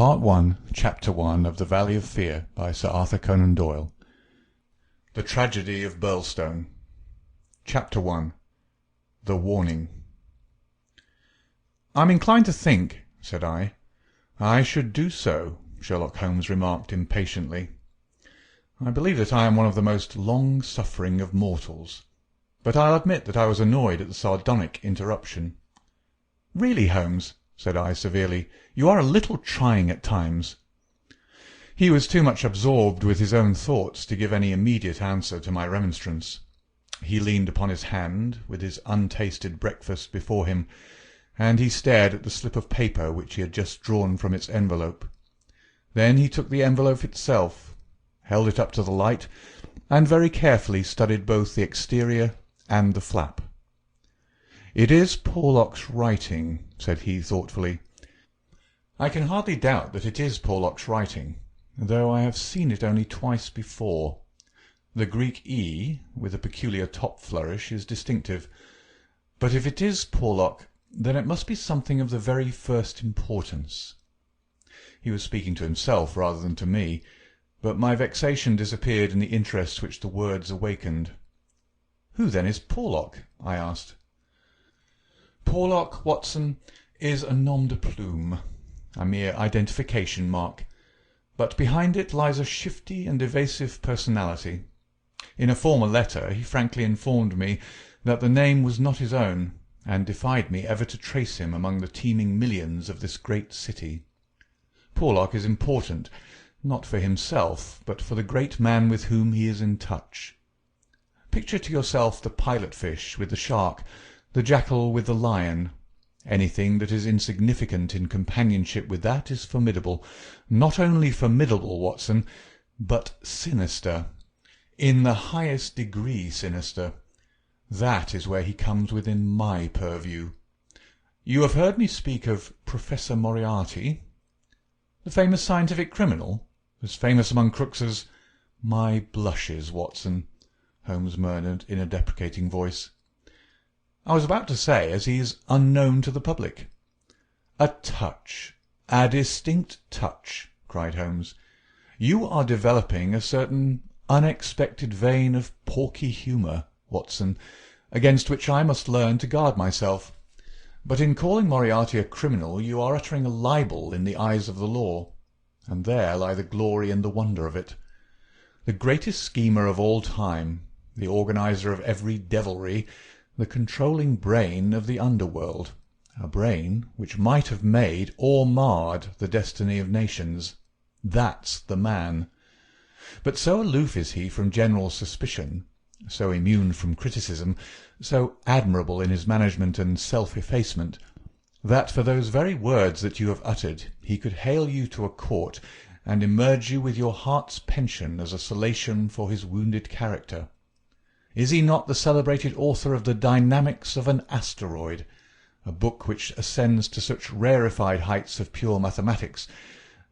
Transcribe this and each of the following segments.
Part 1, Chapter 1 of The Valley of Fear by Sir Arthur Conan Doyle. The Tragedy of Burlston. Chapter 1. The Warning. "I'm inclined to think," said I. "I should do so," Sherlock Holmes remarked impatiently. "I believe that I am one of the most long-suffering of mortals. But I'll admit that I was annoyed at the sardonic interruption." "Really, Holmes," said I severely, "you are a little trying at times." He was too much absorbed with his own thoughts to give any immediate answer to my remonstrance. He leaned upon his hand, with his untasted breakfast before him, and he stared at the slip of paper which he had just drawn from its envelope. Then he took the envelope itself, held it up to the light, and very carefully studied both the exterior and the flap. "It is Porlock's writing," said he thoughtfully. "I can hardly doubt that it is Porlock's writing, though I have seen it only twice before. The Greek E, with a peculiar top flourish, is distinctive. But if it is Porlock, then it must be something of the very first importance." He was speaking to himself rather than to me, but my vexation disappeared in the interest which the words awakened. "Who then is Porlock?" I asked. "Porlock, Watson, is a nom de plume, a mere identification mark, but behind it lies a shifty and evasive personality. In a former letter he frankly informed me that the name was not his own, and defied me ever to trace him among the teeming millions of this great city. Porlock is important, not for himself, but for the great man with whom he is in touch. Picture to yourself the pilot-fish with the shark, the jackal with the lion. Anything that is insignificant in companionship with that is formidable. Not only formidable, Watson, but sinister. In the highest degree sinister. That is where he comes within my purview. You have heard me speak of Professor Moriarty? The famous scientific criminal, as famous among crooks as— "My blushes, Watson," Holmes murmured in a deprecating voice. "I was about to say, as he is unknown to the public." "A touch, a distinct touch," cried Holmes. "You are developing a certain unexpected vein of porky humour, Watson, against which I must learn to guard myself. But in calling Moriarty a criminal you are uttering a libel in the eyes of the law, and there lie the glory and the wonder of it. The greatest schemer of all time, the organizer of every devilry, the controlling brain of the underworld, a brain which might have made or marred the destiny of nations. That's the man. But so aloof is he from general suspicion, so immune from criticism, so admirable in his management and self-effacement, that for those very words that you have uttered he could hale you to a court and emerge you with your heart's pension as a solation for his wounded character. Is he not the celebrated author of The Dynamics of an Asteroid, a book which ascends to such rarefied heights of pure mathematics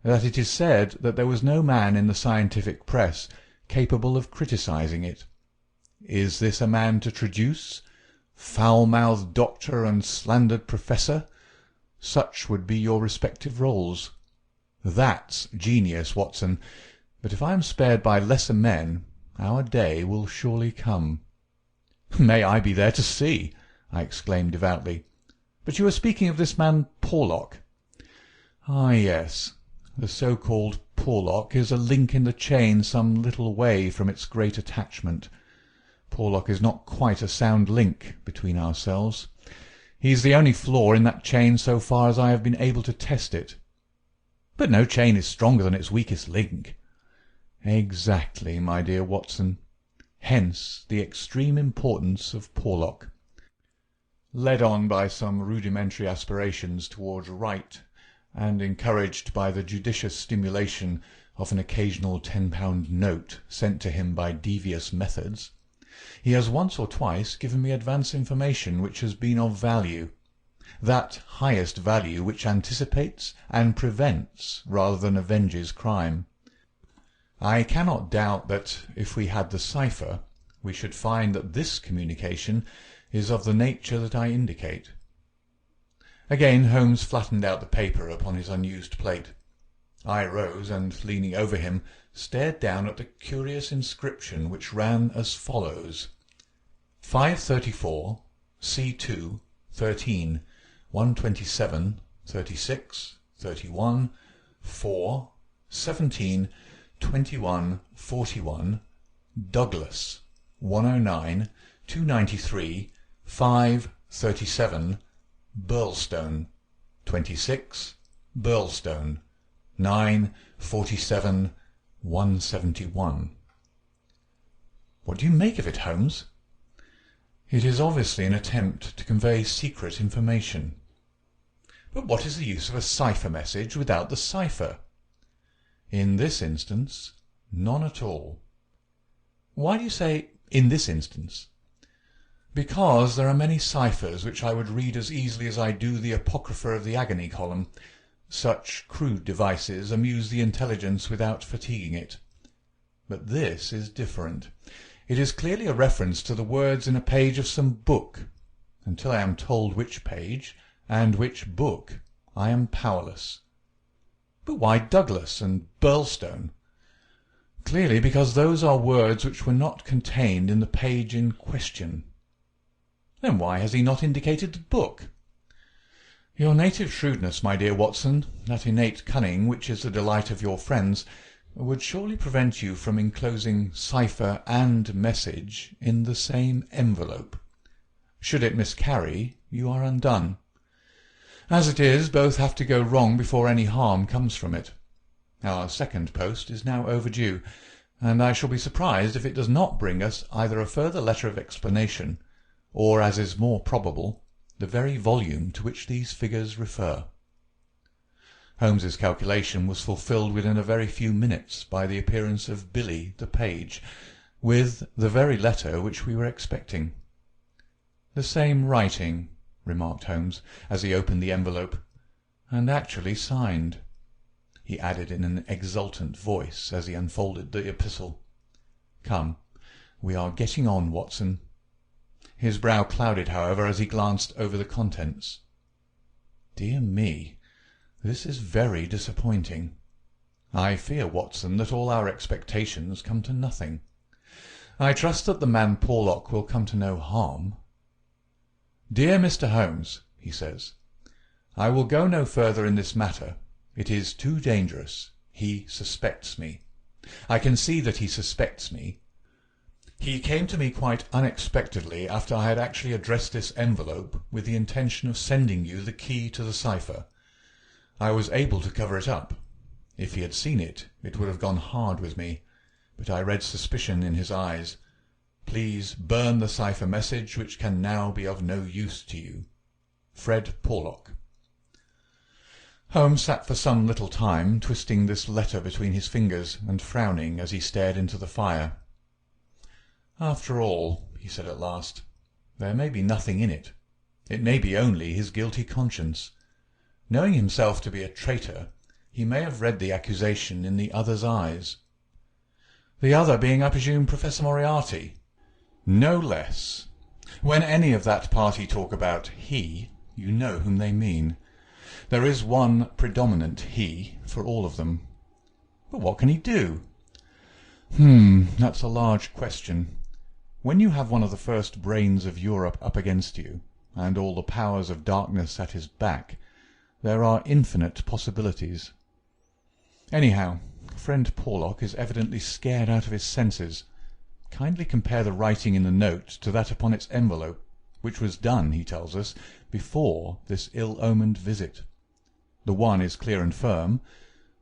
that it is said that there was no man in the scientific press capable of criticizing it? Is this a man to traduce? Foul-mouthed doctor and slandered professor? Such would be your respective roles. That's genius, Watson, but if I am spared by lesser men, our day will surely come." "May I be there to see!" I exclaimed devoutly. "But you were speaking of this man Porlock." "Ah, yes. The so-called Porlock is a link in the chain some little way from its great attachment. Porlock is not quite a sound link between ourselves. He's the only flaw in that chain so far as I have been able to test it." "But no chain is stronger than its weakest link." "Exactly, my dear Watson. Hence the extreme importance of Porlock." Led on by some rudimentary aspirations towards right, and encouraged by the judicious stimulation of an occasional £10 note sent to him by devious methods, he has once or twice given me advance information which has been of value, that highest value which anticipates and prevents rather than avenges crime. I cannot doubt that, if we had the cypher, we should find that this communication is of the nature that I indicate. Again Holmes flattened out the paper upon his unused plate. I rose and, leaning over him, stared down at the curious inscription, which ran as follows: 534, C2, 13, 127, 36, 31, 4, 17, 21, 41, Douglas, 109, 293, 5, 37, Burlston, 26, Burlston, 9, 47, 171. What do you make of it, Holmes? It is obviously an attempt to convey secret information. But what is the use of a cipher message without the cipher? In this instance, none at all. Why do you say "in this instance"? Because there are many ciphers which I would read as easily as I do the apocrypha of the agony column. Such crude devices amuse the intelligence without fatiguing it. But this is different. It is clearly a reference to the words in a page of some book. Until I am told which page and which book, I am powerless. But why Douglas and Burlston? Clearly because those are words which were not contained in the page in question. Then why has he not indicated the book? Your native shrewdness, my dear Watson, that innate cunning which is the delight of your friends, would surely prevent you from enclosing cipher and message in the same envelope. Should it miscarry, you are undone. As it is, both have to go wrong before any harm comes from it. Our second post is now overdue, and I shall be surprised if it does not bring us either a further letter of explanation, or, as is more probable, the very volume to which these figures refer. Holmes's calculation was fulfilled within a very few minutes by the appearance of Billy the page, with the very letter which we were expecting. "The same writing," remarked Holmes, as he opened the envelope, "and actually signed," he added in an exultant voice as he unfolded the epistle. "Come, we are getting on, Watson." His brow clouded, however, as he glanced over the contents. "Dear me, this is very disappointing. I fear, Watson, that all our expectations come to nothing. I trust that the man Porlock will come to no harm. Dear Mr. Holmes," he says, "I will go no further in this matter. It is too dangerous. He suspects me. I can see that he suspects me. He came to me quite unexpectedly after I had actually addressed this envelope with the intention of sending you the key to the cipher. I was able to cover it up. If he had seen it, it would have gone hard with me, but I read suspicion in his eyes. Please burn the cipher message, which can now be of no use to you. Fred Porlock." Holmes sat for some little time, twisting this letter between his fingers, and frowning as he stared into the fire. "After all," he said at last, "there may be nothing in it. It may be only his guilty conscience. Knowing himself to be a traitor, he may have read the accusation in the other's eyes. The other being, I presume, Professor Moriarty?" "No less. When any of that party talk about 'he,' you know whom they mean. There is one predominant 'he' for all of them. But what can he do?" That's a large question. When you have one of the first brains of Europe up against you, and all the powers of darkness at his back, there are infinite possibilities. Anyhow, friend Porlock is evidently scared out of his senses. Kindly compare the writing in the note to that upon its envelope, which was done, he tells us, before this ill-omened visit. The one is clear and firm,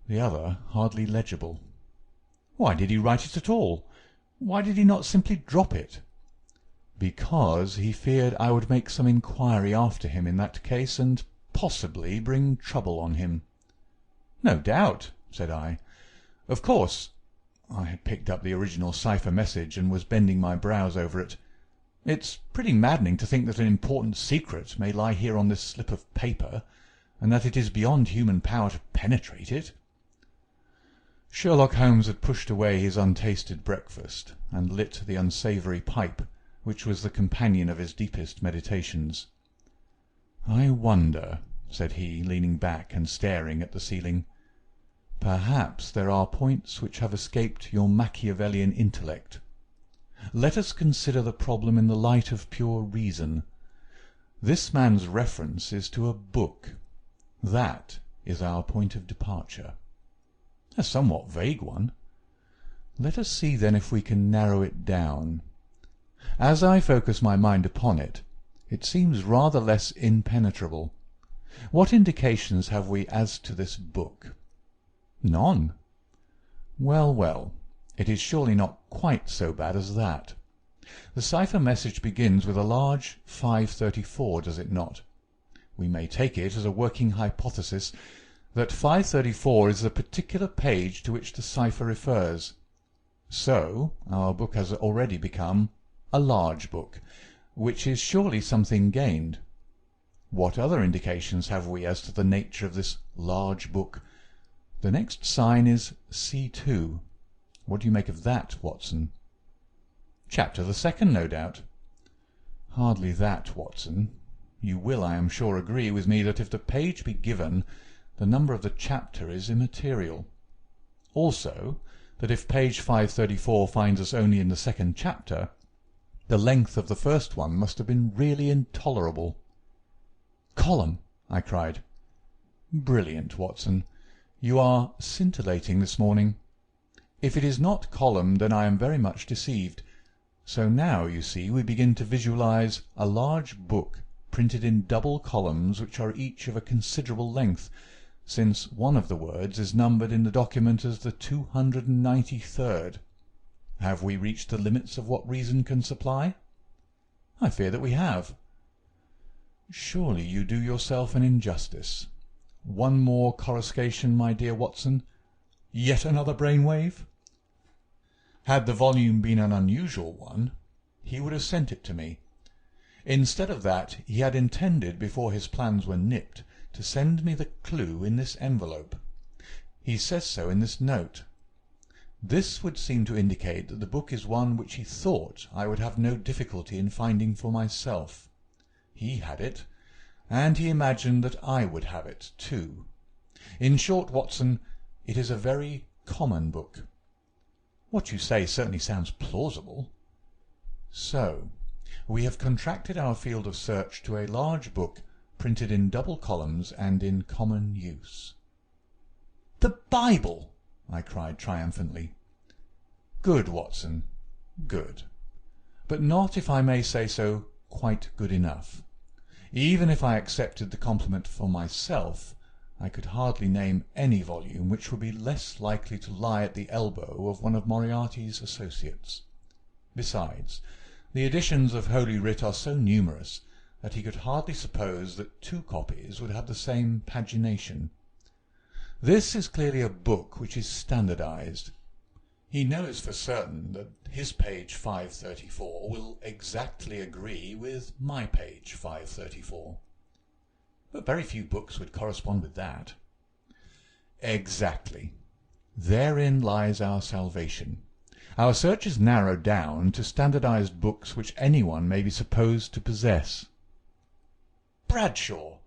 the other hardly legible. Why did he write it at all? Why did he not simply drop it? Because he feared I would make some inquiry after him in that case, and possibly bring trouble on him. "No doubt," said I. "Of course." I had picked up the original cipher message and was bending my brows over it. "It's pretty maddening to think that an important secret may lie here on this slip of paper, and that it is beyond human power to penetrate it." Sherlock Holmes had pushed away his untasted breakfast, and lit the unsavoury pipe, which was the companion of his deepest meditations. "I wonder," said he, leaning back and staring at the ceiling. Perhaps there are points which have escaped your Machiavellian intellect. Let us consider the problem in the light of pure reason. This man's reference is to a book. That is our point of departure. A somewhat vague one. Let us see then if we can narrow it down. As I focus my mind upon it, it seems rather less impenetrable. What indications have we as to this book? None. Well, well, it is surely not quite so bad as that. The cipher message begins with a large 534, does it not? We may take it as a working hypothesis that 534 is the particular page to which the cipher refers. So our book has already become a large book, which is surely something gained. What other indications have we as to the nature of this large book? The next sign is C2. What do you make of that, Watson? Chapter the second, no doubt. Hardly that, Watson. You will, I am sure, agree with me that if the page be given, the number of the chapter is immaterial. Also, that if page 534 finds us only in the second chapter, the length of the first one must have been really intolerable. Column, I cried. Brilliant, Watson. You are scintillating this morning. If it is not column, then I am very much deceived. So now, you see, we begin to visualize a large book printed in double columns which are each of a considerable length, since one of the words is numbered in the document as the 293rd. Have we reached the limits of what reason can supply? I fear that we have. Surely you do yourself an injustice. One more coruscation, my dear Watson. Yet another brain-wave? Had the volume been an unusual one, he would have sent it to me. Instead of that, he had intended, before his plans were nipped, to send me the clue in this envelope. He says so in this note. This would seem to indicate that the book is one which he thought I would have no difficulty in finding for myself. He had it, and he imagined that I would have it too. In short, Watson, it is a very common book. What you say certainly sounds plausible. So, we have contracted our field of search to a large book printed in double columns and in common use. "The Bible!" I cried triumphantly. "Good, Watson, good. But not, if I may say so, quite good enough. Even if I accepted the compliment for myself, I could hardly name any volume which would be less likely to lie at the elbow of one of Moriarty's associates. Besides, the editions of Holy Writ are so numerous that he could hardly suppose that two copies would have the same pagination. This is clearly a book which is standardized. He knows for certain that his page 534 will exactly agree with my page 534. But very few books would correspond with that. Exactly. Therein lies our salvation. Our search is narrowed down to standardized books which anyone may be supposed to possess. Bradshaw!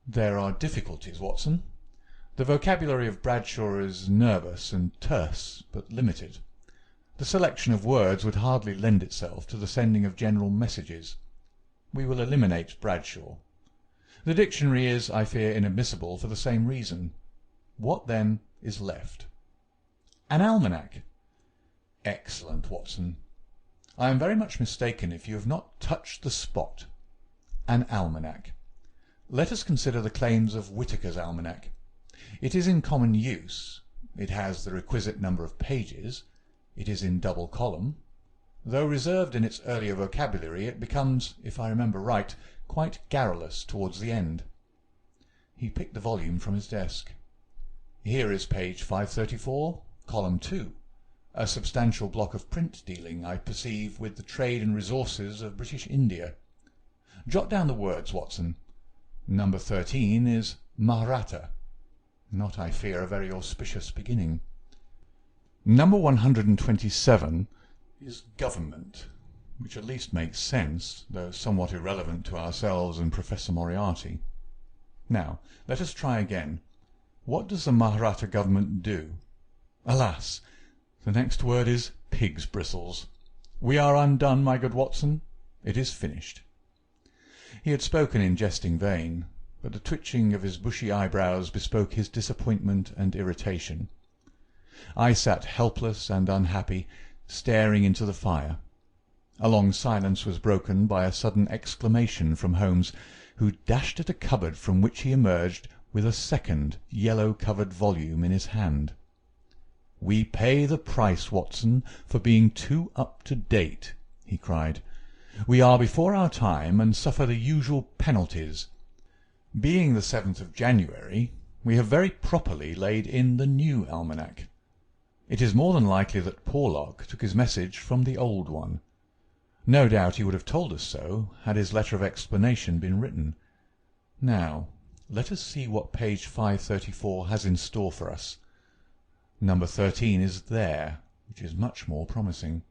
There are difficulties, Watson. The vocabulary of Bradshaw is nervous and terse, but limited. The selection of words would hardly lend itself to the sending of general messages. We will eliminate Bradshaw. The dictionary is, I fear, inadmissible for the same reason. What, then, is left? An almanac. Excellent, Watson. I am very much mistaken if you have not touched the spot. An almanac. Let us consider the claims of Whitaker's almanac. It is in common use. It has the requisite number of pages. It is in double column. Though reserved in its earlier vocabulary, it becomes, if I remember right, quite garrulous towards the end. He picked the volume from his desk. Here is page 534, column 2, a substantial block of print dealing, I perceive, with the trade and resources of British India. Jot down the words, Watson. Number 13 is Mahratta. Not, I fear, a very auspicious beginning. Number 127 is Government, which at least makes sense, though somewhat irrelevant to ourselves and Professor Moriarty. Now, let us try again. What does the Mahratta government do? Alas! The next word is pig's bristles. We are undone, my good Watson. It is finished. He had spoken in jesting vein, but the twitching of his bushy eyebrows bespoke his disappointment and irritation. I sat helpless and unhappy, staring into the fire. A long silence was broken by a sudden exclamation from Holmes, who dashed at a cupboard from which he emerged with a second yellow-covered volume in his hand. "We pay the price, Watson, for being too up-to-date," he cried. "We are before our time and suffer the usual penalties. Being the 7th of January, we have very properly laid in the new almanac. It is more than likely that Porlock took his message from the old one. No doubt he would have told us so had his letter of explanation been written. Now, let us see what page 534 has in store for us. Number 13 is there, which is much more promising.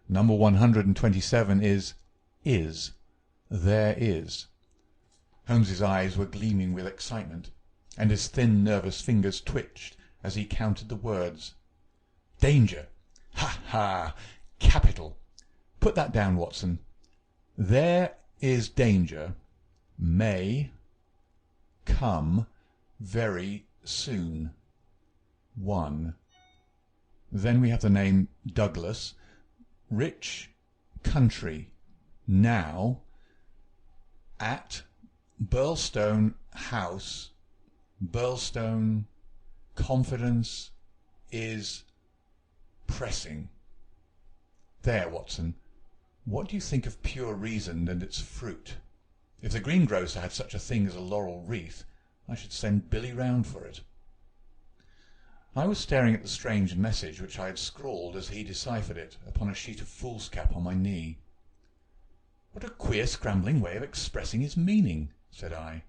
Number 127 is. There is." Holmes's eyes were gleaming with excitement, and his thin, nervous fingers twitched as he counted the words. "Danger! Ha, ha! Capital! Put that down, Watson. There is danger. May come very soon. 1. Then we have the name Douglas. Rich country. Now. At Burlston House. Burlston. Confidence is pressing. There, Watson. What do you think of pure reason and its fruit? If the greengrocer had such a thing as a laurel wreath, I should send Billy round for it." I was staring at the strange message which I had scrawled as he deciphered it upon a sheet of foolscap on my knee. "What a queer scrambling way of expressing his meaning," said I.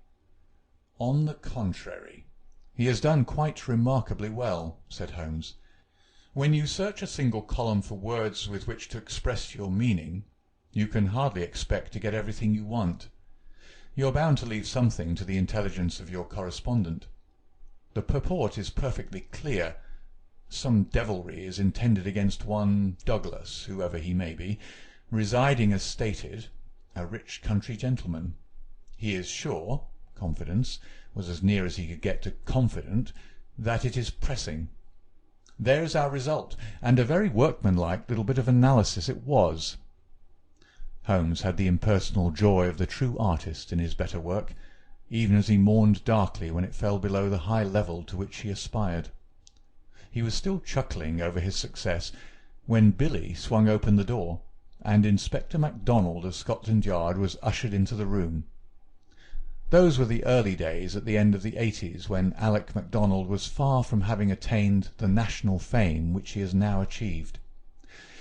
"On the contrary, he has done quite remarkably well," said Holmes. "When you search a single column for words with which to express your meaning, you can hardly expect to get everything you want. You are bound to leave something to the intelligence of your correspondent. The purport is perfectly clear. Some devilry is intended against one Douglas, whoever he may be, residing as stated, a rich country gentleman. He is sure, confidence was as near as he could get to confident, that it is pressing. There is our result, and a very workmanlike little bit of analysis it was." Holmes had the impersonal joy of the true artist in his better work, even as he mourned darkly when it fell below the high level to which he aspired. He was still chuckling over his success when Billy swung open the door, and Inspector MacDonald of Scotland Yard was ushered into the room. Those were the early days at the end of the 80s, when Alec MacDonald was far from having attained the national fame which he has now achieved.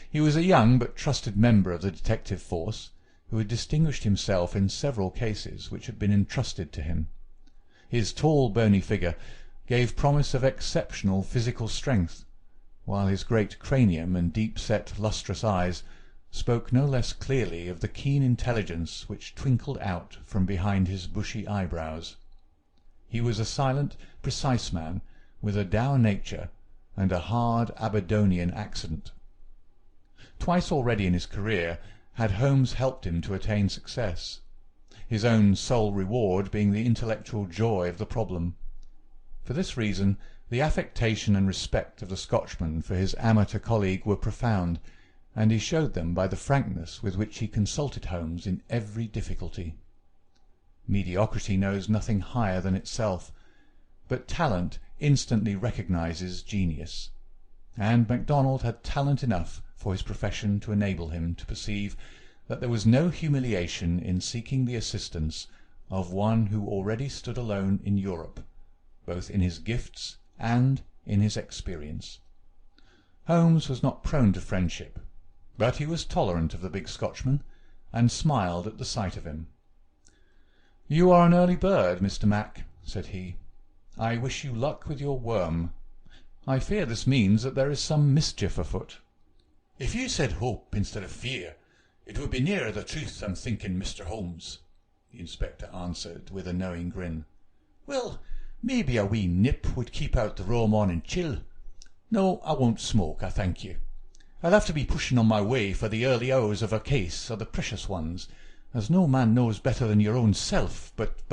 He was a young but trusted member of the detective force, who had distinguished himself in several cases which had been entrusted to him. His tall, bony figure gave promise of exceptional physical strength, while his great cranium and deep-set, lustrous eyes spoke no less clearly of the keen intelligence which twinkled out from behind his bushy eyebrows. He was a silent, precise man, with a dour nature and a hard Aberdonian accent. Twice already in his career had Holmes helped him to attain success, his own sole reward being the intellectual joy of the problem. For this reason the affectation and respect of the Scotchman for his amateur colleague were profound, and he showed them by the frankness with which he consulted Holmes in every difficulty. Mediocrity knows nothing higher than itself, but talent instantly recognizes genius, and MacDonald had talent enough for his profession to enable him to perceive that there was no humiliation in seeking the assistance of one who already stood alone in Europe, both in his gifts and in his experience. Holmes was not prone to friendship, but he was tolerant of the big Scotchman, and smiled at the sight of him. "You are an early bird, Mr. Mac," said he. "I wish you luck with your worm. I fear this means that there is some mischief afoot." "If you said hope instead of fear, it would be nearer the truth, I'm thinking, Mr. Holmes," the inspector answered with a knowing grin. "Well, Maybe a wee nip would keep out the raw morning chill. No, I won't smoke, I thank you. I'll have to be pushing on my way for the early hours of a case are the precious ones, as no man knows better than your own self, but...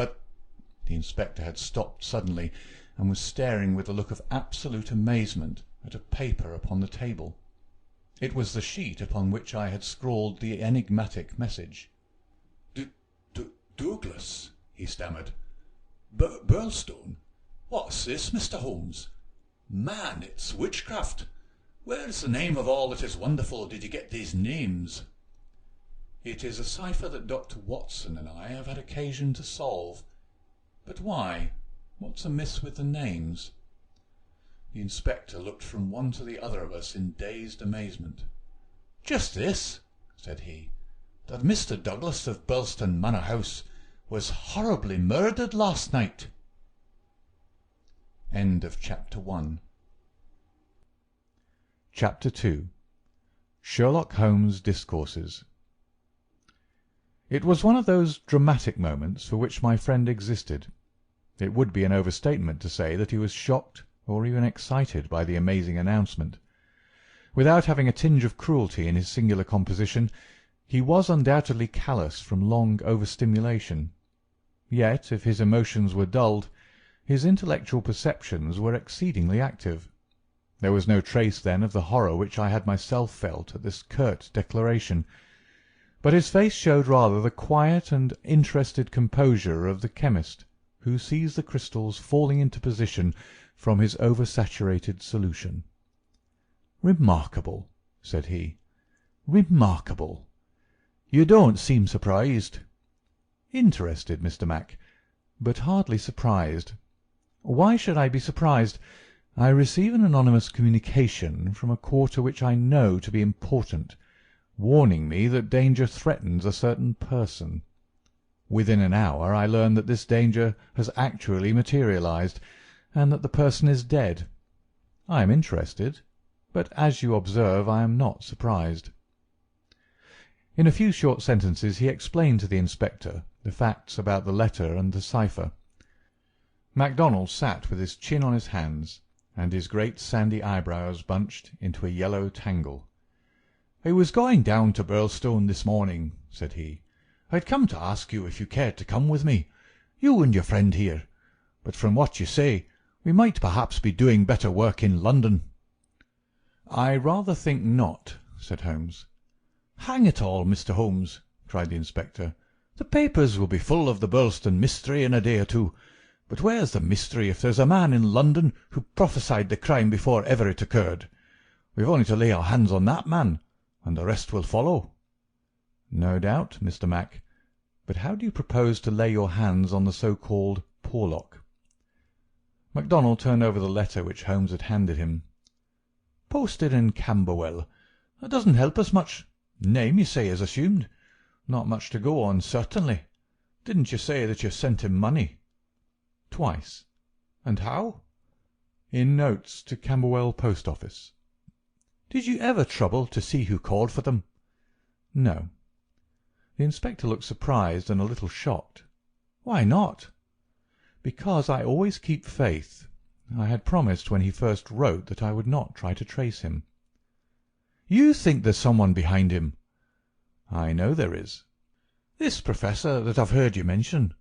The inspector had stopped suddenly, and was staring with a look of absolute amazement at a paper upon the table. It was the sheet upon which I had scrawled the enigmatic message. Douglas, he stammered. Burlston? What's this, Mr. Holmes? Man, it's witchcraft. Where's the name of all that is wonderful did you get these names? It is a cypher that Dr. Watson and I have had occasion to solve. But why? What's amiss with the names? The inspector looked from one to the other of us in dazed amazement. Just this, said he, that Mr. Douglas of Burlston Manor House was horribly murdered last night. End of Chapter 1. Chapter 2. Sherlock Holmes Discourses. It was one of those dramatic moments for which my friend existed. It would be an overstatement to say that he was shocked or even excited by the amazing announcement. Without having a tinge of cruelty in his singular composition, he was undoubtedly callous from long overstimulation. Yet, if his emotions were dulled, his intellectual perceptions were exceedingly active. There was no trace, then, of the horror which I had myself felt at this curt declaration, but his face showed rather the quiet and interested composure of the chemist who sees the crystals falling into position from his oversaturated solution. "Remarkable," said he. "Remarkable. You don't seem surprised." "Interested, Mr. Mac, but hardly surprised. Why should I be surprised? I receive an anonymous communication from a quarter which I know to be important, warning me that danger threatens a certain person. Within an hour I learn that this danger has actually materialized, and that the person is dead. I am interested, but as you observe I am not surprised." In a few short sentences he explained to the inspector the facts about the letter and the cypher. MacDonald sat with his chin on his hands, and his great sandy eyebrows bunched into a yellow tangle. "I was going down to Burlston this morning," said he. "I'd come to ask you if you cared to come with me, you and your friend here, but from what you say, we might perhaps be doing better work in London." "I rather think not," said Holmes. "Hang it all, Mr. Holmes," cried the inspector, "the papers will be full of the Burlston mystery in a day or two. But where's the mystery if there's a man in London who prophesied the crime before ever it occurred? We've only to lay our hands on that man, and the rest will follow." "No doubt, Mr. Mac. But how do you propose to lay your hands on the so-called Porlock?" MacDonald turned over the letter which Holmes had handed him. "Posted in Camberwell. That doesn't help us much. Name, you say, is assumed. Not much to go on, certainly. Didn't you say that you sent him money?" "Twice." "And how?" "In notes to Camberwell post office." "Did you ever trouble to see who called for them?" "No." The inspector looked surprised and a little shocked. "Why not?" "Because I always keep faith. I had promised when he first wrote that I would not try to trace him." "You think there's someone behind him?" "I know there is." "This professor that I've heard you mention?"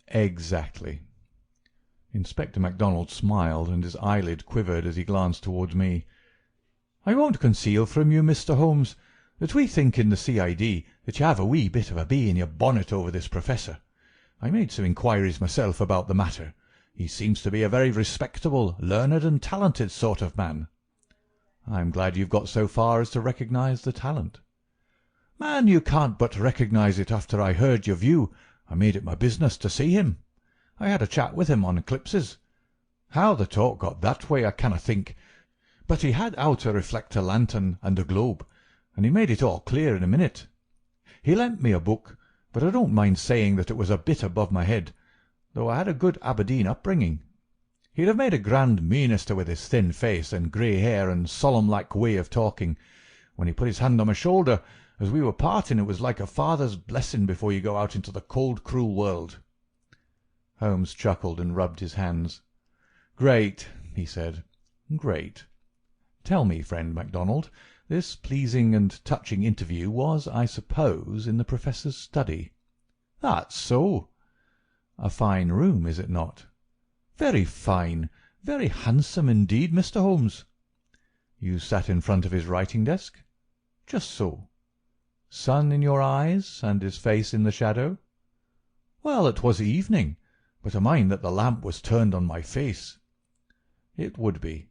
"Exactly." Inspector MacDonald smiled, and his eyelid quivered as he glanced towards me. "I won't conceal from you, Mr. Holmes, that we think in the C.I.D. that you have a wee bit of a bee in your bonnet over this professor. I made some inquiries myself about the matter. He seems to be a very respectable, learned and talented sort of man." "I'm glad you've got so far as to recognize the talent." "Man, you can't but recognize it after I heard your view. I made it my business to see him. I had a chat with him on eclipses. How the talk got that way I canna think, but he had out a reflector lantern and a globe, and he made it all clear in a minute. He lent me a book, but I don't mind saying that it was a bit above my head, though I had a good Aberdeen upbringing. He'd have made a grand minister with his thin face and grey hair and solemn-like way of talking. When he put his hand on my shoulder, as we were parting, it was like a father's blessing before you go out into the cold, cruel world." Holmes chuckled and rubbed his hands. "Great," he said. "Great. Tell me, friend MacDonald, this pleasing and touching interview was, I suppose, in the Professor's study?" "That's so." "A fine room, is it not?" "Very fine. Very handsome indeed, Mr. Holmes." "You sat in front of his writing desk?" "Just so." "Sun in your eyes, and his face in the shadow?" "Well, it was evening, but I mind that the lamp was turned on my face." "It would be.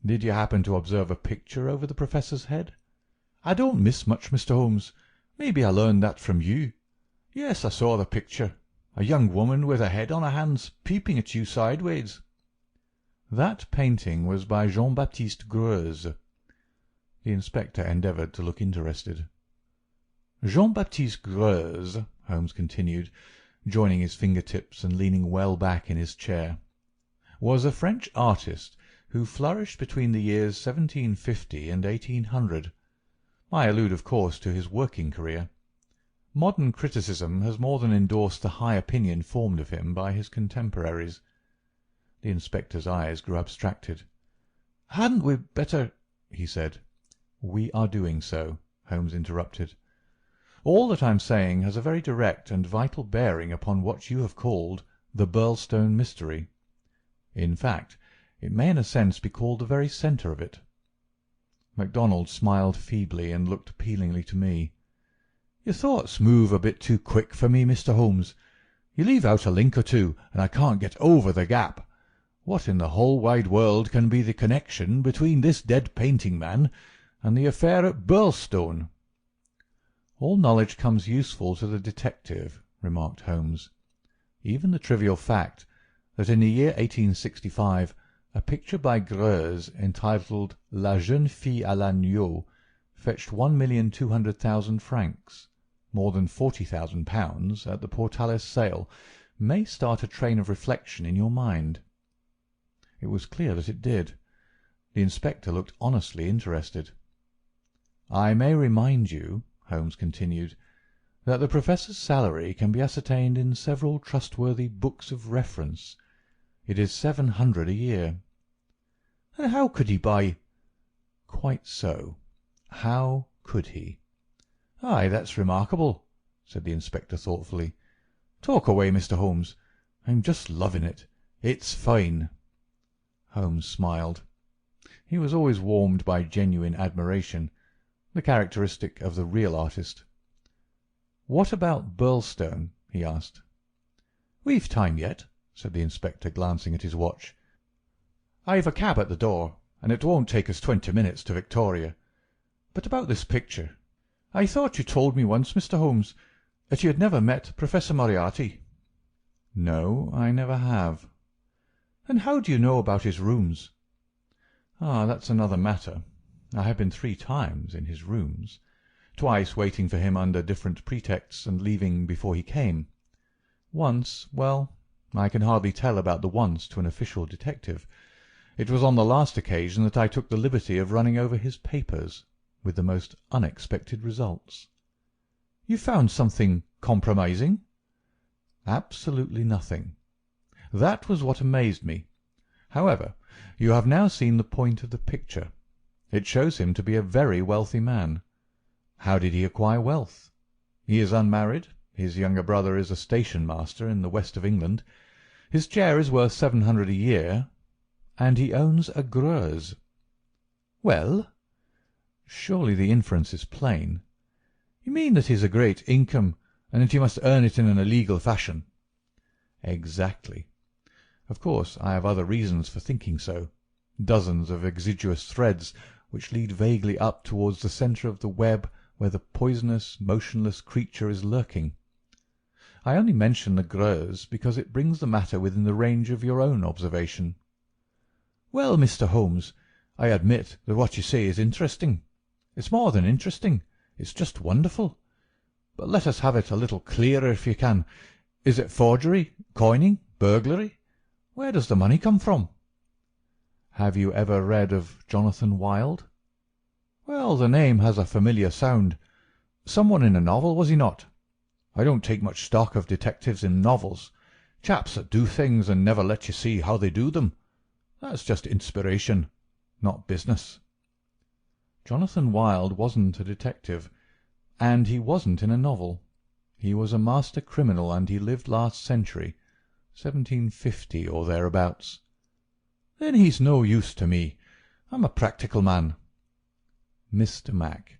Did you happen to observe a picture over the Professor's head?" "I don't miss much, Mr. Holmes. Maybe I learned that from you. Yes, I saw the picture. A young woman with her head on her hands, peeping at you sideways." "That painting was by Jean-Baptiste Greuze." The inspector endeavoured to look interested. "Jean-Baptiste Greuze," Holmes continued, joining his finger-tips and leaning well back in his chair, "was a French artist who flourished between the years 1750 and 1800. I allude, of course, to his working career. Modern criticism has more than endorsed the high opinion formed of him by his contemporaries." The inspector's eyes grew abstracted. "Hadn't we better—" he said. "We are doing so," Holmes interrupted. "All that I'm saying has a very direct and vital bearing upon what you have called the Burlston mystery. In fact, it may in a sense be called the very centre of it." MacDonald smiled feebly and looked appealingly to me. "Your thoughts move a bit too quick for me, Mr. Holmes. You leave out a link or two, and I can't get over the gap. What in the whole wide world can be the connection between this dead painting man and the affair at Burlston?" "All knowledge comes useful to the detective," remarked Holmes. "Even the trivial fact that in the year 1865 a picture by Greuze entitled La Jeune Fille à l'Agneau fetched 1,200,000 francs, more than £40,000 at the Portales sale, may start a train of reflection in your mind." It was clear that it did. The inspector looked honestly interested. "I may remind you," Holmes continued, "that the Professor's salary can be ascertained in several trustworthy books of reference. It is 700 a year." "And how could he buy—" "Quite so. How could he?" "Aye, that's remarkable," said the inspector thoughtfully. "Talk away, Mr. Holmes. I'm just loving it. It's fine." Holmes smiled. He was always warmed by genuine admiration, the characteristic of the real artist. "What about Burlston?" he asked. "We've time yet," said the inspector, glancing at his watch. "I've a cab at the door, and it won't take us 20 minutes to Victoria. But about this picture. I thought you told me once, Mr. Holmes, that you had never met Professor Moriarty." "No, I never have." "And how do you know about his rooms?" "Ah, that's another matter. I have been 3 times in his rooms, twice waiting for him under different pretexts and leaving before he came. Once—well, I can hardly tell about the once to an official detective. It was on the last occasion that I took the liberty of running over his papers, with the most unexpected results." "You found something compromising?" "Absolutely nothing. That was what amazed me. However, you have now seen the point of the picture. It shows him to be a very wealthy man. How did he acquire wealth? He is unmarried. His younger brother is a station-master in the west of England. His chair is worth 700 a year, and he owns a Greuze." "Well?" "Surely the inference is plain." "You mean that he has a great income, and that he must earn it in an illegal fashion?" "Exactly. Of course, I have other reasons for thinking so, dozens of exiguous threads which lead vaguely up towards the centre of the web where the poisonous, motionless creature is lurking. I only mention the Greuze because it brings the matter within the range of your own observation." "Well, Mr. Holmes, I admit that what you say is interesting. It's more than interesting. It's just wonderful. But let us have it a little clearer if you can. Is it forgery, coining, burglary? Where does the money come from?" "Have you ever read of Jonathan Wild?" "Well, the name has a familiar sound. Someone in a novel, was he not? I don't take much stock of detectives in novels. Chaps that do things and never let you see how they do them. That's just inspiration, not business. Jonathan Wild wasn't a detective, and he wasn't in a novel. He was a master criminal, and he lived last century, 1750 or thereabouts. Then he's no use to me. I'm a practical man. Mr. Mac,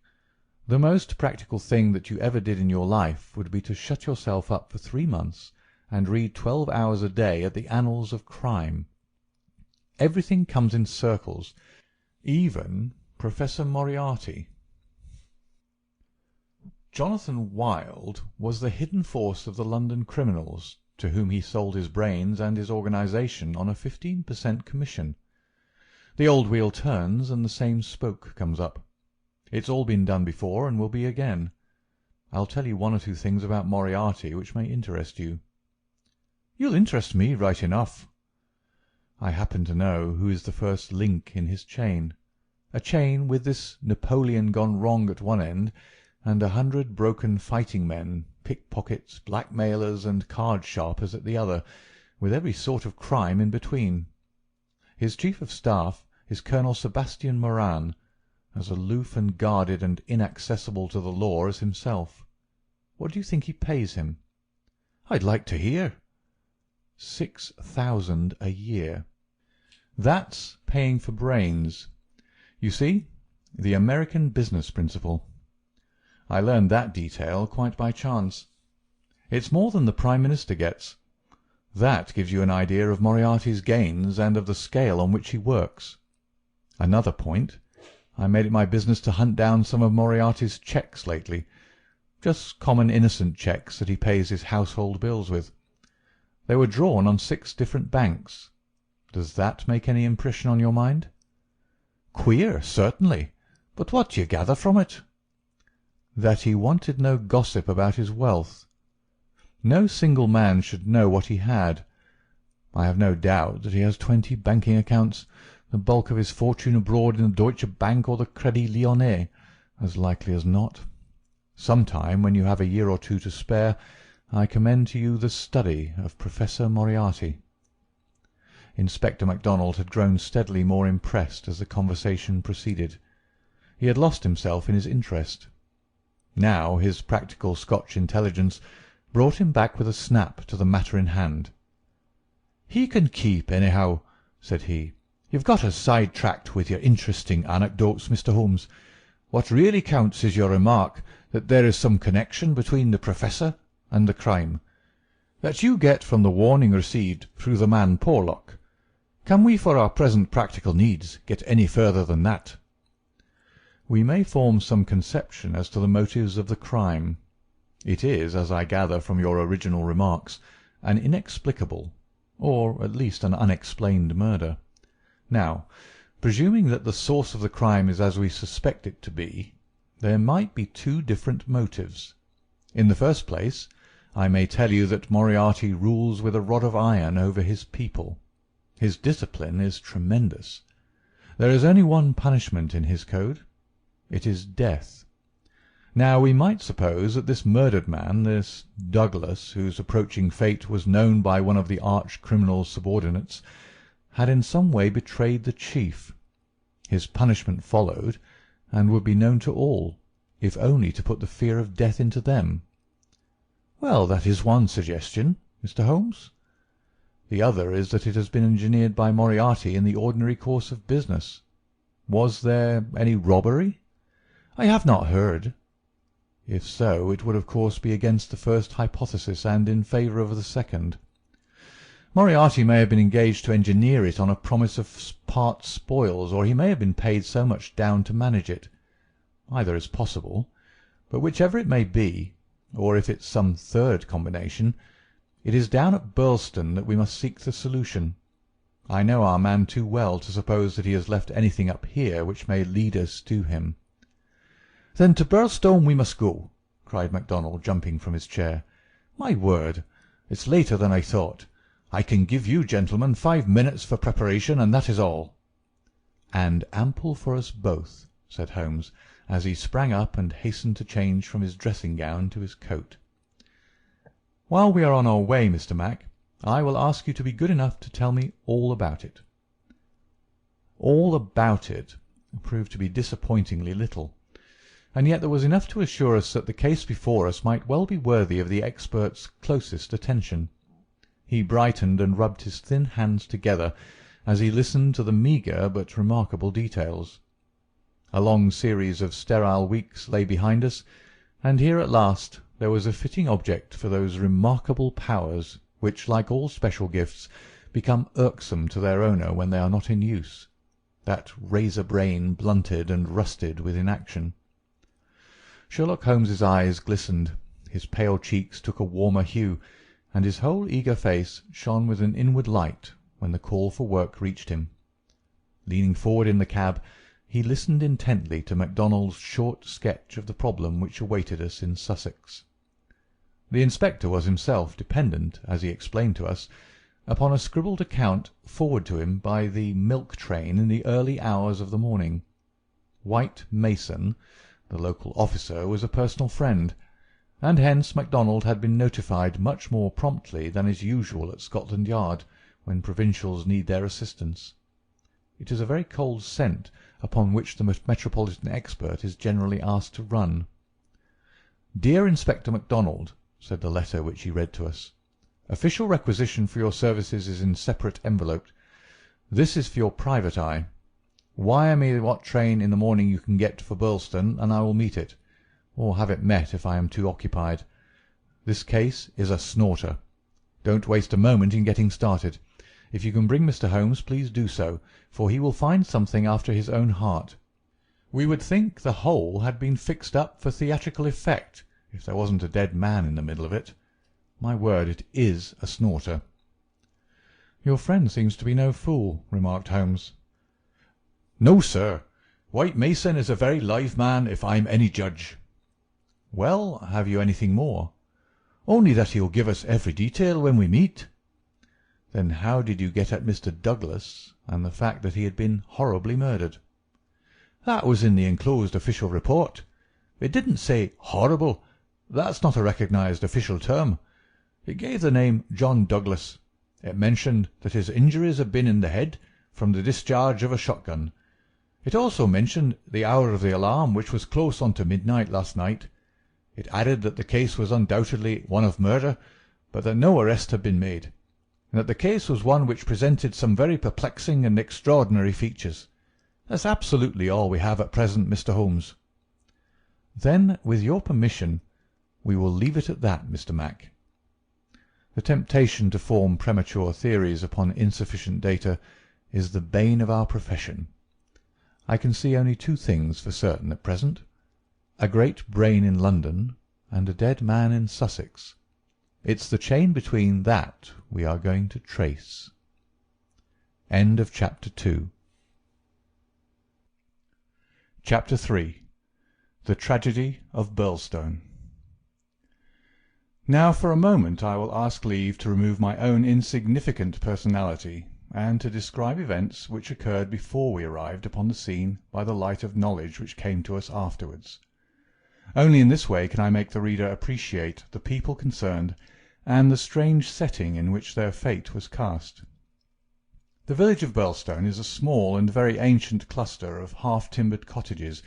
the most practical thing that you ever did in your life would be to shut yourself up for 3 months and read 12 hours a day at the annals of crime. Everything comes in circles, even Professor Moriarty. Jonathan Wild was the hidden force of the London criminals, to whom he sold his brains and his organisation on a 15% commission. The old wheel turns, and the same spoke comes up. It's all been done before, and will be again. I'll tell you 1 or 2 things about Moriarty which may interest you. You'll interest me right enough. I happen to know who is the first link in his chain. A chain with this Napoleon gone wrong at one end, and 100 broken fighting men, pickpockets, blackmailers, and card-sharpers at the other, with every sort of crime in between. His chief of staff is Colonel Sebastian Moran, as aloof and guarded and inaccessible to the law as himself. What do you think he pays him? I'd like to hear. 6,000 a year. That's paying for brains. You see, the American business principle. I learned that detail quite by chance. It's more than the Prime Minister gets. That gives you an idea of Moriarty's gains and of the scale on which he works. Another point, I made it my business to hunt down some of Moriarty's cheques lately. Just common innocent cheques that he pays his household bills with. They were drawn on 6 different banks. Does that make any impression on your mind? Queer, certainly. But what do you gather from it? That he wanted no gossip about his wealth. No single man should know what he had. I have no doubt that he has 20 banking accounts, the bulk of his fortune abroad in the Deutsche Bank or the Crédit Lyonnais, as likely as not. Sometime, when you have a year or 2 to spare, I commend to you the study of Professor Moriarty. Inspector MacDonald had grown steadily more impressed as the conversation proceeded. He had lost himself in his interest. Now his practical Scotch intelligence brought him back with a snap to the matter in hand. "He can keep, anyhow," said he. "You've got us side-tracked with your interesting anecdotes, Mr. Holmes. What really counts is your remark that there is some connection between the Professor and the crime, that you get from the warning received through the man Porlock. Can we, for our present practical needs, get any further than that?" We may form some conception as to the motives of the crime. It is, as I gather from your original remarks, an inexplicable, or at least an unexplained murder. Now, presuming that the source of the crime is as we suspect it to be, there might be 2 different motives. In the first place, I may tell you that Moriarty rules with a rod of iron over his people. His discipline is tremendous. There is only one punishment in his code. It is death. Now we might suppose that this murdered man, this Douglas, whose approaching fate was known by one of the arch-criminal's subordinates, had in some way betrayed the chief. His punishment followed, and would be known to all, if only to put the fear of death into them. Well, that is one suggestion, Mr. Holmes. The other is that it has been engineered by Moriarty in the ordinary course of business. Was there any robbery? I have not heard. If so, it would of course be against the first hypothesis and in favour of the second. Moriarty may have been engaged to engineer it on a promise of part spoils, or he may have been paid so much down to manage it. Either is possible, but whichever it may be, or if it's some third combination, it is down at Burlston that we must seek the solution. I know our man too well to suppose that he has left anything up here which may lead us to him. "Then to Burlston we must go," cried MacDonald, jumping from his chair. "My word, it's later than I thought. I can give you gentlemen 5 minutes for preparation, and that is all." "And ample for us both," said Holmes, as he sprang up and hastened to change from his dressing-gown to his coat. "While we are on our way, Mr. Mac, I will ask you to be good enough to tell me all about it." All about it proved to be disappointingly little, and yet there was enough to assure us that the case before us might well be worthy of the expert's closest attention. He brightened and rubbed his thin hands together as he listened to the meagre but remarkable details. A long series of sterile weeks lay behind us, and here at last there was a fitting object for those remarkable powers which, like all special gifts, become irksome to their owner when they are not in use, that razor brain blunted and rusted with inaction. Sherlock Holmes's eyes glistened, his pale cheeks took a warmer hue, and his whole eager face shone with an inward light when the call for work reached him. Leaning forward in the cab, he listened intently to MacDonald's short sketch of the problem which awaited us in Sussex. The inspector was himself dependent, as he explained to us, upon a scribbled account forwarded to him by the milk train in the early hours of the morning. White Mason, the local officer, was a personal friend, and hence MacDonald had been notified much more promptly than is usual at Scotland Yard when provincials need their assistance. It is a very cold scent upon which the metropolitan expert is generally asked to run. "Dear Inspector MacDonald," said the letter which he read to us, "official requisition for your services is in separate envelope. This is for your private eye. Wire me what train in the morning you can get for Burlston, and I will meet it, or have it met if I am too occupied. This case is a snorter. Don't waste a moment in getting started. If you can bring Mr. Holmes, please do so, for he will find something after his own heart. We would think the whole had been fixed up for theatrical effect, if there wasn't a dead man in the middle of it. My word, it is a snorter." "Your friend seems to be no fool," remarked Holmes. "No, sir. White Mason is a very live man, if I'm any judge." "Well, have you anything more?" "Only that he'll give us every detail when we meet." "Then how did you get at Mr. Douglas and the fact that he had been horribly murdered?" "That was in the enclosed official report. It didn't say horrible. That's not a recognized official term. It gave the name John Douglas. It mentioned that his injuries had been in the head from the discharge of a shotgun. It also mentioned the hour of the alarm, which was close on to midnight last night. It added that the case was undoubtedly one of murder, but that no arrest had been made, and that the case was one which presented some very perplexing and extraordinary features. That's absolutely all we have at present, Mr. Holmes." "Then, with your permission, we will leave it at that, Mr. Mac." The temptation to form premature theories upon insufficient data is the bane of our profession. I can see only two things for certain at present: a great brain in London and a dead man in Sussex. It's the chain between that we are going to trace. End of Chapter 2. Chapter 3. The Tragedy of Burlston. Now for a moment I will ask leave to remove my own insignificant personality, and to describe events which occurred before we arrived upon the scene by the light of knowledge which came to us afterwards. Only in this way can I make the reader appreciate the people concerned, and the strange setting in which their fate was cast. The village of Burlston is a small and very ancient cluster of half-timbered cottages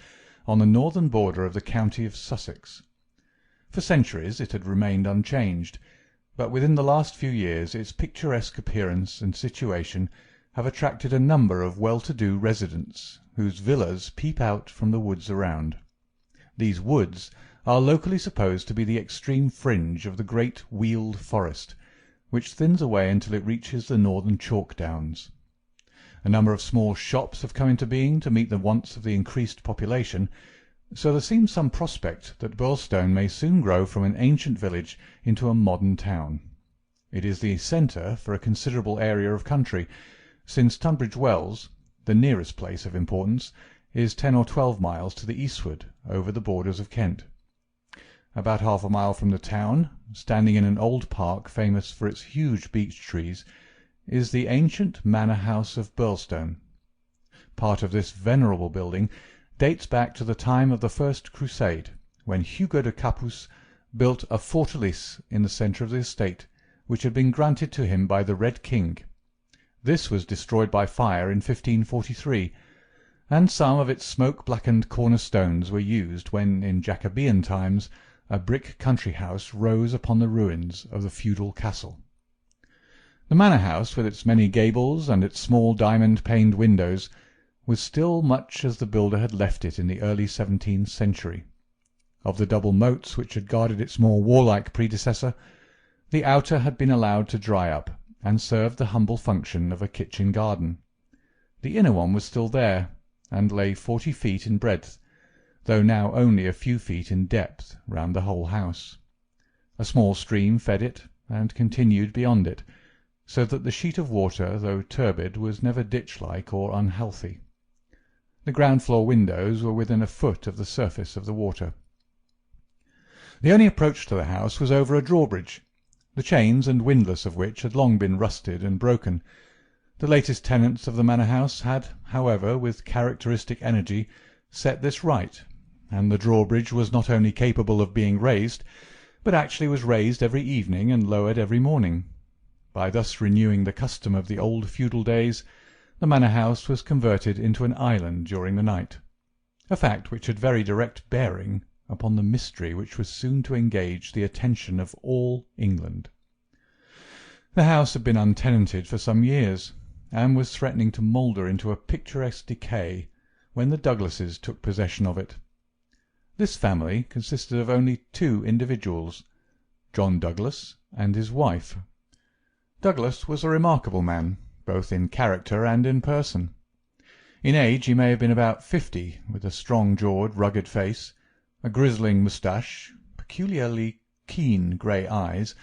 on the northern border of the county of Sussex. For centuries it had remained unchanged, but within the last few years its picturesque appearance and situation have attracted a number of well-to-do residents, whose villas peep out from the woods around. These woods are locally supposed to be the extreme fringe of the great Weald forest, which thins away until it reaches the northern chalk downs. A number of small shops have come into being to meet the wants of the increased population, so there seems some prospect that Burlston may soon grow from an ancient village into a modern town. It is the centre for a considerable area of country, since Tunbridge Wells, the nearest place of importance, is 10 or 12 miles to the eastward, over the borders of Kent. About half a mile from the town, standing in an old park famous for its huge beech trees, is the ancient manor house of Burlston. Part of this venerable building dates back to the time of the First Crusade, when Hugo de Capus built a fortalice in the centre of the estate, which had been granted to him by the Red King. This was destroyed by fire in 1543, and some of its smoke-blackened corner-stones were used when, in Jacobean times, a brick country house rose upon the ruins of the feudal castle. The manor-house, with its many gables and its small diamond-paned windows, was still much as the builder had left it in the early 17th century. Of the double moats which had guarded its more warlike predecessor, the outer had been allowed to dry up, and served the humble function of a kitchen garden. The inner one was still there, and lay 40 feet in breadth, though now only a few feet in depth round the whole house. A small stream fed it, and continued beyond it, so that the sheet of water, though turbid, was never ditch-like or unhealthy. The ground-floor windows were within a foot of the surface of the water. The only approach to the house was over a drawbridge, the chains and windlass of which had long been rusted and broken. The latest tenants of the manor-house had, however, with characteristic energy, set this right, and the drawbridge was not only capable of being raised, but actually was raised every evening and lowered every morning. By thus renewing the custom of the old feudal days, the manor-house was converted into an island during the night, a fact which had very direct bearing upon the mystery which was soon to engage the attention of all England. The house had been untenanted for some years, and was threatening to moulder into a picturesque decay when the Douglases took possession of it. This family consisted of only 2 individuals, John Douglas and his wife. Douglas was a remarkable man, both in character and in person. In age he may have been about 50, with a strong-jawed, rugged face, a grizzling moustache, peculiarly keen grey eyes,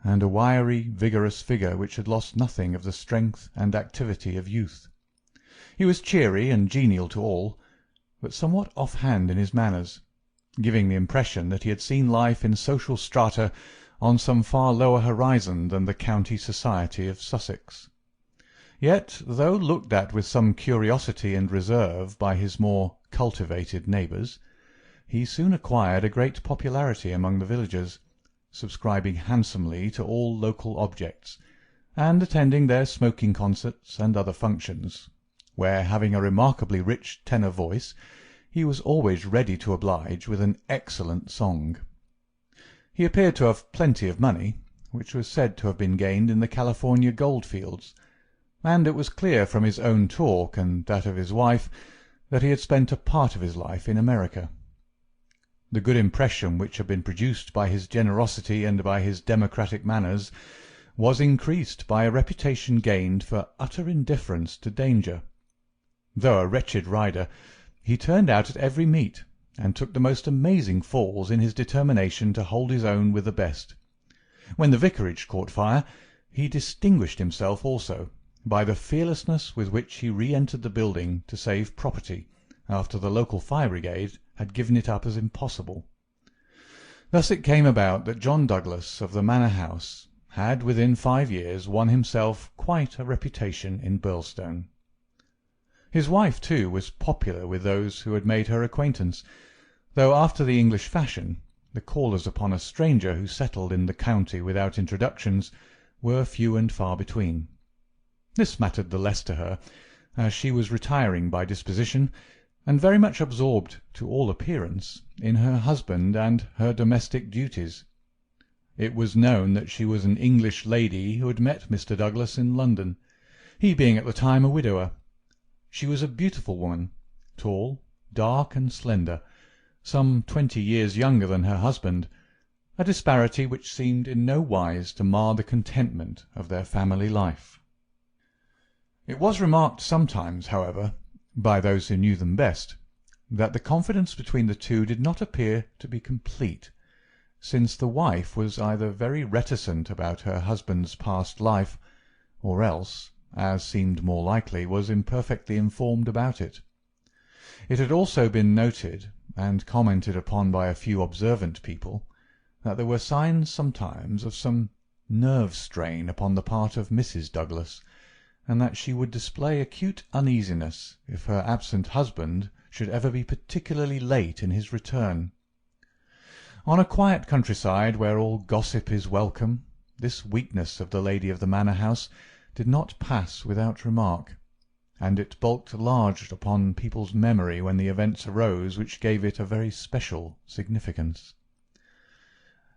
and a wiry, vigorous figure which had lost nothing of the strength and activity of youth. He was cheery and genial to all, but somewhat off-hand in his manners, giving the impression that he had seen life in social strata on some far lower horizon than the county society of Sussex. Yet, though looked at with some curiosity and reserve by his more cultivated neighbours, he soon acquired a great popularity among the villagers, subscribing handsomely to all local objects, and attending their smoking concerts and other functions, where, having a remarkably rich tenor voice, he was always ready to oblige with an excellent song. He appeared to have plenty of money, which was said to have been gained in the California gold-fields, and it was clear from his own talk and that of his wife that he had spent a part of his life in America. The good impression which had been produced by his generosity and by his democratic manners was increased by a reputation gained for utter indifference to danger. Though a wretched rider, he turned out at every meet, and took the most amazing falls in his determination to hold his own with the best. When the vicarage caught fire, he distinguished himself also by the fearlessness with which he re-entered the building to save property, after the local fire brigade had given it up as impossible. Thus it came about that John Douglas of the manor-house had within 5 years won himself quite a reputation in Burlston. His wife, too, was popular with those who had made her acquaintance, though after the English fashion the callers upon a stranger who settled in the county without introductions were few and far between. This mattered the less to her, as she was retiring by disposition, and very much absorbed, to all appearance, in her husband and her domestic duties. It was known that she was an English lady who had met Mr. Douglas in London, he being at the time a widower. She was a beautiful woman, tall, dark, and slender, some 20 years younger than her husband, a disparity which seemed in no wise to mar the contentment of their family life. It was remarked sometimes, however, by those who knew them best, that the confidence between the two did not appear to be complete, since the wife was either very reticent about her husband's past life, or else, as seemed more likely, was imperfectly informed about it. It had also been noted, and commented upon by a few observant people, that there were signs sometimes of some nerve strain upon the part of Mrs. Douglas, and that she would display acute uneasiness if her absent husband should ever be particularly late in his return. On a quiet countryside where all gossip is welcome, this weakness of the lady of the manor-house did not pass without remark, and it bulked large upon people's memory when the events arose which gave it a very special significance.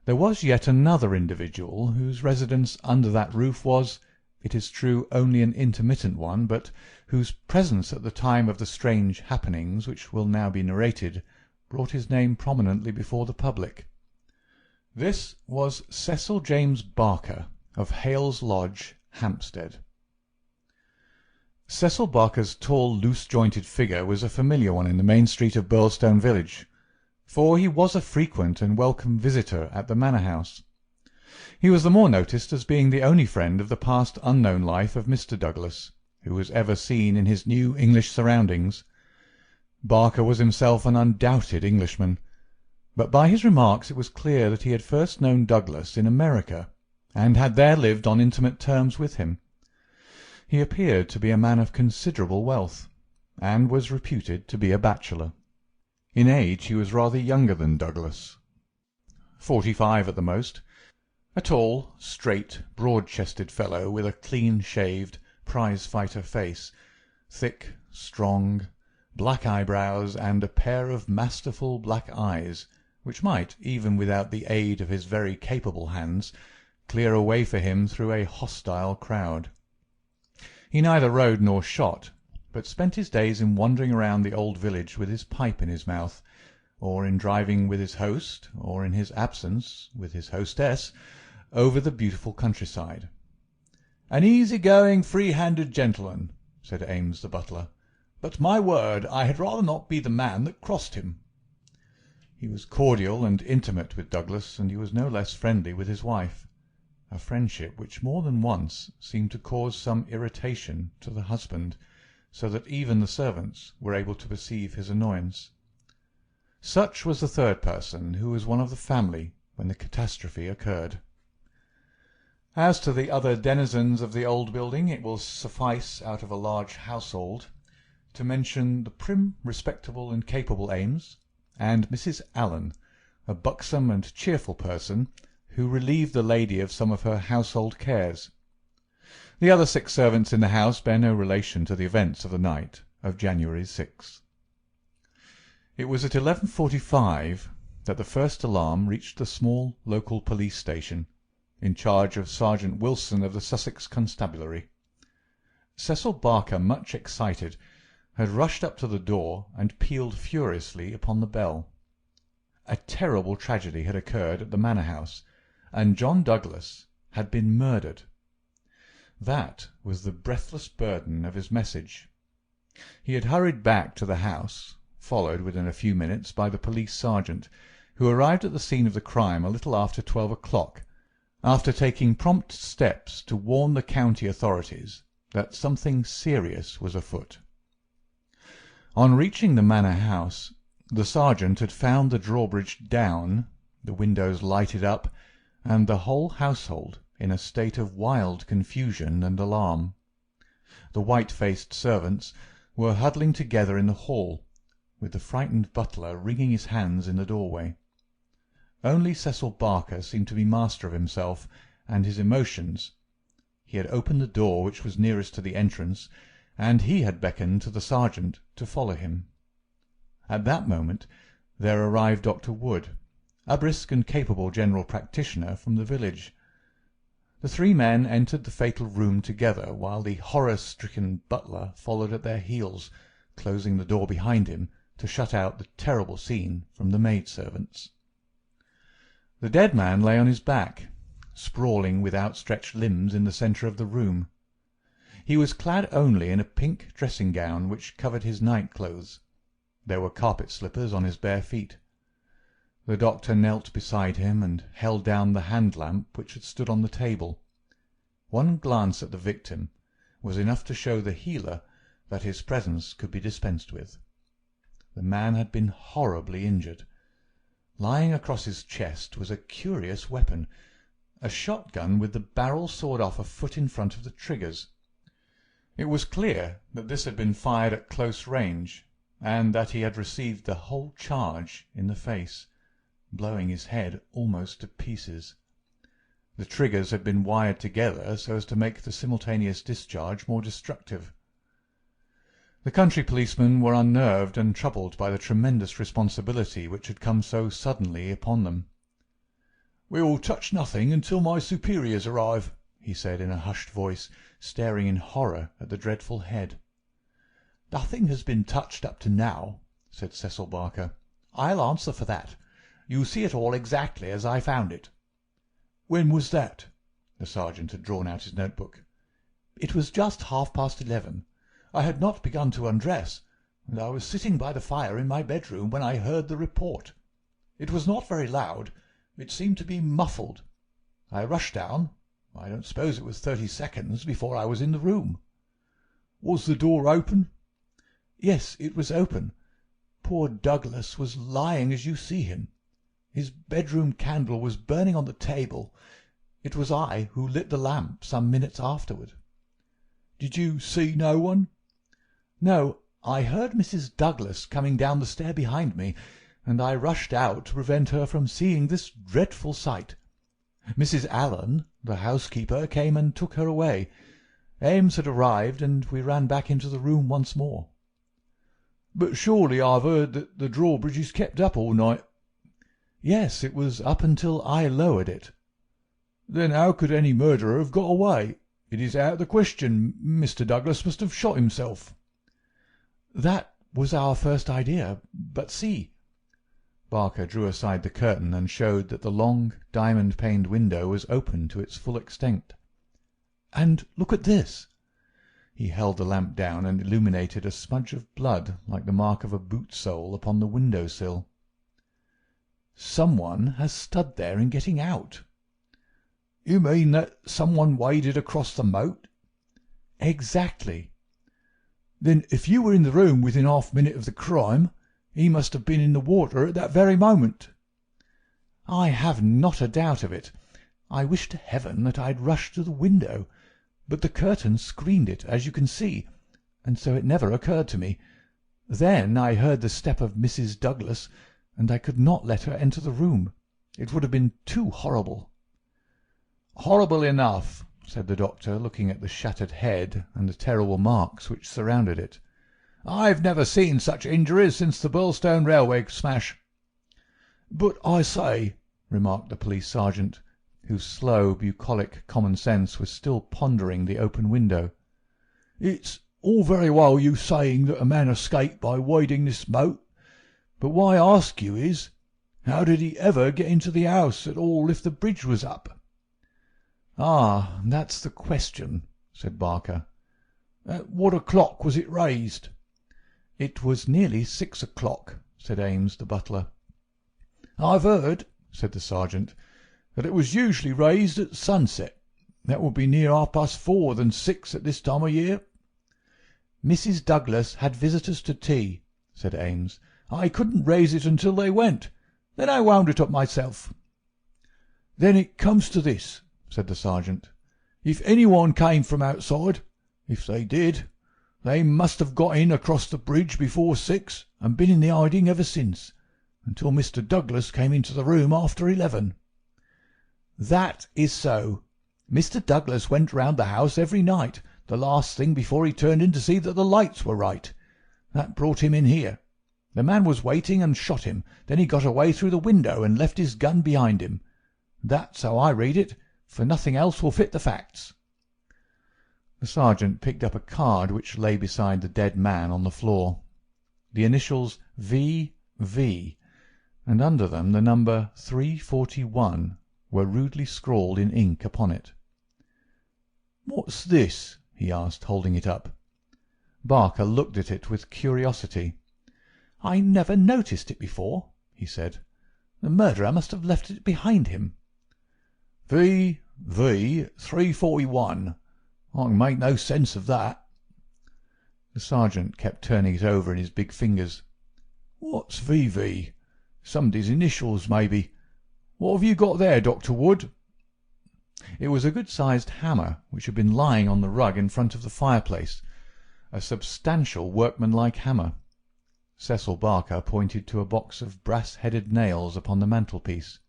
There was yet another individual whose residence under that roof was, it is true, only an intermittent one, but whose presence at the time of the strange happenings which will now be narrated brought his name prominently before the public. This was Cecil James Barker, of Hales Lodge, Hampstead. Cecil Barker's tall, loose-jointed figure was a familiar one in the main street of Burlston village, for he was a frequent and welcome visitor at the manor-house. He was the more noticed as being the only friend of the past unknown life of Mr. Douglas, who was ever seen in his new English surroundings. Barker was himself an undoubted Englishman, but by his remarks it was clear that he had first known Douglas in America, and had there lived on intimate terms with him. He appeared to be a man of considerable wealth, and was reputed to be a bachelor. In age he was rather younger than Douglas, 45 at the most, a tall, straight, broad-chested fellow with a clean-shaved, prize-fighter face, thick, strong, black eyebrows, and a pair of masterful black eyes, which might, even without the aid of his very capable hands, clear a way for him through a hostile crowd. He neither rode nor shot, but spent his days in wandering around the old village with his pipe in his mouth, or in driving with his host, or in his absence with his hostess, over the beautiful countryside. "An easy-going, free-handed gentleman," said Ames the butler, "but my word, I had rather not be the man that crossed him." He was cordial and intimate with Douglas, and he was no less friendly with his wife, a friendship which more than once seemed to cause some irritation to the husband, so that even the servants were able to perceive his annoyance. Such was the third person, who was one of the family when the catastrophe occurred. As to the other denizens of the old building, it will suffice, out of a large household, to mention the prim, respectable, and capable Ames, and Mrs. Allen, a buxom and cheerful person, who relieved the lady of some of her household cares. The other 6 servants in the house bear no relation to the events of the night of January 6th. It was at 11:45 that the first alarm reached the small local police station, in charge of Sergeant Wilson of the Sussex Constabulary. Cecil Barker, much excited, had rushed up to the door and pealed furiously upon the bell. A terrible tragedy had occurred at the manor-house, and John Douglas had been murdered. That was the breathless burden of his message. He had hurried back to the house, followed within a few minutes by the police sergeant, who arrived at the scene of the crime a little after 12 o'clock, after taking prompt steps to warn the county authorities that something serious was afoot. On reaching the manor-house, the sergeant had found the drawbridge down, the windows lighted up, and the whole household in a state of wild confusion and alarm. The white-faced servants were huddling together in the hall, with the frightened butler wringing his hands in the doorway. Only Cecil Barker seemed to be master of himself and his emotions. He had opened the door which was nearest to the entrance, and he had beckoned to the sergeant to follow him. At that moment there arrived Dr. Wood, a brisk and capable general practitioner from the village. The 3 men entered the fatal room together, while the horror-stricken butler followed at their heels, closing the door behind him to shut out the terrible scene from the maid-servants. The dead man lay on his back, sprawling with outstretched limbs in the centre of the room. He was clad only in a pink dressing-gown which covered his night-clothes. There were carpet-slippers on his bare feet. The doctor knelt beside him and held down the hand-lamp which had stood on the table. One glance at the victim was enough to show the healer that his presence could be dispensed with. The man had been horribly injured. Lying across his chest was a curious weapon, a shotgun with the barrel sawed off a foot in front of the triggers. It was clear that this had been fired at close range, and that he had received the whole charge in the face, blowing his head almost to pieces. The triggers had been wired together so as to make the simultaneous discharge more destructive. The country policemen were unnerved and troubled by the tremendous responsibility which had come so suddenly upon them. "We'll touch nothing until my superiors arrive," he said in a hushed voice, staring in horror at the dreadful head. "Nothing has been touched up to now," said Cecil Barker. "I'll answer for that. You see it all exactly as I found it." "When was that?" The sergeant had drawn out his notebook. "It was just 11:30. I had not begun to undress, and I was sitting by the fire in my bedroom when I heard the report. It was not very loud. It seemed to be muffled. I rushed down. I don't suppose it was 30 seconds before I was in the room." "Was the door open?" "Yes, it was open. Poor Douglas was lying as you see him. His bedroom candle was burning on the table. It was I who lit the lamp some minutes afterward." "Did you see no one?" "No, I heard Mrs. Douglas coming down the stair behind me, and I rushed out to prevent her from seeing this dreadful sight. Mrs. Allen, the housekeeper, came and took her away. Ames had arrived, and we ran back into the room once more." "But surely I've heard that the drawbridge is kept up all night?" "Yes, it was up until I lowered it." "Then how could any murderer have got away? It is out of the question. Mr. Douglas must have shot himself." "That was our first idea. But see." Barker drew aside the curtain and showed that the long, diamond-paned window was open to its full extent. "And look at this." He held the lamp down and illuminated a smudge of blood like the mark of a boot sole upon the window-sill. "Someone has stood there in getting out." "You mean that someone waded across the moat?" "Exactly." "Then if you were in the room within half a minute of the crime, he must have been in the water at that very moment." "I have not a doubt of it. I wish to heaven that I had rushed to the window, but the curtain screened it, as you can see, and so it never occurred to me. Then I heard the step of Mrs. Douglas, and I could not let her enter the room. It would have been too horrible." "Horrible enough," said the doctor, looking at the shattered head and the terrible marks which surrounded it. "I've never seen such injuries since the Burlston railway smash." "But I say," remarked the police sergeant, whose slow, bucolic common sense was still pondering the open window, "it's all very well you saying that a man escaped by wading this moat, but why I ask you is, how did he ever get into the house at all if the bridge was up?" "Ah, that's the question," said Barker. "At what o'clock was it raised?" "It was nearly 6 o'clock," said Ames, the butler. "I've heard," said the sergeant, "that it was usually raised at sunset. That would be near 4:30 than 6 at this time of year." "Mrs. Douglas had visitors to tea," said Ames. "I couldn't raise it until they went. Then I wound it up myself." "Then it comes to this," said the sergeant. "If anyone came from outside, if they did, they must have got in across the bridge before 6 and been in the hiding ever since, until Mr. Douglas came into the room after 11. "That is so. Mr. Douglas went round the house every night, the last thing before he turned in to see that the lights were right. That brought him in here. The man was waiting and shot him. Then he got away through the window and left his gun behind him. That's how I read it, for nothing else will fit the facts." The sergeant picked up a card which lay beside the dead man on the floor. The initials V.V. and under them the number 341 were rudely scrawled in ink upon it. "What's this?" he asked, holding it up. Barker looked at it with curiosity. "I never noticed it before," he said. "The murderer must have left it behind him." "V.V. 341. I can make no sense of that." The sergeant kept turning it over in his big fingers. "What's V.V.? Somebody's initials, maybe. What have you got there, Dr. Wood?" It was a good-sized hammer which had been lying on the rug in front of the fireplace, a substantial workmanlike hammer. Cecil Barker pointed to a box of brass-headed nails upon the mantelpiece.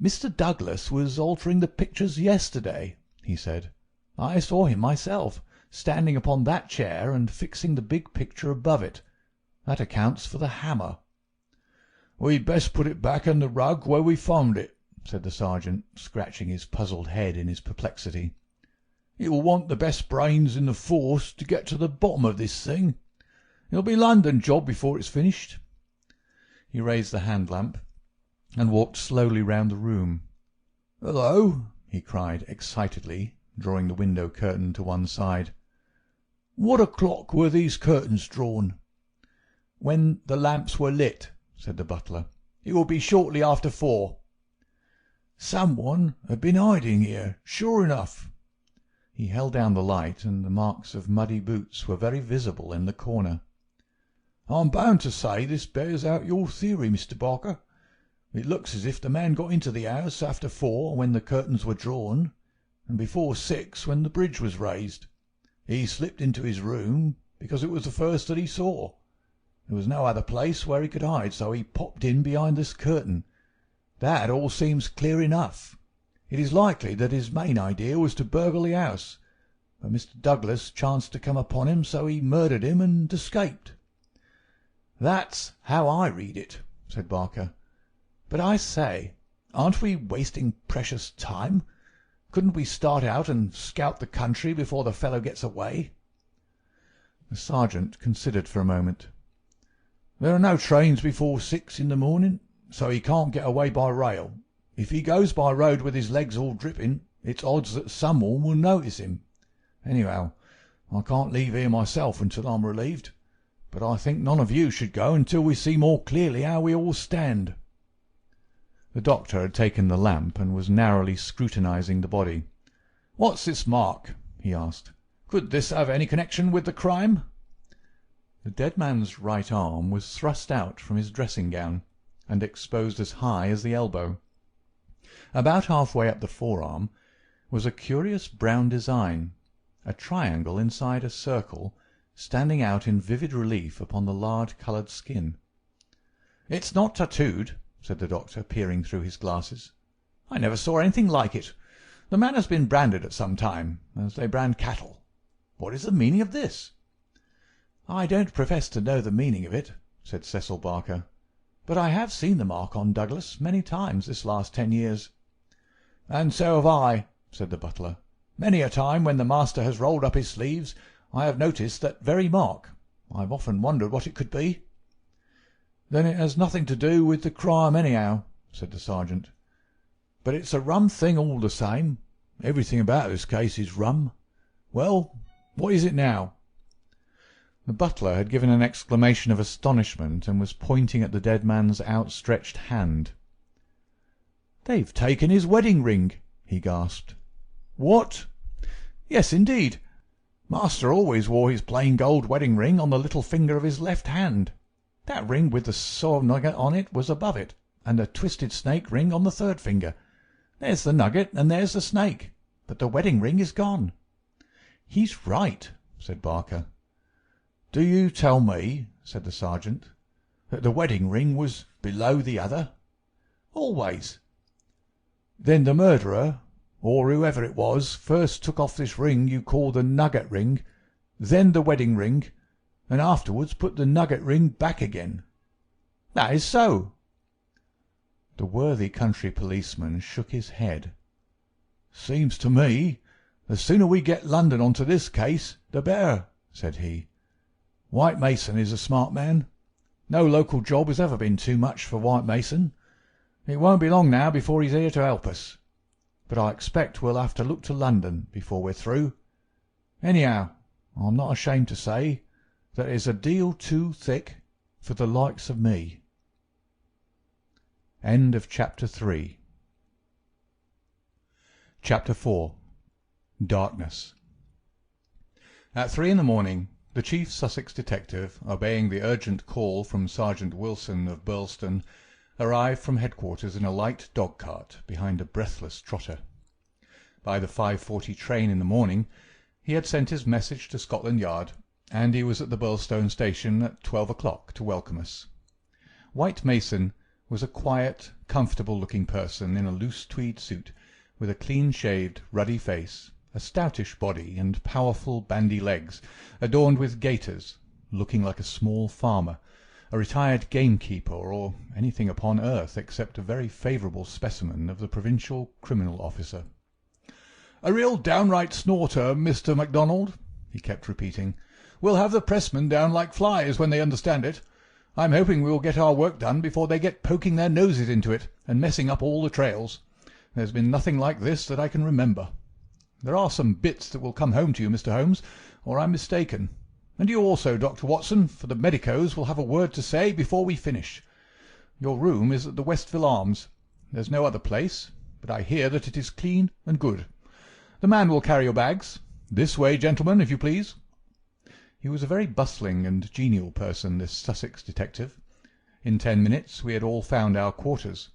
"Mr. Douglas was altering the pictures yesterday," he said. "I saw him myself, standing upon that chair and fixing the big picture above it. That accounts for the hammer." "We'd best put it back on the rug where we found it," said the sergeant, scratching his puzzled head in his perplexity. "You'll want the best brains in the force to get to the bottom of this thing. It'll be a London job before it's finished." He raised the hand lamp and walked slowly round the room. "Hello!" he cried excitedly, drawing the window curtain to one side. "What o'clock were these curtains drawn?" "When the lamps were lit," said the butler. "It will be shortly after 4. "Someone had been hiding here, sure enough." He held down the light, and the marks of muddy boots were very visible in the corner. "I'm bound to say this bears out your theory, Mr. Barker. It looks as if the man got into the house after 4 when the curtains were drawn, and before 6 when the bridge was raised. He slipped into his room because it was the first that he saw. There was no other place where he could hide, so he popped in behind this curtain. That all seems clear enough. It is likely that his main idea was to burgle the house, but Mr. Douglas chanced to come upon him, so he murdered him and escaped." "That's how I read it," said Barker. "But I say, aren't we wasting precious time? Couldn't we start out and scout the country before the fellow gets away?" The sergeant considered for a moment. "There are no trains before 6 in the morning, so he can't get away by rail. If he goes by road with his legs all dripping, it's odds that someone will notice him. Anyhow, I can't leave here myself until I'm relieved, but I think none of you should go until we see more clearly how we all stand." The doctor had taken the lamp and was narrowly scrutinizing the body. "What's this mark?" he asked. "Could this have any connection with the crime?" The dead man's right arm was thrust out from his dressing-gown and exposed as high as the elbow. About half-way up the forearm was a curious brown design, a triangle inside a circle, standing out in vivid relief upon the lard-coloured skin. "It's not tattooed," said the doctor, peering through his glasses. "I never saw anything like it. The man has been branded at some time, as they brand cattle. What is the meaning of this?" "I don't profess to know the meaning of it," said Cecil Barker, "but I have seen the mark on Douglas many times this last 10 years. "And so have I," said the butler. "Many a time when the master has rolled up his sleeves I have noticed that very mark. I've often wondered what it could be." "Then it has nothing to do with the crime anyhow," said the sergeant. "But it's a rum thing all the same. Everything about this case is rum. Well, what is it now?" The butler had given an exclamation of astonishment and was pointing at the dead man's outstretched hand. "They've taken his wedding ring," he gasped. "What?" "Yes, indeed. Master always wore his plain gold wedding ring on the little finger of his left hand. That ring with the sword nugget on it was above it, and a twisted snake ring on the third finger. There's the nugget and there's the snake, but the wedding ring is gone." "He's right," said Barker. "Do you tell me," said the sergeant, "that the wedding ring was below the other?" "Always." "Then the murderer, or whoever it was, first took off this ring you call the nugget ring, then the wedding ring, and afterwards put the nugget ring back again?" "That is so." The worthy country policeman shook his head. "Seems to me the sooner we get London onto this case the better," said he. "White Mason is a smart man. No local job has ever been too much for White Mason. It won't be long now before he's here to help us. But I expect we'll have to look to London before we're through. Anyhow, I'm not ashamed to say that it's a deal too thick for the likes of me." End of Chapter 3. Chapter 4. Darkness. At 3 in the morning, the chief Sussex detective, obeying the urgent call from Sergeant Wilson of Burlston, arrived from headquarters in a light dog-cart behind a breathless trotter. By the 5:40 train in the morning he had sent his message to Scotland Yard, and he was at the Burlston station at 12 o'clock to welcome us. White Mason was a quiet, comfortable-looking person in a loose tweed suit, with a clean-shaved, ruddy face, a stoutish body, and powerful bandy legs, adorned with gaiters, looking like a small farmer, a retired gamekeeper, or anything upon earth except a very favourable specimen of the provincial criminal officer. "A real downright snorter, Mr. MacDonald," he kept repeating. "We'll have the pressmen down like flies when they understand it. I'm hoping we will get our work done before they get poking their noses into it and messing up all the trails. There's been nothing like this that I can remember. There are some bits that will come home to you, Mr. Holmes, or I'm mistaken. And you also, Dr. Watson, for the medicos will have a word to say before we finish. Your room is at the Westville Arms. There's no other place, but I hear that it is clean and good. The man will carry your bags. This way, gentlemen, if you please." He was a very bustling and genial person, this Sussex detective. In 10 minutes we had all found our quarters.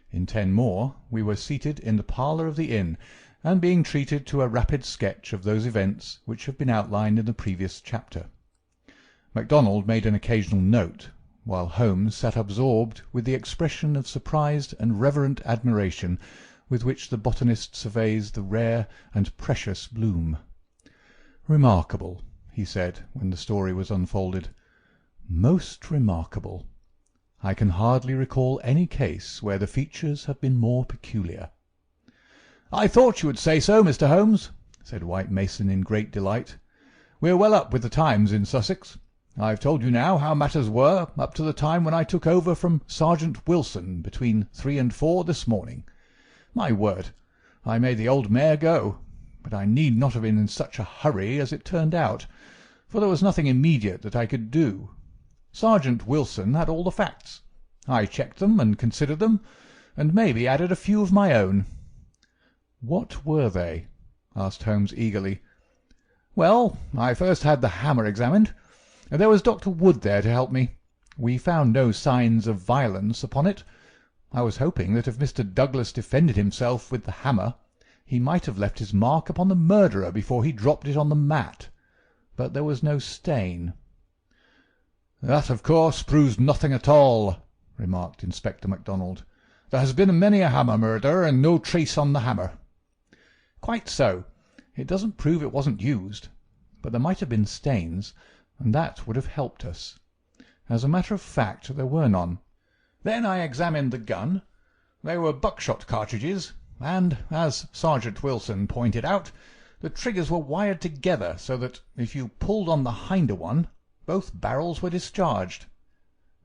In 10 more we were seated in the parlour of the inn, and being treated to a rapid sketch of those events which have been outlined in the previous chapter. MacDonald made an occasional note, while Holmes sat absorbed with the expression of surprised and reverent admiration with which the botanist surveys the rare and precious bloom. "Remarkable," he said, when the story was unfolded. "Most remarkable. I can hardly recall any case where the features have been more peculiar." "I thought you would say so, Mr. Holmes," said White Mason in great delight. "We're well up with the times in Sussex. I've told you now how matters were up to the time when I took over from Sergeant Wilson between 3 and 4 this morning. My word, I made the old mare go, but I need not have been in such a hurry as it turned out, for there was nothing immediate that I could do. Sergeant Wilson had all the facts. I checked them and considered them, and maybe added a few of my own." "What were they?" asked Holmes eagerly. "Well, I first had the hammer examined. There was Dr. Wood there to help me. We found no signs of violence upon it. I was hoping that if Mr. Douglas defended himself with the hammer, he might have left his mark upon the murderer before he dropped it on the mat. But there was no stain." "That, of course, proves nothing at all," remarked Inspector MacDonald. "There has been many a hammer murder, and no trace on the hammer." "Quite so. It doesn't prove it wasn't used. But there might have been stains, and that would have helped us. As a matter of fact, there were none. Then I examined the gun. They were buckshot cartridges, and, as Sergeant Wilson pointed out, the triggers were wired together so that if you pulled on the hinder one, both barrels were discharged.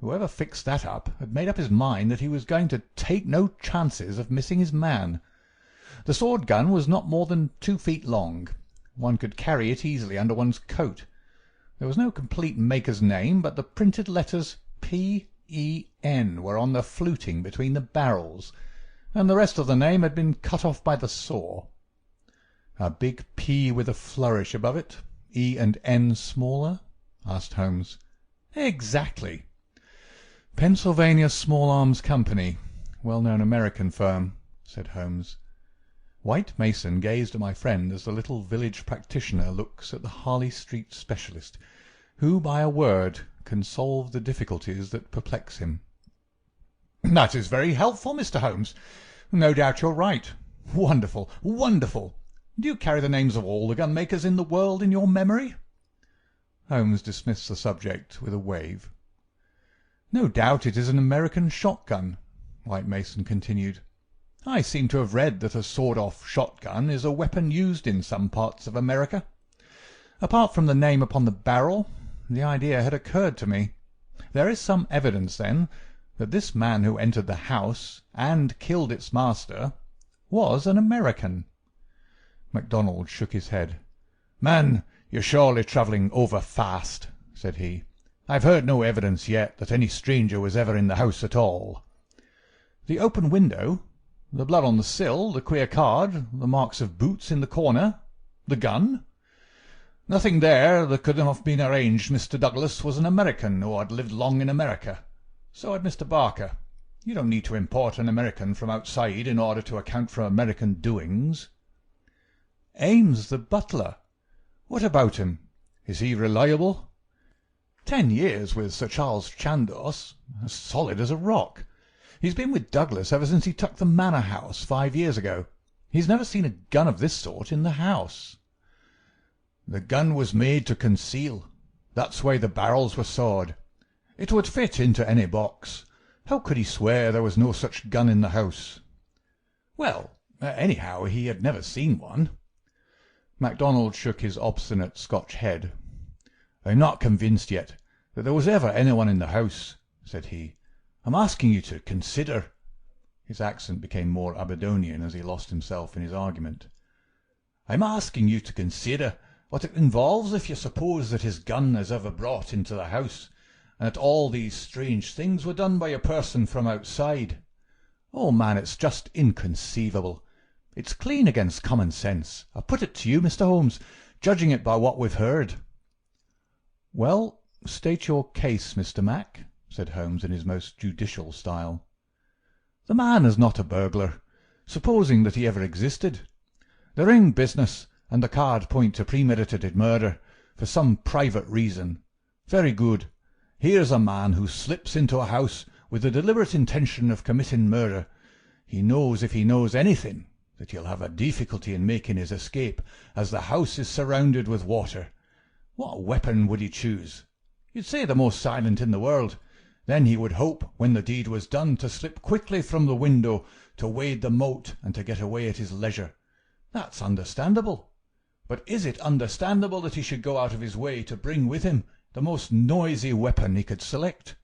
Whoever fixed that up had made up his mind that he was going to take no chances of missing his man. The sword gun was not more than 2 feet long. One could carry it easily under one's coat. There was no complete maker's name, but the printed letters P.E.N. were on the fluting between the barrels, and the rest of the name had been cut off by the saw. "A big P with a flourish above it, E and N smaller?" asked Holmes. "Exactly. Pennsylvania Small Arms Company, well-known American firm," said Holmes. White Mason gazed at my friend as the little village practitioner looks at the Harley Street specialist, who by a word can solve the difficulties that perplex him. "That is very helpful, Mr. Holmes. No doubt you're right. Wonderful, wonderful! Do you carry the names of all the gun-makers in the world in your memory?" Holmes dismissed the subject with a wave. "No doubt it is an American shotgun," White Mason continued. "I seem to have read that a sawed-off shotgun is a weapon used in some parts of America. Apart from the name upon the barrel, the idea had occurred to me. There is some evidence, then, that this man who entered the house and killed its master was an American." MacDonald shook his head. "Man, you're surely travelling over fast," said he. "I've heard no evidence yet that any stranger was ever in the house at all." "The open window, the blood on the sill, the queer card, the marks of boots in the corner, the gun? Nothing there that could have been arranged. Mr. Douglas was an American who had lived long in America. So had Mr. Barker. You don't need to import an American from outside in order to account for American doings." "Ames, the butler. What about him? Is he reliable?" 10 years with Sir Charles Chandos, as solid as a rock. He's been with Douglas ever since he took the manor house 5 years ago. He's never seen a gun of this sort in the house." "The gun was made to conceal. That's why the barrels were sawed. It would fit into any box. How could he swear there was no such gun in the house?" "Well, anyhow, he had never seen one." MacDonald shook his obstinate Scotch head. "I'm not convinced yet that there was ever anyone in the house," said he. "I'm asking you to consider." His accent became more Aberdonian as he lost himself in his argument. "I'm asking you to consider what it involves if you suppose that his gun is ever brought into the house, and that all these strange things were done by a person from outside. Oh, man, it's just inconceivable. It's clean against common sense. I put it to you, Mr. Holmes, judging it by what we've heard." "Well, state your case, Mr. Mac," said Holmes in his most judicial style. "The man is not a burglar, supposing that he ever existed. The ring business and the card point to premeditated murder, for some private reason. Very good. Here's a man who slips into a house with the deliberate intention of committing murder. He knows, if he knows anything, that he'll have a difficulty in making his escape, as the house is surrounded with water. What weapon would he choose? You'd say the most silent in the world. Then he would hope, when the deed was done, to slip quickly from the window, to wade the moat, and to get away at his leisure. That's understandable. But is it understandable that he should go out of his way to bring with him the most noisy weapon he could select,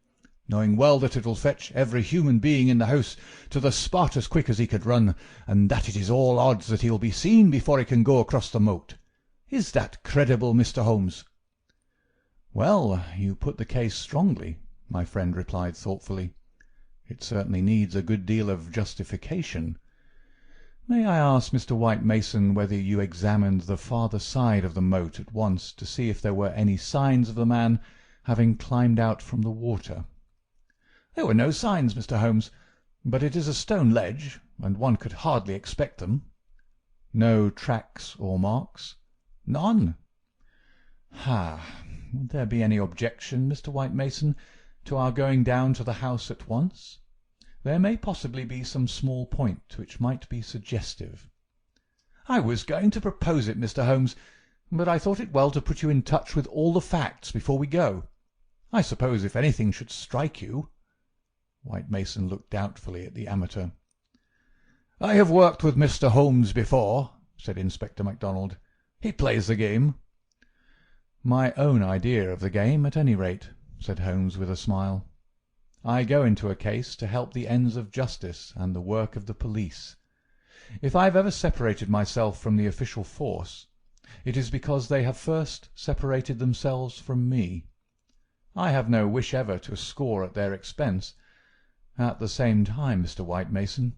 knowing well that it will fetch every human being in the house to the spot as quick as he could run, and that it is all odds that he will be seen before he can go across the moat? Is that credible, Mr. Holmes?" "Well, you put the case strongly," my friend replied thoughtfully. "It certainly needs a good deal of justification. May I ask, Mr. White Mason, whether you examined the farther side of the moat at once to see if there were any signs of the man having climbed out from the water?" "There were no signs, Mr. Holmes, but it is a stone ledge, and one could hardly expect them." "No tracks or marks?" "None." Would there be any objection, Mr. White Mason, to our going down to the house at once? There may possibly be some small point which might be suggestive." "I was going to propose it, Mr. Holmes, but I thought it well to put you in touch with all the facts before we go. I suppose if anything should strike you—" White Mason looked doubtfully at the amateur. "I have worked with Mr. Holmes before," said Inspector MacDonald. "He plays the game." "My own idea of the game, at any rate," said Holmes with a smile. "I go into a case to help the ends of justice and the work of the police. If I have ever separated myself from the official force, it is because they have first separated themselves from me. I have no wish ever to score at their expense. At the same time, Mr. White Mason,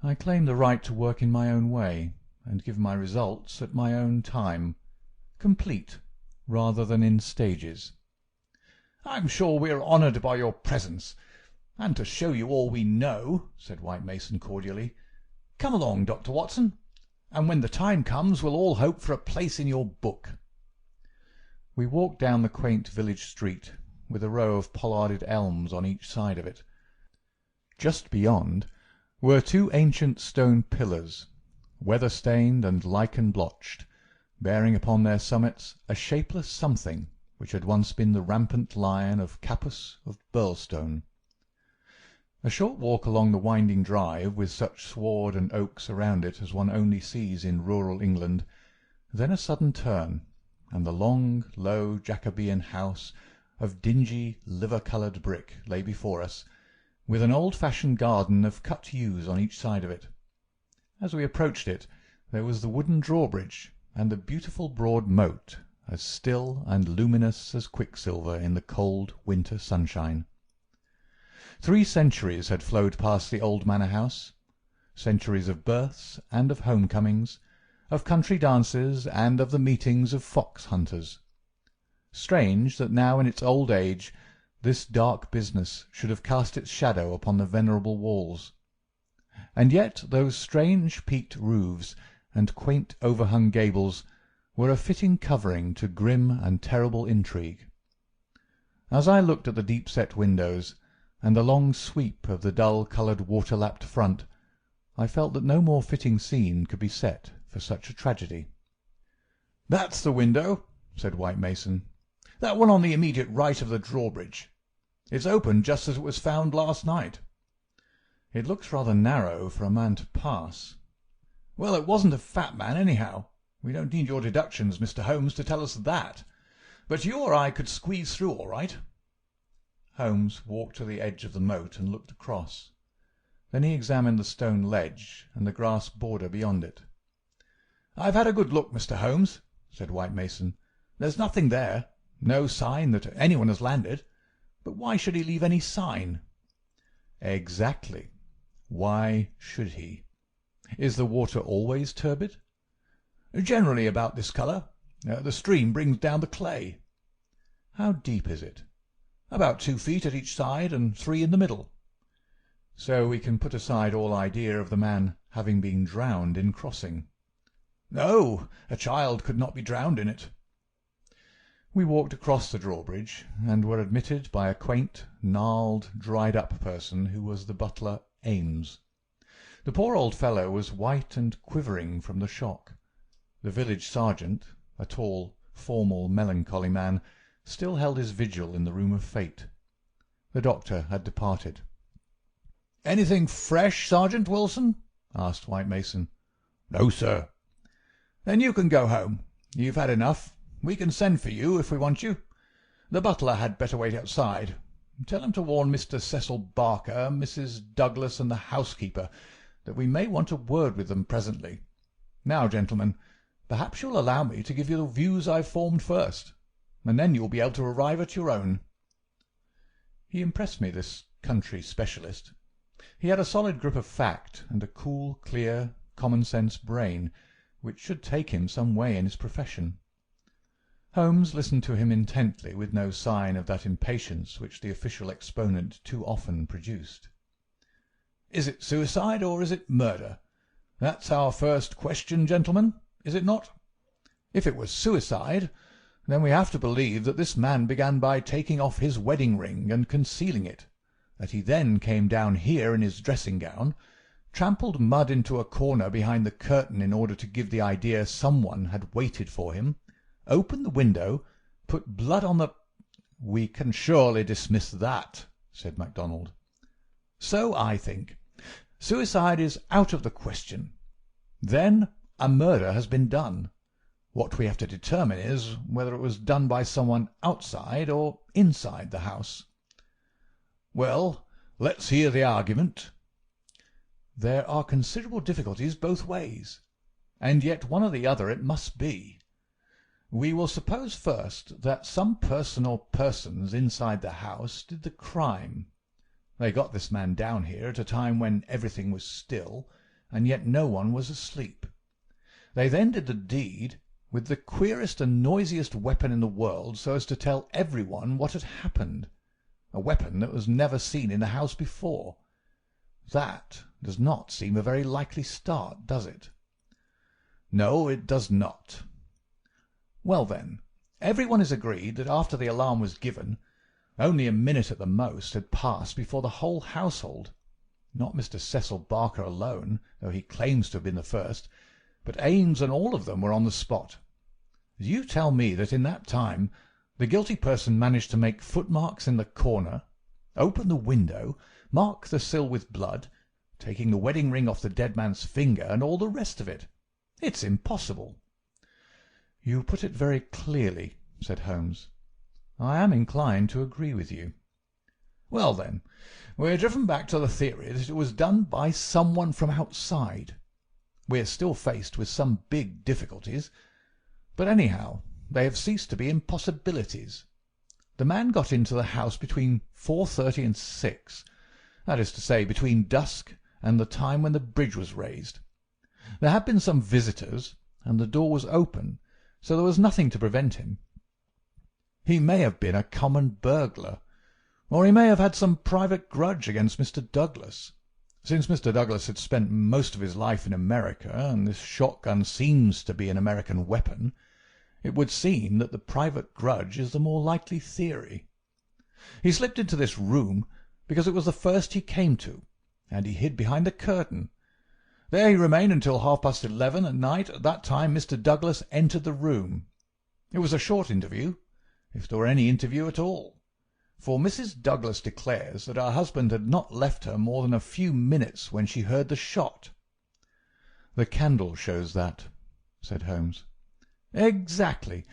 I claim the right to work in my own way, and give my results at my own time, complete rather than in stages." "I'm sure we are honoured by your presence, and to show you all we know," said White Mason cordially. "Come along, Dr. Watson, and when the time comes we'll all hope for a place in your book." We walked down the quaint village street, with a row of pollarded elms on each side of it. Just beyond were two ancient stone pillars, weather-stained and lichen-blotched, bearing upon their summits a shapeless something which had once been the rampant lion of Capus of Burlston. A short walk along the winding drive, with such sward and oaks around it as one only sees in rural England, then a sudden turn, and the long, low Jacobean house of dingy, liver-coloured brick lay before us, with an old-fashioned garden of cut yews on each side of it. As we approached it, there was the wooden drawbridge, and the beautiful broad moat, as still and luminous as quicksilver in the cold winter sunshine. 3 centuries had flowed past the old manor-house, centuries of births and of homecomings, of country dances and of the meetings of fox-hunters. Strange that now in its old age this dark business should have cast its shadow upon the venerable walls. And yet those strange peaked roofs and quaint overhung gables were a fitting covering to grim and terrible intrigue. As I looked at the deep-set windows, and the long sweep of the dull-coloured water-lapped front, I felt that no more fitting scene could be set for such a tragedy. "That's the window," said White Mason. "That one on the immediate right of the drawbridge. It's open just as it was found last night." "It looks rather narrow for a man to pass." "Well, it wasn't a fat man, anyhow. We don't need your deductions, Mr. Holmes, to tell us that. But you or I could squeeze through all right." Holmes walked to the edge of the moat and looked across. Then he examined the stone ledge and the grass border beyond it. "I've had a good look, Mr. Holmes," said White Mason. "There's nothing there, no sign that anyone has landed. But why should he leave any sign?" "Exactly. Why should he? Is the water always turbid?" "Generally about this colour. The stream brings down the clay." "How deep is it?" "About 2 feet at each side and 3 in the middle." "So we can put aside all idea of the man having been drowned in crossing." "No, a child could not be drowned in it." We walked across the drawbridge, and were admitted by a quaint, gnarled, dried-up person who was the butler Ames. The poor old fellow was white and quivering from the shock. The village sergeant, a tall, formal, melancholy man, still held his vigil in the room of fate. The doctor had departed. "Anything fresh, Sergeant Wilson?" asked White Mason. "No, sir." "Then you can go home. You've had enough. We can send for you if we want you. The butler had better wait outside. Tell him to warn Mr. Cecil Barker, Mrs. Douglas, and the housekeeper that we may want a word with them presently. Now, gentlemen, perhaps you'll allow me to give you the views I've formed first, and then you'll be able to arrive at your own." He impressed me, this country specialist. He had a solid grip of fact and a cool, clear, common-sense brain, which should take him some way in his profession. Holmes listened to him intently, with no sign of that impatience which the official exponent too often produced. "Is it suicide or is it murder? That's our first question, gentlemen, is it not? If it was suicide, then we have to believe that this man began by taking off his wedding ring and concealing it, that he then came down here in his dressing-gown, trampled mud into a corner behind the curtain in order to give the idea someone had waited for him, opened the window, put blood on the—" "We can surely dismiss that," said MacDonald. "So I think. Suicide is out of the question. Then a murder has been done. What we have to determine is whether it was done by someone outside or inside the house." "Well, let's hear the argument." "There are considerable difficulties both ways, and yet one or the other it must be. We will suppose first that some person or persons inside the house did the crime. They got this man down here at a time when everything was still, and yet no one was asleep. They then did the deed with the queerest and noisiest weapon in the world, so as to tell everyone what had happened, a weapon that was never seen in the house before. That does not seem a very likely start, does it?" "No, it does not." "Well, then, everyone is agreed that after the alarm was given, only a minute at the most had passed before the whole household, not Mr. Cecil Barker alone, though he claims to have been the first, but Ames and all of them were on the spot. You tell me that in that time the guilty person managed to make footmarks in the corner, open the window, mark the sill with blood, taking the wedding ring off the dead man's finger, and all the rest of it. It's impossible." "You put it very clearly," said Holmes. "I am inclined to agree with you." "Well, then, we're driven back to the theory that it was done by someone from outside. We're still faced with some big difficulties, but anyhow they have ceased to be impossibilities. The man got into the house between 4:30 and 6, that is to say, between dusk and the time when the bridge was raised. There had been some visitors, and the door was open, so there was nothing to prevent him. He may have been a common burglar, or he may have had some private grudge against Mr. Douglas. Since Mr. Douglas had spent most of his life in America, and this shotgun seems to be an American weapon, it would seem that the private grudge is the more likely theory. He slipped into this room, because it was the first he came to, and he hid behind the curtain. There he remained until 11:30 at night. At that time Mr. Douglas entered the room. It was a short interview, if there were any interview at all, for Mrs. Douglas declares that her husband had not left her more than a few minutes when she heard the shot." "The candle shows that," said Holmes. "Exactly.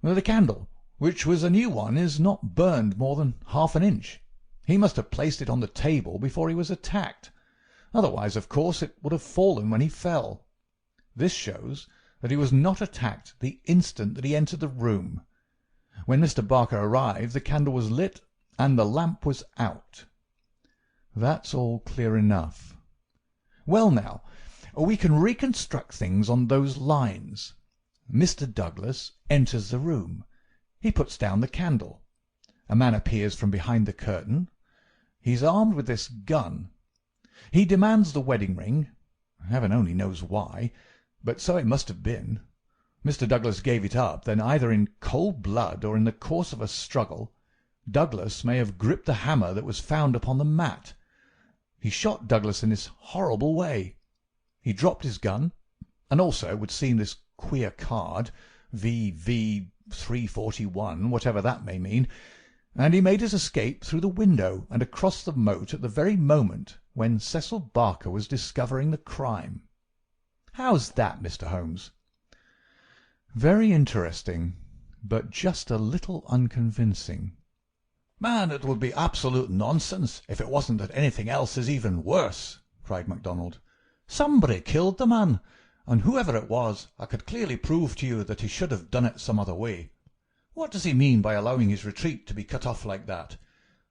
The candle, which was a new one, is not burned more than half an inch. He must have placed it on the table before he was attacked. Otherwise, of course, it would have fallen when he fell. This shows that he was not attacked the instant that he entered the room. When Mr. Barker arrived, the candle was lit and the lamp was out." "That's all clear enough." "Well, now, we can reconstruct things on those lines. Mr. Douglas enters the room. He puts down the candle. A man appears from behind the curtain. He's armed with this gun. He demands the wedding ring. Heaven only knows why, but so it must have been. Mr. Douglas gave it up. Then, either in cold blood or in the course of a struggle, Douglas may have gripped the hammer that was found upon the mat. He shot Douglas in this horrible way. He dropped his gun, and also, it would seem, this queer card, VV 341, whatever that may mean, and he made his escape through the window and across the moat at the very moment when Cecil Barker was discovering the crime. How's that, Mr. Holmes?" "Very interesting, but just a little unconvincing." "Man, it would be absolute nonsense if it wasn't that anything else is even worse," cried MacDonald. "Somebody killed the man, and whoever it was, I could clearly prove to you that he should have done it some other way. What does he mean by allowing his retreat to be cut off like that?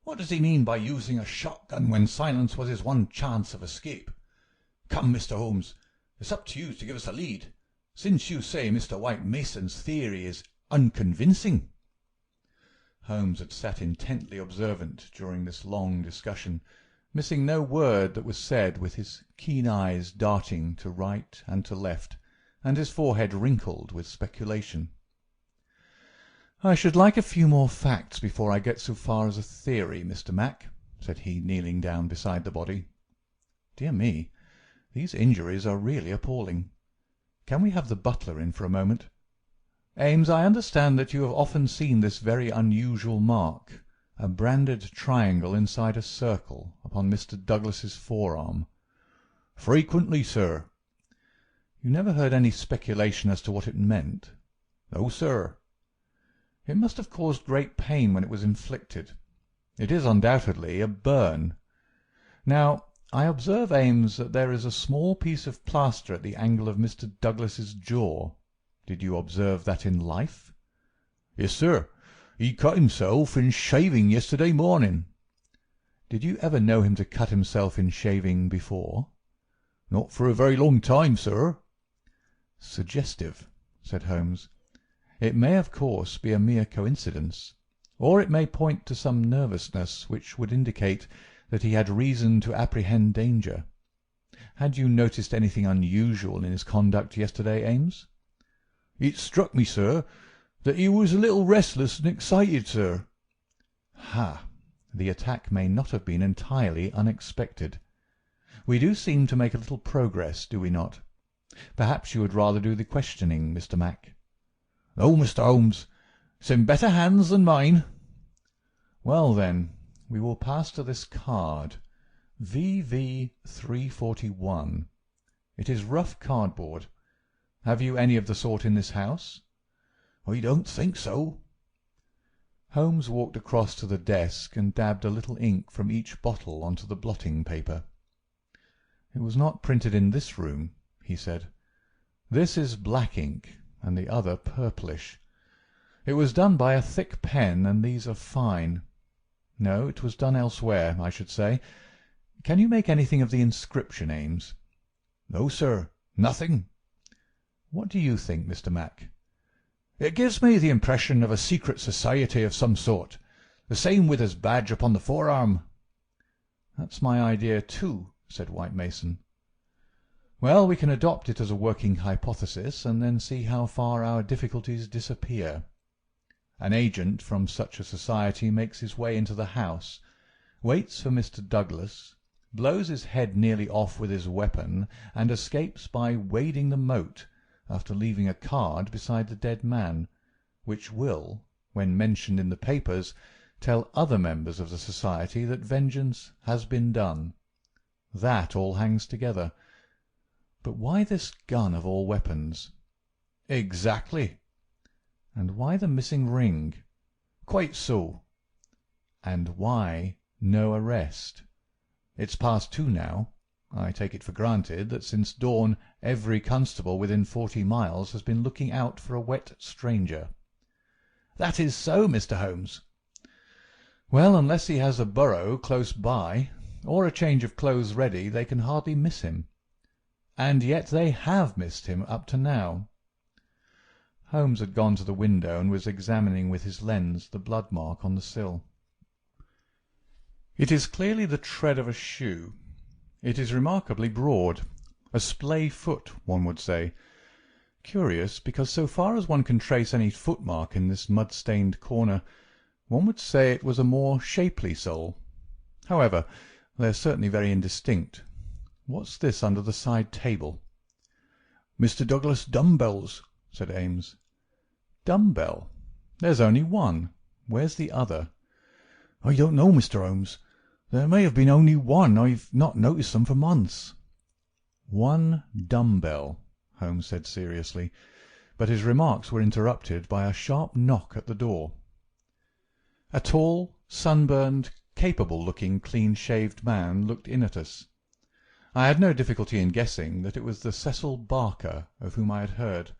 What does he mean by using a shotgun when silence was his one chance of escape? Come, Mr. Holmes, it's up to you to give us a lead, since you say Mr. White Mason's theory is unconvincing." Holmes had sat intently observant during this long discussion, missing no word that was said, with his keen eyes darting to right and to left, and his forehead wrinkled with speculation. "I should like a few more facts before I get so far as a theory, Mr. Mac," said he, kneeling down beside the body. "Dear me, these injuries are really appalling. Can we have the butler in for a moment? Ames, I understand that you have often seen this very unusual mark, a branded triangle inside a circle, upon Mr. Douglas's forearm." "Frequently, sir." "You never heard any speculation as to what it meant?" "No, sir." "It must have caused great pain when it was inflicted. It is undoubtedly a burn. Now, I observe, Ames, that there is a small piece of plaster at the angle of Mr. Douglas's jaw. Did you observe that in life?" "Yes, sir. He cut himself in shaving yesterday morning." "Did you ever know him to cut himself in shaving before?" "Not for a very long time, sir." "Suggestive," said Holmes. "It may, of course, be a mere coincidence, or it may point to some nervousness which would indicate that he had reason to apprehend danger. Had you noticed anything unusual in his conduct yesterday, Ames?" "It struck me, sir, that he was a little restless and excited, sir." "Ha! The attack may not have been entirely unexpected. We do seem to make a little progress, do we not? Perhaps you would rather do the questioning, Mr. Mac?" "No, Mr. Holmes. It's in better hands than mine." "Well, then, we will pass to this card, VV 341. It is rough cardboard. Have you any of the sort in this house?" "I don't think so." Holmes walked across to the desk and dabbed a little ink from each bottle onto the blotting paper. "It was not printed in this room," he said. "This is black ink, and the other purplish. It was done by a thick pen, and these are fine. No, it was done elsewhere, I should say. Can you make anything of the inscription, Ames?" "No, sir, nothing." "What do you think, Mr. Mac?" "It gives me the impression of a secret society of some sort, the same with his badge upon the forearm." "That's my idea too," said White Mason. "Well, we can adopt it as a working hypothesis, and then see how far our difficulties disappear. An agent from such a society makes his way into the house. waits for Mr. Douglas, blows his head nearly off with his weapon, and escapes by wading the moat, after leaving a card beside the dead man, which will, when mentioned in the papers, tell other members of the society that vengeance has been done. That all hangs together. But why this gun of all weapons? Exactly. And why the missing ring? Quite so. And why no arrest? It's past 2 now. I take it for granted that since dawn every constable within 40 miles has been looking out for a wet stranger. That is so, Mr. Holmes. Well, unless he has a burrow close by, or a change of clothes ready, they can hardly miss him. And yet they have missed him up to now. Holmes had gone to the window and was examining with his lens the blood mark on the sill. It is clearly the tread of a shoe. It is remarkably broad, a splay foot, one would say. Curious, because so far as one can trace any footmark in this mud-stained corner, one would say it was a more shapely sole. However, they are certainly very indistinct. What's this under the side table? Mr. Douglas' dumbbells, said Ames. Dumbbell? There's only one. Where's the other? I don't know, Mr. Holmes. There may have been only one. I've not noticed them for months. One dumbbell, Holmes said seriously, but his remarks were interrupted by a sharp knock at the door. A tall, sunburned, capable-looking, clean-shaved man looked in at us. I had no difficulty in guessing that it was the Cecil Barker of whom I had heard.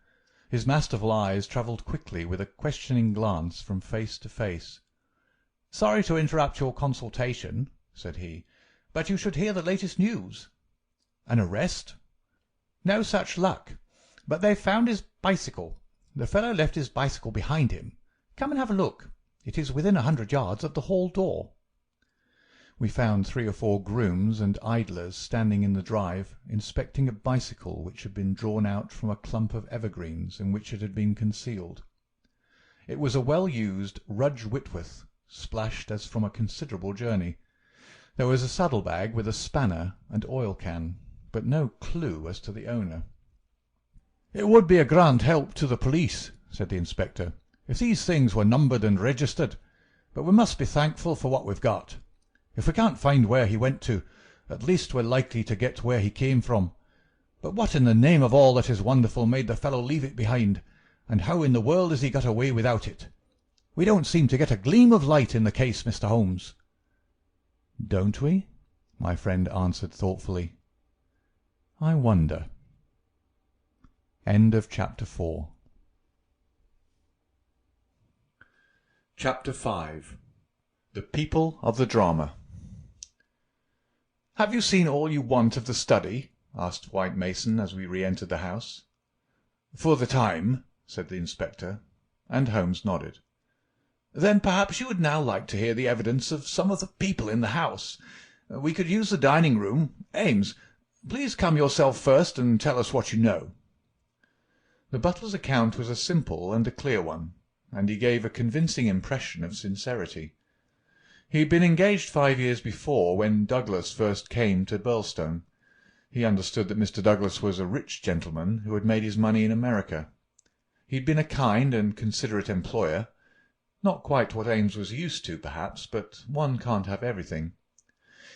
His masterful eyes travelled quickly with a questioning glance from face to face. "Sorry to interrupt your consultation," said he, "but you should hear the latest news." "An arrest?" "No such luck. But they've found his bicycle. The fellow left his bicycle behind him. Come and have a look. It is within 100 yards of the hall door." We found 3 or 4 grooms and idlers standing in the drive, inspecting a bicycle which had been drawn out from a clump of evergreens in which it had been concealed. It was a well-used Rudge Whitworth, splashed as from a considerable journey. There was a saddle-bag with a spanner and oil-can, but no clue as to the owner. "It would be a grand help to the police," said the inspector, "if these things were numbered and registered, but we must be thankful for what we've got. If we can't find where he went to, at least we're likely to get where he came from. But what in the name of all that is wonderful made the fellow leave it behind, and how in the world has he got away without it? We don't seem to get a gleam of light in the case, Mr. Holmes." "Don't we?" my friend answered thoughtfully. "I wonder." End of Chapter 4. Chapter 5. The People of the Drama. "Have you seen all you want of the study?" asked White Mason as we re-entered the house. "For the time," said the inspector, and Holmes nodded. "Then perhaps you would now like to hear the evidence of some of the people in the house. We could use the dining-room. Ames, please come yourself first and tell us what you know." The butler's account was a simple and a clear one, and he gave a convincing impression of sincerity. He had been engaged 5 years before, when Douglas first came to Burlston. He understood that Mr. Douglas was a rich gentleman who had made his money in America. He had been a kind and considerate employer, not quite what Ames was used to, perhaps, but one can't have everything.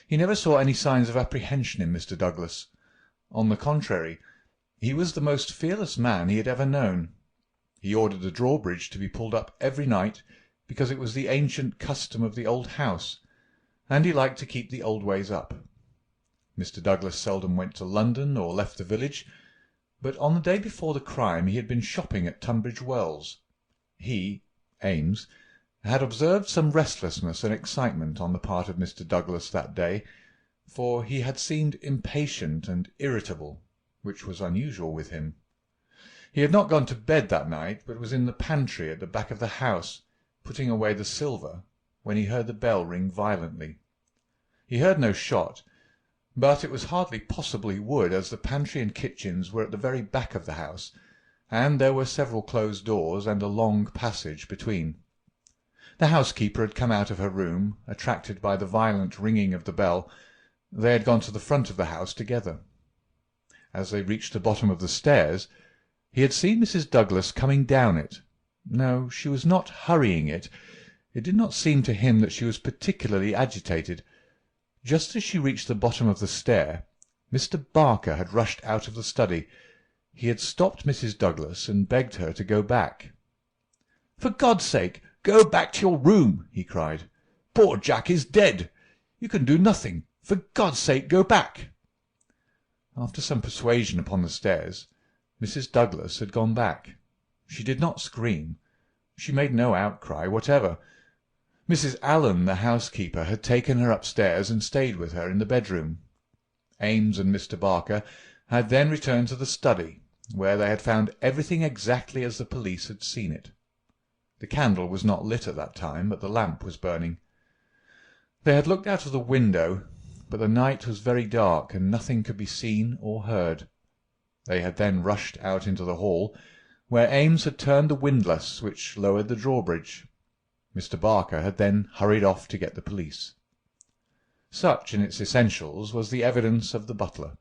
He never saw any signs of apprehension in Mr. Douglas. On the contrary, he was the most fearless man he had ever known. He ordered the drawbridge to be pulled up every night, because it was the ancient custom of the old house, and he liked to keep the old ways up. Mr. Douglas seldom went to London or left the village, but on the day before the crime he had been shopping at Tunbridge Wells. He, Ames, had observed some restlessness and excitement on the part of Mr. Douglas that day, for he had seemed impatient and irritable, which was unusual with him. He had not gone to bed that night, but was in the pantry at the back of the house, putting away the silver, when he heard the bell ring violently. He heard no shot, but it was hardly possible he would, as the pantry and kitchens were at the very back of the house, and there were several closed doors and a long passage between. The housekeeper had come out of her room, attracted by the violent ringing of the bell. They had gone to the front of the house together. As they reached the bottom of the stairs, he had seen Mrs. Douglas coming down it. No, she was not hurrying it. It did not seem to him that she was particularly agitated. Just as she reached the bottom of the stair, Mr. Barker had rushed out of the study. He had stopped Mrs. Douglas and begged her to go back. "For God's sake, go back to your room," he cried. "Poor Jack is dead. You can do nothing. For God's sake, go back." After some persuasion upon the stairs, Mrs. Douglas had gone back. She did not scream. She made no outcry whatever. Mrs. Allen, the housekeeper, had taken her upstairs and stayed with her in the bedroom. Ames and Mr. Barker had then returned to the study, where they had found everything exactly as the police had seen it. The candle was not lit at that time, but the lamp was burning. They had looked out of the window, but the night was very dark, and nothing could be seen or heard. They had then rushed out into the hall, where Ames had turned the windlass which lowered the drawbridge. Mr. Barker had then hurried off to get the police. Such, in its essentials, was the evidence of the butler.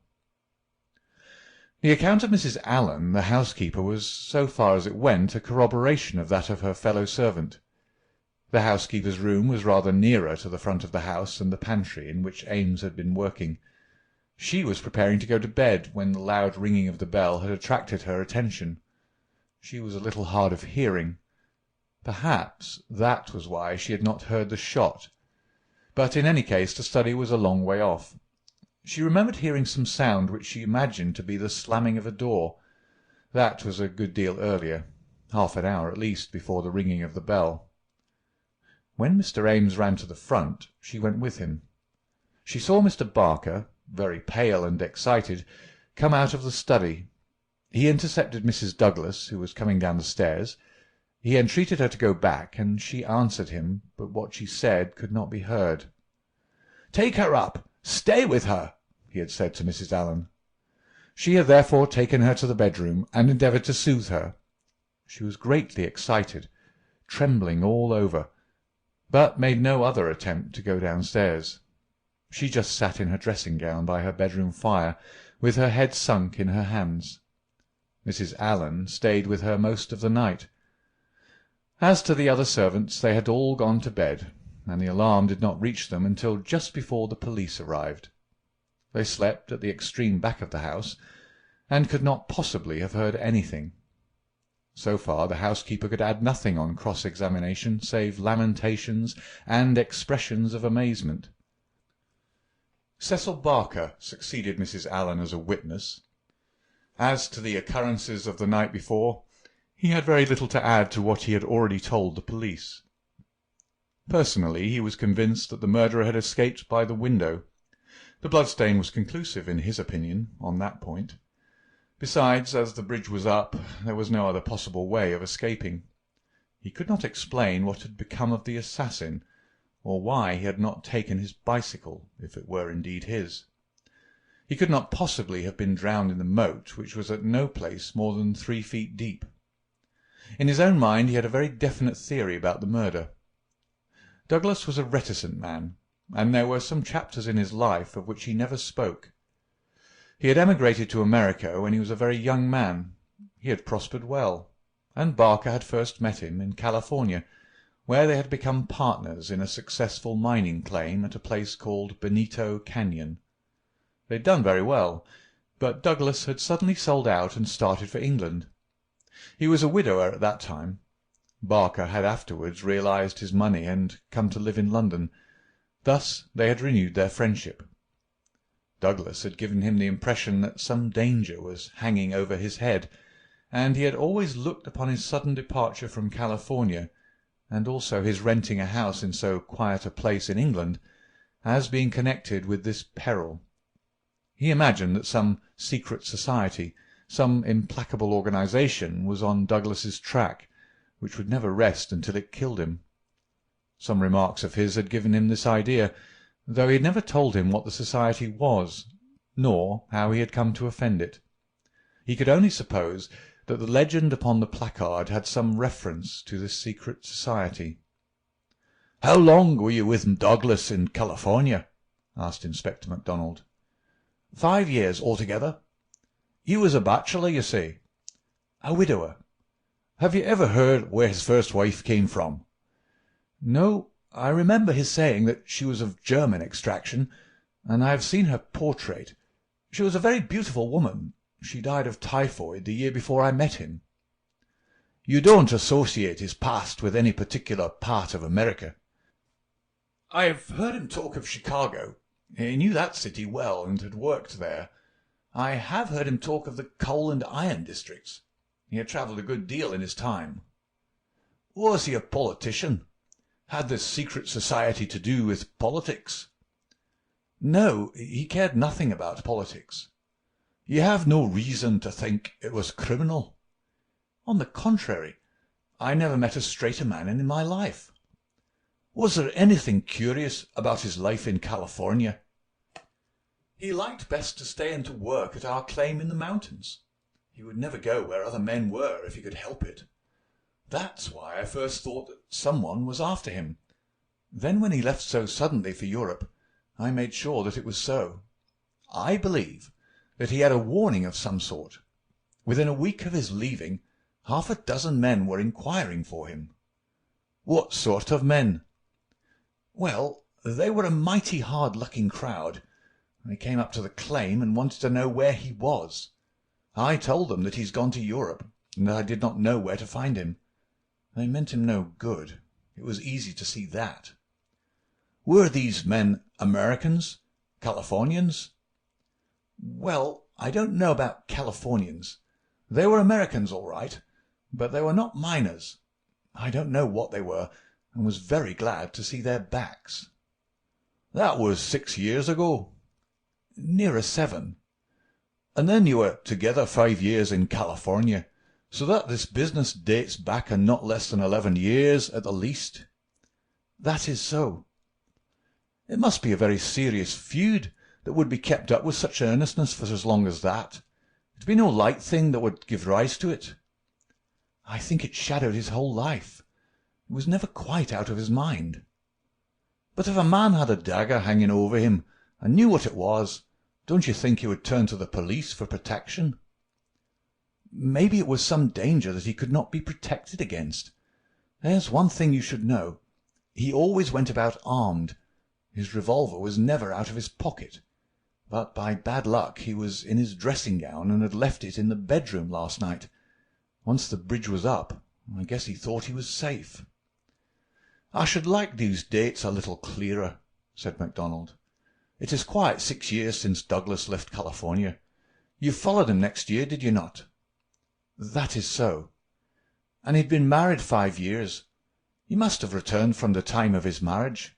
The account of Mrs. Allen, the housekeeper, was, so far as it went, a corroboration of that of her fellow-servant. The housekeeper's room was rather nearer to the front of the house than the pantry in which Ames had been working. She was preparing to go to bed when the loud ringing of the bell had attracted her attention. She was a little hard of hearing. Perhaps that was why she had not heard the shot. But in any case the study was a long way off. She remembered hearing some sound which she imagined to be the slamming of a door. That was a good deal earlier, half an hour at least before the ringing of the bell. When Mr. Ames ran to the front, she went with him. She saw Mr. Barker, very pale and excited, come out of the study. He intercepted Mrs. Douglas, who was coming down the stairs. He entreated her to go back, and she answered him, but what she said could not be heard. "Take her up! Stay with her!" he had said to Mrs. Allen. She had therefore taken her to the bedroom, and endeavoured to soothe her. She was greatly excited, trembling all over, but made no other attempt to go downstairs. She just sat in her dressing-gown by her bedroom fire, with her head sunk in her hands. Mrs. Allen stayed with her most of the night. As to the other servants, they had all gone to bed, and the alarm did not reach them until just before the police arrived. They slept at the extreme back of the house, and could not possibly have heard anything. So far the housekeeper could add nothing on cross-examination save lamentations and expressions of amazement. Cecil Barker succeeded Mrs. Allen as a witness. As to the occurrences of the night before, he had very little to add to what he had already told the police. Personally, he was convinced that the murderer had escaped by the window. The bloodstain was conclusive, in his opinion, on that point. Besides, as the bridge was up, there was no other possible way of escaping. He could not explain what had become of the assassin, or why he had not taken his bicycle, if it were indeed his. He could not possibly have been drowned in the moat, which was at no place more than 3 feet deep. In his own mind he had a very definite theory about the murder. Douglas was a reticent man, and there were some chapters in his life of which he never spoke. He had emigrated to America when he was a very young man. He had prospered well, and Barker had first met him in California, where they had become partners in a successful mining claim at a place called Benito Canyon. They had done very well, but Douglas had suddenly sold out and started for England. He was a widower at that time. Barker had afterwards realized his money and come to live in London. Thus they had renewed their friendship. Douglas had given him the impression that some danger was hanging over his head, and he had always looked upon his sudden departure from California, and also his renting a house in so quiet a place in England, as being connected with this peril. He imagined that some secret society, some implacable organization, was on Douglas's track, which would never rest until it killed him. Some remarks of his had given him this idea, though he had never told him what the society was, nor how he had come to offend it. He could only suppose that the legend upon the placard had some reference to this secret society. "How long were you with Douglas in California?" asked Inspector MacDonald. "5 years altogether. You was a bachelor, you say?" "A widower." "Have you ever heard where his first wife came from?" "No. I remember his saying that she was of German extraction, and I have seen her portrait. She was a very beautiful woman. She died of typhoid the year before I met him." "You don't associate his past with any particular part of America?" "I have heard him talk of Chicago. He knew that city well and had worked there. I have heard him talk of the coal and iron districts. He had travelled a good deal in his time." "Was he a politician? Had this secret society to do with politics?" "No, he cared nothing about politics." "You have no reason to think it was criminal?" "On the contrary, I never met a straighter man in my life." "Was there anything curious about his life in California?" "He liked best to stay and to work at our claim in the mountains. He would never go where other men were if he could help it. That's why I first thought that someone was after him. Then when he left so suddenly for Europe, I made sure that it was so. I believe that he had a warning of some sort. Within a week of his leaving, 6 men were inquiring for him." "What sort of men?" "Well, they were a mighty hard-looking crowd. They came up to the claim and wanted to know where he was. I told them that he's gone to Europe, and that I did not know where to find him. They meant him no good. It was easy to see that." "Were these men Americans? Californians?" "Well, I don't know about Californians. They were Americans all right, but they were not miners. I don't know what they were, and was very glad to see their backs." "That was 6 years ago?" "Nearer 7. "And then you were together 5 years in California, so that this business dates back not less than 11 years at the least?" "That is so." "It must be a very serious feud that would be kept up with such earnestness for as long as that. It'd be no light thing that would give rise to it." "I think it shadowed his whole life. It was never quite out of his mind." "But if a man had a dagger hanging over him and knew what it was, don't you think he would turn to the police for protection?" "Maybe it was some danger that he could not be protected against. There's one thing you should know. He always went about armed. His revolver was never out of his pocket. But by bad luck he was in his dressing-gown and had left it in the bedroom last night. Once the bridge was up, I guess he thought he was safe." "I should like these dates a little clearer," said MacDonald. "It is quite 6 years since Douglas left California. You followed him next year, did you not?" "That is so." "And he'd been married 5 years. He must have returned from the time of his marriage."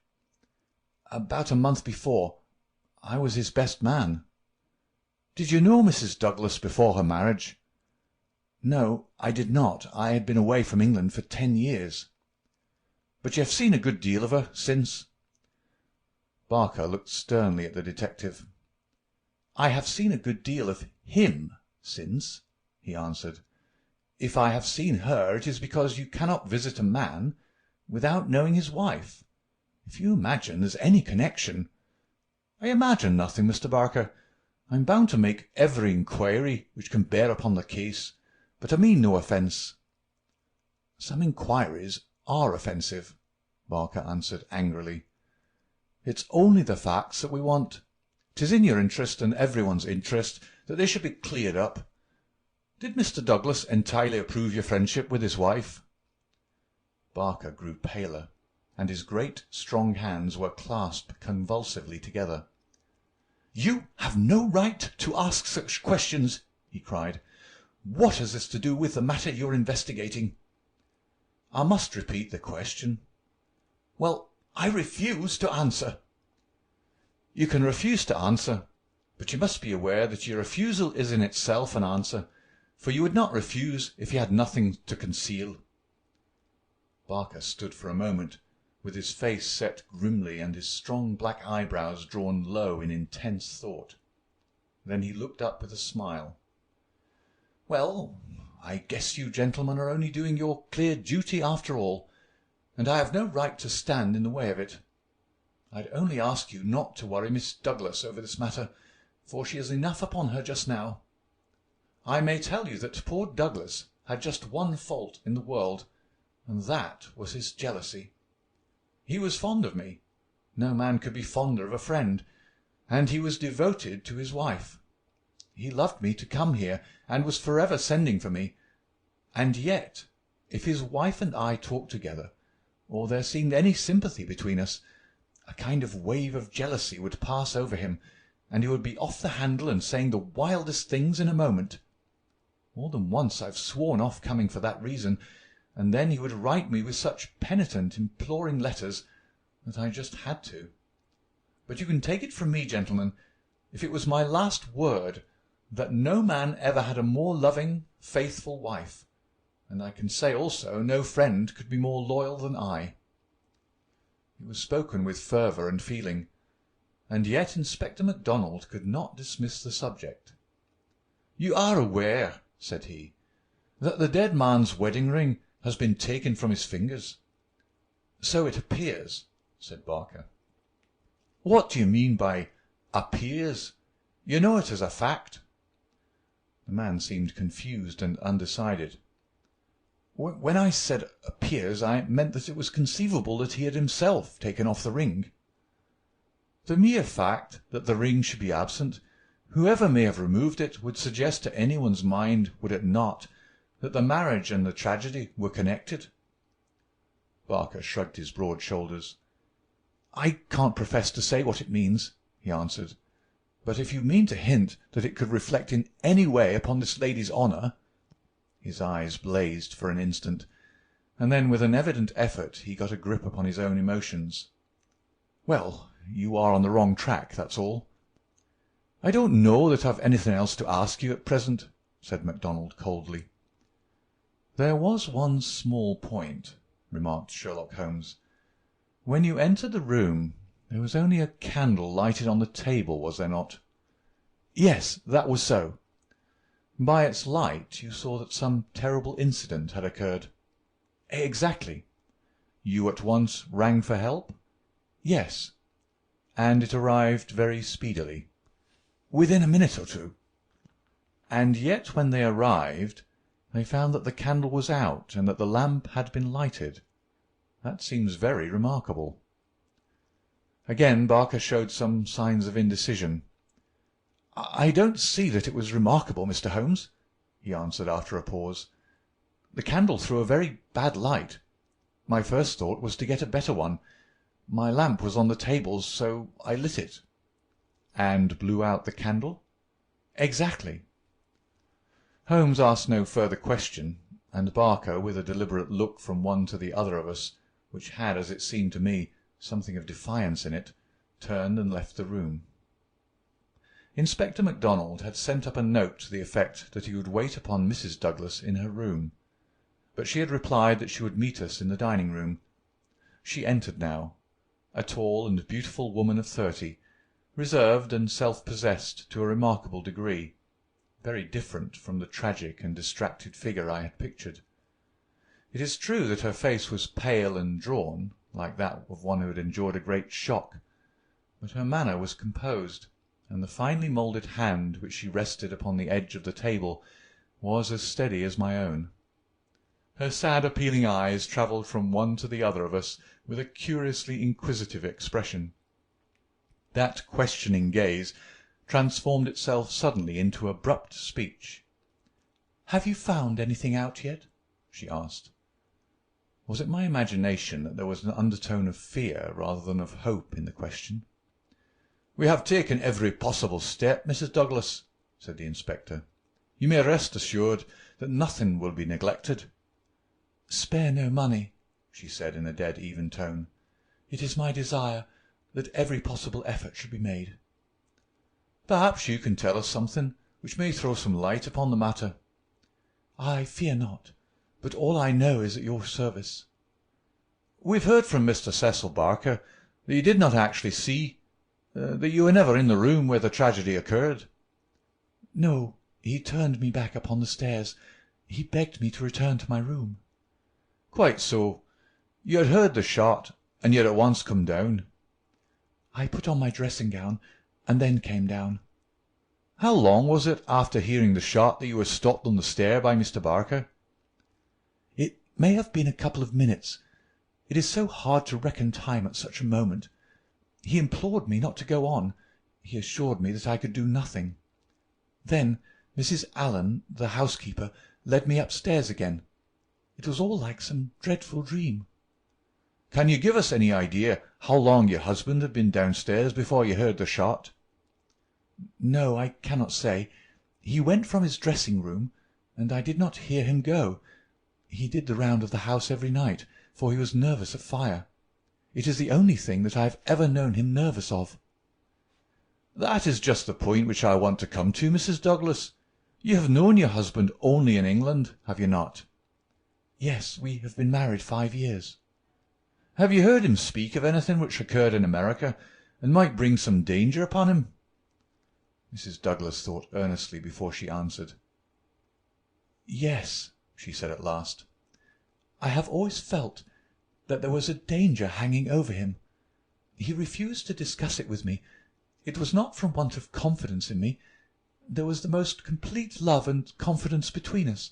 "About a month before. I was his best man." "Did you know Mrs. Douglas before her marriage?" "No, I did not. I had been away from England for 10 years." "But you have seen a good deal of her since?" Barker looked sternly at the detective. "I have seen a good deal of him since," he answered. "If I have seen her, it is because you cannot visit a man without knowing his wife. If you imagine there's any connection—" "I imagine nothing, Mr. Barker. I am bound to make every inquiry which can bear upon the case, but I mean no offence." "Some inquiries are offensive," Barker answered angrily. "It's only the facts that we want. 'Tis in your interest and everyone's interest that they should be cleared up. Did Mr. Douglas entirely approve your friendship with his wife?" Barker grew paler, and his great strong hands were clasped convulsively together. "You have no right to ask such questions," he cried. "What has this to do with the matter you're investigating?" "I must repeat the question." "Well, I refuse to answer." "You can refuse to answer, but you must be aware that your refusal is in itself an answer, for you would not refuse if you had nothing to conceal." Barker stood for a moment, with his face set grimly and his strong black eyebrows drawn low in intense thought. Then he looked up with a smile. "Well, I guess you gentlemen are only doing your clear duty after all. and I have no right to stand in the way of it. I'd only ask you not to worry Miss Douglas over this matter, for she has enough upon her just now. I may tell you that poor Douglas had just one fault in the world, and that was his jealousy. He was fond of me. No man could be fonder of a friend, and he was devoted to his wife. He loved me to come here, and was forever sending for me. And yet, if his wife and I talked together, or there seemed any sympathy between us, a kind of wave of jealousy would pass over him, and he would be off the handle and saying the wildest things in a moment. More than once I've sworn off coming for that reason, and then he would write me with such penitent, imploring letters that I just had to. But you can take it from me, gentlemen, if it was my last word, that no man ever had a more loving, faithful wife, and I can say also no friend could be more loyal than I. It was spoken with fervour and feeling, and yet Inspector MacDonald could not dismiss the subject. "You are aware," said he, "that the dead man's wedding ring has been taken from his fingers?" "So it appears," said Barker. "What do you mean by appears? You know it as a fact." The man seemed confused and undecided. "When I said appears, I meant that it was conceivable that he had himself taken off the ring." "The mere fact that the ring should be absent, whoever may have removed it, would suggest to anyone's mind, would it not, that the marriage and the tragedy were connected?" Barker shrugged his broad shoulders. "I can't profess to say what it means," he answered. "But if you mean to hint that it could reflect in any way upon this lady's honour—" His eyes blazed for an instant, and then with an evident effort he got a grip upon his own emotions. "Well, you are on the wrong track, that's all." "I don't know that I've anything else to ask you at present," said MacDonald coldly. "There was one small point," remarked Sherlock Holmes. "When you entered the room there was only a candle lighted on the table, was there not?" "Yes, that was so." "By its light you saw that some terrible incident had occurred?" "Exactly." "You at once rang for help?" "Yes." "And it arrived very speedily?" "Within a minute or two." "And yet when they arrived they found that the candle was out and that the lamp had been lighted. That seems very remarkable." Again Barker showed some signs of indecision. "I don't see that it was remarkable, Mr. Holmes," he answered after a pause. "The candle threw a very bad light. My first thought was to get a better one. My lamp was on the table, so I lit it." "And blew out the candle?" "Exactly." Holmes asked no further question, and Barker, with a deliberate look from one to the other of us, which had, as it seemed to me, something of defiance in it, turned and left the room. Inspector MacDonald had sent up a note to the effect that he would wait upon Mrs. Douglas in her room, but she had replied that she would meet us in the dining-room. She entered now, a tall and beautiful woman of 30, reserved and self-possessed to a remarkable degree, very different from the tragic and distracted figure I had pictured. It is true that her face was pale and drawn, like that of one who had endured a great shock, but her manner was composed, and the finely moulded hand which she rested upon the edge of the table was as steady as my own. Her sad appealing eyes travelled from one to the other of us with a curiously inquisitive expression. That questioning gaze transformed itself suddenly into abrupt speech. "Have you found anything out yet?" she asked. Was it my imagination that there was an undertone of fear rather than of hope in the question? "We have taken every possible step, Mrs. Douglas," said the inspector. "You may rest assured that nothing will be neglected." "Spare no money," she said in a dead even tone. "It is my desire that every possible effort should be made." "Perhaps you can tell us something which may throw some light upon the matter." "I fear not, but all I know is at your service." "We've heard from Mr. Cecil Barker that you did not actually see, that you were never in the room where the tragedy occurred." "No, he turned me back upon the stairs. He begged me to return to my room." "Quite so. You had heard the shot, and you had at once come down. I put on my dressing gown, and then came down. How long was it after hearing the shot that you were stopped on the stair by Mr. Barker? It may have been a couple of minutes. It is so hard to reckon time at such a moment. He implored me not to go on. He assured me that I could do nothing. Then Mrs. Allen, the housekeeper, led me upstairs again. It was all like some dreadful dream. Can you give us any idea how long your husband had been downstairs before you heard the shot? No, I cannot say. He went from his dressing-room, and I did not hear him go. He did the round of the house every night, for he was nervous of fire. It is the only thing that I have ever known him nervous of. That is just the point which I want to come to, Mrs. Douglas. You have known your husband only in England, have you not? Yes, we have been married 5 years. Have you heard him speak of anything which occurred in America, and might bring some danger upon him? Mrs. Douglas thought earnestly before she answered. Yes, she said at last. I have always felt that there was a danger hanging over him. He refused to discuss it with me. It was not from want of confidence in me. There was the most complete love and confidence between us,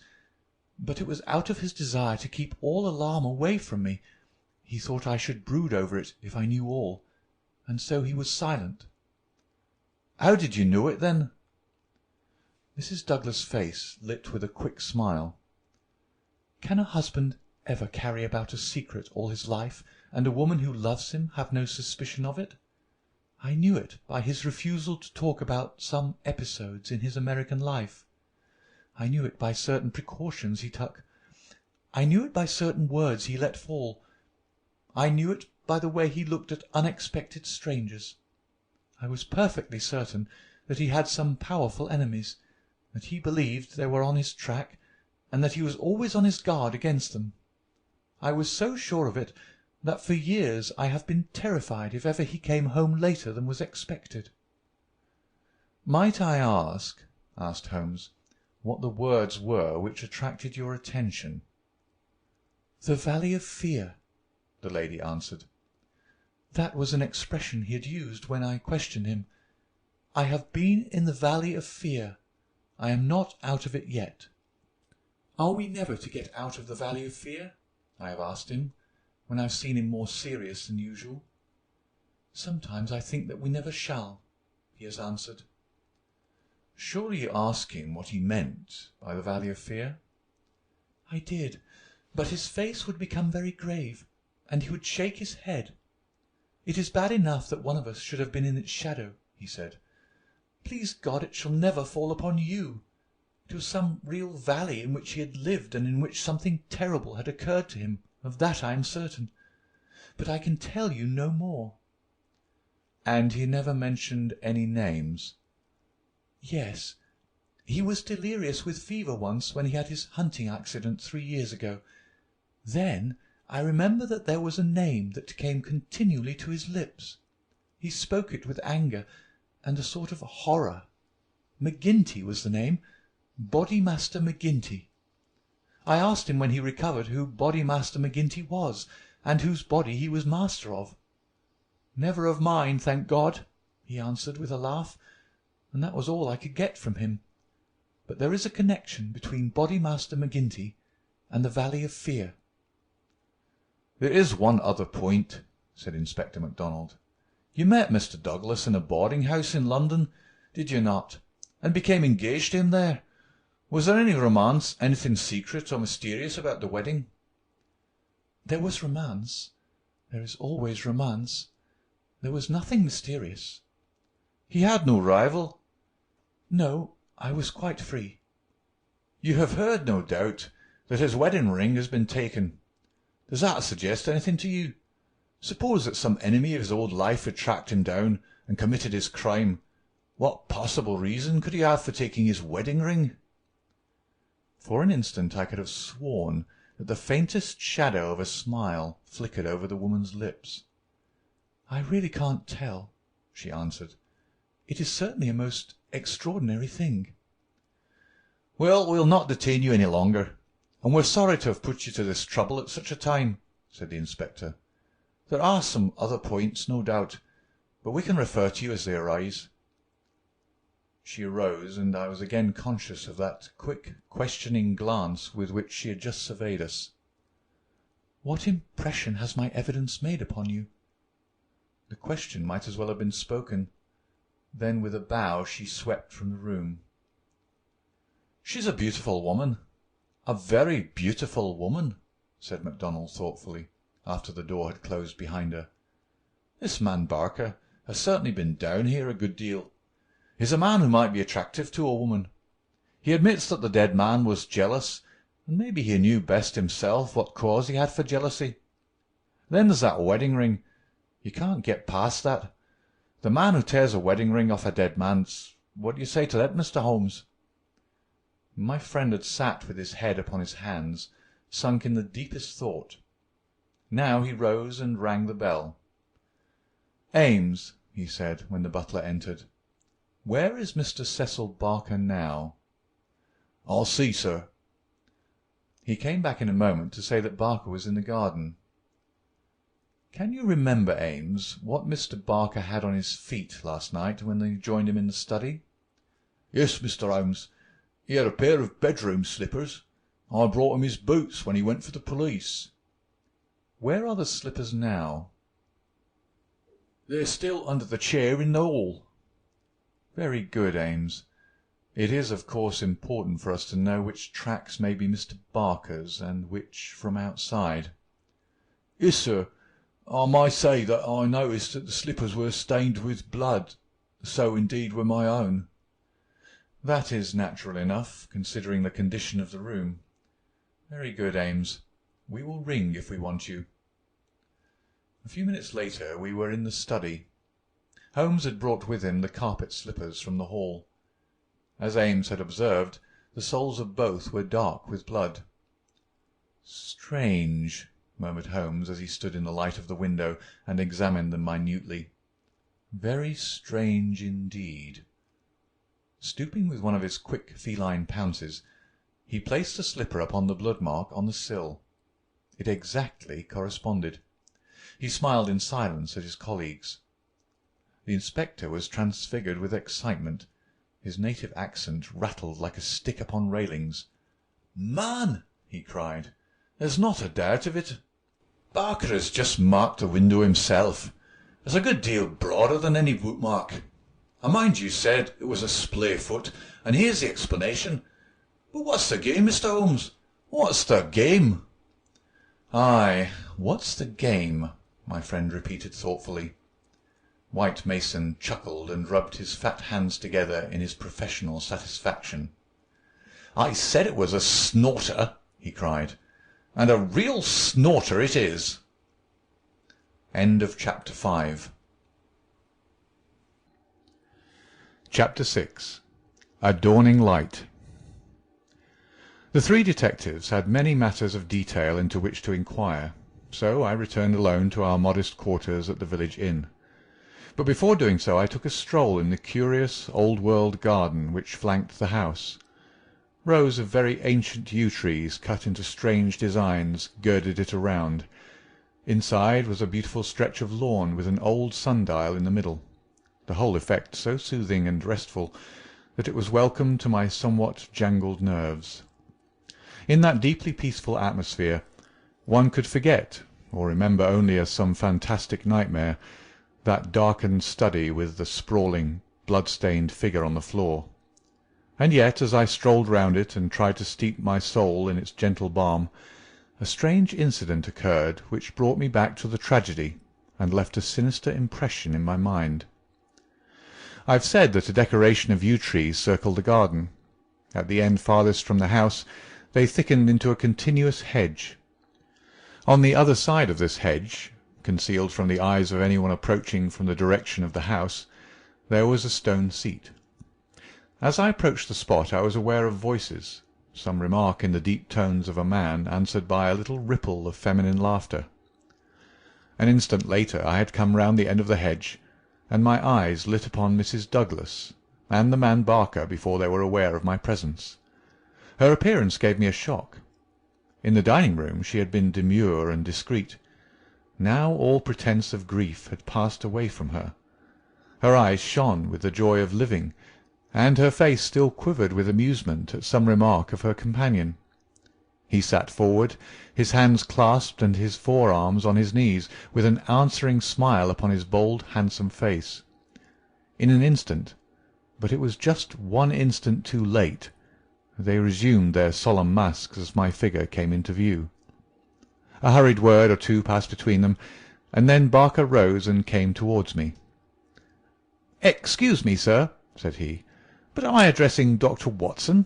but it was out of his desire to keep all alarm away from me. He thought I should brood over it if I knew all, and so he was silent. How did you know it, then? Mrs. Douglas' face lit with a quick smile. Can a husband ever carry about a secret all his life, and a woman who loves him have no suspicion of it? I knew it by his refusal to talk about some episodes in his American life. I knew it by certain precautions he took. I knew it by certain words he let fall. I knew it by the way he looked at unexpected strangers. I was perfectly certain that he had some powerful enemies, that he believed they were on his track, and that he was always on his guard against them. I was so sure of it that for years I have been terrified if ever he came home later than was expected. Might I ask, asked Holmes, what the words were which attracted your attention? The Valley of Fear, the lady answered. That was an expression he had used when I questioned him. I have been in the Valley of Fear. I am not out of it yet. Are we never to get out of the Valley of Fear? I have asked him, when I have seen him more serious than usual. Sometimes I think that we never shall, he has answered. Surely you asked him what he meant by the Valley of Fear? I did, but his face would become very grave, and he would shake his head. It is bad enough that one of us should have been in its shadow, he said. Please God, it shall never fall upon you. It was some real valley in which he had lived, and in which something terrible had occurred to him. Of that I am certain. But I can tell you no more. And he never mentioned any names? Yes. He was delirious with fever once when he had his hunting accident 3 years ago. Then I remember that there was a name that came continually to his lips. He spoke it with anger and a sort of horror. McGinty was the name. Bodymaster McGinty. I asked him when he recovered who Bodymaster McGinty was, and whose body he was master of. Never of mine, thank God, he answered with a laugh, and that was all I could get from him. But there is a connection between Bodymaster McGinty and the Valley of Fear. There is one other point, said Inspector MacDonald. You met Mr. Douglas in a boarding-house in London, did you not, and became engaged to him there? Was there any romance, anything secret or mysterious about the wedding? There was romance. There is always romance. There was nothing mysterious. He had no rival? No, I was quite free. You have heard, no doubt, that his wedding ring has been taken. Does that suggest anything to you? Suppose that some enemy of his old life had tracked him down and committed his crime. What possible reason could he have for taking his wedding ring? For an instant I could have sworn that the faintest shadow of a smile flickered over the woman's lips. I really can't tell, she answered. It is certainly a most extraordinary thing. Well, we'll not detain you any longer, and we're sorry to have put you to this trouble at such a time. said the inspector. "There are some other points, no doubt, but we can refer to you as they arise." She arose, and I was again conscious of that quick, questioning glance with which she had just surveyed us. "What impression has my evidence made upon you?" The question might as well have been spoken. Then with a bow she swept from the room. "She's a beautiful woman, a very beautiful woman," said MacDonald thoughtfully, after the door had closed behind her. "This man Barker has certainly been down here a good deal. He's a man who might be attractive to a woman. He admits that the dead man was jealous, and maybe he knew best himself what cause he had for jealousy. Then there's that wedding ring. You can't get past that. The man who tears a wedding ring off a dead man's... What do you say to that, Mr. Holmes?" My friend had sat with his head upon his hands, sunk in the deepest thought. Now he rose and rang the bell. "Ames," he said, when the butler entered, "where is Mr. Cecil Barker now?" "I'll see, sir." He came back in a moment to say that Barker was in the garden. "Can you remember, Ames, what Mr. Barker had on his feet last night when you joined him in the study?" "Yes, Mr. Holmes. He had a pair of bedroom slippers. I brought him his boots when he went for the police." "Where are the slippers now?" "They're still under the chair in the hall." "Very good, Ames. It is, of course, important for us to know which tracks may be Mr. Barker's and which from outside." "Yes, sir. I may say that I noticed that the slippers were stained with blood. So indeed were my own." "That is natural enough, considering the condition of the room. Very good, Ames. We will ring if we want you." A few minutes later we were in the study. Holmes had brought with him the carpet slippers from the hall. As Ames had observed, the soles of both were dark with blood. "Strange," murmured Holmes as he stood in the light of the window and examined them minutely. "Very strange indeed." Stooping with one of his quick feline pounces, he placed the slipper upon the blood mark on the sill. It exactly corresponded. He smiled in silence at his colleagues. The inspector was transfigured with excitement. His native accent rattled like a stick upon railings. "Man!" he cried, "there's not a doubt of it. Barker has just marked the window himself. It's a good deal broader than any bootmark. I mind you said it was a splay foot, and here's the explanation. But what's the game, Mr. Holmes? What's the game?" "Aye, what's the game?" my friend repeated thoughtfully. White Mason chuckled and rubbed his fat hands together in his professional satisfaction. "I said it was a snorter," he cried, "and a real snorter it is." End of Chapter 5. Chapter 6. Adorning Light. The three detectives had many matters of detail into which to inquire, so I returned alone to our modest quarters at the village inn. But before doing so I took a stroll in the curious old-world garden which flanked the house. Rows of very ancient yew-trees cut into strange designs girded it around. Inside was a beautiful stretch of lawn with an old sundial in the middle, the whole effect so soothing and restful that it was welcome to my somewhat jangled nerves. In that deeply peaceful atmosphere one could forget, or remember only as some fantastic nightmare, that darkened study with the sprawling, blood-stained figure on the floor. And yet, as I strolled round it and tried to steep my soul in its gentle balm, a strange incident occurred which brought me back to the tragedy and left a sinister impression in my mind. I have said that a decoration of yew-trees circled the garden. At the end farthest from the house they thickened into a continuous hedge. On the other side of this hedge, concealed from the eyes of anyone approaching from the direction of the house, there was a stone seat. As I approached the spot I was aware of voices, some remark in the deep tones of a man answered by a little ripple of feminine laughter. An instant later I had come round the end of the hedge, and my eyes lit upon Mrs. Douglas and the man Barker before they were aware of my presence. Her appearance gave me a shock. In the dining-room she had been demure and discreet. Now all pretence of grief had passed away from her. Her eyes shone with the joy of living, and her face still quivered with amusement at some remark of her companion. He sat forward, his hands clasped and his forearms on his knees, with an answering smile upon his bold, handsome face. In an instant, but it was just one instant too late, they resumed their solemn masks as my figure came into view. A hurried word or two passed between them, and then Barker rose and came towards me. "Excuse me, sir," said he, "but am I addressing Dr. Watson?"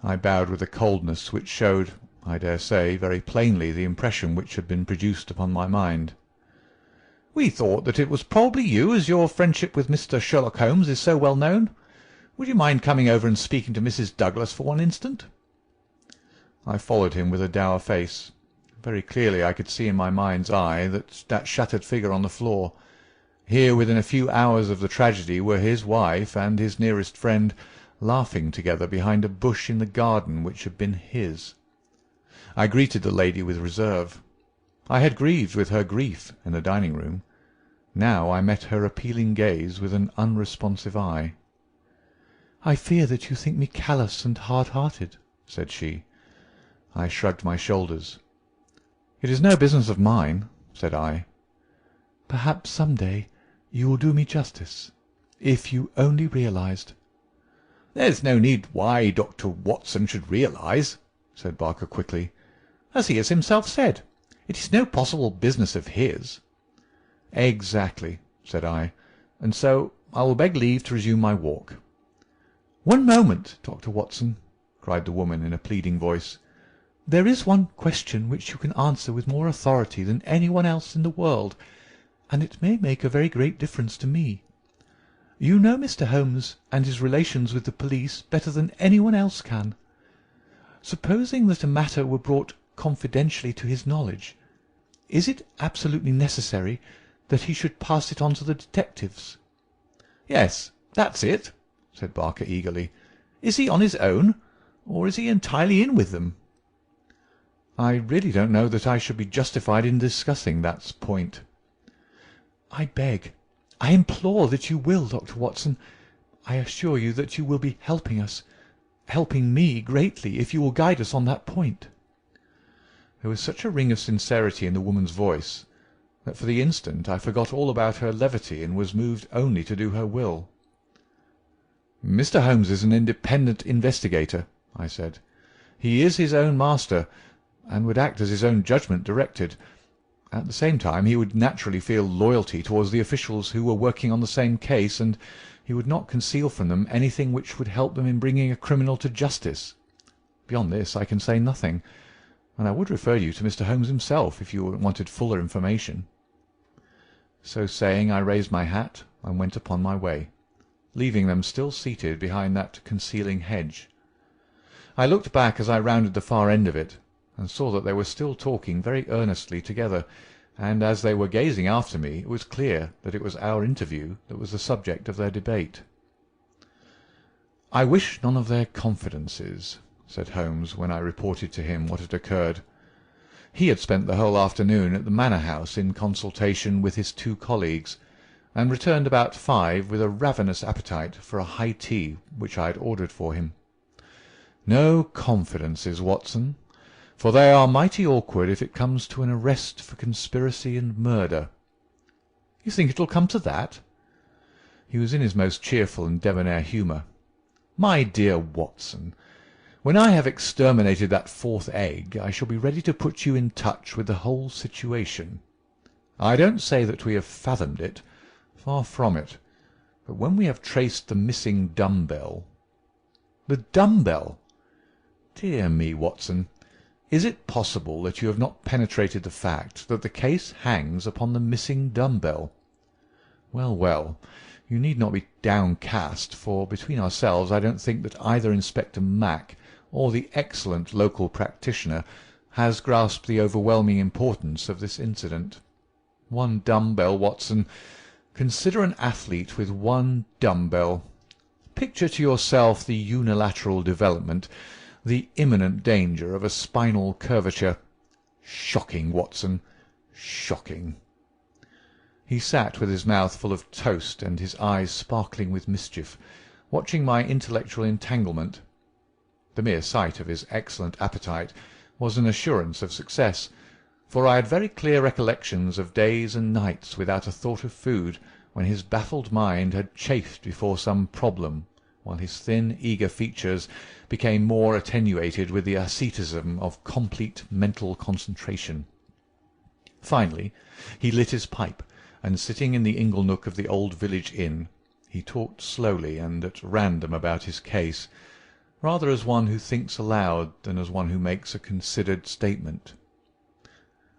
I bowed with a coldness which showed, I dare say, very plainly the impression which had been produced upon my mind. "We thought that it was probably you, as your friendship with Mr. Sherlock Holmes is so well known. Would you mind coming over and speaking to Mrs. Douglas for one instant?" I followed him with a dour face. Very clearly I could see in my mind's eye that shattered figure on the floor. Here, within a few hours of the tragedy, were his wife and his nearest friend, laughing together behind a bush in the garden which had been his. I greeted the lady with reserve. I had grieved with her grief in the dining-room. Now I met her appealing gaze with an unresponsive eye. "I fear that you think me callous and hard-hearted," said she. I shrugged my shoulders. "It is no business of mine," said I. "Perhaps some day you will do me justice, if you only realized—" "There's no need why Dr. Watson should realize," said Barker quickly. "As he has himself said, it is no possible business of his." "Exactly," said I, "and so I will beg leave to resume my walk." "One moment, Dr. Watson," cried the woman in a pleading voice. "There is one question which you can answer with more authority than anyone else in the world, and it may make a very great difference to me. You know Mr. Holmes and his relations with the police better than anyone else can. Supposing that a matter were brought confidentially to his knowledge, is it absolutely necessary that he should pass it on to the detectives?" "Yes, that's it," said Barker eagerly. "Is he on his own, or is he entirely in with them?" "I really don't know that I should be justified in discussing that point." "I beg, I implore that you will, Dr. Watson. I assure you that you will be helping us, helping me greatly, if you will guide us on that point." There was such a ring of sincerity in the woman's voice that for the instant I forgot all about her levity and was moved only to do her will. "Mr. Holmes is an independent investigator," I said. "He is his own master, and would act as his own judgment directed. At the same time he would naturally feel loyalty towards the officials who were working on the same case, and he would not conceal from them anything which would help them in bringing a criminal to justice. Beyond this I can say nothing, and I would refer you to Mr. Holmes himself if you wanted fuller information." So saying, I raised my hat and went upon my way, leaving them still seated behind that concealing hedge. I looked back as I rounded the far end of it, and saw that they were still talking very earnestly together, and as they were gazing after me it was clear that it was our interview that was the subject of their debate. "I wish none of their confidences," said Holmes, when I reported to him what had occurred. He had spent the whole afternoon at the Manor House in consultation with his two colleagues, and returned about 5 with a ravenous appetite for a high tea which I had ordered for him. "No confidences, Watson, for they are mighty awkward if it comes to an arrest for conspiracy and murder." "You think it will come to that?" He was in his most cheerful and debonair humour. "My dear Watson, when I have exterminated that 4th egg, I shall be ready to put you in touch with the whole situation. I don't say that we have fathomed it, far from it, but when we have traced the missing dumbbell—" "The dumbbell? Dear me, Watson, is it possible that you have not penetrated the fact that the case hangs upon the missing dumbbell? Well, well, you need not be downcast, for between ourselves I don't think that either Inspector Mack or the excellent local practitioner has grasped the overwhelming importance of this incident. One dumbbell, Watson. Consider an athlete with one dumbbell. Picture to yourself the unilateral development, the imminent danger of a spinal curvature. Shocking, Watson, shocking. He sat with his mouth full of toast and his eyes sparkling with mischief, watching my intellectual entanglement. The mere sight of his excellent appetite was an assurance of success, for I had very clear recollections of days and nights without a thought of food, when his baffled mind had chafed before some problem, while his thin, eager features became more attenuated with the asceticism of complete mental concentration. Finally, he lit his pipe, and sitting in the ingle-nook of the old village inn, he talked slowly and at random about his case, rather as one who thinks aloud than as one who makes a considered statement.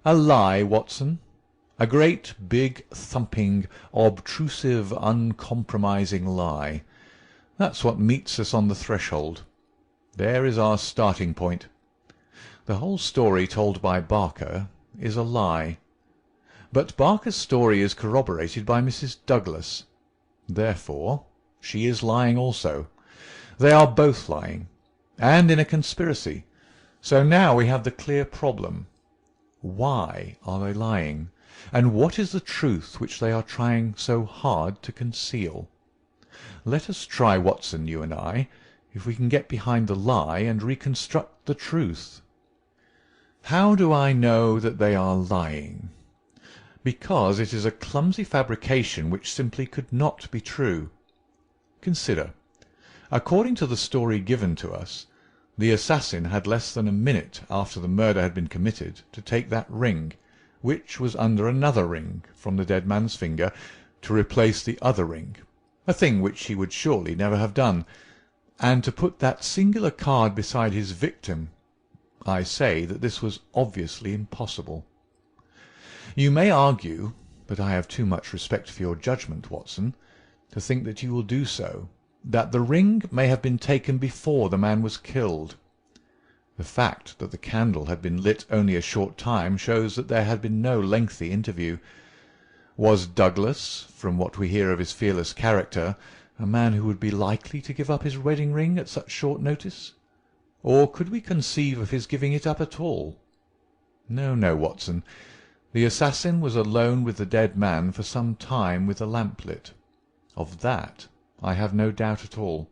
"A lie, Watson. A great, big, thumping, obtrusive, uncompromising lie. That's what meets us on the threshold. There is our starting point. The whole story told by Barker is a lie. But Barker's story is corroborated by Mrs. Douglas. Therefore, she is lying also. They are both lying, and in a conspiracy. So now we have the clear problem. Why are they lying? And what is the truth which they are trying so hard to conceal? Let us try, Watson, you and I, if we can get behind the lie and reconstruct the truth. How do I know that they are lying? Because it is a clumsy fabrication which simply could not be true. Consider. According to the story given to us, the assassin had less than a minute after the murder had been committed to take that ring, which was under another ring from the dead man's finger, to replace the other ring, a thing which he would surely never have done, and to put that singular card beside his victim. I say that this was obviously impossible. You may argue, but I have too much respect for your judgment, Watson, to think that you will do so, that the ring may have been taken before the man was killed. The fact that the candle had been lit only a short time shows that there had been no lengthy interview. Was Douglas, from what we hear of his fearless character, a man who would be likely to give up his wedding ring at such short notice? Or could we conceive of his giving it up at all? No, no, Watson. The assassin was alone with the dead man for some time with the lamp lit. Of that I have no doubt at all.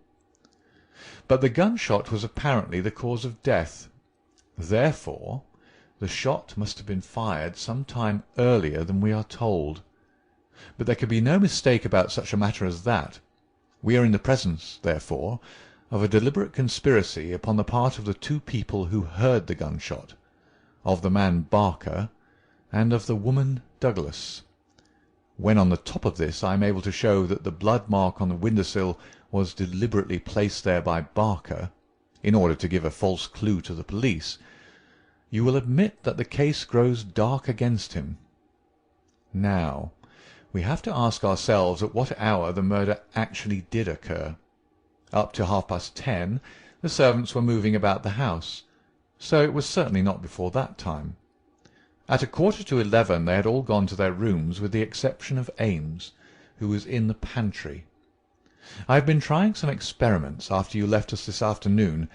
But the gunshot was apparently the cause of death. Therefore, the shot must have been fired some time earlier than we are told. But there could be no mistake about such a matter as that. We are in the presence, therefore, of a deliberate conspiracy upon the part of the two people who heard the gunshot, of the man Barker, and of the woman Douglas. When on the top of this I am able to show that the blood mark on the window-sill was deliberately placed there by Barker, in order to give a false clue to the police, you will admit that the case grows dark against him. Now, we have to ask ourselves at what hour the murder actually did occur. Up to 10:30, the servants were moving about the house, so it was certainly not before that time. At 11:15 they had all gone to their rooms with the exception of Ames, who was in the pantry. I have been trying some experiments after you left us this afternoon,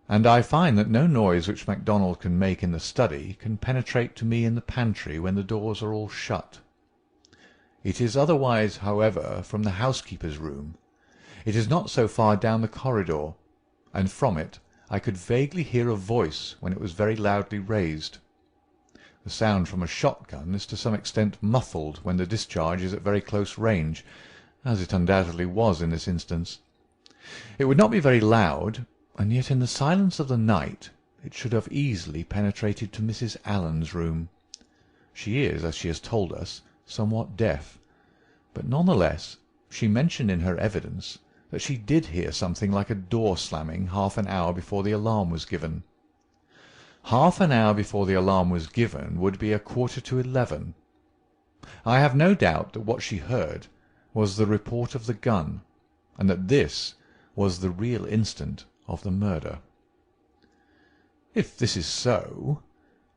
and I find that no noise which MacDonald can make in the study can penetrate to me in the pantry when the doors are all shut. It is otherwise, however, from the housekeeper's room. It is not so far down the corridor, and from it I could vaguely hear a voice when it was very loudly raised. The sound from a shotgun is to some extent muffled when the discharge is at very close range, as it undoubtedly was in this instance. It would not be very loud, and yet in the silence of the night it should have easily penetrated to Mrs. Allen's room. She is, as she has told us, somewhat deaf, but none the less she mentioned in her evidence that she did hear something like a door slamming half an hour before the alarm was given. Half an hour before the alarm was given would be 11:15. I have no doubt that what she heard was the report of the gun, and that this was the real instant of the murder. If this is so,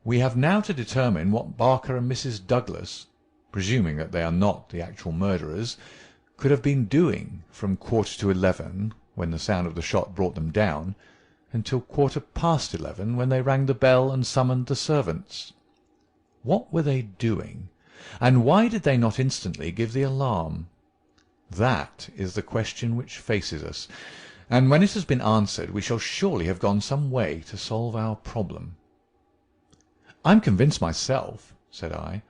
we have now to determine what Barker and Mrs. Douglas, presuming that they are not the actual murderers, could have been doing from 11:15, when the sound of the shot brought them down, until 11:15, when they rang the bell and summoned the servants. What were they doing, and why did they not instantly give the alarm? That is the question which faces us, and when it has been answered we shall surely have gone some way to solve our problem. "I'm convinced myself," said I,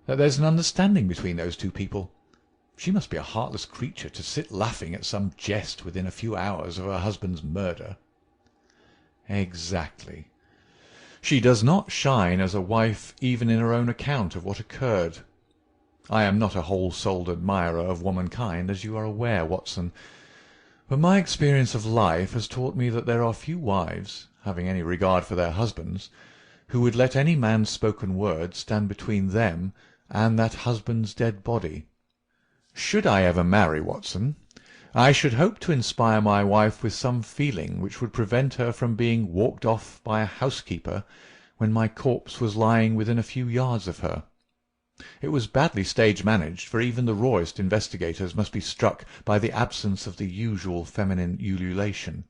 "that there's an understanding between those two people. She must be a heartless creature to sit laughing at some jest within a few hours of her husband's murder." "Exactly. She does not shine as a wife even in her own account of what occurred. I am not a whole-souled admirer of womankind, as you are aware, Watson, but my experience of life has taught me that there are few wives, having any regard for their husbands, who would let any man's spoken word stand between them and that husband's dead body. Should I ever marry, Watson, I should hope to inspire my wife with some feeling which would prevent her from being walked off by a housekeeper when my corpse was lying within a few yards of her. It was badly stage-managed, for even the rawest investigators must be struck by the absence of the usual feminine ululation.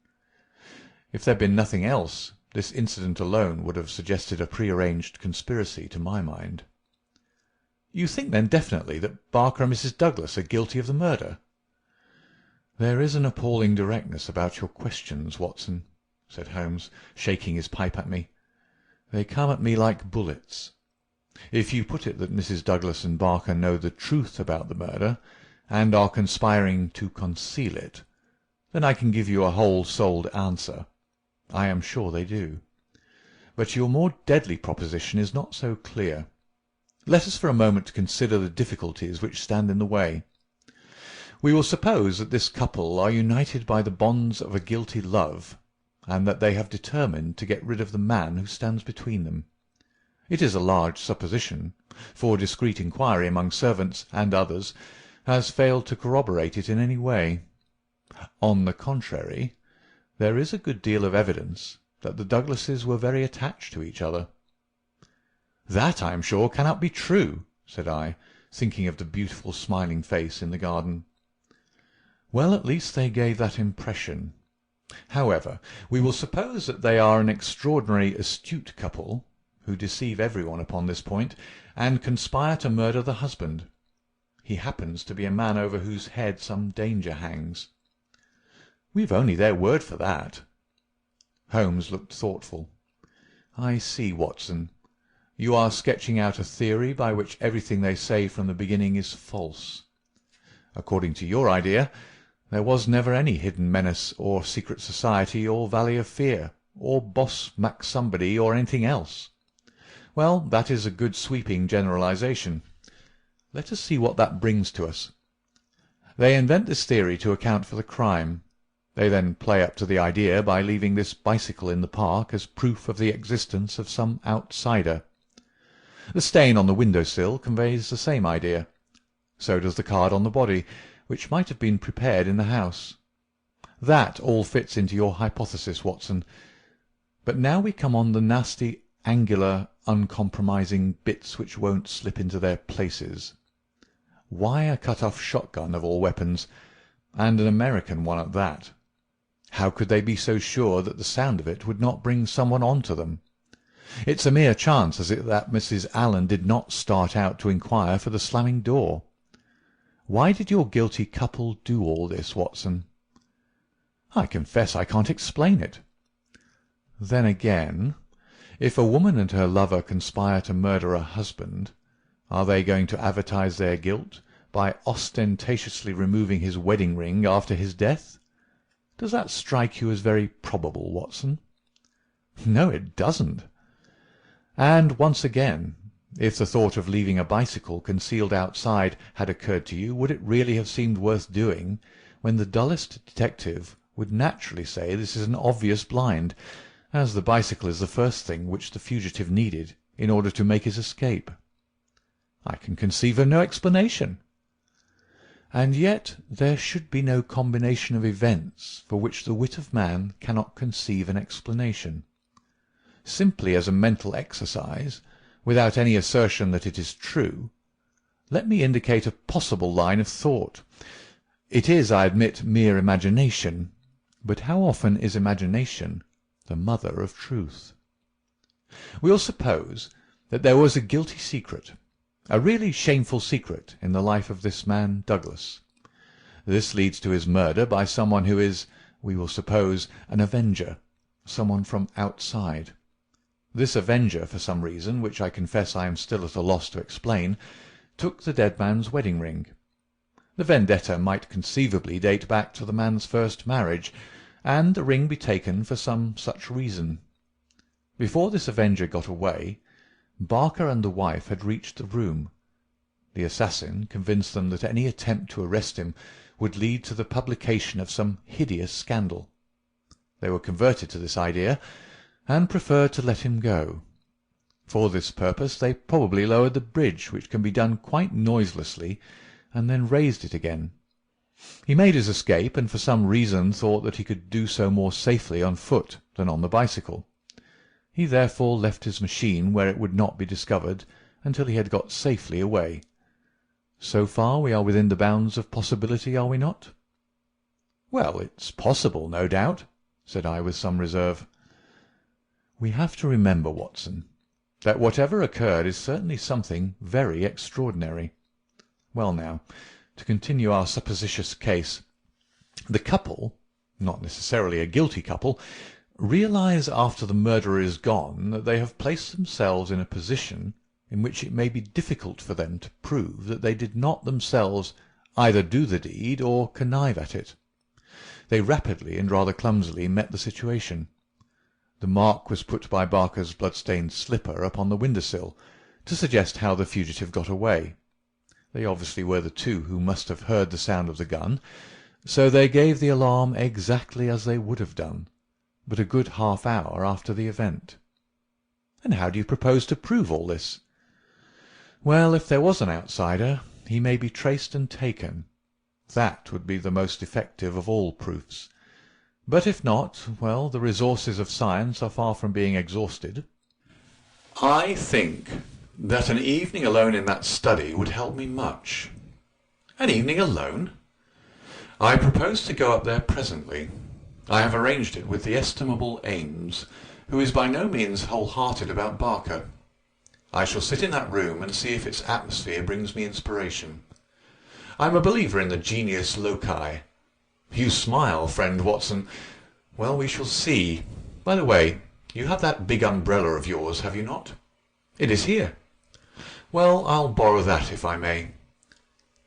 If there had been nothing else, this incident alone would have suggested a prearranged conspiracy to my mind." "You think, then, definitely that Barker and Mrs. Douglas are guilty of the murder?" "There is an appalling directness about your questions, Watson," said Holmes, shaking his pipe at me. "They come at me like bullets. If you put it that Mrs. Douglas and Barker know the truth about the murder, and are conspiring to conceal it, then I can give you a whole-souled answer. I am sure they do. But your more deadly proposition is not so clear. Let us for a moment consider the difficulties which stand in the way. We will suppose that this couple are united by the bonds of a guilty love, and that they have determined to get rid of the man who stands between them. It is a large supposition, for discreet inquiry among servants and others has failed to corroborate it in any way. On the contrary, there is a good deal of evidence that the Douglases were very attached to each other." "That, I am sure, cannot be true," said I, thinking of the beautiful smiling face in the garden. "Well, at least they gave that impression. However, we will suppose that they are an extraordinarily astute couple, who deceive everyone upon this point, and conspire to murder the husband. He happens to be a man over whose head some danger hangs." "We've only their word for that." Holmes looked thoughtful. "I see, Watson. You are sketching out a theory by which everything they say from the beginning is false. According to your idea, there was never any hidden menace, or secret society, or valley of fear, or boss Mac-somebody, or anything else. Well, that is a good sweeping generalization. Let us see what that brings to us. They invent this theory to account for the crime. They then play up to the idea by leaving this bicycle in the park as proof of the existence of some outsider. The stain on the window-sill conveys the same idea. So does the card on the body, which might have been prepared in the house. That all fits into your hypothesis, Watson. But now we come on the nasty, angular, uncompromising bits which won't slip into their places. Why a cut-off shotgun of all weapons, and an American one at that? How could they be so sure that the sound of it would not bring someone on to them? It's a mere chance, is it, that Mrs. Allen did not start out to inquire for the slamming door? Why did your guilty couple do all this, Watson?" "I confess I can't explain it." "Then again, if a woman and her lover conspire to murder a husband, are they going to advertise their guilt by ostentatiously removing his wedding ring after his death? Does that strike you as very probable, Watson?" "No, it doesn't." "And once again, if the thought of leaving a bicycle concealed outside had occurred to you, would it really have seemed worth doing, when the dullest detective would naturally say this is an obvious blind, as the bicycle is the first thing which the fugitive needed in order to make his escape?" "I can conceive of no explanation." "And yet there should be no combination of events for which the wit of man cannot conceive an explanation. Simply as a mental exercise, without any assertion that it is true, let me indicate a possible line of thought. It is, I admit, mere imagination, but how often is imagination the mother of truth. We'll suppose that there was a guilty secret, a really shameful secret, in the life of this man Douglas. This leads to his murder by someone who is, we will suppose, an avenger, someone from outside. This avenger, for some reason, which I confess I am still at a loss to explain, took the dead man's wedding ring. The vendetta might conceivably date back to the man's first marriage, and the ring be taken for some such reason. Before this avenger got away, Barker and the wife had reached the room. The assassin convinced them that any attempt to arrest him would lead to the publication of some hideous scandal. They were converted to this idea, and preferred to let him go. For this purpose they probably lowered the bridge, which can be done quite noiselessly, and then raised it again. He made his escape, and for some reason thought that he could do so more safely on foot than on the bicycle. He therefore left his machine where it would not be discovered until he had got safely away. So far we are within the bounds of possibility, are we not? "Well, it's possible, no doubt," said I with some reserve. "We have to remember, Watson, that whatever occurred is certainly something very extraordinary. Well now, to continue our supposititious case, the couple, not necessarily a guilty couple, realize after the murderer is gone that they have placed themselves in a position in which it may be difficult for them to prove that they did not themselves either do the deed or connive at it. They rapidly and rather clumsily met the situation. The mark was put by Barker's blood-stained slipper upon the window-sill, to suggest how the fugitive got away. They obviously were the two who must have heard the sound of the gun, so they gave the alarm exactly as they would have done, but a good half-hour after the event. And how do you propose to prove all this? Well, if there was an outsider, he may be traced and taken. That would be the most effective of all proofs. But if not, well, the resources of science are far from being exhausted. I think that an evening alone in that study would help me much. An evening alone? I propose to go up there presently. I have arranged it with the estimable Ames, who is by no means whole-hearted about Barker. I shall sit in that room and see if its atmosphere brings me inspiration. I'm a believer in the genius loci. You smile, friend Watson. Well, we shall see. By the way, you have that big umbrella of yours, have you not? It is here. Well, I'll borrow that, if I may.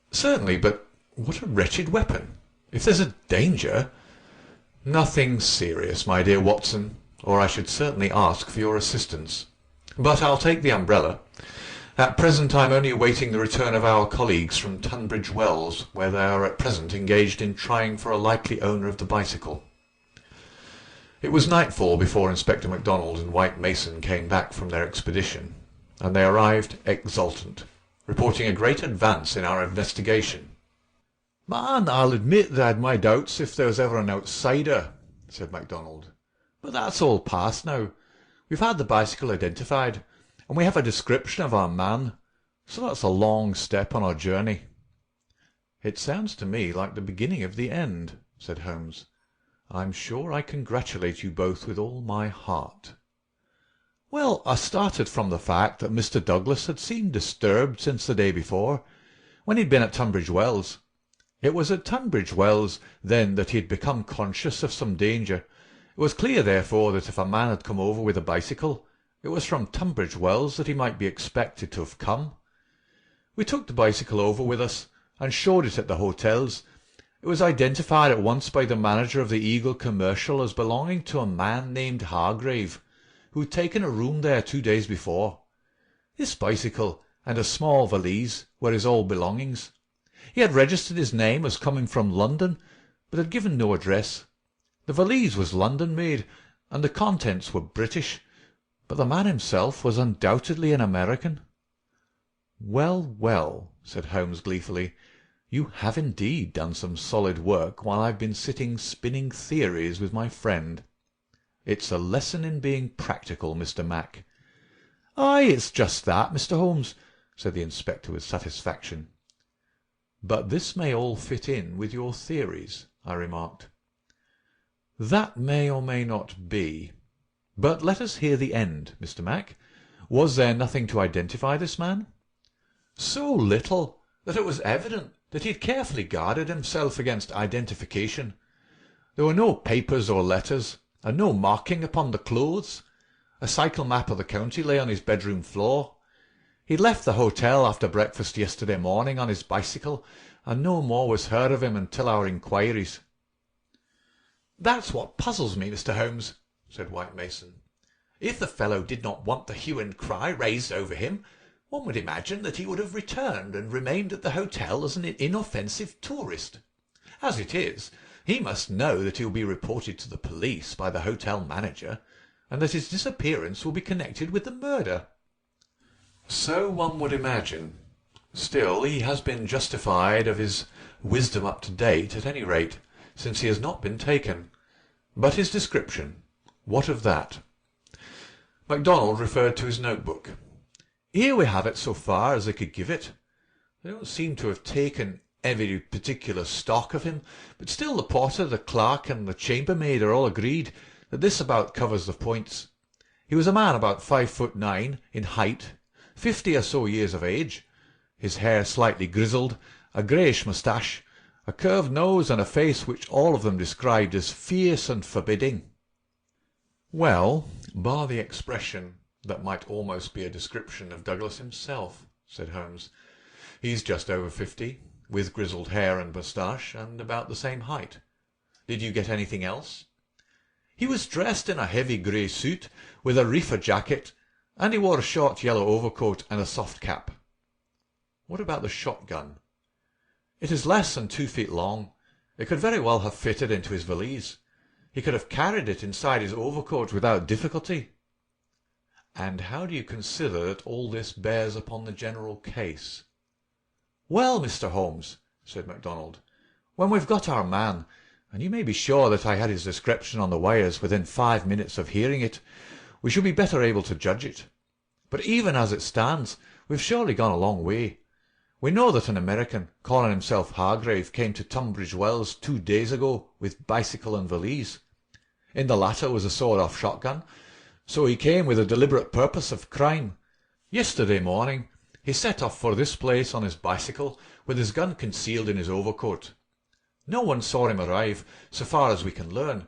Certainly, but what a wretched weapon. If there's a danger... Nothing serious, my dear Watson, or I should certainly ask for your assistance. But I'll take the umbrella. At present I'm only awaiting the return of our colleagues from Tunbridge Wells, where they are at present engaged in trying for a likely owner of the bicycle. It was nightfall before Inspector MacDonald and White Mason came back from their expedition, and they arrived exultant, reporting a great advance in our investigation. "Man, I'll admit that I had my doubts if there was ever an outsider," said MacDonald. "But that's all past now. We've had the bicycle identified, and we have a description of our man, so that's a long step on our journey." "It sounds to me like the beginning of the end," said Holmes. "I'm sure I congratulate you both with all my heart." "Well, I started from the fact that Mr. Douglas had seemed disturbed since the day before, when he'd been at Tunbridge Wells. It was at Tunbridge Wells, then, that he had become conscious of some danger. It was clear, therefore, that if a man had come over with a bicycle, it was from Tunbridge Wells that he might be expected to have come. We took the bicycle over with us, and showed it at the hotels. It was identified at once by the manager of the Eagle Commercial as belonging to a man named Hargrave, who had taken a room there 2 days before. This bicycle and a small valise were his old belongings. He had registered his name as coming from London, but had given no address. The valise was London-made, and the contents were British, but the man himself was undoubtedly an American." "Well, well," said Holmes gleefully, "you have indeed done some solid work while I've been sitting spinning theories with my friend. It's a lesson in being practical, Mr. Mac." "Aye, it's just that, Mr. Holmes," said the inspector with satisfaction. "But this may all fit in with your theories," I remarked. "That may or may not be. But let us hear the end, Mr. Mac. Was there nothing to identify this man?" "So little that it was evident that he had carefully guarded himself against identification. There were no papers or letters, and no marking upon the clothes. A cycle map of the county lay on his bedroom floor. He'd left the hotel after breakfast yesterday morning on his bicycle, and no more was heard of him until our inquiries." "That's what puzzles me, Mr. Holmes," said White Mason. "If the fellow did not want the hue and cry raised over him, one would imagine that he would have returned and remained at the hotel as an inoffensive tourist. As it is, he must know that he will be reported to the police by the hotel manager, and that his disappearance will be connected with the murder." "So one would imagine. Still, he has been justified of his wisdom up to date, at any rate, since he has not been taken. But his description, what of that?" MacDonald referred to his notebook. "Here we have it so far as they could give it. They don't seem to have taken every particular stock of him, but still the porter, the clerk, and the chambermaid are all agreed that this about covers the points. He was a man about 5'9" in height, 50 or so years of age, his hair slightly grizzled, a greyish moustache, a curved nose, and a face which all of them described as fierce and forbidding." "Well, bar the expression, that might almost be a description of Douglas himself," said Holmes. "He's just over 50, with grizzled hair and moustache, and about the same height. Did you get anything else?" "He was dressed in a heavy grey suit, with a reefer jacket, and he wore a short yellow overcoat and a soft cap." "What about the shotgun?" "It is less than 2 feet long. It could very well have fitted into his valise. He could have carried it inside his overcoat without difficulty." "And how do you consider that all this bears upon the general case?" "Well, Mr. Holmes," said MacDonald, "when we've got our man, and you may be sure that I had his description on the wires within 5 minutes of hearing it, we shall be better able to judge it. But even as it stands, we've surely gone a long way. We know that an American, calling himself Hargrave, came to Tunbridge Wells 2 days ago with bicycle and valise. In the latter was a sawed-off shotgun, so he came with a deliberate purpose of crime. Yesterday morning he set off for this place on his bicycle, with his gun concealed in his overcoat. No one saw him arrive, so far as we can learn,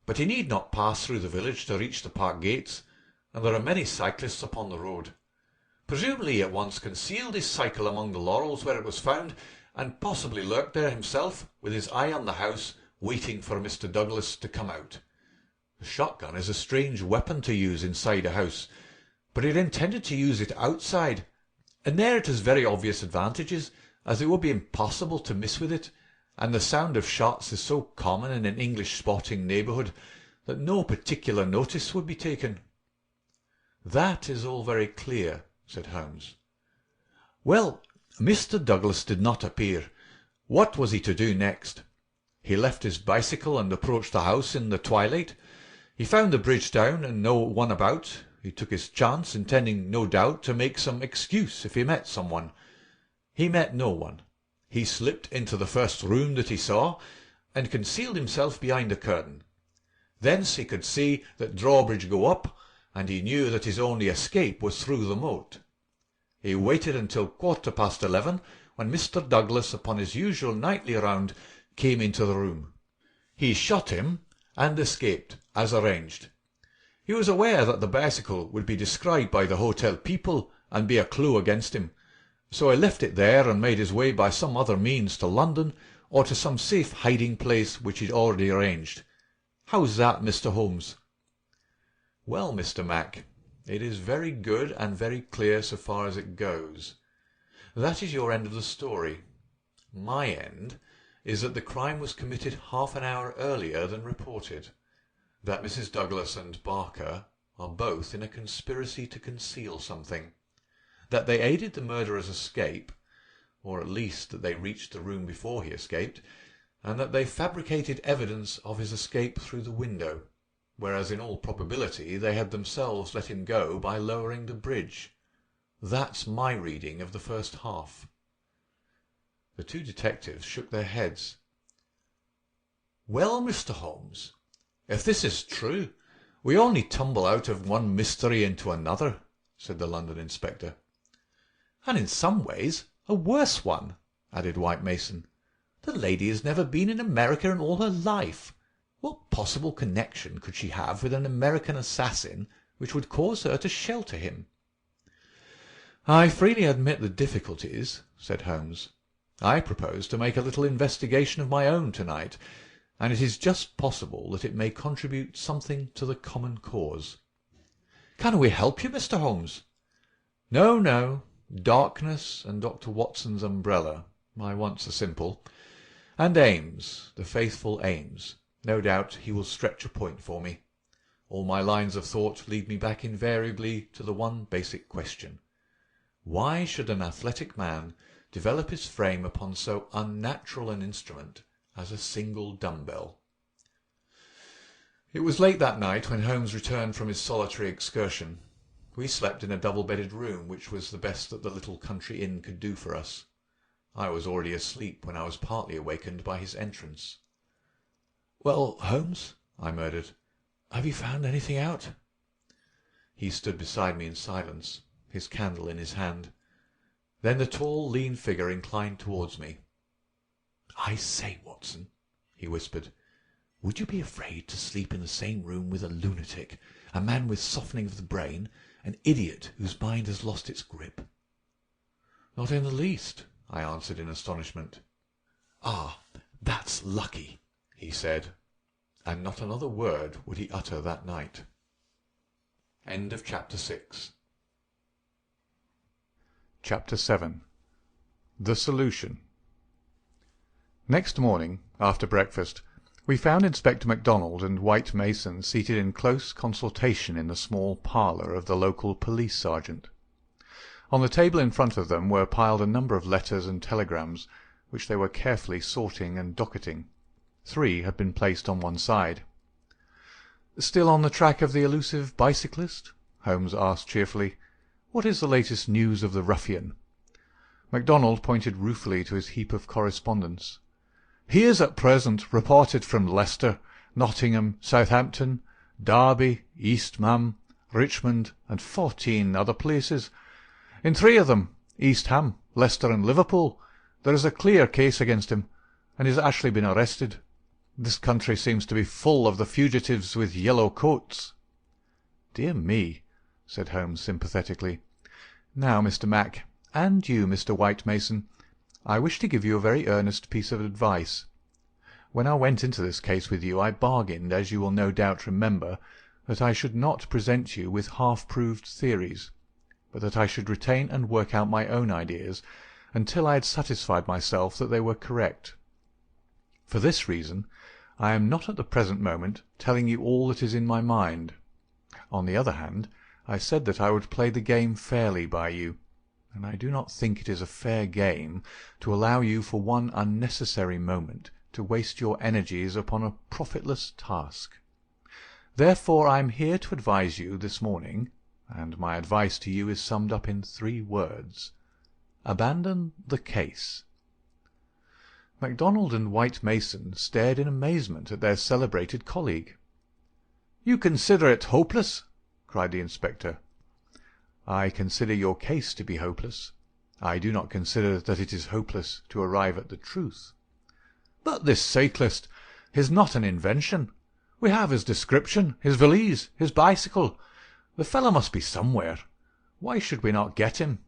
but he need not pass through the village to reach the park gates, and there are many cyclists upon the road. Presumably he at once concealed his cycle among the laurels where it was found, and possibly lurked there himself, with his eye on the house, waiting for Mr. Douglas to come out. The shotgun is a strange weapon to use inside a house, but he had intended to use it outside, and there it has very obvious advantages, as it would be impossible to miss with it, and the sound of shots is so common in an English sporting neighbourhood that no particular notice would be taken." "That is all very clear," said Holmes. "Well, Mr. Douglas did not appear. What was he to do next? He left his bicycle and approached the house in the twilight. He found the bridge down and no one about. He took his chance, intending no doubt to make some excuse if he met someone. He met no one. He slipped into the first room that he saw, and concealed himself behind a curtain. Thence he could see that drawbridge go up, and he knew that his only escape was through the moat. He waited until 11:15, when Mr. Douglas, upon his usual nightly round, came into the room. He shot him, and escaped, as arranged. He was aware that the bicycle would be described by the hotel people, and be a clue against him, so he left it there and made his way by some other means to London, or to some safe hiding-place which he'd already arranged. How's that, Mr. Holmes?" "Well, Mr. Mac, it is very good and very clear so far as it goes. That is your end of the story. My end is that the crime was committed half an hour earlier than reported, that Mrs. Douglas and Barker are both in a conspiracy to conceal something, that they aided the murderer's escape, or at least that they reached the room before he escaped, and that they fabricated evidence of his escape through the window, whereas in all probability they had themselves let him go by lowering the bridge. That's my reading of the first half." The two detectives shook their heads. "Well, Mr. Holmes, if this is true, "We only tumble out of one mystery into another," said the London inspector. "And in some ways a worse one," added White Mason. "The lady has never been in America in all her life. What possible connection could she have with an American assassin which would cause her to shelter him?" "I freely admit the difficulties," said Holmes. "I propose to make a little investigation of my own tonight, and it is just possible that it may contribute something to the common cause." "Can we help you, Mr. Holmes?" "No, no. Darkness and Dr. Watson's umbrella. My wants are simple. And Ames, the faithful Ames. No doubt he will stretch a point for me. All my lines of thought lead me back invariably to the one basic question. Why should an athletic man develop his frame upon so unnatural an instrument as a single dumbbell?" It was late that night when Holmes returned from his solitary excursion. We slept in a double-bedded room, which was the best that the little country inn could do for us. I was already asleep when I was partly awakened by his entrance. "Well, Holmes," I murmured, "have you found anything out?" He stood beside me in silence, his candle in his hand. Then the tall, lean figure inclined towards me. "I say, Watson," he whispered, "would you be afraid to sleep in the same room with a lunatic, a man with softening of the brain, an idiot whose mind has lost its grip?" "Not in the least," I answered in astonishment. "Ah, that's lucky," he said, and not another word would he utter that night. End of Chapter 6. Chapter 7. The Solution. Next morning, after breakfast, we found Inspector MacDonald and White Mason seated in close consultation in the small parlour of the local police sergeant. On the table in front of them were piled a number of letters and telegrams, which they were carefully sorting and docketing. 3 had been placed on one side. "Still on the track of the elusive bicyclist?" Holmes asked cheerfully. "What is the latest news of the ruffian?" MacDonald pointed ruefully to his heap of correspondence. "He is at present reported from Leicester, Nottingham, Southampton, Derby, East Ham, Richmond, and 14 other places. In 3 of them, East Ham, Leicester, and Liverpool, there is a clear case against him, and he has actually been arrested. This country seems to be full of the fugitives with yellow coats." "Dear me," said Holmes sympathetically. "Now, Mr. Mac, and you, Mr. White Mason, I wish to give you a very earnest piece of advice. When I went into this case with you, I bargained, as you will no doubt remember, that I should not present you with half-proved theories, but that I should retain and work out my own ideas until I had satisfied myself that they were correct. For this reason, I am not at the present moment telling you all that is in my mind. On the other hand, I said that I would play the game fairly by you, and I do not think it is a fair game to allow you for one unnecessary moment to waste your energies upon a profitless task. Therefore I am here to advise you this morning, and my advice to you is summed up in 3 words. Abandon the case." MacDonald and White Mason stared in amazement at their celebrated colleague. "You consider it hopeless?" cried the inspector. "I consider your case to be hopeless. I do not consider that it is hopeless to arrive at the truth." "But this cyclist is not an invention. We have his description, his valise, his bicycle. The fellow must be somewhere. Why should we not get him?"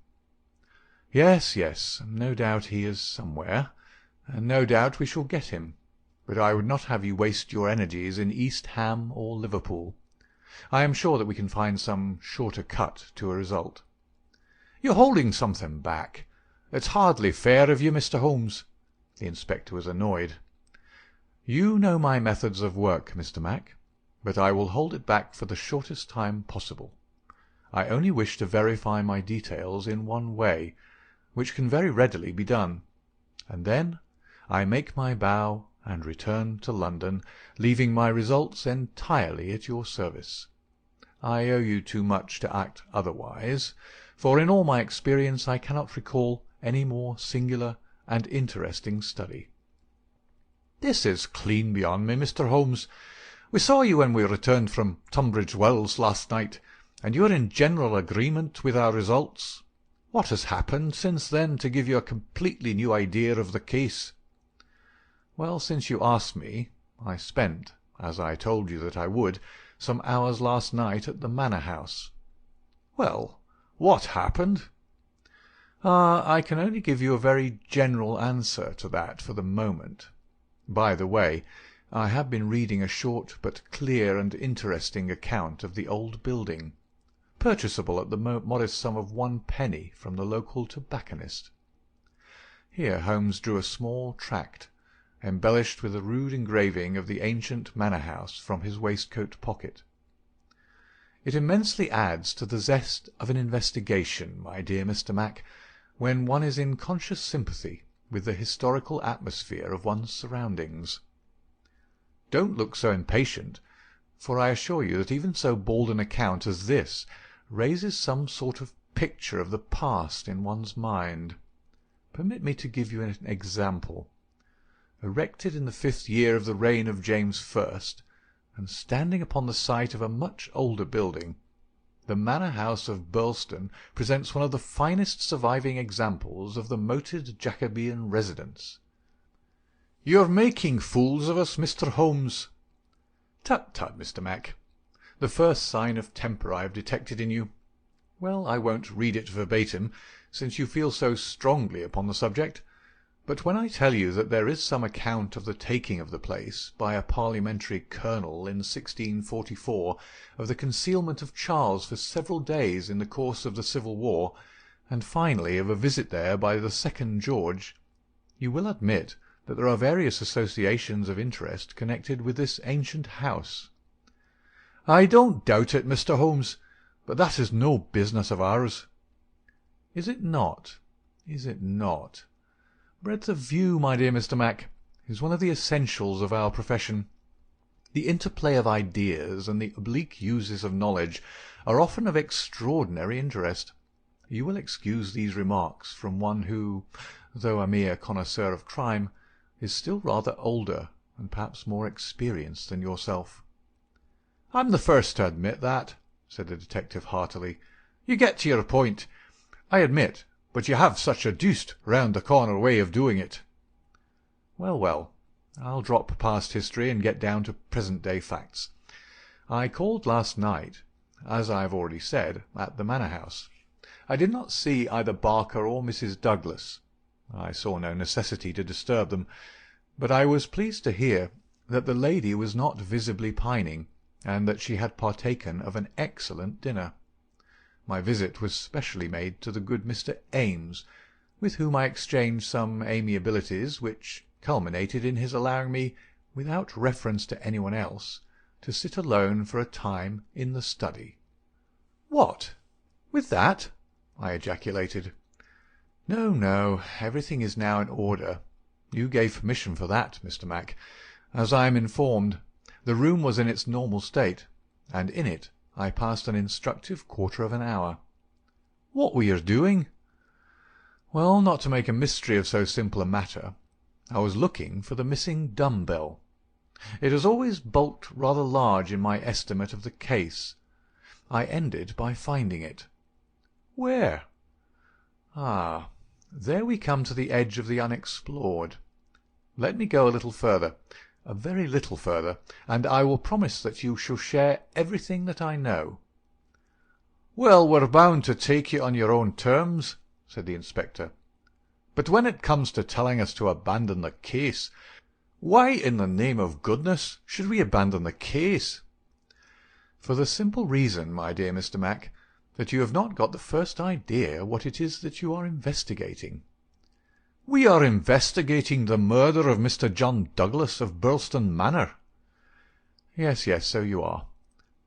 "Yes, yes, no doubt he is somewhere, and no doubt we shall get him. But I would not have you waste your energies in East Ham or Liverpool. I am sure that we can find some shorter cut to a result." "You're holding something back. It's hardly fair of you, Mr. Holmes." The inspector was annoyed. "You know my methods of work, Mr. Mac, but I will hold it back for the shortest time possible. I only wish to verify my details in one way, which can very readily be done, and then I make my bow and return to London, leaving my results entirely at your service. I owe you too much to act otherwise, for in all my experience I cannot recall any more singular and interesting study." "This is clean beyond me, Mr. Holmes. We saw you when we returned from Tunbridge Wells last night, and you are in general agreement with our results. What has happened since then to give you a completely new idea of the case?" "Well, since you ask me, I spent, as I told you that I would, some hours last night at the Manor House." "Well, what happened?" I can only give you a very general answer to that for the moment. By the way, I have been reading a short but clear and interesting account of the old building, purchasable at the modest sum of 1 penny from the local tobacconist. Here Holmes drew a small tract, embellished with a rude engraving of the ancient manor house, from his waistcoat pocket. It immensely adds to the zest of an investigation, my dear Mr. Mac, when one is in conscious sympathy with the historical atmosphere of one's surroundings. Don't look so impatient, for I assure you that even so bald an account as this raises some sort of picture of the past in one's mind. Permit me to give you an example. Erected in the 5th year of the reign of James I, and standing upon the site of a much older building, the manor house of Burlston presents one of the finest surviving examples of the moated Jacobean residence. "You're making fools of us, Mr. Holmes." "Tut, tut, Mr. Mac. The first sign of temper I have detected in you. Well, I won't read it verbatim, since you feel so strongly upon the subject. But when I tell you that there is some account of the taking of the place by a parliamentary colonel in 1644, of the concealment of Charles for several days in the course of the Civil War, and finally of a visit there by the 2nd George, you will admit that there are various associations of interest connected with this ancient house." "I don't doubt it, Mr. Holmes, but that is no business of ours." "Is it not? Is it not? Breadth of view, my dear Mr. Mac, is one of the essentials of our profession. The interplay of ideas and the oblique uses of knowledge are often of extraordinary interest. You will excuse these remarks from one who, though a mere connoisseur of crime, is still rather older and perhaps more experienced than yourself." "I'm the first to admit that," said the detective heartily. "You get to your point, I admit, but you have such a deuced round-the-corner way of doing it." "Well, well, I'll drop past history and get down to present-day facts. I called last night, as I have already said, at the manor house. I did not see either Barker or Mrs. Douglas. I saw no necessity to disturb them, but I was pleased to hear that the lady was not visibly pining, and that she had partaken of an excellent dinner. My visit was specially made to the good Mr. Ames, with whom I exchanged some amiabilities which culminated in his allowing me, without reference to anyone else, to sit alone for a time in the study. "What? With that?" I ejaculated. "No, no, everything is now in order. You gave permission for that, Mr. Mac. As I am informed, the room was in its normal state, and in it I passed an instructive quarter of an hour." "What were you doing?" "Well, not to make a mystery of so simple a matter, I was looking for the missing dumb-bell. It has always bulked rather large in my estimate of the case. I ended by finding it." "Where?" "Ah, there we come to the edge of the unexplored. Let me go a little further, a very little further, and I will promise that you shall share everything that I know." "Well, we're bound to take you on your own terms," said the inspector. "But when it comes to telling us to abandon the case, why in the name of goodness should we abandon the case?" "For the simple reason, my dear Mr. Mac, that you have not got the first idea what it is that you are investigating." "We are investigating the murder of Mr. John Douglas of Burlston Manor." "Yes, yes, so you are.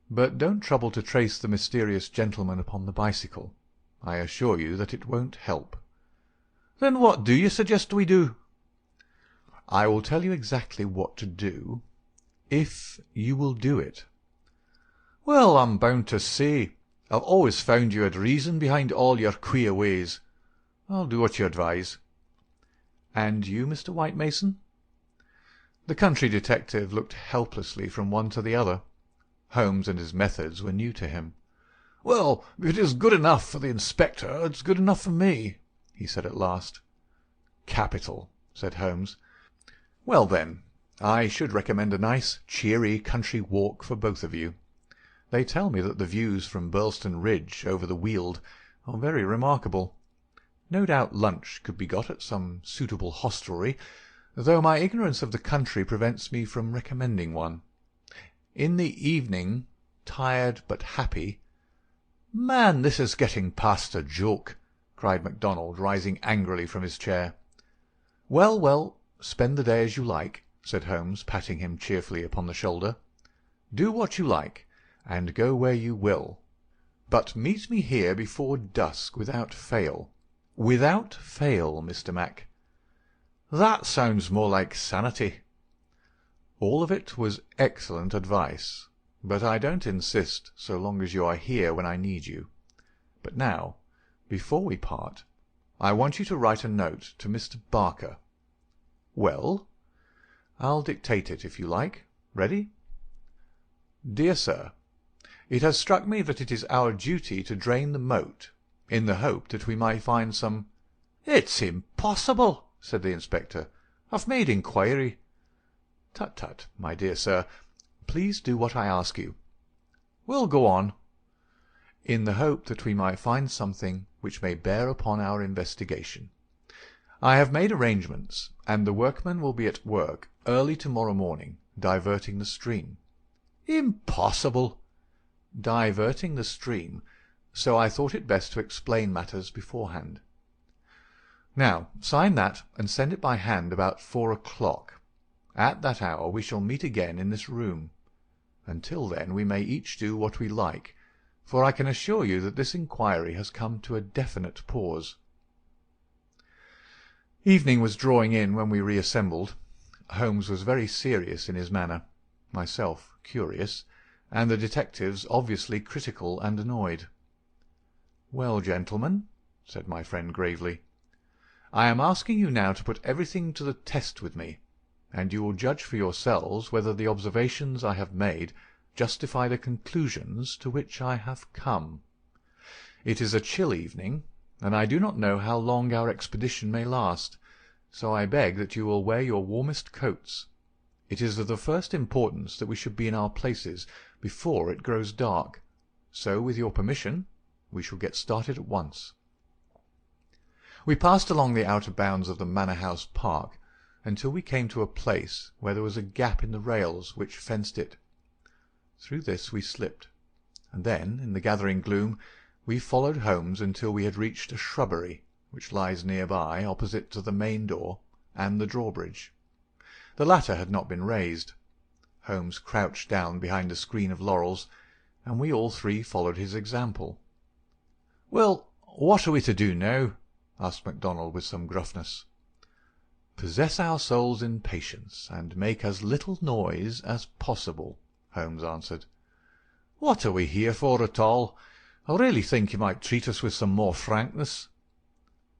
But don't trouble to trace the mysterious gentleman upon the bicycle. I assure you that it won't help." "Then what do you suggest we do?" "I will tell you exactly what to do, if you will do it." "Well, I'm bound to say, I've always found you had reason behind all your queer ways. I'll do what you advise." "And you, Mr. White Mason?" The country detective looked helplessly from one to the other. Holmes and his methods were new to him. "Well, if it is good enough for the inspector, it's good enough for me," he said at last. "Capital," said Holmes. "Well, then, I should recommend a nice, cheery country walk for both of you. They tell me that the views from Burlston Ridge over the Weald are very remarkable. No doubt lunch could be got at some suitable hostelry, though my ignorance of the country prevents me from recommending one. In the evening, tired but happy—" "Man, this is getting past a joke," cried MacDonald, rising angrily from his chair. "Well, well, spend the day as you like," said Holmes, patting him cheerfully upon the shoulder. "Do what you like, and go where you will. But meet me here before dusk without fail. Without fail, Mr. Mac." "That sounds more like sanity." "All of it was excellent advice, but I don't insist so long as you are here when I need you. But now, before we part, I want you to write a note to Mr. Barker." "Well?" "I'll dictate it if you like. Ready? Dear Sir, it has struck me that it is our duty to drain the moat, in the hope that we might find some—" "It's impossible," said the inspector. "I've made inquiry." "Tut, tut, my dear sir. Please do what I ask you." "We'll go on." "In the hope that we might find something which may bear upon our investigation. I have made arrangements, and the workmen will be at work early tomorrow morning, diverting the stream." "Impossible." "Diverting the stream, so I thought it best to explain matters beforehand. Now, sign that and send it by hand about 4 o'clock. At that hour we shall meet again in this room. Until then we may each do what we like, for I can assure you that this inquiry has come to a definite pause." Evening was drawing in when we reassembled. Holmes was very serious in his manner, myself curious, and the detectives obviously critical and annoyed. "Well, gentlemen," said my friend gravely, "I am asking you now to put everything to the test with me, and you will judge for yourselves whether the observations I have made justify the conclusions to which I have come. It is a chill evening, and I do not know how long our expedition may last, so I beg that you will wear your warmest coats. It is of the first importance that we should be in our places before it grows dark, so with your permission we shall get started at once." We passed along the outer bounds of the Manor House Park until we came to a place where there was a gap in the rails which fenced it. Through this we slipped, and then, in the gathering gloom, we followed Holmes until we had reached a shrubbery which lies near-by, opposite to the main door and the drawbridge. The latter had not been raised. Holmes crouched down behind a screen of laurels, and we all three followed his example. "Well, what are we to do now?" asked MacDonald with some gruffness. "Possess our souls in patience, and make as little noise as possible," Holmes answered. "What are we here for at all? I really think you might treat us with some more frankness."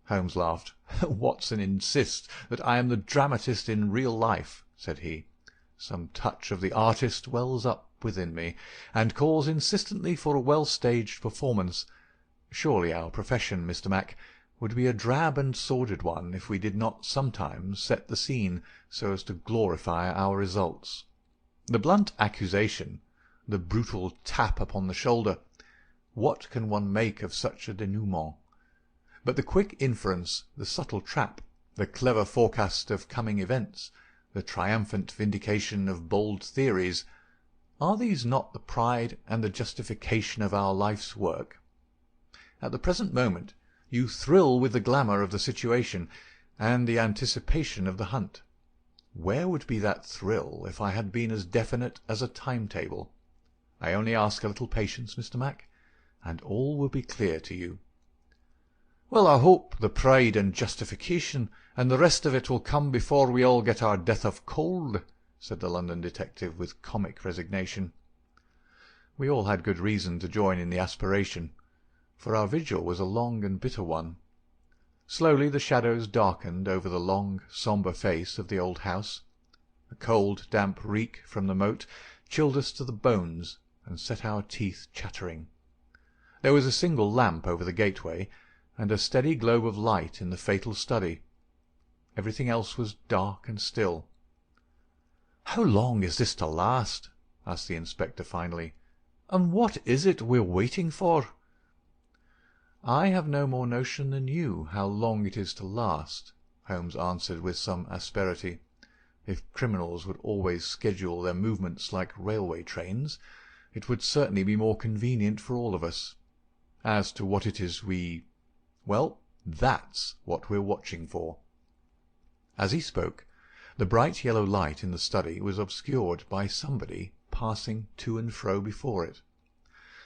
Holmes laughed. "Watson insists that I am the dramatist in real life," said he. "Some touch of the artist wells up within me, and calls insistently for a well-staged performance. Surely our profession, Mr. Mac, would be a drab and sordid one if we did not sometimes set the scene so as to glorify our results. The blunt accusation, the brutal tap upon the shoulder, what can one make of such a denouement? But the quick inference, the subtle trap, the clever forecast of coming events, the triumphant vindication of bold theories, are these not the pride and the justification of our life's work? At the present moment you thrill with the glamour of the situation and the anticipation of the hunt. Where would be that thrill if I had been as definite as a timetable? I only ask a little patience, Mr. Mac, and all will be clear to you." "Well, I hope the pride and justification and the rest of it will come before we all get our death of cold," said the London detective with comic resignation. We all had good reason to join in the aspiration, for our vigil was a long and bitter one. Slowly the shadows darkened over the long, sombre face of the old house, A cold, damp reek from the moat chilled us to the bones and set our teeth chattering. There was a single lamp over the gateway, and a steady globe of light in the fatal study. Everything else was dark and still. "How long is this to last?" asked the inspector finally. "And what is it we're waiting for?" "I have no more notion than you how long it is to last," Holmes answered with some asperity. "If criminals would always schedule their movements like railway trains, it would certainly be more convenient for all of us. As to what it is well, that's what we're watching for." As he spoke, the bright yellow light in the study was obscured by somebody passing to and fro before it.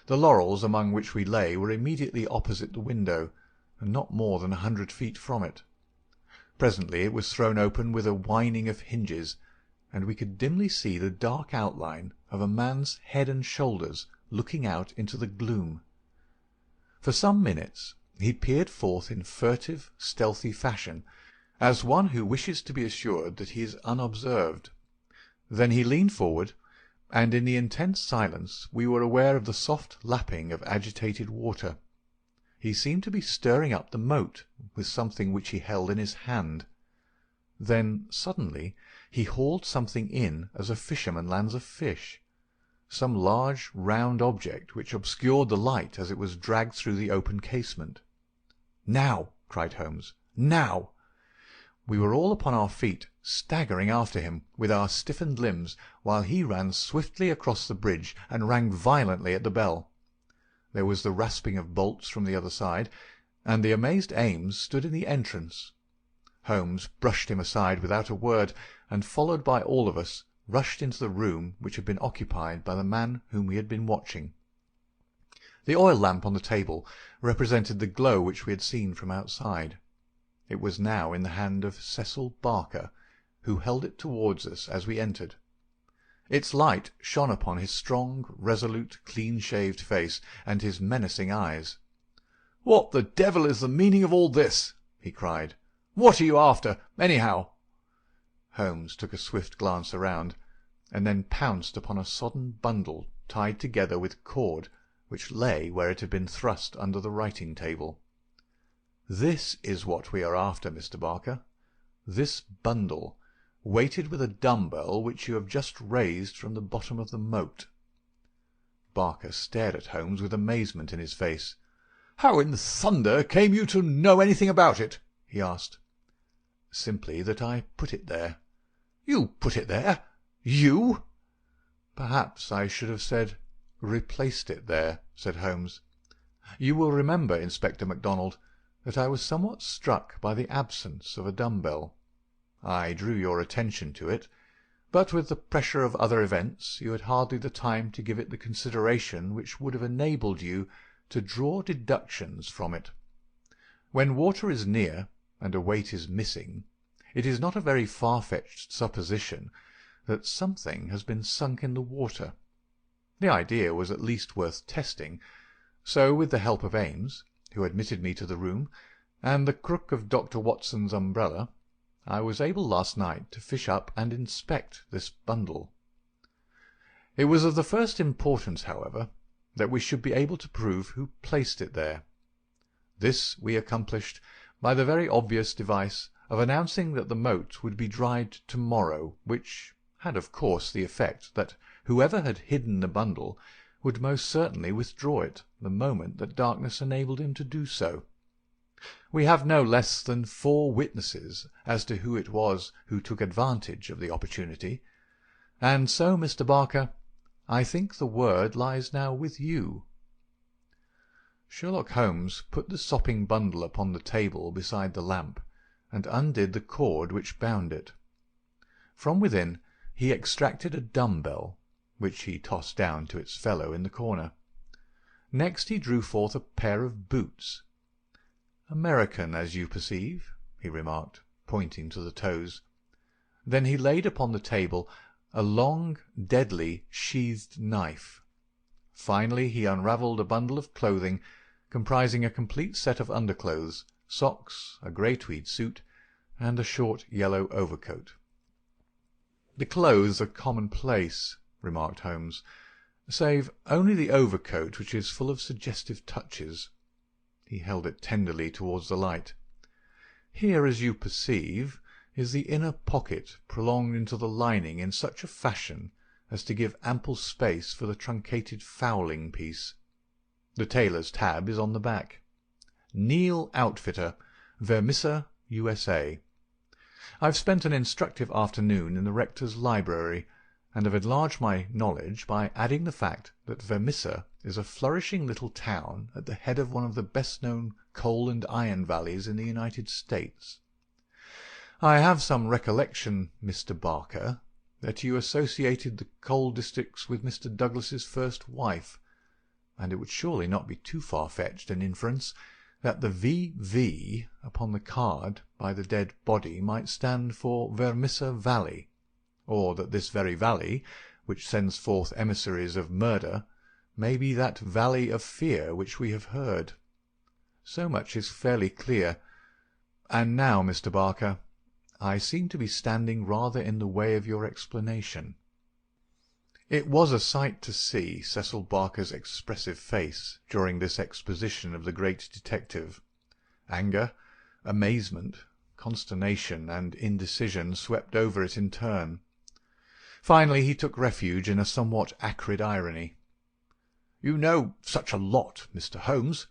The laurels among which we lay were immediately opposite the window, and not more than 100 feet from it. Presently it was thrown open with a whining of hinges, and we could dimly see the dark outline of a man's head and shoulders looking out into the gloom. For some minutes he peered forth in furtive, stealthy fashion, as one who wishes to be assured that he is unobserved. Then he leaned forward, and in the intense silence we were aware of the soft lapping of agitated water. He seemed to be stirring up the moat with something which he held in his hand. Then suddenly he hauled something in as a fisherman lands a fish, some large round object which obscured the light as it was dragged through the open casement. "Now!" cried Holmes. "Now!" We were all upon our feet, staggering after him with our stiffened limbs, while he ran swiftly across the bridge and rang violently at the bell. There was the rasping of bolts from the other side, and the amazed Ames stood in the entrance. Holmes brushed him aside without a word, and, followed by all of us, rushed into the room which had been occupied by the man whom we had been watching. The oil lamp on the table represented the glow which we had seen from outside. It was now in the hand of Cecil Barker, who held it towards us as we entered. Its light shone upon his strong, resolute, clean-shaved face, and his menacing eyes. "What the devil is the meaning of all this?" he cried. "What are you after, anyhow?" Holmes took a swift glance around, and then pounced upon a sodden bundle tied together with cord, which lay where it had been thrust under the writing-table. "This is what we are after, Mr. Barker. This bundle, weighted with a dumbbell which you have just raised from the bottom of the moat." Barker stared at Holmes with amazement in his face. "How in thunder came you to know anything about it?" he asked. "Simply that I put it there." "You put it there? You?" "Perhaps I should have said replaced it there," said Holmes. "You will remember, Inspector MacDonald, that I was somewhat struck by the absence of a dumbbell. I drew your attention to it, but with the pressure of other events you had hardly the time to give it the consideration which would have enabled you to draw deductions from it. When water is near, and a weight is missing, it is not a very far-fetched supposition that something has been sunk in the water. The idea was at least worth testing, so with the help of Ames, who admitted me to the room, and the crook of Dr. Watson's umbrella, I was able last night to fish up and inspect this bundle. It was of the first importance, however, that we should be able to prove who placed it there. This we accomplished by the very obvious device of announcing that the moat would be dried tomorrow, which had of course the effect that whoever had hidden the bundle would most certainly withdraw it the moment that darkness enabled him to do so. We have no less than 4 witnesses as to who it was who took advantage of the opportunity, and so, Mr. Barker, I think the word lies now with you." Sherlock Holmes put the sopping bundle upon the table beside the lamp, and undid the cord which bound it. From within he extracted a dumbbell, which he tossed down to its fellow in the corner. Next he drew forth a pair of boots. "American, as you perceive," he remarked, pointing to the toes. Then he laid upon the table a long, deadly, sheathed knife. Finally he unravelled a bundle of clothing, comprising a complete set of underclothes, socks, a grey tweed suit, and a short yellow overcoat. "The clothes are commonplace," remarked Holmes, "save only the overcoat, which is full of suggestive touches." He held it tenderly towards the light. "Here, as you perceive, is the inner pocket prolonged into the lining in such a fashion as to give ample space for the truncated fowling piece. The tailor's tab is on the back. Neil Outfitter, Vermissa, USA. I've spent an instructive afternoon in the rector's library, and have enlarged my knowledge by adding the fact that Vermissa is a flourishing little town at the head of one of the best-known coal and iron valleys in the United States. I have some recollection, Mr. Barker, that you associated the coal districts with Mr. Douglas's first wife, and it would surely not be too far-fetched an inference that the V.V. upon the card by the dead body might stand for Vermissa Valley, or that this very valley, which sends forth emissaries of murder, may be that valley of fear which we have heard. So much is fairly clear. And now, Mr. Barker, I seem to be standing rather in the way of your explanation." It was a sight to see Cecil Barker's expressive face during this exposition of the great detective. Anger, amazement, consternation, and indecision swept over it in turn. Finally he took refuge in a somewhat acrid irony. "You know such a lot, Mr. Holmes.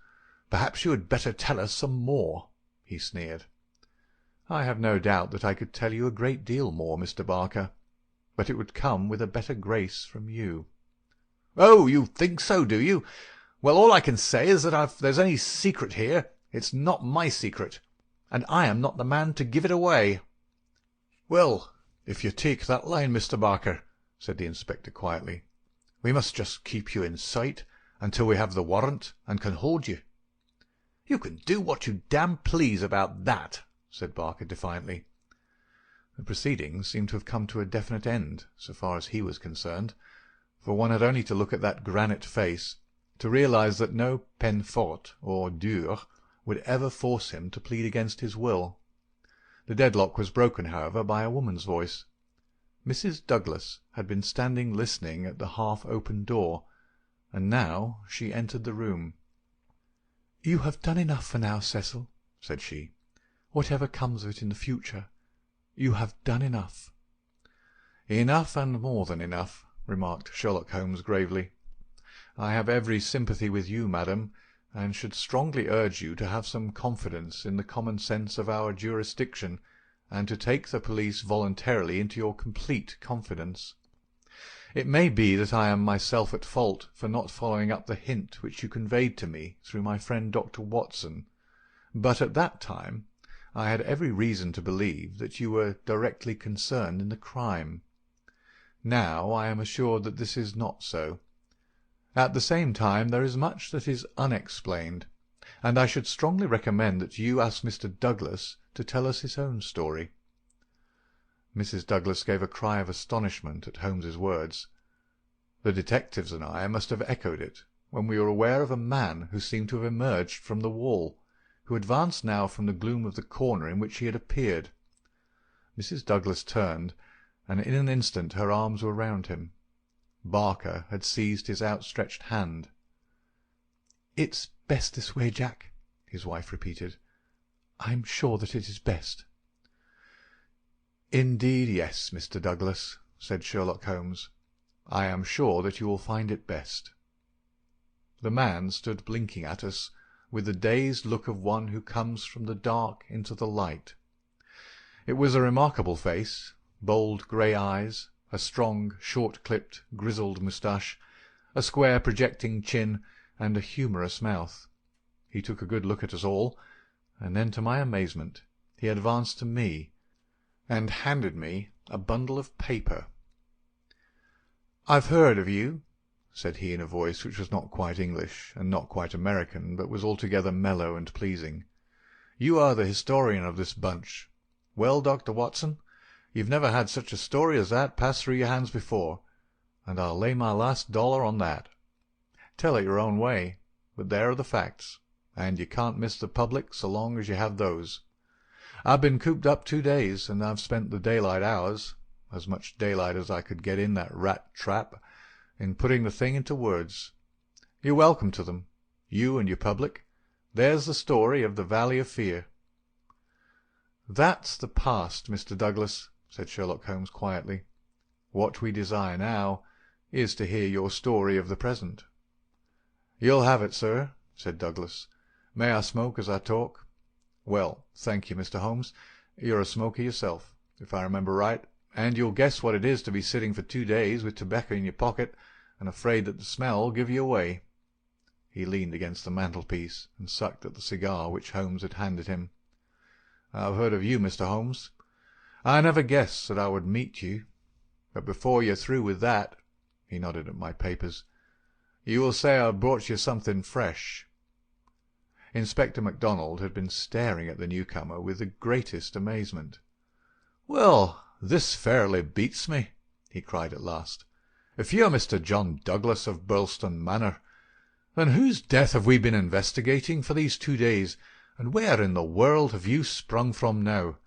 Perhaps you had better tell us some more," he sneered. "I have no doubt that I could tell you a great deal more, Mr. Barker, but it would come with a better grace from you." "Oh, you think so, do you? Well, all I can say is that if there's any secret here, it's not my secret, and I am not the man to give it away." "Well, if you take that line, Mr. Barker," said the inspector quietly, "we must just keep you in sight until we have the warrant and can hold you." "You can do what you damn please about that," said Barker defiantly. The proceedings seemed to have come to a definite end, so far as he was concerned, for one had only to look at that granite face to realize that no peine forte or dure would ever force him to plead against his will. The deadlock was broken, however, by a woman's voice. Mrs. Douglas had been standing listening at the half-open door, and now she entered the room. "You have done enough for now, Cecil," said she. "Whatever comes of it in the future, you have done enough." "Enough and more than enough," remarked Sherlock Holmes gravely. "I have every sympathy with you, madam, and should strongly urge you to have some confidence in the common sense of our jurisdiction, and to take the police voluntarily into your complete confidence. It may be that I am myself at fault for not following up the hint which you conveyed to me through my friend Dr. Watson, but at that time I had every reason to believe that you were directly concerned in the crime. Now I am assured that this is not so. At the same time there is much that is unexplained, and I should strongly recommend that you ask Mr. Douglas to tell us his own story." Mrs. Douglas gave a cry of astonishment at Holmes's words. The detectives and I must have echoed it when we were aware of a man who seemed to have emerged from the wall, who advanced now from the gloom of the corner in which he had appeared. Mrs. Douglas turned, and in an instant her arms were round him. Barker had seized his outstretched hand. "It's best this way, Jack," his wife repeated. "I'm sure that it is best." "Indeed, yes, Mr. Douglas," said Sherlock Holmes. "I am sure that you will find it best." The man stood blinking at us with the dazed look of one who comes from the dark into the light. It was a remarkable face, bold grey eyes, a strong, short-clipped, grizzled moustache, a square projecting chin, and a humorous mouth. He took a good look at us all, and then, to my amazement, he advanced to me and handed me a bundle of paper. "I've heard of you," said he in a voice which was not quite English and not quite American, but was altogether mellow and pleasing. "You are the historian of this bunch. Well, Dr. Watson, you've never had such a story as that pass through your hands before, and I'll lay my last dollar on that. Tell it your own way, but there are the facts, and you can't miss the public so long as you have those. I've been cooped up 2 days, and I've spent the daylight hours, as much daylight as I could get in that rat trap, in putting the thing into words. You're welcome to them, you and your public. There's the story of the Valley of Fear." "That's the past, Mr. Douglas," said Sherlock Holmes quietly. "What we desire now is to hear your story of the present." "You'll have it, sir," said Douglas. "May I smoke as I talk?" "Well, thank you, Mr. Holmes. You're a smoker yourself, if I remember right, and you'll guess what it is to be sitting for 2 days with tobacco in your pocket and afraid that the smell will give you away." He leaned against the mantelpiece and sucked at the cigar which Holmes had handed him. "I've heard of you, Mr. Holmes. I never guessed that I would meet you. But before you're through with that," he nodded at my papers, "you will say I've brought you something fresh." Inspector MacDonald had been staring at the newcomer with the greatest amazement. "Well, this fairly beats me," he cried at last. "If you're Mr. John Douglas of Burlston Manor, then whose death have we been investigating for these 2 days, and where in the world have you sprung from now?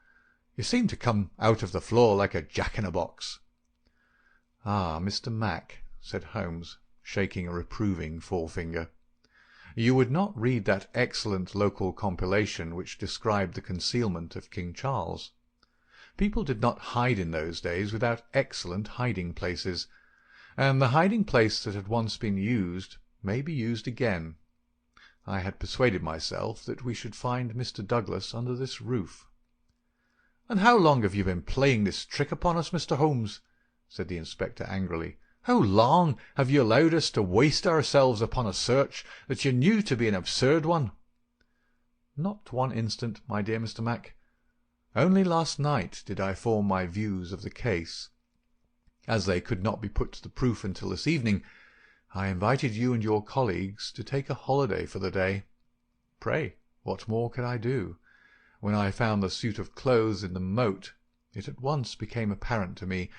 You seem to come out of the floor like a jack-in-a-box." "Ah, Mr. Mac," said Holmes, shaking a reproving forefinger, "you would not read that excellent local compilation which described the concealment of King Charles. People did not hide in those days without excellent hiding-places, and the hiding-place that had once been used may be used again. I had persuaded myself that we should find Mr. Douglas under this roof." "And how long have you been playing this trick upon us, Mr. Holmes?" said the inspector angrily. "How long have you allowed us to waste ourselves upon a search that you knew to be an absurd one?" "Not 1 instant, my dear Mr. Mac. Only last night did I form my views of the case. As they could not be put to the proof until this evening, I invited you and your colleagues to take a holiday for the day. Pray, what more could I do? When I found the suit of clothes in the moat, it at once became apparent to me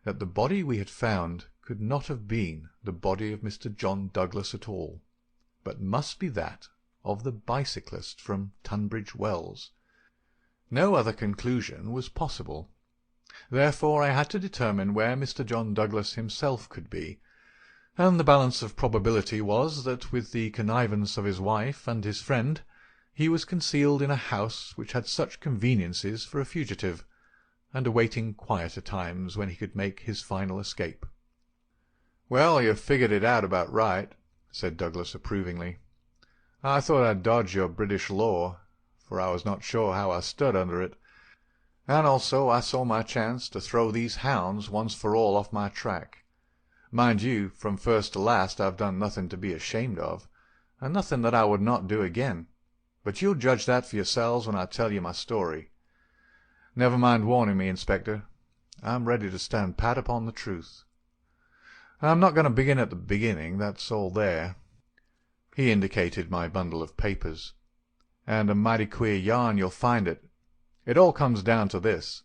that the body we had found could not have been the body of Mr. John Douglas at all, but must be that of the bicyclist from Tunbridge Wells. No other conclusion was possible. Therefore I had to determine where Mr. John Douglas himself could be, and the balance of probability was that with the connivance of his wife and his friend he was concealed in a house which had such conveniences for a fugitive, and awaiting quieter times when he could make his final escape. "Well, you've figured it out about right," said Douglas approvingly. "I thought I'd dodge your British law, for I was not sure how I stood under it, and also I saw my chance to throw these hounds once for all off my track. Mind you, from first to last I've done nothing to be ashamed of, and nothing that I would not do again, but you'll judge that for yourselves when I tell you my story. Never mind warning me, Inspector. I'm ready to stand pat upon the truth. I'm not going to begin at the beginning, that's all there." He indicated my bundle of papers. "And a mighty queer yarn you'll find it. It all comes down to this,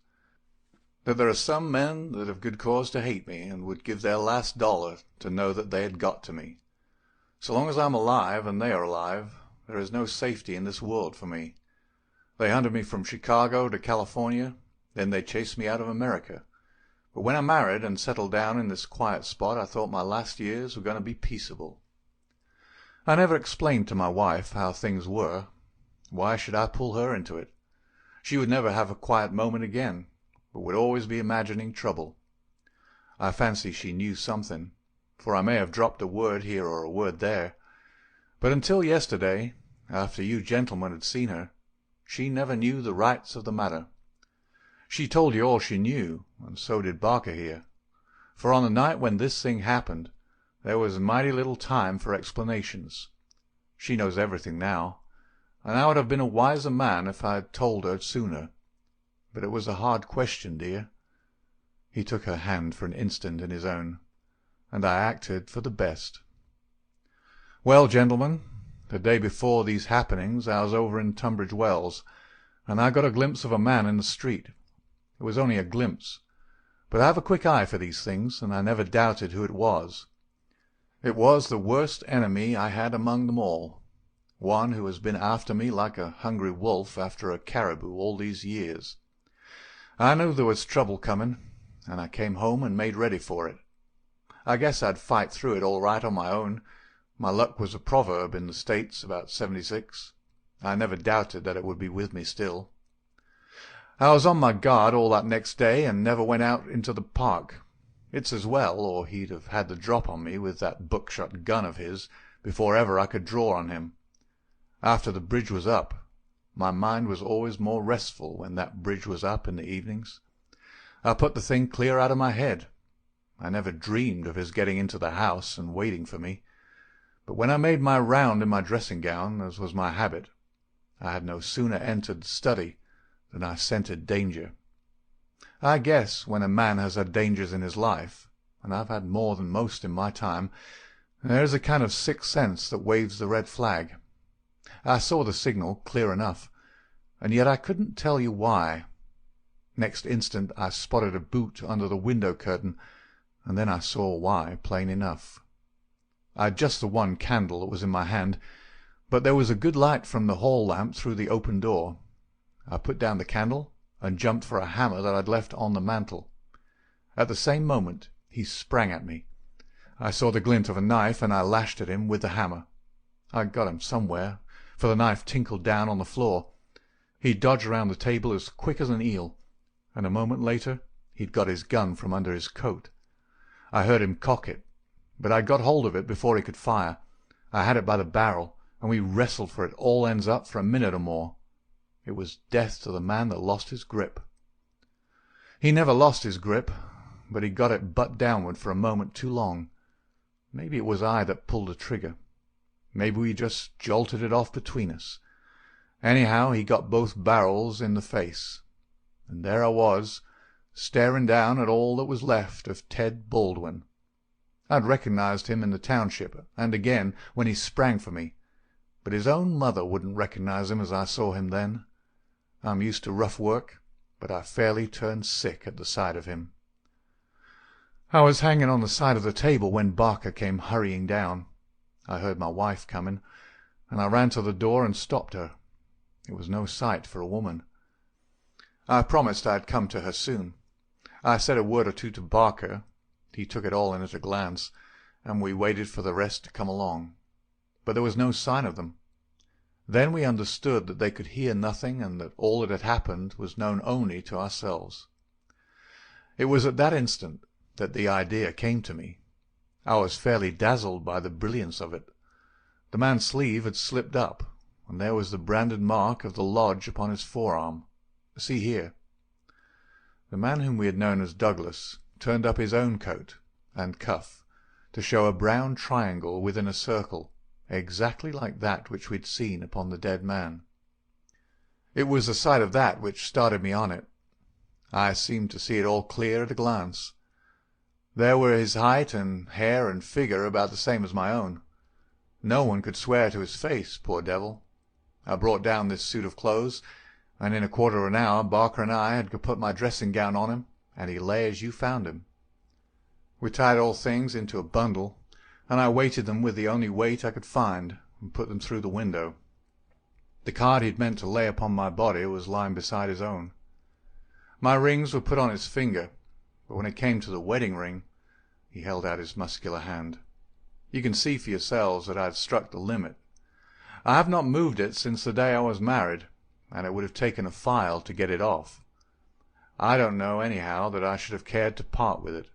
that there are some men that have good cause to hate me and would give their last dollar to know that they had got to me. So long as I'm alive and they are alive, there is no safety in this world for me. They hunted me from Chicago to California, then they chased me out of America. But when I married and settled down in this quiet spot, I thought my last years were going to be peaceable. I never explained to my wife how things were. Why should I pull her into it? She would never have a quiet moment again, but would always be imagining trouble. I fancy she knew something, for I may have dropped a word here or a word there. But until yesterday, after you gentlemen had seen her, she never knew the rights of the matter. She told you all she knew, and so did Barker here. For on the night when this thing happened, there was mighty little time for explanations. She knows everything now, and I would have been a wiser man if I had told her sooner. But it was a hard question, dear." He took her hand for an instant in his own, and I acted for the best. "Well, gentlemen, the day before these happenings I was over in Tunbridge Wells, and I got a glimpse of a man in the street. It was only a glimpse, but I have a quick eye for these things, and I never doubted who it was. It was the worst enemy I had among them all, one who has been after me like a hungry wolf after a caribou all these years. I knew there was trouble coming, and I came home and made ready for it. I guess I'd fight through it all right on my own. My luck was a proverb in the States about 76. I never doubted that it would be with me still. I was on my guard all that next day and never went out into the park. It's as well, or he'd have had the drop on me with that buckshot gun of his before ever I could draw on him. After the bridge was up, my mind was always more restful when that bridge was up in the evenings. I put the thing clear out of my head. I never dreamed of his getting into the house and waiting for me. But when I made my round in my dressing-gown, as was my habit, I had no sooner entered the study than I scented danger. I guess when a man has had dangers in his life, and I've had more than most in my time, there is a kind of sixth sense that waves the red flag. I saw the signal clear enough, and yet I couldn't tell you why. Next instant I spotted a boot under the window curtain, and then I saw why plain enough. I'd just the one candle that was in my hand, but there was a good light from the hall lamp through the open door. I put down the candle and jumped for a hammer that I'd left on the mantel. At the same moment he sprang at me. I saw the glint of a knife, and I lashed at him with the hammer. I got him somewhere, for the knife tinkled down on the floor. He dodged around the table as quick as an eel, and a moment later he'd got his gun from under his coat. I heard him cock it, but I'd got hold of it before he could fire. I had it by the barrel, and we wrestled for it all ends up for a minute or more. It was death to the man that lost his grip. He never lost his grip, but he got it butt downward for a moment too long. Maybe it was I that pulled the trigger. Maybe we just jolted it off between us. Anyhow, he got both barrels in the face, and there I was, staring down at all that was left of Ted Baldwin. I'd recognized him in the township, and again when he sprang for me, but his own mother wouldn't recognize him as I saw him then. I'm used to rough work, but I fairly turned sick at the sight of him. I was hanging on the side of the table when Barker came hurrying down. I heard my wife coming, and I ran to the door and stopped her. It was no sight for a woman. I promised I'd come to her soon. I said a word or two to Barker. He took it all in at a glance, and we waited for the rest to come along. But there was no sign of them. Then we understood that they could hear nothing, and that all that had happened was known only to ourselves. It was at that instant that the idea came to me. I was fairly dazzled by the brilliance of it. The man's sleeve had slipped up, and there was the branded mark of the lodge upon his forearm. See here. The man whom we had known as Douglas turned up his own coat and cuff to show a brown triangle within a circle, exactly like that which we'd seen upon the dead man. It was the sight of that which started me on it. I seemed to see it all clear at a glance. There were his height and hair and figure about the same as my own. No one could swear to his face, poor devil. I brought down this suit of clothes, and in a quarter of an hour Barker and I had put my dressing-gown on him, and he lay as you found him. We tied all things into a bundle, and I weighted them with the only weight I could find, and put them through the window. The card he'd meant to lay upon my body was lying beside his own. My rings were put on his finger, but when it came to the wedding ring, he held out his muscular hand. You can see for yourselves that I had struck the limit. I have not moved it since the day I was married, and it would have taken a file to get it off. I don't know, anyhow, that I should have cared to part with it,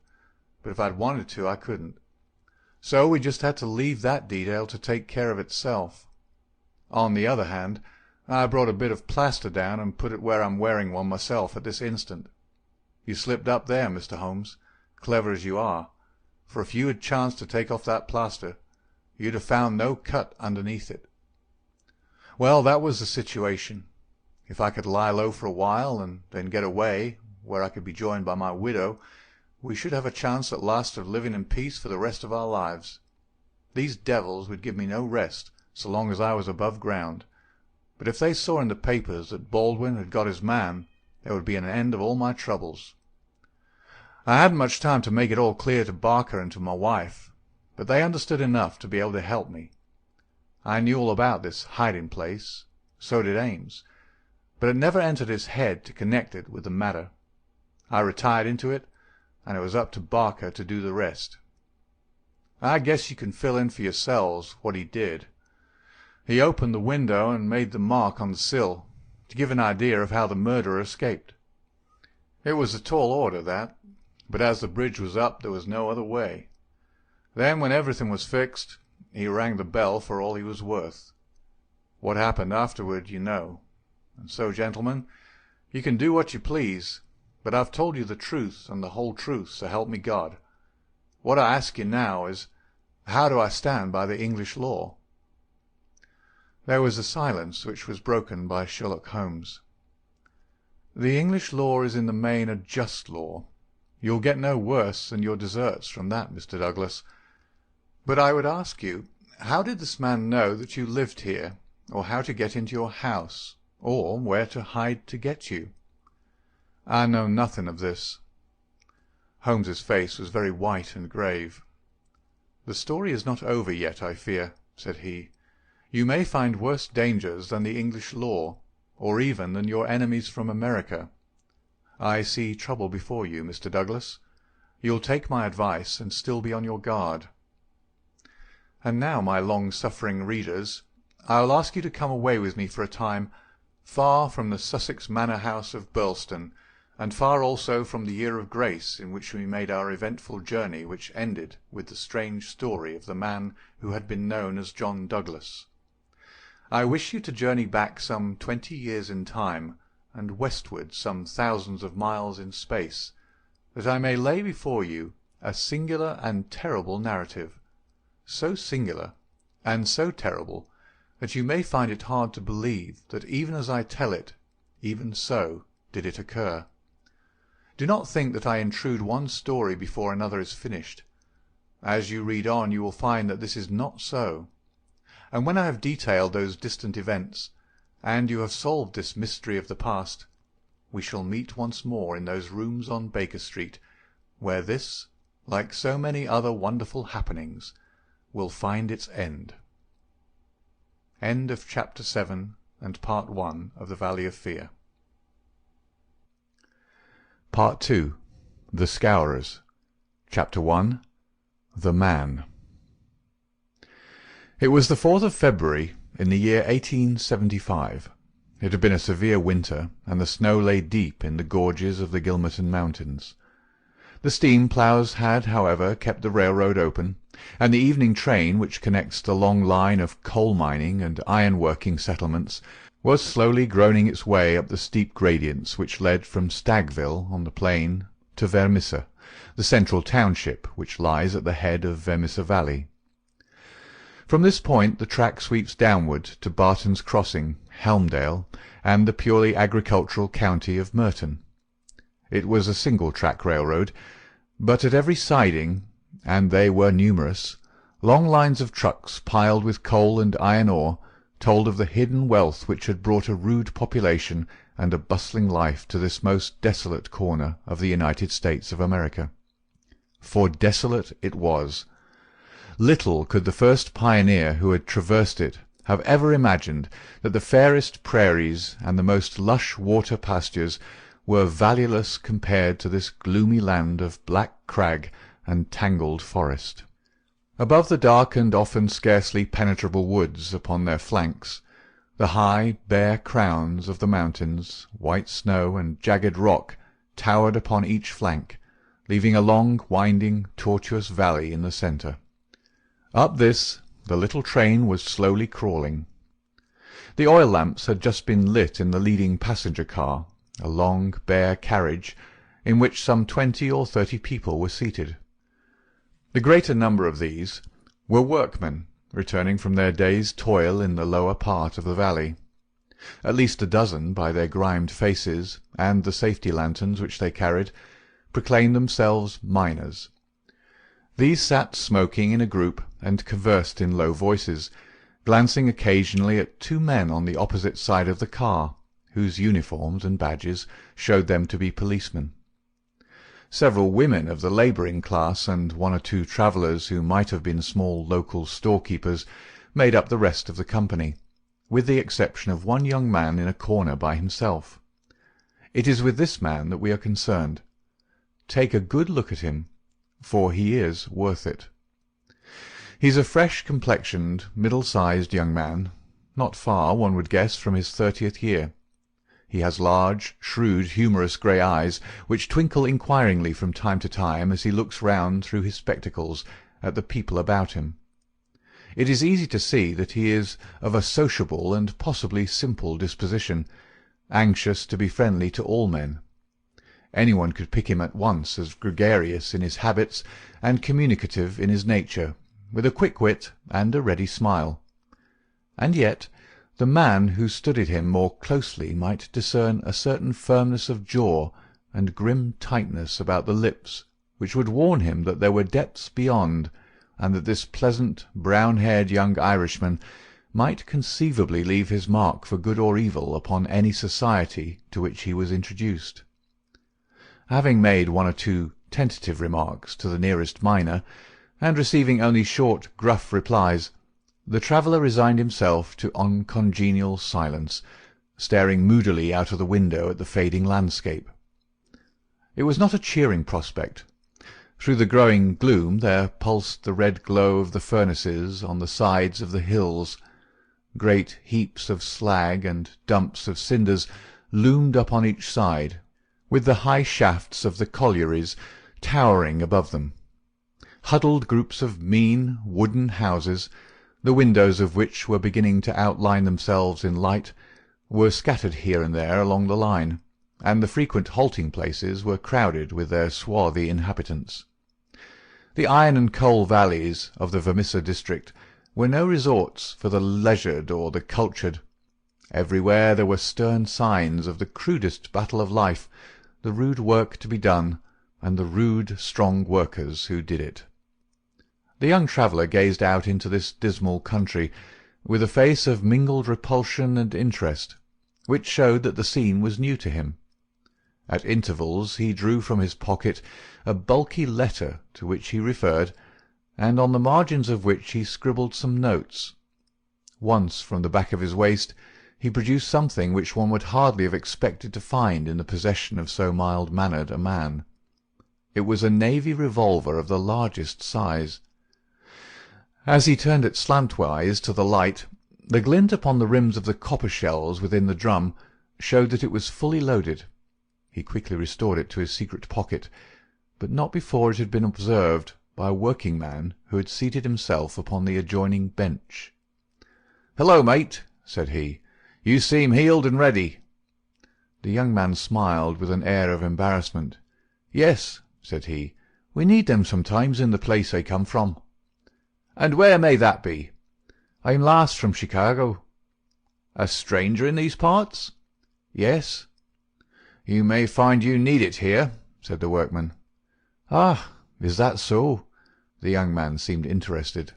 but if I'd wanted to, I couldn't. So we just had to leave that detail to take care of itself. On the other hand, I brought a bit of plaster down and put it where I'm wearing one myself at this instant. You slipped up there, Mr. Holmes, clever as you are, for if you had chanced to take off that plaster, you'd have found no cut underneath it. Well, that was the situation. If I could lie low for a while and then get away, where I could be joined by my widow, we should have a chance at last of living in peace for the rest of our lives. These devils would give me no rest so long as I was above ground, but if they saw in the papers that Baldwin had got his man, there would be an end of all my troubles. I hadn't much time to make it all clear to Barker and to my wife, but they understood enough to be able to help me. I knew all about this hiding-place, so did Ames, but it never entered his head to connect it with the matter. I retired into it, and it was up to Barker to do the rest. I guess you can fill in for yourselves what he did. He opened the window and made the mark on the sill, to give an idea of how the murderer escaped. It was a tall order, that, but as the bridge was up there was no other way. Then, when everything was fixed, he rang the bell for all he was worth. What happened afterward you know. And so, gentlemen, you can do what you please, but I've told you the truth and the whole truth, so help me God. What I ask you now is, how do I stand by the English law?" There was a silence which was broken by Sherlock Holmes. "The English law is in the main a just law. You'll get no worse than your deserts from that, Mr. Douglas. But I would ask you, how did this man know that you lived here, or how to get into your house, or where to hide to get you?" "I know nothing of this." Holmes's face was very white and grave. "The story is not over yet, I fear," said he. "You may find worse dangers than the English law, or even than your enemies from America. I see trouble before you, Mr. Douglas. You'll take my advice and still be on your guard. And now, my long-suffering readers, I'll ask you to come away with me for a time, far from the Sussex manor house of Burlston, and far also from the year of grace in which we made our eventful journey, which ended with the strange story of the man who had been known as John Douglas. I wish you to journey back some 20 years in time, and westward some thousands of miles in space, that I may lay before you a singular and terrible narrative, so singular and so terrible that you may find it hard to believe that even as I tell it, even so did it occur. Do not think that I intrude one story before another is finished. As you read on you will find that this is not so. And when I have detailed those distant events, and you have solved this mystery of the past, we shall meet once more in those rooms on Baker Street, where this, like so many other wonderful happenings, will find its end. End of Chapter 7 and Part 1 of The Valley of Fear. Part 2. The Scourers. Chapter 1. The Man. It was the 4th of February in the year 1875. It had been a severe winter, and the snow lay deep in the gorges of the Gilmerton Mountains. The steam ploughs had, however, kept the railroad open, and the evening train, which connects the long line of coal-mining and iron-working settlements, was slowly groaning its way up the steep gradients which led from Stagville on the plain to Vermissa, the central township which lies at the head of Vermissa Valley. From this point the track sweeps downward to Barton's Crossing, Helmdale, and the purely agricultural county of Merton. It was a single-track railroad, but at every siding, and they were numerous, long lines of trucks piled with coal and iron ore told of the hidden wealth which had brought a rude population and a bustling life to this most desolate corner of the United States of America. For desolate it was. Little could the first pioneer who had traversed it have ever imagined that the fairest prairies and the most lush water pastures were valueless compared to this gloomy land of black crag and tangled forest. Above the dark and often scarcely penetrable woods upon their flanks, the high, bare crowns of the mountains, white snow and jagged rock, towered upon each flank, leaving a long, winding, tortuous valley in the centre. Up this the little train was slowly crawling. The oil lamps had just been lit in the leading passenger car, a long, bare carriage, in which some 20 or 30 people were seated. The greater number of these were workmen returning from their day's toil in the lower part of the valley. At least a dozen, by their grimed faces and the safety lanterns which they carried, proclaimed themselves miners. These sat smoking in a group and conversed in low voices, glancing occasionally at 2 men on the opposite side of the car, whose uniforms and badges showed them to be policemen. Several women of the labouring class and 1 or 2 travellers who might have been small local storekeepers made up the rest of the company, with the exception of 1 young man in a corner by himself. It is with this man that we are concerned. take a good look at him, for he is worth it. He's a fresh-complexioned, middle-sized young man, not far, one would guess, from his 30th year. He has large, shrewd, humorous grey eyes, which twinkle inquiringly from time to time as he looks round through his spectacles at the people about him. It is easy to see that he is of a sociable and possibly simple disposition, anxious to be friendly to all men. Anyone could pick him at once as gregarious in his habits and communicative in his nature, with a quick wit and a ready smile. And yet the man who studied him more closely might discern a certain firmness of jaw and grim tightness about the lips, which would warn him that there were depths beyond, and that this pleasant, brown-haired young Irishman might conceivably leave his mark for good or evil upon any society to which he was introduced. Having made one or two tentative remarks to the nearest miner, and receiving only short, gruff replies, the traveller resigned himself to uncongenial silence, staring moodily out of the window at the fading landscape. It was not a cheering prospect. Through the growing gloom there pulsed the red glow of the furnaces on the sides of the hills. Great heaps of slag and dumps of cinders loomed up on each side, with the high shafts of the collieries towering above them. Huddled groups of mean wooden houses, the windows of which were beginning to outline themselves in light, were scattered here and there along the line, and the frequent halting-places were crowded with their swarthy inhabitants. The iron and coal valleys of the Vermissa district were no resorts for the leisured or the cultured. Everywhere there were stern signs of the crudest battle of life, the rude work to be done, and the rude, strong workers who did it. The young traveller gazed out into this dismal country with a face of mingled repulsion and interest, which showed that the scene was new to him. At intervals he drew from his pocket a bulky letter to which he referred, and on the margins of which he scribbled some notes. Once, from the back of his waist, he produced something which one would hardly have expected to find in the possession of so mild-mannered a man. It was a navy revolver of the largest size. As he turned it slantwise to the light, the glint upon the rims of the copper shells within the drum showed that it was fully loaded. He quickly restored it to his secret pocket, but not before it had been observed by a working man who had seated himself upon the adjoining bench. "Hello, mate," said he. "You seem heeled and ready." The young man smiled with an air of embarrassment. "Yes," said he, "we need them sometimes in the place I come from." "And where may that be?" "I'm last from Chicago." "A stranger in these parts?" "Yes." "You may find you need it here," said the workman. "Ah, is that so?" The young man seemed interested.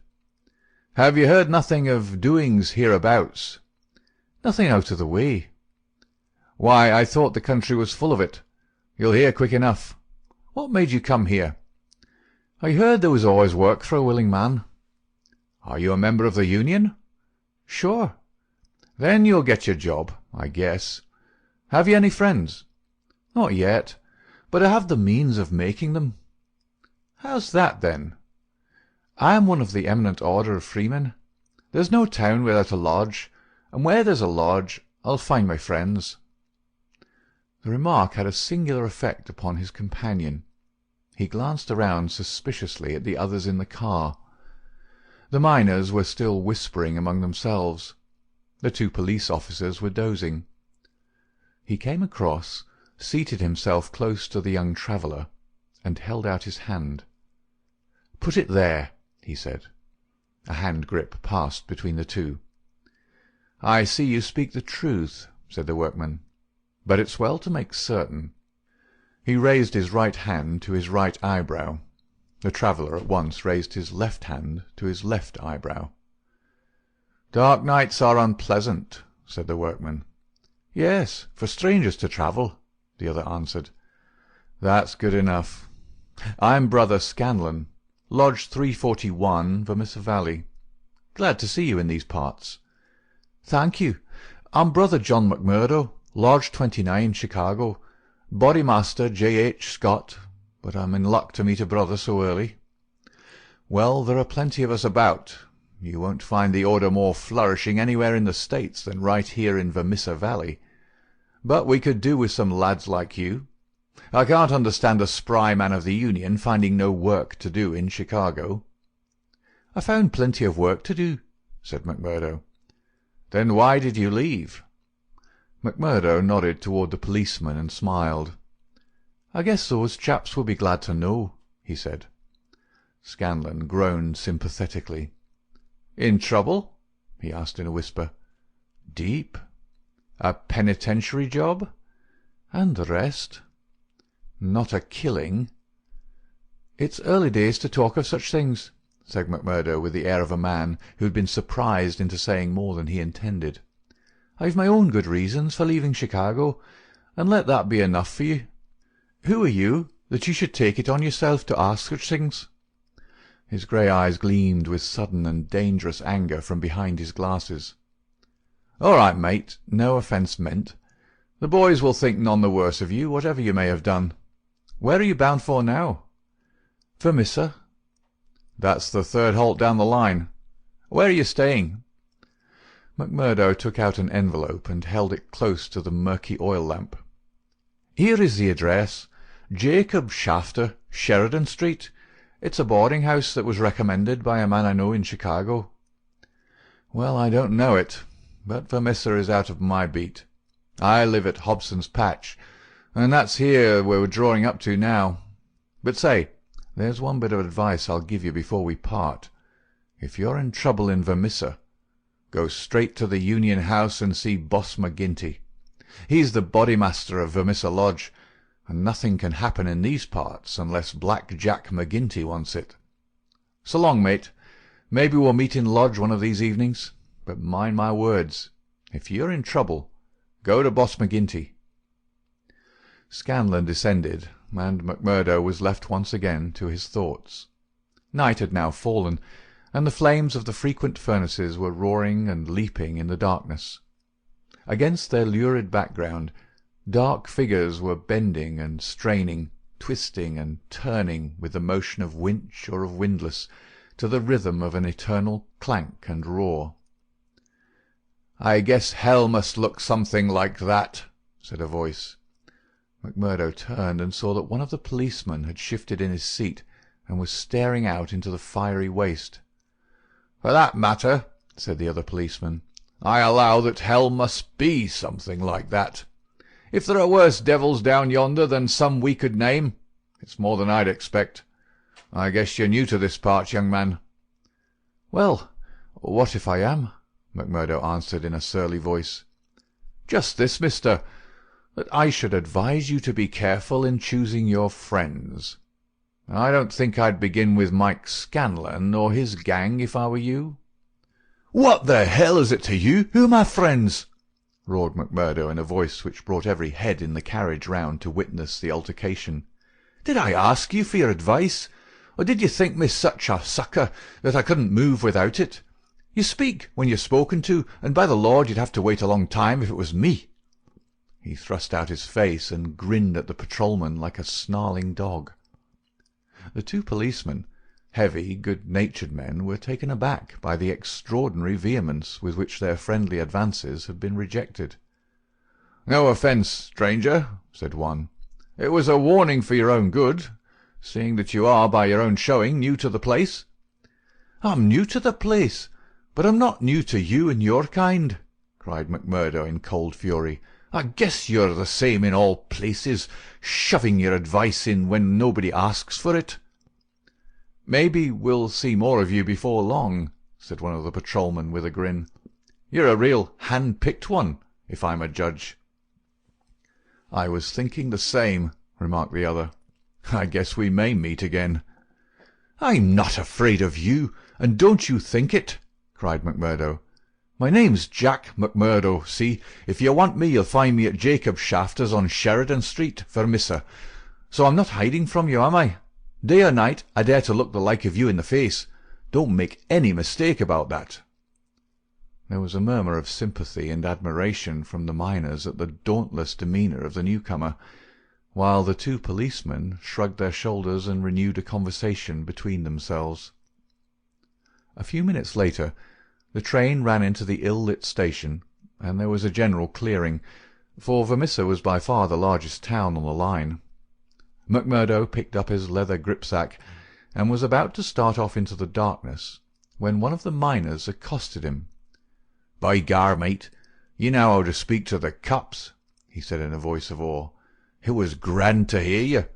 "Have you heard nothing of doings hereabouts?" "Nothing out of the way." "Why, I thought the country was full of it. You'll hear quick enough. What made you come here?" "I heard there was always work for a willing man." "Are you a member of the union?" "Sure." "Then you'll get your job, I guess. Have you any friends?" "Not yet, but I have the means of making them." "How's that, then?" "I am one of the eminent order of freemen. There's no town without a lodge, and where there's a lodge I'll find my friends." The remark had a singular effect upon his companion. He glanced around suspiciously at the others in the car. The miners were still whispering among themselves. The two police officers were dozing. He came across, seated himself close to the young traveller, and held out his hand. "Put it there," he said. A hand grip passed between the two. "I see you speak the truth," said the workman, "but it's well to make certain." He raised his right hand to his right eyebrow. The traveller at once raised his left hand to his left eyebrow. "Dark nights are unpleasant," said the workman. "Yes, for strangers to travel," the other answered. "That's good enough. I'm Brother Scanlon, Lodge 341, Vermissa Valley. Glad to see you in these parts." "Thank you. I'm Brother John McMurdo, Lodge 29, Chicago. Bodymaster J. H. Scott, but I'm in luck to meet a brother so early. Well, there are plenty of us about. You won't find the order more flourishing anywhere in the States than right here in Vermissa Valley. But we could do with some lads like you. I can't understand a spry man of the Union finding no work to do in Chicago." "I found plenty of work to do," said McMurdo. "Then why did you leave?" McMurdo nodded toward the policeman and smiled. "I guess those chaps will be glad to know," he said. Scanlon groaned sympathetically. "In trouble?" he asked in a whisper. "Deep. A penitentiary job? And the rest? Not a killing?" "It's early days to talk of such things," said McMurdo with the air of a man who had been surprised into saying more than he intended. "I've my own good reasons for leaving Chicago, and let that be enough for you. Who are you, that you should take it on yourself to ask such things?" His grey eyes gleamed with sudden and dangerous anger from behind his glasses. "All right, mate, no offence meant. The boys will think none the worse of you, whatever you may have done. Where are you bound for now?" "Vermissa." "That's the third halt down the line. Where are you staying?" McMurdo took out an envelope and held it close to the murky oil lamp. "Here is the address. Jacob Shafter, Sheridan Street. It's a boarding-house that was recommended by a man I know in Chicago." "Well, I don't know it, but Vermissa is out of my beat. I live at Hobson's Patch, and that's here we're drawing up to now. But say, there's one bit of advice I'll give you before we part. If you're in trouble in Vermissa, go straight to the Union House and see Boss McGinty. He's the bodymaster of Vermissa Lodge, and nothing can happen in these parts unless Black Jack McGinty wants it. So long, mate. Maybe we'll meet in Lodge one of these evenings, but mind my words, if you're in trouble, go to Boss McGinty." Scanlon descended, and McMurdo was left once again to his thoughts. Night had now fallen, and the flames of the frequent furnaces were roaring and leaping in the darkness. Against their lurid background, dark figures were bending and straining, twisting and turning with the motion of winch or of windlass, to the rhythm of an eternal clank and roar. "I guess hell must look something like that," said a voice. McMurdo turned and saw that one of the policemen had shifted in his seat and was staring out into the fiery waste. "For that matter," said the other policeman, "I allow that hell must be something like that. If there are worse devils down yonder than some we could name, it's more than I'd expect. I guess you're new to this part, young man." "Well, what if I am?" McMurdo answered in a surly voice. "Just this, mister, that I should advise you to be careful in choosing your friends. I don't think I'd begin with Mike Scanlon or his gang if I were you." "What the hell is it to you? Who are my friends?" roared McMurdo in a voice which brought every head in the carriage round to witness the altercation. "Did I ask you for your advice, or did you think me such a sucker that I couldn't move without it? You speak when you're spoken to, and by the Lord you'd have to wait a long time if it was me." He thrust out his face and grinned at the patrolman like a snarling dog. The two policemen, heavy, good-natured men, were taken aback by the extraordinary vehemence with which their friendly advances had been rejected. "No offence, stranger," said one. "It was a warning for your own good, seeing that you are, by your own showing, new to the place." "I'm new to the place, but I'm not new to you and your kind," cried McMurdo in cold fury. "I guess you're the same in all places, shoving your advice in when nobody asks for it." "Maybe we'll see more of you before long," said one of the patrolmen with a grin. "You're a real hand-picked one, if I'm a judge." "I was thinking the same," remarked the other. "I guess we may meet again." "I'm not afraid of you, and don't you think it," cried McMurdo. "My name's Jack McMurdo, see? If you want me, you'll find me at Jacob Shafter's on Sheridan Street, Vermissa. So I'm not hiding from you, am I? Day or night, I dare to look the like of you in the face. Don't make any mistake about that." There was a murmur of sympathy and admiration from the miners at the dauntless demeanour of the newcomer, while the two policemen shrugged their shoulders and renewed a conversation between themselves. A few minutes later the train ran into the ill-lit station, and there was a general clearing, for Vermissa was by far the largest town on the line. McMurdo picked up his leather gripsack and was about to start off into the darkness when one of the miners accosted him. "By gar, mate, you know how to speak to the cops," he said in a voice of awe. "It was grand to hear you.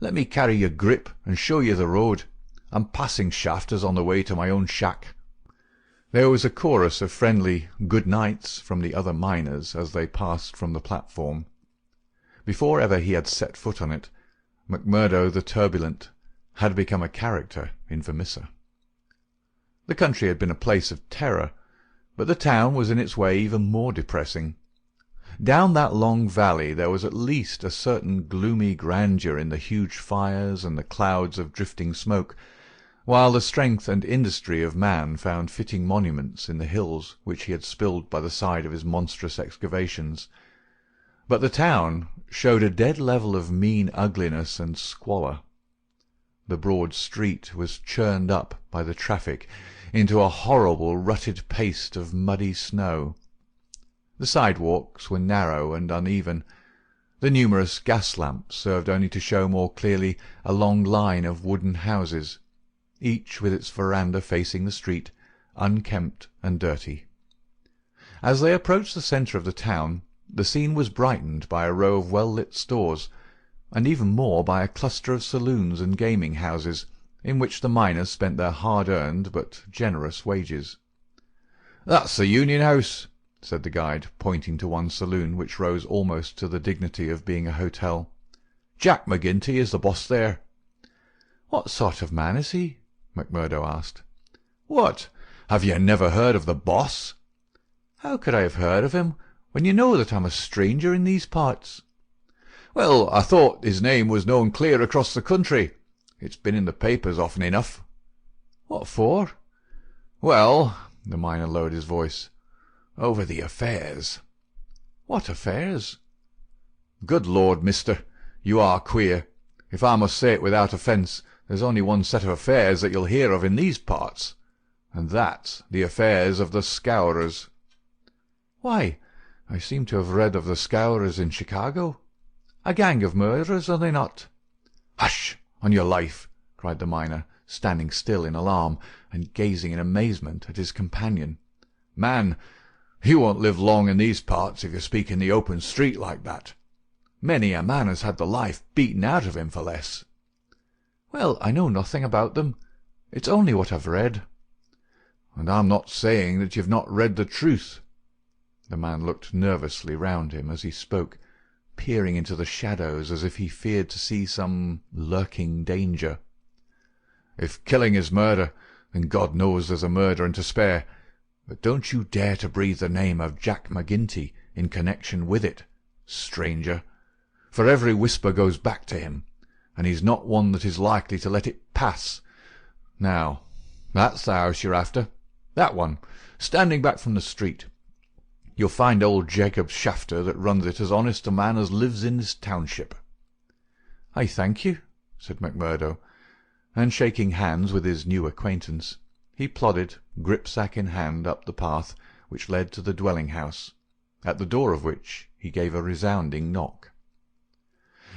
Let me carry your grip and show you the road. I'm passing shafters on the way to my own shack." There was a chorus of friendly good nights from the other miners as they passed from the platform. Before ever he had set foot on it, McMurdo the turbulent had become a character in Vermissa. The country had been a place of terror, but the town was in its way even more depressing. Down that long valley there was at least a certain gloomy grandeur in the huge fires and the clouds of drifting smoke, while the strength and industry of man found fitting monuments in the hills which he had spilled by the side of his monstrous excavations. But the town showed a dead level of mean ugliness and squalor. The broad street was churned up by the traffic into a horrible rutted paste of muddy snow. The sidewalks were narrow and uneven. The numerous gas lamps served only to show more clearly a long line of wooden houses, each with its veranda facing the street, unkempt and dirty. As they approached the centre of the town, the scene was brightened by a row of well-lit stores, and even more by a cluster of saloons and gaming houses, in which the miners spent their hard-earned but generous wages. "That's the Union House," said the guide, pointing to one saloon which rose almost to the dignity of being a hotel. "Jack McGinty is the boss there." "What sort of man is he?" McMurdo asked. "What? Have you never heard of the boss?" "How could I have heard of him, when you know that I'm a stranger in these parts?" "Well, I thought his name was known clear across the country. It's been in the papers often enough." "What for?" "Well," the miner lowered his voice, "over the affairs." "What affairs?" "Good Lord, mister, you are queer. If I must say it without offence, there's only one set of affairs that you'll hear of in these parts, and that's the affairs of the scourers." "Why, I seem to have read of the scourers in Chicago. A gang of murderers, are they not?" "Hush, on your life!" cried the miner, standing still in alarm and gazing in amazement at his companion. "Man, you won't live long in these parts if you speak in the open street like that. Many a man has had the life beaten out of him for less." "Well, I know nothing about them. It's only what I've read." "And I'm not saying that you've not read the truth." The man looked nervously round him as he spoke, peering into the shadows as if he feared to see some lurking danger. "If killing is murder, then God knows there's a murder and to spare. But don't you dare to breathe the name of Jack McGinty in connection with it, stranger, for every whisper goes back to him, and he's not one that is likely to let it pass. Now, that's the house you're after, that one, standing back from the street. You'll find old Jacob Shafter that runs it as honest a man as lives in this township." "I thank you," said McMurdo, and shaking hands with his new acquaintance, he plodded, gripsack in hand, up the path which led to the dwelling-house, at the door of which he gave a resounding knock.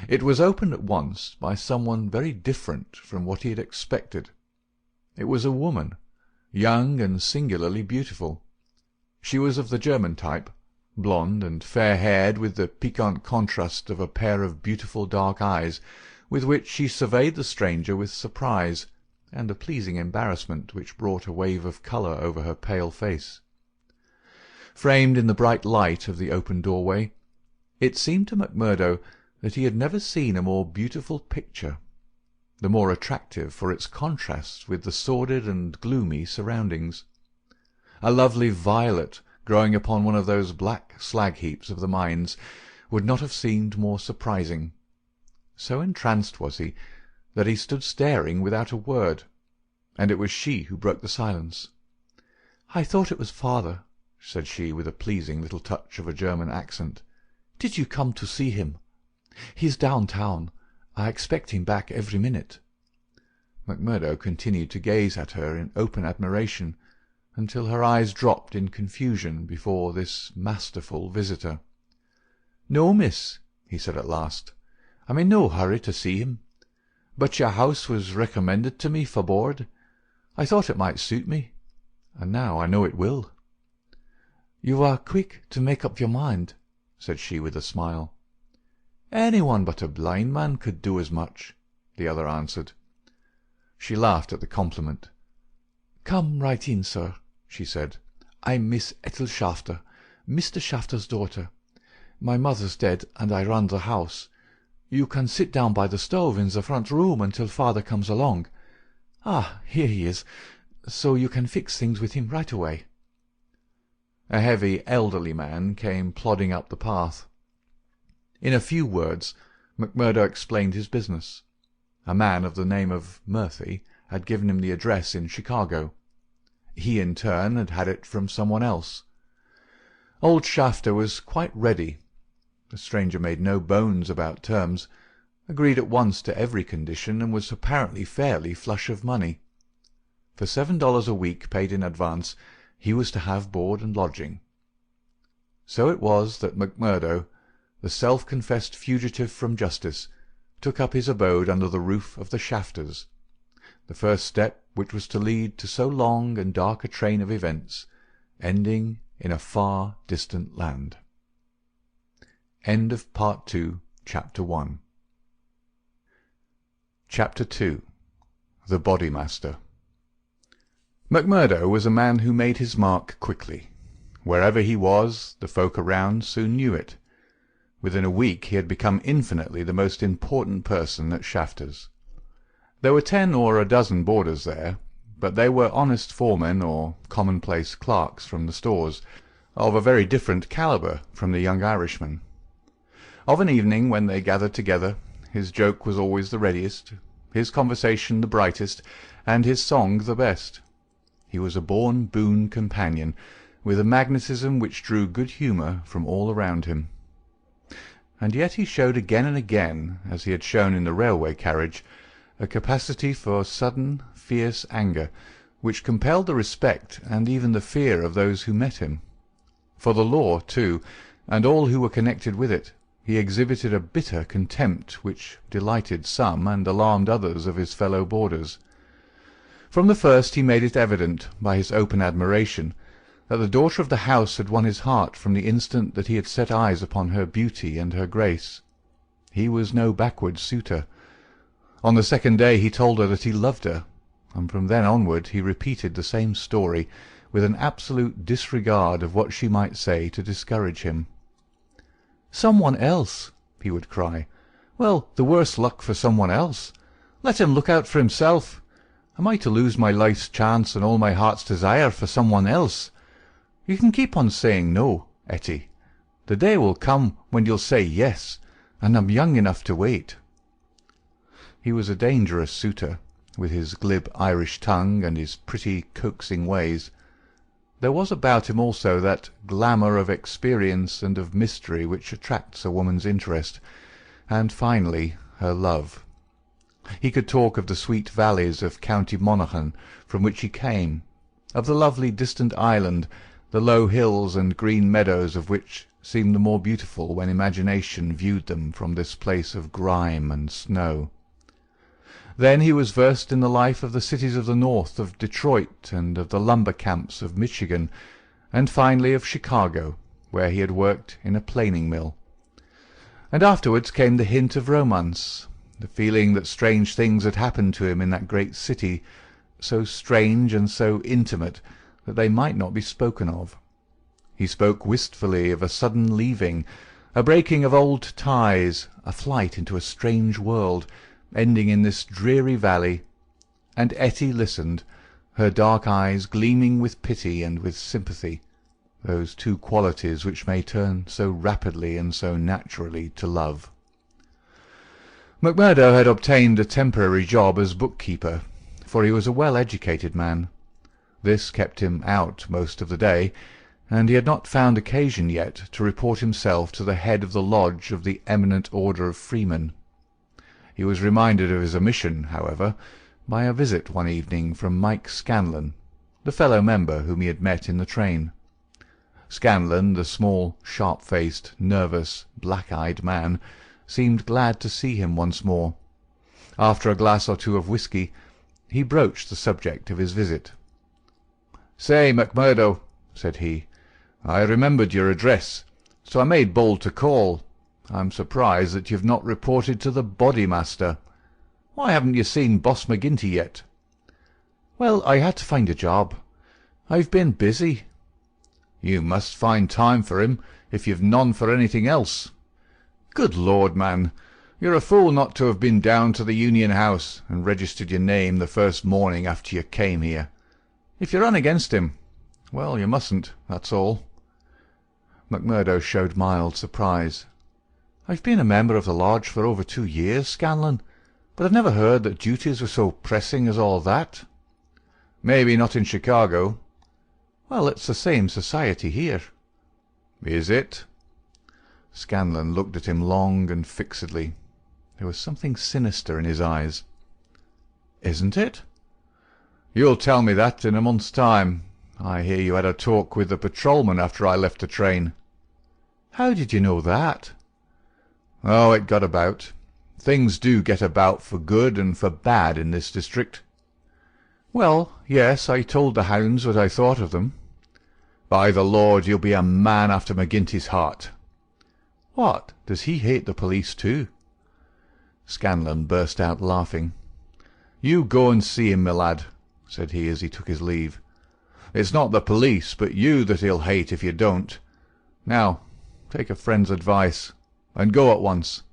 It was opened at once by someone very different from what he had expected. It was a woman, young and singularly beautiful. She was of the German type, blonde and fair-haired, with the piquant contrast of a pair of beautiful dark eyes, with which she surveyed the stranger with surprise and a pleasing embarrassment which brought a wave of colour over her pale face. Framed in the bright light of the open doorway, it seemed to McMurdo that he had never seen a more beautiful picture, the more attractive for its contrast with the sordid and gloomy surroundings. A lovely violet growing upon one of those black slag-heaps of the mines would not have seemed more surprising. So entranced was he that he stood staring without a word, and it was she who broke the silence. "I thought it was father," said she with a pleasing little touch of a German accent. "Did you come to see him?" "He's downtown. I expect him back every minute." McMurdo continued to gaze at her in open admiration until her eyes dropped in confusion before this masterful visitor. "No, miss," he said at last. "I'm in no hurry to see him. But your house was recommended to me for board. I thought it might suit me, and now I know it will." "You are quick to make up your mind," said she with a smile. "Anyone but a blind man could do as much," the other answered. She laughed at the compliment. "Come right in, sir," she said. "I'm Miss Ethel Shafter, Mr. Shafter's daughter. My mother's dead, and I run the house. You can sit down by the stove in the front room until father comes along. Ah, here he is, so you can fix things with him right away." A heavy, elderly man came plodding up the path. In a few words, McMurdo explained his business. A man of the name of Murphy had given him the address in Chicago. He, in turn, had had it from someone else. Old Shafter was quite ready. The stranger made no bones about terms, agreed at once to every condition, and was apparently fairly flush of money. For $7 a week paid in advance, he was to have board and lodging. So it was that McMurdo, the self-confessed fugitive from justice, took up his abode under the roof of the Shafters, the first step which was to lead to so long and dark a train of events, ending in a far distant land. End of Part 2, Chapter 1. Chapter 2. The Bodymaster. McMurdo was a man who made his mark quickly. Wherever he was, the folk around soon knew it. Within a week he had become infinitely the most important person at Shafters. There were 10 or a dozen boarders there, but they were honest foremen or commonplace clerks from the stores, of a very different calibre from the young Irishman. Of an evening, when they gathered together, his joke was always the readiest, his conversation the brightest, and his song the best. He was a born boon companion, with a magnetism which drew good humour from all around him. And yet he showed again and again, as he had shown in the railway carriage, a capacity for sudden, fierce anger, which compelled the respect and even the fear of those who met him. For the law, too, and all who were connected with it, he exhibited a bitter contempt which delighted some and alarmed others of his fellow boarders. From the first he made it evident, by his open admiration, that the daughter of the house had won his heart from the instant that he had set eyes upon her beauty and her grace. He was no backward suitor. On the second day he told her that he loved her, and from then onward he repeated the same story, with an absolute disregard of what she might say to discourage him. "Someone else," he would cry. "Well, the worse luck for someone else. Let him look out for himself. Am I to lose my life's chance and all my heart's desire for someone else? You can keep on saying no, Etty. The day will come when you'll say yes, and I'm young enough to wait." He was a dangerous suitor, with his glib Irish tongue and his pretty, coaxing ways. There was about him also that glamour of experience and of mystery which attracts a woman's interest, and finally her love. He could talk of the sweet valleys of County Monaghan, from which he came, of the lovely distant island, the low hills and green meadows of which seemed the more beautiful when imagination viewed them from this place of grime and snow. Then he was versed in the life of the cities of the north, of Detroit, and of the lumber camps of Michigan, and finally of Chicago, where he had worked in a planing mill. And afterwards came the hint of romance, the feeling that strange things had happened to him in that great city, so strange and so intimate that they might not be spoken of. He spoke wistfully of a sudden leaving, a breaking of old ties, a flight into a strange world, ending in this dreary valley, and Etty listened, her dark eyes gleaming with pity and with sympathy, those two qualities which may turn so rapidly and so naturally to love. McMurdo had obtained a temporary job as bookkeeper, for he was a well-educated man. This kept him out most of the day, and he had not found occasion yet to report himself to the head of the lodge of the Eminent Order of Freemen. He was reminded of his omission, however, by a visit one evening from Mike Scanlon, the fellow member whom he had met in the train. Scanlon, the small, sharp-faced, nervous, black-eyed man, seemed glad to see him once more. After a glass or two of whisky, he broached the subject of his visit. "Say, Macmurdo," said he, "I remembered your address, so I made bold to call. I'm surprised that you've not reported to the Bodymaster. Why haven't you seen Boss McGinty yet?" "Well, I had to find a job. I've been busy." "You must find time for him, if you've none for anything else. Good Lord, man, you're a fool not to have been down to the Union House and registered your name the first morning after you came here. If you run against him, well, you mustn't, that's all." Macmurdo showed mild surprise. "I've been a member of the lodge for over 2 years, Scanlon, but I've never heard that duties were so pressing as all that." "Maybe not in Chicago." "Well, it's the same society here." "Is it?" Scanlon looked at him long and fixedly. There was something sinister in his eyes. "Isn't it?" "You'll tell me that in a month's time. I hear you had a talk with the patrolman after I left the train." "How did you know that?" "Oh, it got about. Things do get about for good and for bad in this district." "Well, yes, I told the hounds what I thought of them." "By the Lord, you'll be a man after McGinty's heart." "What, does he hate the police too?" Scanlon burst out laughing. "You go and see him, my lad," said he as he took his leave. "It's not the police, but you that he'll hate if you don't. Now, take a friend's advice, and go at once."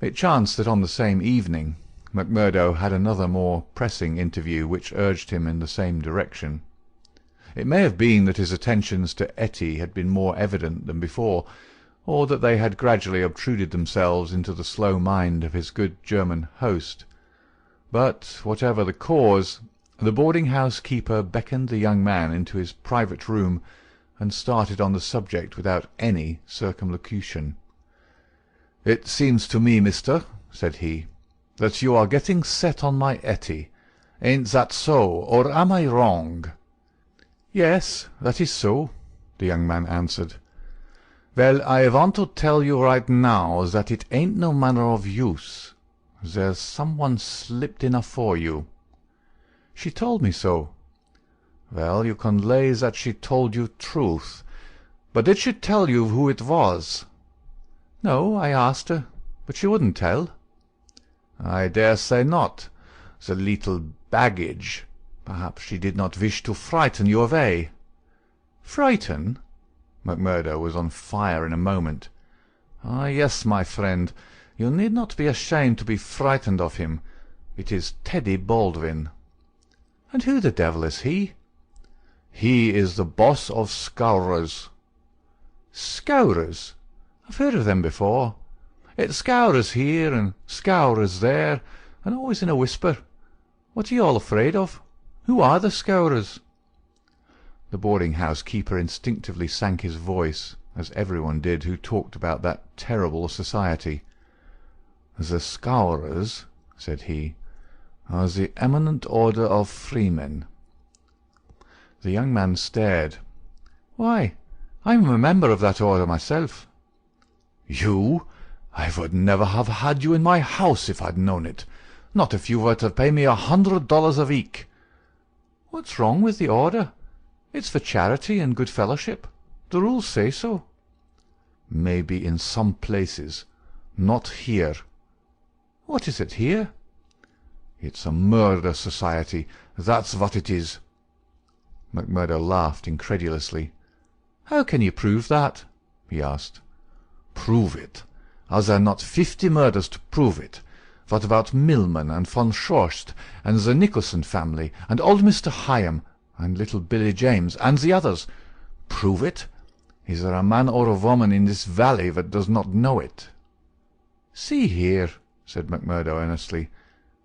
It chanced that on the same evening Macmurdo had another more pressing interview which urged him in the same direction. It may have been that his attentions to Etty had been more evident than before, or that they had gradually obtruded themselves into the slow mind of his good German host. But, whatever the cause, the boarding-house keeper beckoned the young man into his private room and started on the subject without any circumlocution. "It seems to me, mister," said he, "that you are getting set on my Etty. Ain't that so, or am I wrong?" "Yes, that is so," the young man answered. "Well, I want to tell you right now that it ain't no manner of use. There's someone slipped in afore you." "She told me so." "Well, you can lay that she told you truth. But did she tell you who it was?" "No, I asked her, but she wouldn't tell." "I dare say not. The little baggage. Perhaps she did not wish to frighten you away." "Frighten?" Macmurdo was on fire in a moment. "Ah, yes, my friend. You need not be ashamed to be frightened of him. It is Teddy Baldwin." "And who the devil is he?" "He is the boss of scourers." "Scourers? I've heard of them before. It's scourers here and scourers there, and always in a whisper. What are you all afraid of? Who are the scourers?" The boarding-house keeper instinctively sank his voice, as everyone did who talked about that terrible society. "The scourers," said he, "are the Eminent Order of Freemen." The young man stared. "Why, I'm a member of that order myself." "You? I would never have had you in my house if I'd known it. Not if you were to pay me $100 a week." "What's wrong with the order? It's for charity and good fellowship. The rules say so." "Maybe in some places. Not here." "What is it here?" "It's a murder society. That's what it is." Macmurdo laughed incredulously. "How can you prove that?" he asked. "Prove it? Are there not 50 murders to prove it? What about Milman and von Schorst and the Nicholson family and old Mr. Hyam and little Billy James and the others? Prove it? Is there a man or a woman in this valley that does not know it?" "See here," said Macmurdo earnestly,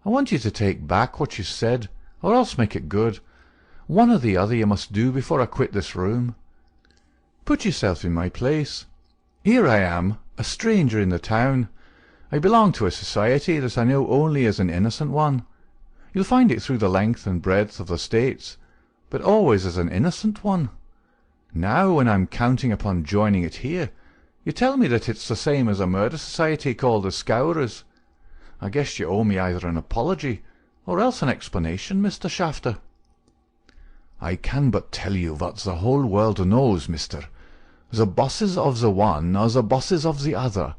"I want you to take back what you said, or else make it good. One or the other you must do before I quit this room. Put yourself in my place. Here I am, a stranger in the town. I belong to a society that I know only as an innocent one. You'll find it through the length and breadth of the States, but always as an innocent one. Now, when I'm counting upon joining it here, you tell me that it's the same as a murder society called the Scourers. I guess you owe me either an apology or else an explanation, Mr. Shafter. I can but tell you what the whole world knows, mister. The bosses of the one are the bosses of the other.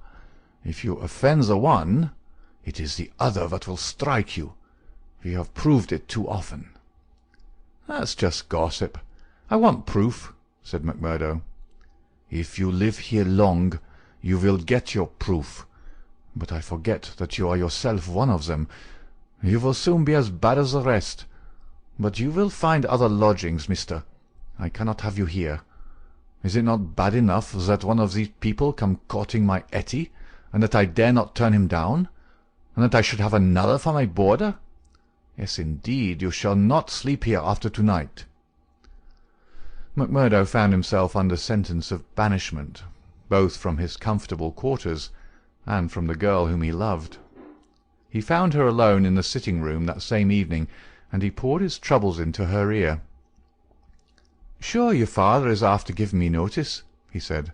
If you offend the one, it is the other that will strike you. We have proved it too often. That's just gossip. I want proof, said McMurdo. If you live here long, you will get your proof. But I forget that you are yourself one of them. You will soon be as bad as the rest. But you will find other lodgings, mister. I cannot have you here. Is it not bad enough that one of these people come courting my Etty, and that I dare not turn him down, and that I should have another for my boarder? Yes, indeed, you shall not sleep here after tonight. McMurdo found himself under sentence of banishment, both from his comfortable quarters and from the girl whom he loved. He found her alone in the sitting-room that same evening, and he poured his troubles into her ear. "Sure your father is after giving me notice," he said.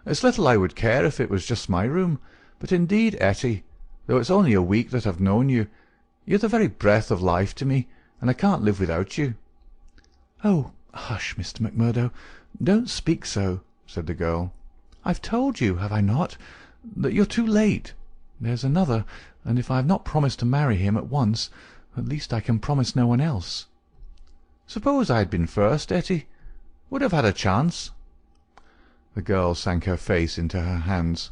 "It's little I would care if it was just my room, but indeed, Etty, though it's only a week that I've known you, you're the very breath of life to me, and I can't live without you." "Oh, hush, Mr. McMurdo, don't speak so," said the girl. "I've told you, have I not, that you're too late. There's another, and if I have not promised to marry him at once, at least I can promise no one else. Suppose I had been first, Etty, would have had a chance." The girl sank her face into her hands.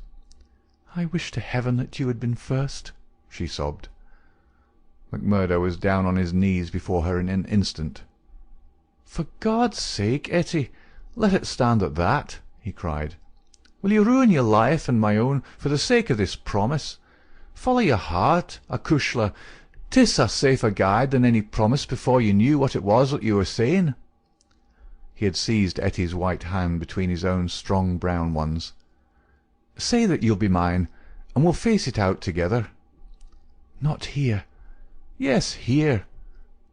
"I wish to heaven that you had been first," she sobbed. McMurdo was down on his knees before her in an instant. "For God's sake, Etty, let it stand at that," he cried. "Will you ruin your life and my own for the sake of this promise? Follow your heart, acushla. 'Tis a safer guide than any promise before you knew what it was that you were saying." He had seized Etty's white hand between his own strong brown ones. "Say that you'll be mine, and we'll face it out together." "Not here." "Yes, here."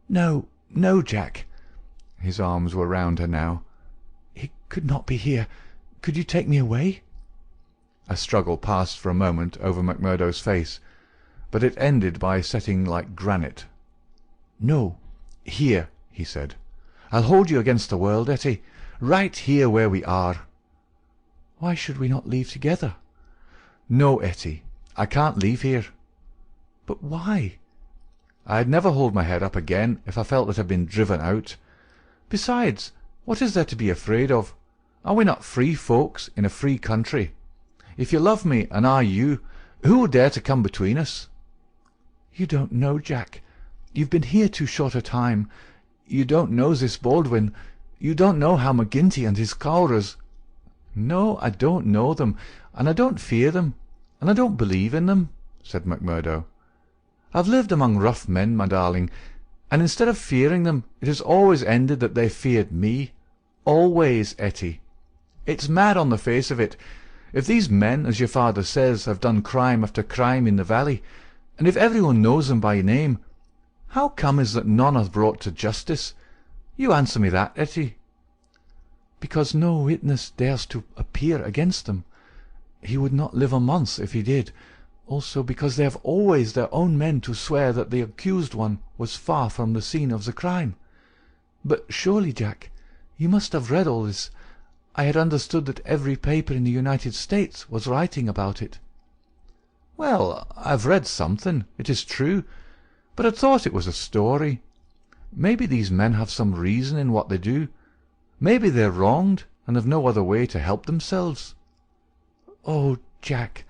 "No, no, Jack." His arms were round her now. "It could not be here. Could you take me away?" A struggle passed for a moment over McMurdo's face, but it ended by setting like granite. "No, here," he said. "I'll hold you against the world, Etty, right here where we are." "Why should we not leave together?" "No, Etty, I can't leave here." "But why?" "I'd never hold my head up again if I felt that I'd been driven out. Besides, what is there to be afraid of? Are we not free folks in a free country? If you love me, and I you, who will dare to come between us?" "You don't know, Jack. You've been here too short a time. You don't know this Baldwin. You don't know how McGinty and his scourers—" "No, I don't know them, and I don't fear them, and I don't believe in them," said McMurdo. "I've lived among rough men, my darling, and instead of fearing them, it has always ended that they feared me. Always, Etty. It's mad on the face of it. If these men, as your father says, have done crime after crime in the valley, and if everyone knows them by name, how come is that none are brought to justice? You answer me that, Etty." "Because no witness dares to appear against them. He would not live a month if he did. Also because they have always their own men to swear that the accused one was far from the scene of the crime. But surely, Jack, you must have read all this. I had understood that every paper in the United States was writing about it." "Well, I've read something, it is true, but I thought it was a story. Maybe these men have some reason in what they do. Maybe they're wronged and have no other way to help themselves." "Oh, Jack,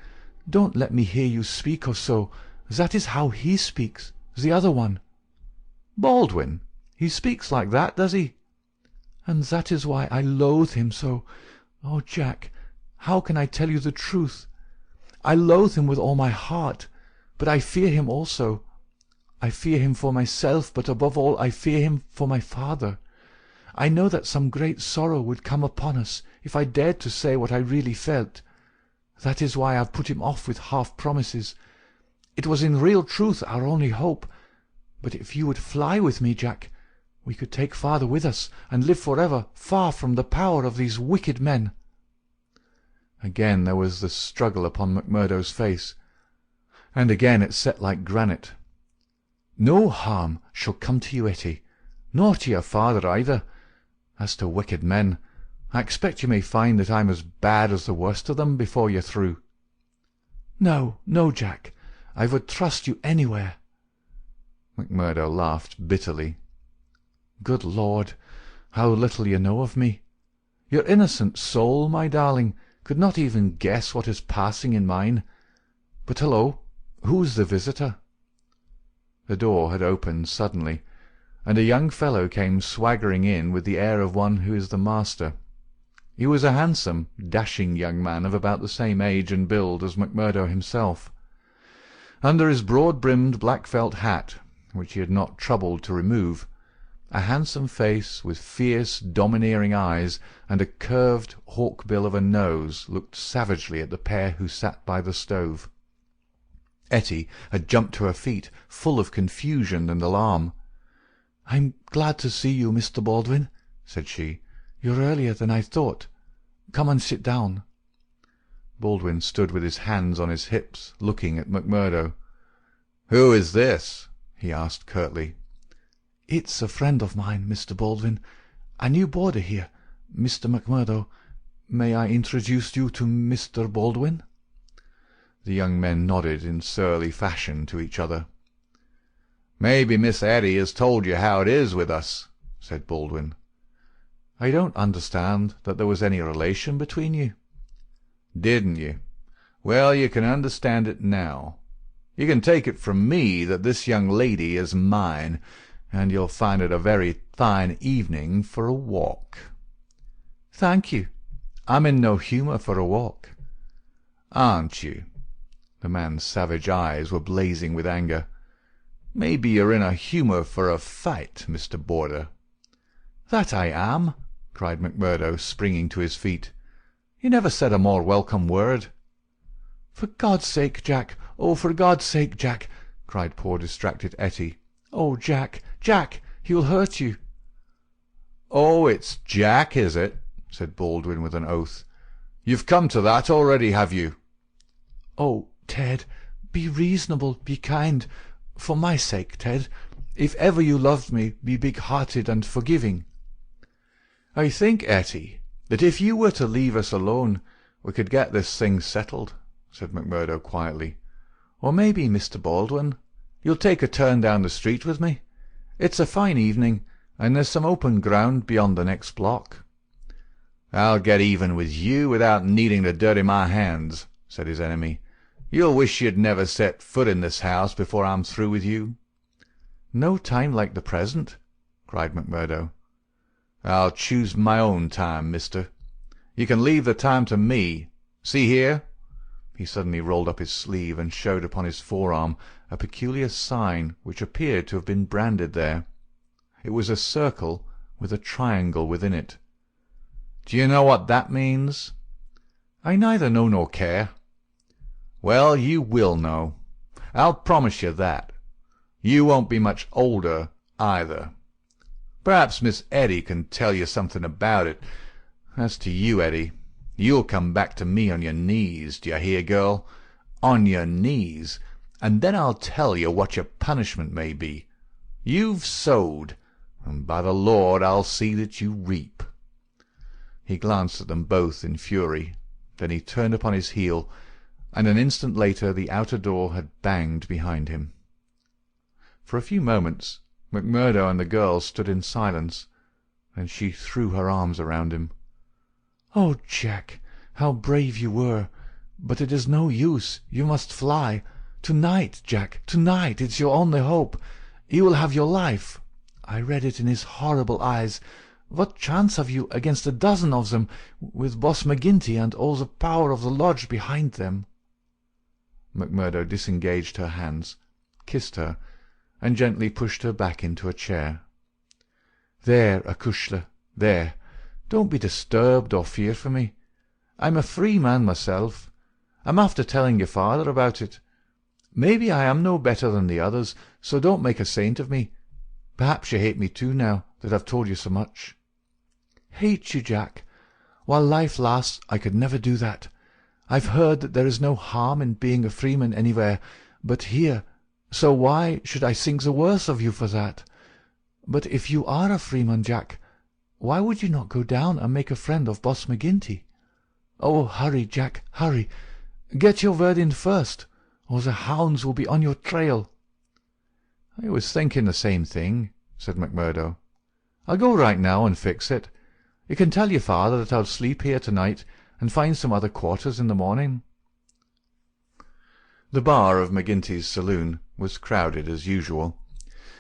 don't let me hear you speak or so. That is how he speaks, the other one." "Baldwin? He speaks like that, does he?" "And that is why I loathe him so. Oh, Jack, how can I tell you the truth? I loathe him with all my heart, but I fear him also. I fear him for myself, but above all I fear him for my father. I know that some great sorrow would come upon us if I dared to say what I really felt. That is why I've put him off with half-promises. It was in real truth our only hope. But if you would fly with me, Jack, we could take father with us and live forever far from the power of these wicked men." Again there was the struggle upon Macmurdo's face, and again it set like granite. "No harm shall come to you, Etty, nor to your father either. As to wicked men, I expect you may find that I'm as bad as the worst of them before you're through." "No, no, Jack, I would trust you anywhere." Macmurdo laughed bitterly. "Good Lord, how little you know of me! Your innocent soul, my darling, could not even guess what is passing in mine. But hullo, who's the visitor?" The door had opened suddenly, and a young fellow came swaggering in with the air of one who is the master. He was a handsome, dashing young man of about the same age and build as Macmurdo himself. Under his broad-brimmed black felt hat, which he had not troubled to remove, a handsome face with fierce, domineering eyes and a curved hawk-bill of a nose looked savagely at the pair who sat by the stove. Etty had jumped to her feet, full of confusion and alarm. "I'm glad to see you, Mr. Baldwin," said she. "You're earlier than I thought. Come and sit down." Baldwin stood with his hands on his hips, looking at Macmurdo. "Who is this?" he asked curtly. "It's a friend of mine, Mr. Baldwin. A new boarder here, Mr. Macmurdo. May I introduce you to Mr. Baldwin?" The young men nodded in surly fashion to each other. "Maybe Miss Etty has told you how it is with us," said Baldwin. "I don't understand that there was any relation between you." "Didn't you? Well, you can understand it now. You can take it from me that this young lady is mine, and you'll find it a very fine evening for a walk." "Thank you. I'm in no humour for a walk." "Aren't you?" The man's savage eyes were blazing with anger. "Maybe you're in a humour for a fight, Mr. Boarder." "That I am," cried Macmurdo, springing to his feet. "You never said a more welcome word." "For God's sake, Jack! Oh, for God's sake, Jack!" cried poor distracted Etty. "Oh, Jack, Jack, he will hurt you." "Oh, it's Jack, is it?" said Baldwin with an oath. "You've come to that already, have you?" "Oh, Ted, be reasonable, be kind. For my sake, Ted. If ever you loved me, be big-hearted and forgiving." "I think, Etty, that if you were to leave us alone, we could get this thing settled," said Macmurdo quietly. "Or maybe, Mr. Baldwin, you'll take a turn down the street with me. It's a fine evening, and there's some open ground beyond the next block." "I'll get even with you without needing to dirty my hands," said his enemy. "You'll wish you'd never set foot in this house before I'm through with you." "No time like the present," cried Macmurdo. "I'll choose my own time, mister. You can leave the time to me. See here." He suddenly rolled up his sleeve and showed upon his forearm a peculiar sign which appeared to have been branded there. It was a circle with a triangle within it. "Do you know what that means?" "I neither know nor care." "Well, you will know. I'll promise you that. You won't be much older, either. Perhaps Miss Etty can tell you something about it. As to you, Etty, you'll come back to me on your knees, do you hear, girl? On your knees, and then I'll tell you what your punishment may be. You've sowed, and by the Lord I'll see that you reap." He glanced at them both in fury. Then he turned upon his heel, and an instant later the outer door had banged behind him. For a few moments Macmurdo and the girl stood in silence, and she threw her arms around him. "Oh, Jack, how brave you were! But it is no use. You must fly. To-night, Jack, to-night. It's your only hope. You will have your life. I read it in his horrible eyes. What chance have you against a dozen of them, with Boss McGinty and all the power of the lodge behind them?" Macmurdo disengaged her hands, kissed her, and gently pushed her back into a chair. "There, acushla, There, don't be disturbed or fear for me. I'm a free man myself. I'm after telling your father about it. Maybe I am no better than the others, so don't make a saint of me. Perhaps you hate me too now that I've told you so much." "Hate you, Jack? While life lasts, I could never do that. I've heard that there is no harm in being a freeman anywhere but here, so why should I think the worse of you for that? But if you are a freeman, Jack, why would you not go down and make a friend of Boss McGinty? Oh, hurry, Jack, hurry. Get your word in first, or the hounds will be on your trail." "I was thinking the same thing," said McMurdo. "I'll go right now and fix it. You can tell your father that I'll sleep here tonight and find some other quarters in the morning." The bar of McGinty's saloon was crowded as usual,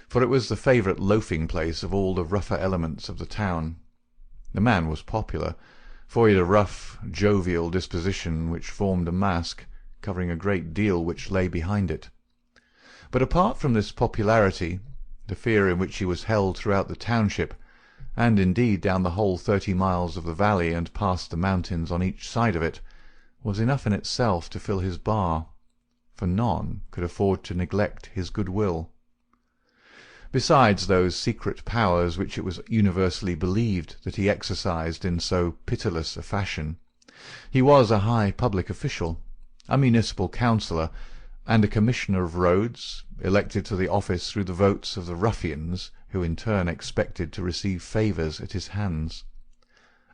for it was the favourite loafing place of all the rougher elements of the town. The man was popular, for he had a rough, jovial disposition which formed a mask, covering a great deal which lay behind it. But apart from this popularity, the fear in which he was held throughout the township, and indeed down the whole 30 miles of the valley and past the mountains on each side of it, was enough in itself to fill his bar, for none could afford to neglect his good-will. Besides those secret powers which it was universally believed that he exercised in so pitiless a fashion, he was a high public official, a municipal councillor, and a commissioner of roads, elected to the office through the votes of the ruffians, who in turn expected to receive favours at his hands.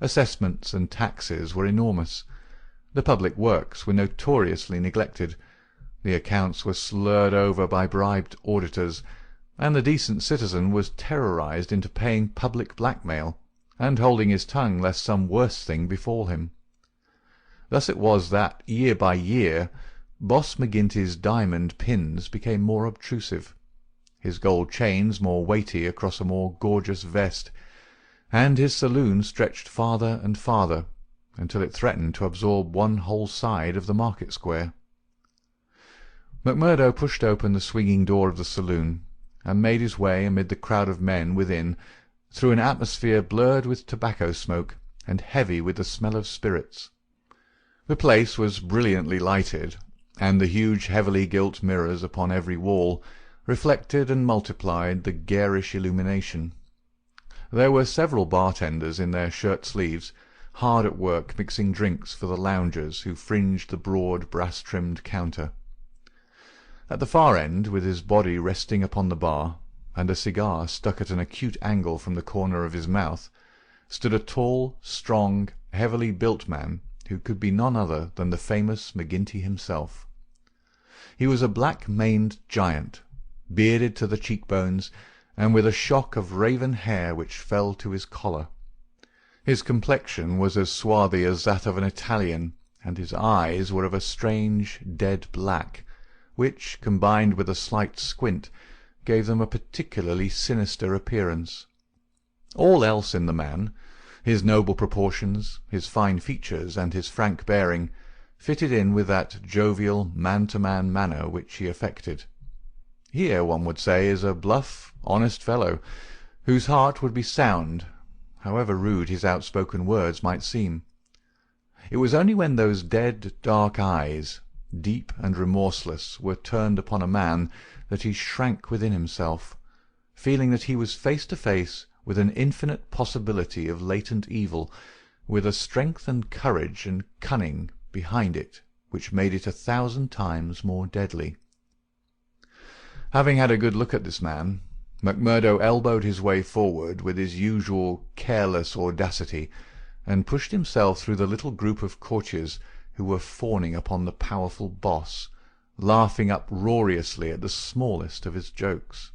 Assessments and taxes were enormous. The public works were notoriously neglected. The accounts were slurred over by bribed auditors, and the decent citizen was terrorized into paying public blackmail, and holding his tongue lest some worse thing befall him. Thus it was that, year by year, Boss McGinty's diamond pins became more obtrusive, his gold chains more weighty across a more gorgeous vest, and his saloon stretched farther and farther, until it threatened to absorb one whole side of the market square. McMurdo pushed open the swinging door of the saloon, and made his way amid the crowd of men within, through an atmosphere blurred with tobacco smoke and heavy with the smell of spirits. The place was brilliantly lighted, and the huge heavily gilt mirrors upon every wall reflected and multiplied the garish illumination. There were several bartenders in their shirt-sleeves, hard at work mixing drinks for the loungers who fringed the broad brass-trimmed counter. At the far end, with his body resting upon the bar, and a cigar stuck at an acute angle from the corner of his mouth, stood a tall, strong, heavily built man who could be none other than the famous McGinty himself. He was a black-maned giant, bearded to the cheekbones, and with a shock of raven hair which fell to his collar. His complexion was as swarthy as that of an Italian, and his eyes were of a strange dead black, which, combined with a slight squint, gave them a particularly sinister appearance. All else in the man, his noble proportions, his fine features, and his frank bearing, fitted in with that jovial man-to-man manner which he affected. Here, one would say, is a bluff, honest fellow, whose heart would be sound, however rude his outspoken words might seem. It was only when those dead, dark eyes, deep and remorseless, were turned upon a man that he shrank within himself, feeling that he was face to face with an infinite possibility of latent evil, with a strength and courage and cunning behind it which made it 1,000 times more deadly. Having had a good look at this man, McMurdo elbowed his way forward with his usual careless audacity, and pushed himself through the little group of courtiers who were fawning upon the powerful boss, laughing uproariously at the smallest of his jokes.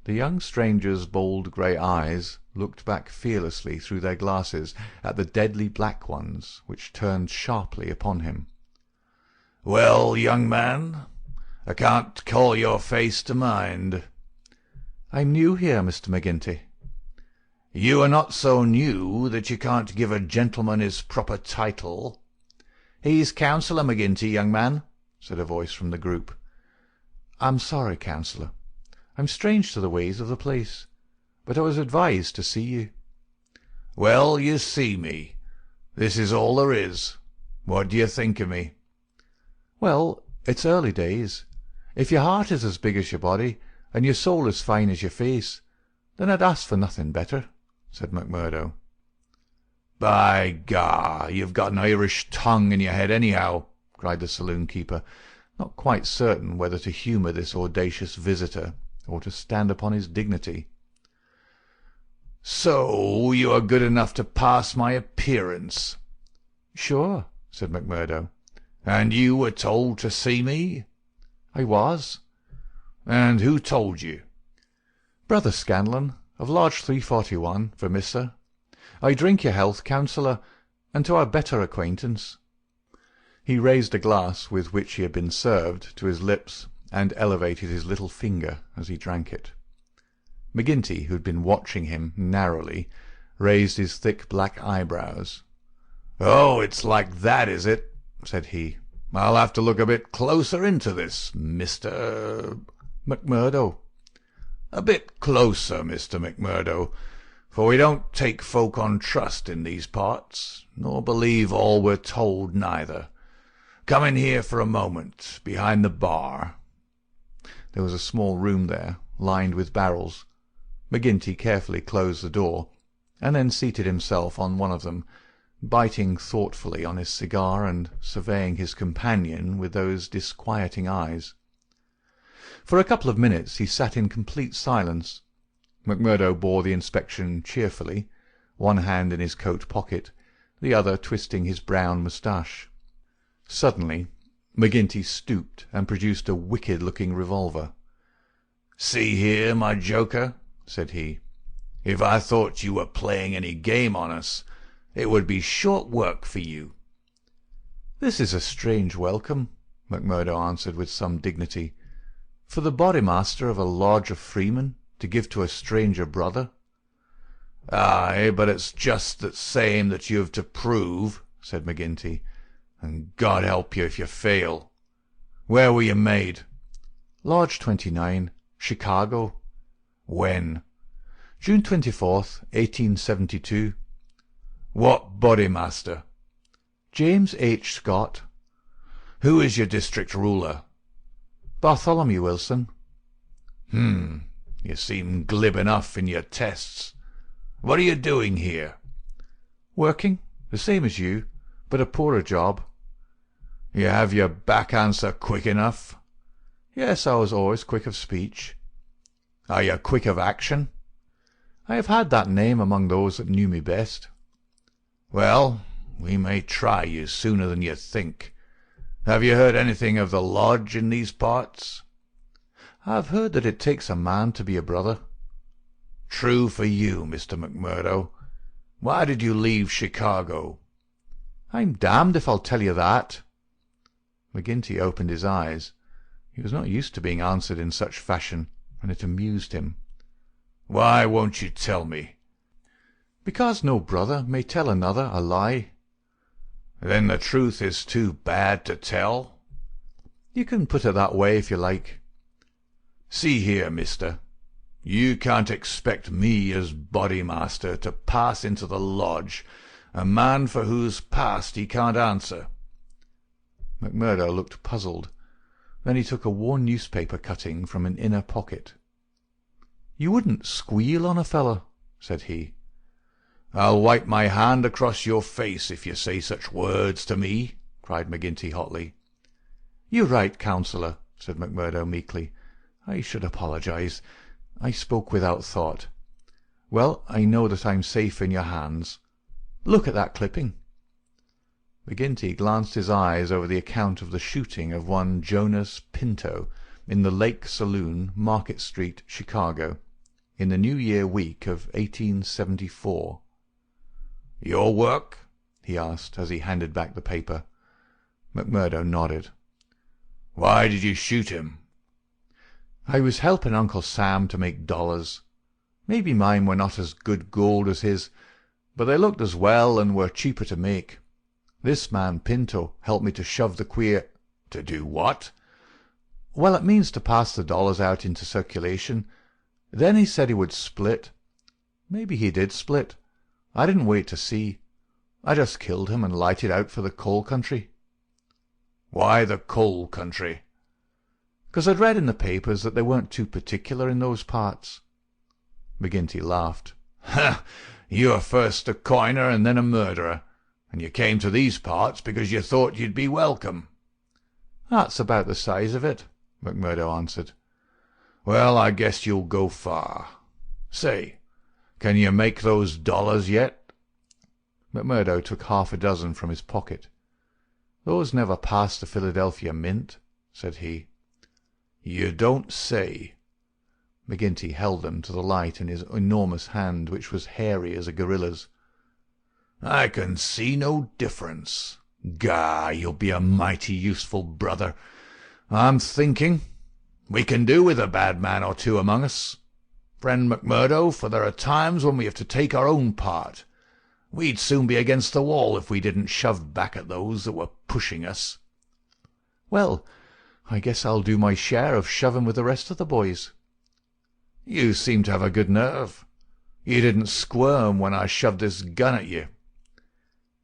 The young stranger's bold grey eyes looked back fearlessly through their glasses at the deadly black ones which turned sharply upon him. "Well, young man, I can't call your face to mind." "I'm new here, Mr. McGinty." "You are not so new that you can't give a gentleman his proper title." "He's Councillor McGinty, young man," said a voice from the group. "I'm sorry, Councillor. I'm strange to the ways of the place, but I was advised to see you." Well, you see me. This is all there is. What do you think of me?" "Well, it's early days. If your heart is as big as your body, and your soul as fine as your face, then I'd ask for nothing better," said McMurdo. "By gar, you've got an Irish tongue in your head anyhow," cried the saloon-keeper, not quite certain whether to humour this audacious visitor or to stand upon his dignity. "So you are good enough to pass my appearance?" "Sure," said McMurdo. "And you were told to see me?" "I was." "And who told you?" "Brother Scanlon, of Lodge 341, Vermissa. I drink your health, counsellor, and to our better acquaintance." He raised a glass with which he had been served to his lips, and elevated his little finger as he drank it. McGinty, who had been watching him narrowly, raised his thick black eyebrows. "Oh, it's like that, is it?" said he. "I'll have to look a bit closer into this, Mr. McMurdo." "A bit closer, Mr. McMurdo, for we don't take folk on trust in these parts, nor believe all we're told neither. Come in here for a moment, behind the bar." There was a small room there, lined with barrels. McGinty carefully closed the door, and then seated himself on one of them, biting thoughtfully on his cigar and surveying his companion with those disquieting eyes. For a couple of minutes he sat in complete silence. McMurdo bore the inspection cheerfully, one hand in his coat pocket, the other twisting his brown moustache. Suddenly McGinty stooped and produced a wicked-looking revolver. "See here, my joker," said he. "If I thought you were playing any game on us, it would be short work for you." "This is a strange welcome," McMurdo answered with some dignity, "for the bodymaster of a lodge of freemen to give to a stranger brother." "Aye, but it's just the same that you've to prove," said McGinty, "and God help you if you fail. Where were you made?" "Lodge 29, Chicago." "When?" "June 24th, 1872. "What bodymaster?" "James H. Scott." "Who is your district ruler?" "Bartholomew Wilson." You seem glib enough in your tests. What are you doing here?" "Working, the same as you, but a poorer job." "You have your back answer quick enough?" "Yes, I was always quick of speech." "Are you quick of action?" "I have had that name among those that knew me best." "Well, we may try you sooner than you think. Have you heard anything of the lodge in these parts?" "I have heard that it takes a man to be a brother." "True for you, Mr. McMurdo. Why did you leave Chicago?" "I'm damned if I'll tell you that." McGinty opened his eyes. He was not used to being answered in such fashion, and it amused him. "Why won't you tell me?" "Because no brother may tell another a lie." "Then the truth is too bad to tell?" "You can put it that way if you like." "See here, mister. You can't expect me as bodymaster to pass into the lodge a man for whose past he can't answer." McMurdo looked puzzled. Then he took a worn newspaper cutting from an inner pocket. "You wouldn't squeal on a fellow," said he. "I'll wipe my hand across your face if you say such words to me," cried McGinty hotly. "You're right, counsellor," said McMurdo meekly. "I should apologize. I spoke without thought. Well, I know that I'm safe in your hands. Look at that clipping." McGinty glanced his eyes over the account of the shooting of one Jonas Pinto in the Lake Saloon, Market Street, Chicago, in the New Year week of 1874. "Your work?" he asked as he handed back the paper. McMurdo nodded. "Why did you shoot him?" "I was helping Uncle Sam to make dollars. Maybe mine were not as good gold as his, but they looked as well and were cheaper to make. This man Pinto helped me to shove the queer—" "To do what?" "Well, it means to pass the dollars out into circulation. Then he said he would split. Maybe he did split. I didn't wait to see. I just killed him and lighted out for the coal country." "Why the coal country?" "'Cause I'd read in the papers that they weren't too particular in those parts." McGinty laughed. "Ha! You were first a coiner and then a murderer, and you came to these parts because you thought you'd be welcome." "That's about the size of it," McMurdo answered. "Well, I guess you'll go far. Say, can you make those dollars yet?" McMurdo took half a dozen from his pocket. "Those never passed the Philadelphia Mint," said he. "You don't say." McGinty held them to the light in his enormous hand, which was hairy as a gorilla's. "I can see no difference. Gah, you'll be a mighty useful brother. I'm thinking we can do with a bad man or two among us, friend McMurdo, for there are times when we have to take our own part. We'd soon be against the wall if we didn't shove back at those that were pushing us." "Well, I guess I'll do my share of shoving with the rest of the boys." "You seem to have a good nerve. You didn't squirm when I shoved this gun at you."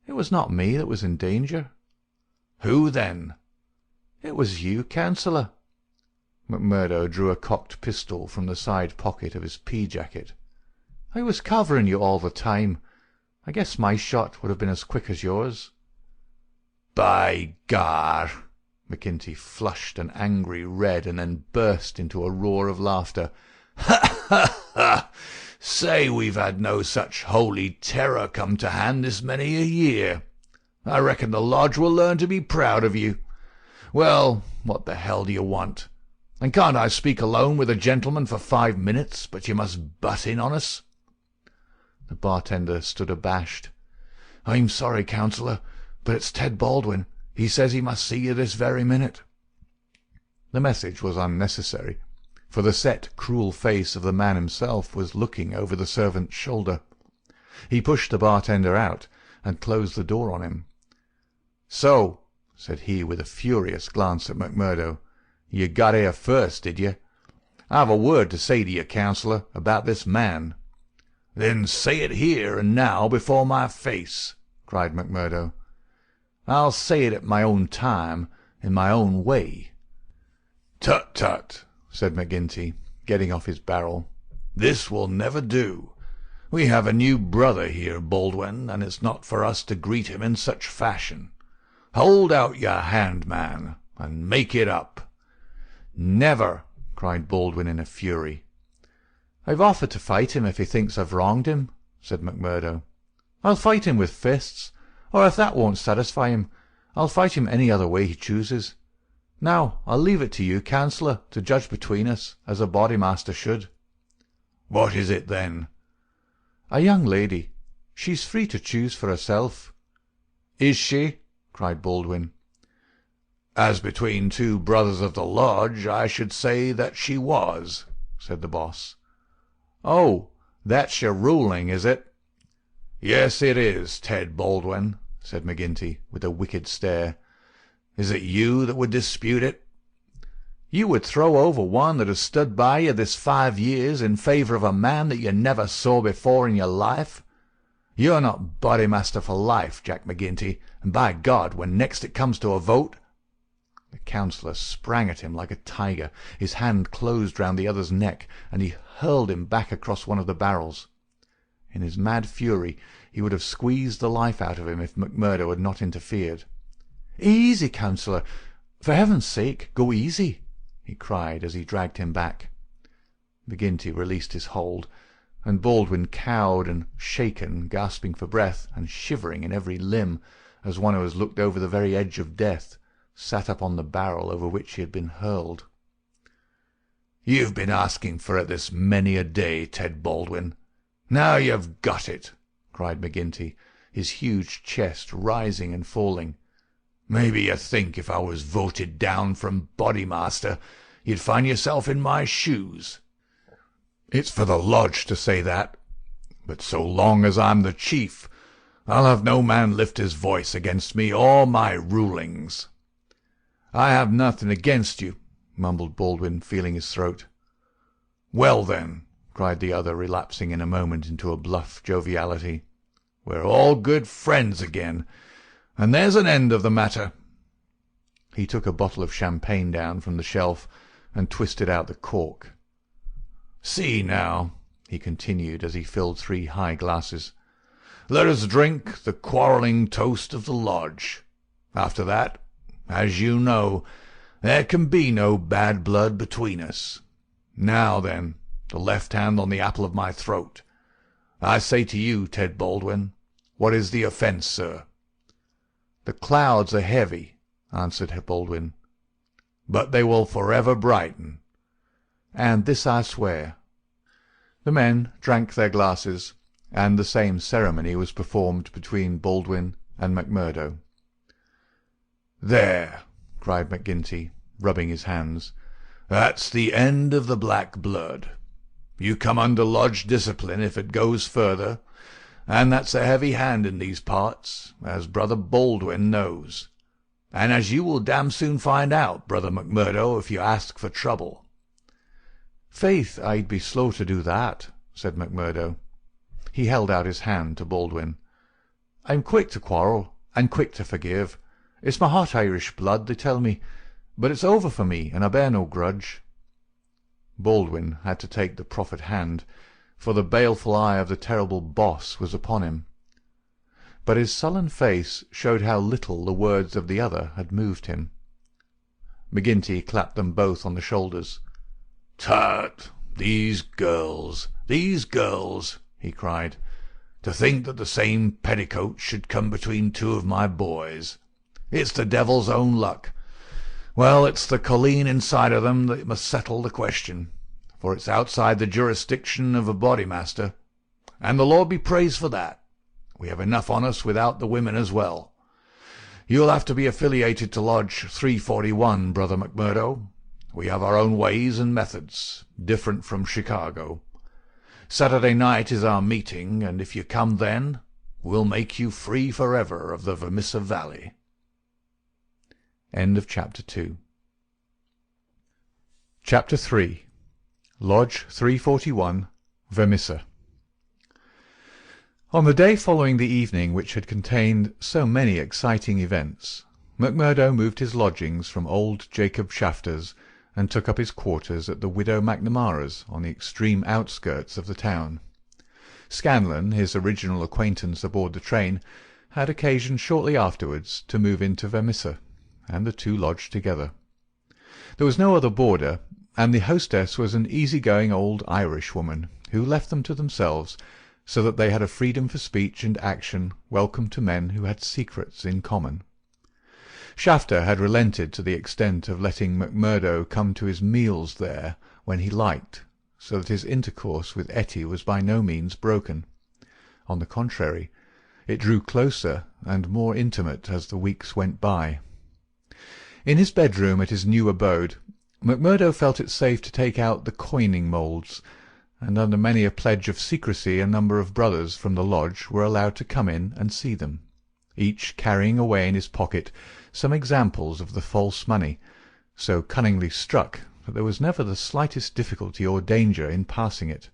"It was not me that was in danger." "Who then?" "It was you, Councillor." McMurdo drew a cocked pistol from the side pocket of his pea-jacket. "I was covering you all the time. I guess my shot would have been as quick as yours." "By gar!" McGinty flushed an angry red and then burst into a roar of laughter. "Ha, ha, ha! Say, we've had no such holy terror come to hand this many a year. I reckon the lodge will learn to be proud of you. Well, what the hell do you want? And can't I speak alone with a gentleman for 5 minutes, but you must butt in on us?" The bartender stood abashed. "I'm sorry, Councillor, but it's Ted Baldwin. He says he must see you this very minute." The message was unnecessary, for the set, cruel face of the man himself was looking over the servant's shoulder. He pushed the bartender out and closed the door on him. "So," said he with a furious glance at McMurdo, "you got here first, did you? I've a word to say to you, Councillor, about this man." "Then say it here and now before my face," cried McMurdo. "I'll say it at my own time, in my own way." "Tut, tut," said McGinty, getting off his barrel. "This will never do. We have a new brother here, Baldwin, and it's not for us to greet him in such fashion. Hold out your hand, man, and make it up." "Never!" cried Baldwin in a fury. "I've offered to fight him if he thinks I've wronged him," said McMurdo. "I'll fight him with fists, or if that won't satisfy him, I'll fight him any other way he chooses. Now I'll leave it to you, Councillor, to judge between us, as a bodymaster should." "What is it, then?" "A young lady. She's free to choose for herself." "Is she?" cried Baldwin. "As between two brothers of the lodge, I should say that she was," said the boss. "Oh, that's your ruling, is it?" "Yes, it is, Ted Baldwin," said McGinty, with a wicked stare. "Is it you that would dispute it?" "You would throw over one that has stood by you this 5 years in favour of a man that you never saw before in your life? You're not bodymaster for life, Jack McGinty, and by God, when next it comes to a vote—" The councillor sprang at him like a tiger. His hand closed round the other's neck, and he hurled him back across one of the barrels. In his mad fury he would have squeezed the life out of him if McMurdo had not interfered. "Easy, Councillor! For heaven's sake, go easy!" he cried as he dragged him back. McGinty released his hold, and Baldwin, cowed and shaken, gasping for breath, and shivering in every limb, as one who has looked over the very edge of death, sat up on the barrel over which he had been hurled. "You've been asking for it this many a day, Ted Baldwin. Now you've got it," cried McGinty, his huge chest rising and falling. "Maybe you think if I was voted down from bodymaster, you'd find yourself in my shoes. It's for the lodge to say that, but so long as I'm the chief, I'll have no man lift his voice against me or my rulings." "I have nothing against you," mumbled Baldwin, feeling his throat. "Well, then," cried the other, relapsing in a moment into a bluff joviality, We're all good friends again, and there's an end of the matter." He took a bottle of champagne down from the shelf and twisted out the cork. "See now," he continued as he filled 3 high glasses, "let us drink the quarrelling toast of the lodge. After that, as you know, there can be no bad blood between us. Now then, the left hand on the apple of my throat. I say to you, Ted Baldwin, what is the offence, sir?" "The clouds are heavy," answered Baldwin. "But they will forever brighten." "And this I swear." The men drank their glasses, and the same ceremony was performed between Baldwin and Macmurdo. "There," cried McGinty, rubbing his hands, "that's the end of the black blood. You come under lodge discipline if it goes further, and that's a heavy hand in these parts, as Brother Baldwin knows, and as you will damn soon find out, Brother Macmurdo, if you ask for trouble." "Faith, I'd be slow to do that," said Macmurdo. He held out his hand to Baldwin. "I'm quick to quarrel, and quick to forgive. It's my hot Irish blood, they tell me, but it's over for me, and I bear no grudge." Baldwin had to take the proffered hand, for the baleful eye of the terrible boss was upon him. But his sullen face showed how little the words of the other had moved him. McGinty clapped them both on the shoulders. "Tut, these girls, he cried. "To think that the same petticoat should come between 2 of my boys. It's the devil's own luck. Well, it's the colleen inside of them that must settle the question, for it's outside the jurisdiction of a bodymaster, and the Lord be praised for that. We have enough on us without the women as well. You'll have to be affiliated to Lodge 341, Brother Macmurdo. We have our own ways and methods, different from Chicago. Saturday night is our meeting, and if you come then, we'll make you free forever of the Vermissa Valley." End of Chapter 2. Chapter 3. Lodge 341, Vermissa. On the day following the evening which had contained so many exciting events, Macmurdo moved his lodgings from old Jacob Shafter's and took up his quarters at the widow Macnamara's on the extreme outskirts of the town. Scanlon, his original acquaintance aboard the train, had occasion shortly afterwards to move into Vermissa, and the 2 lodged together. There was no other boarder, and the hostess was an easy-going old Irish woman, who left them to themselves, so that they had a freedom for speech and action welcome to men who had secrets in common. Shafter had relented to the extent of letting Macmurdo come to his meals there when he liked, so that his intercourse with Etty was by no means broken. On the contrary, it drew closer and more intimate as the weeks went by. In his bedroom at his new abode, Macmurdo felt it safe to take out the coining moulds, and under many a pledge of secrecy a number of brothers from the lodge were allowed to come in and see them, each carrying away in his pocket some examples of the false money, so cunningly struck that there was never the slightest difficulty or danger in passing it.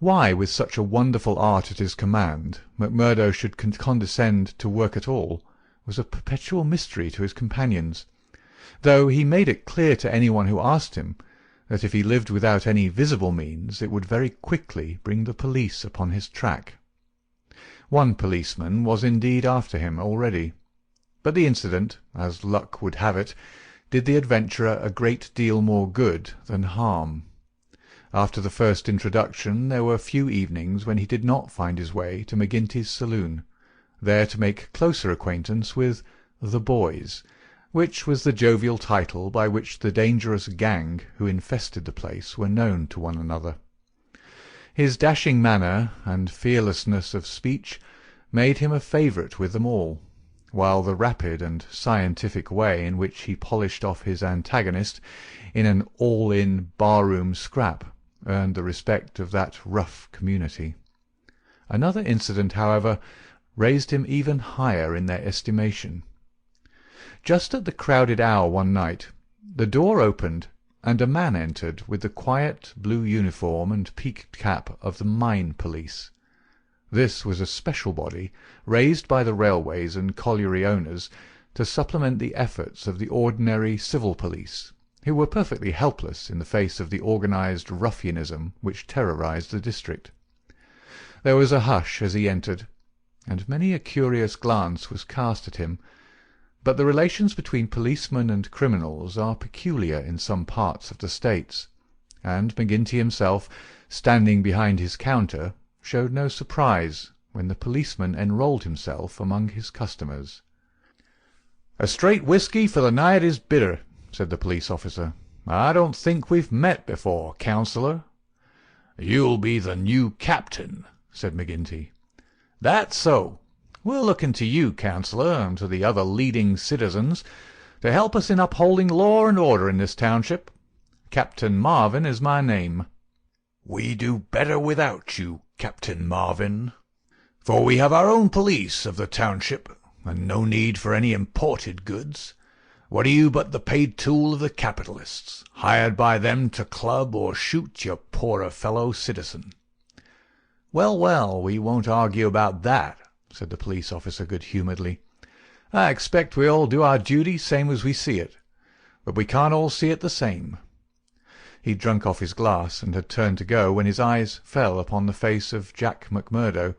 Why, with such a wonderful art at his command, Macmurdo should condescend to work at all was a perpetual mystery to his companions, though he made it clear to anyone who asked him that if he lived without any visible means it would very quickly bring the police upon his track. One policeman was indeed after him already, but the incident, as luck would have it, did the adventurer a great deal more good than harm. After the first introduction there were few evenings when he did not find his way to McGinty's saloon, there to make closer acquaintance with "the boys," which was the jovial title by which the dangerous gang who infested the place were known to one another. His dashing manner and fearlessness of speech made him a favourite with them all, while the rapid and scientific way in which he polished off his antagonist in an all-in bar-room scrap earned the respect of that rough community. Another incident, however, raised him even higher in their estimation. Just at the crowded hour one night, the door opened, and a man entered with the quiet blue uniform and peaked cap of the mine police. This was a special body, raised by the railways and colliery owners, to supplement the efforts of the ordinary civil police, who were perfectly helpless in the face of the organised ruffianism which terrorised the district. There was a hush as he entered, and many a curious glance was cast at him, but the relations between policemen and criminals are peculiar in some parts of the States, and McGinty himself, standing behind his counter, showed no surprise when the policeman enrolled himself among his customers. "A straight whisky for the night is bitter," said the police officer. "I don't think we've met before, councillor." "You'll be the new captain," said McGinty. "That's so. We're looking to you, councillor, and to the other leading citizens, to help us in upholding law and order in this township. Captain Marvin is my name." "We do better without you, Captain Marvin, for we have our own police of the township, and no need for any imported goods. What are you but the paid tool of the capitalists, hired by them to club or shoot your poorer fellow citizen?" "Well, well, we won't argue about that," said the police officer good-humouredly. "I expect we all do our duty same as we see it, but we can't all see it the same." He'd drunk off his glass and had turned to go when his eyes fell upon the face of Jack McMurdo,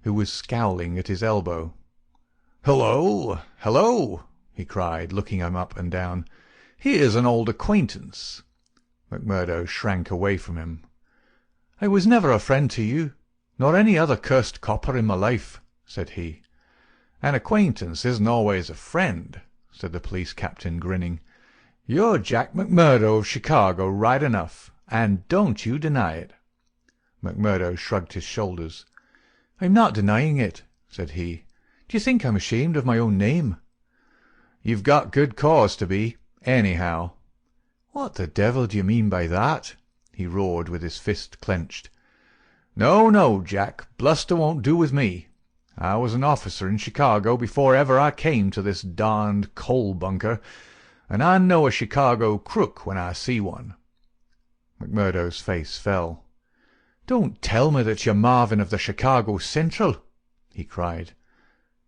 who was scowling at his elbow. "Hello, hello!" he cried, looking him up and down. "Here's an old acquaintance." McMurdo shrank away from him. "I was never a friend to you, nor any other cursed copper in my life," said he. "An acquaintance isn't always a friend," said the police captain, grinning. "You're Jack McMurdo of Chicago right enough, and don't you deny it." McMurdo shrugged his shoulders. "I'm not denying it," said he. "Do you think I'm ashamed of my own name?" "You've got good cause to be, anyhow." "What the devil do you mean by that?" he roared with his fist clenched. "No, no, Jack, bluster won't do with me. I was an officer in Chicago before ever I came to this darned coal bunker, and I know a Chicago crook when I see one." McMurdo's face fell. "Don't tell me that you're Marvin of the Chicago Central," he cried.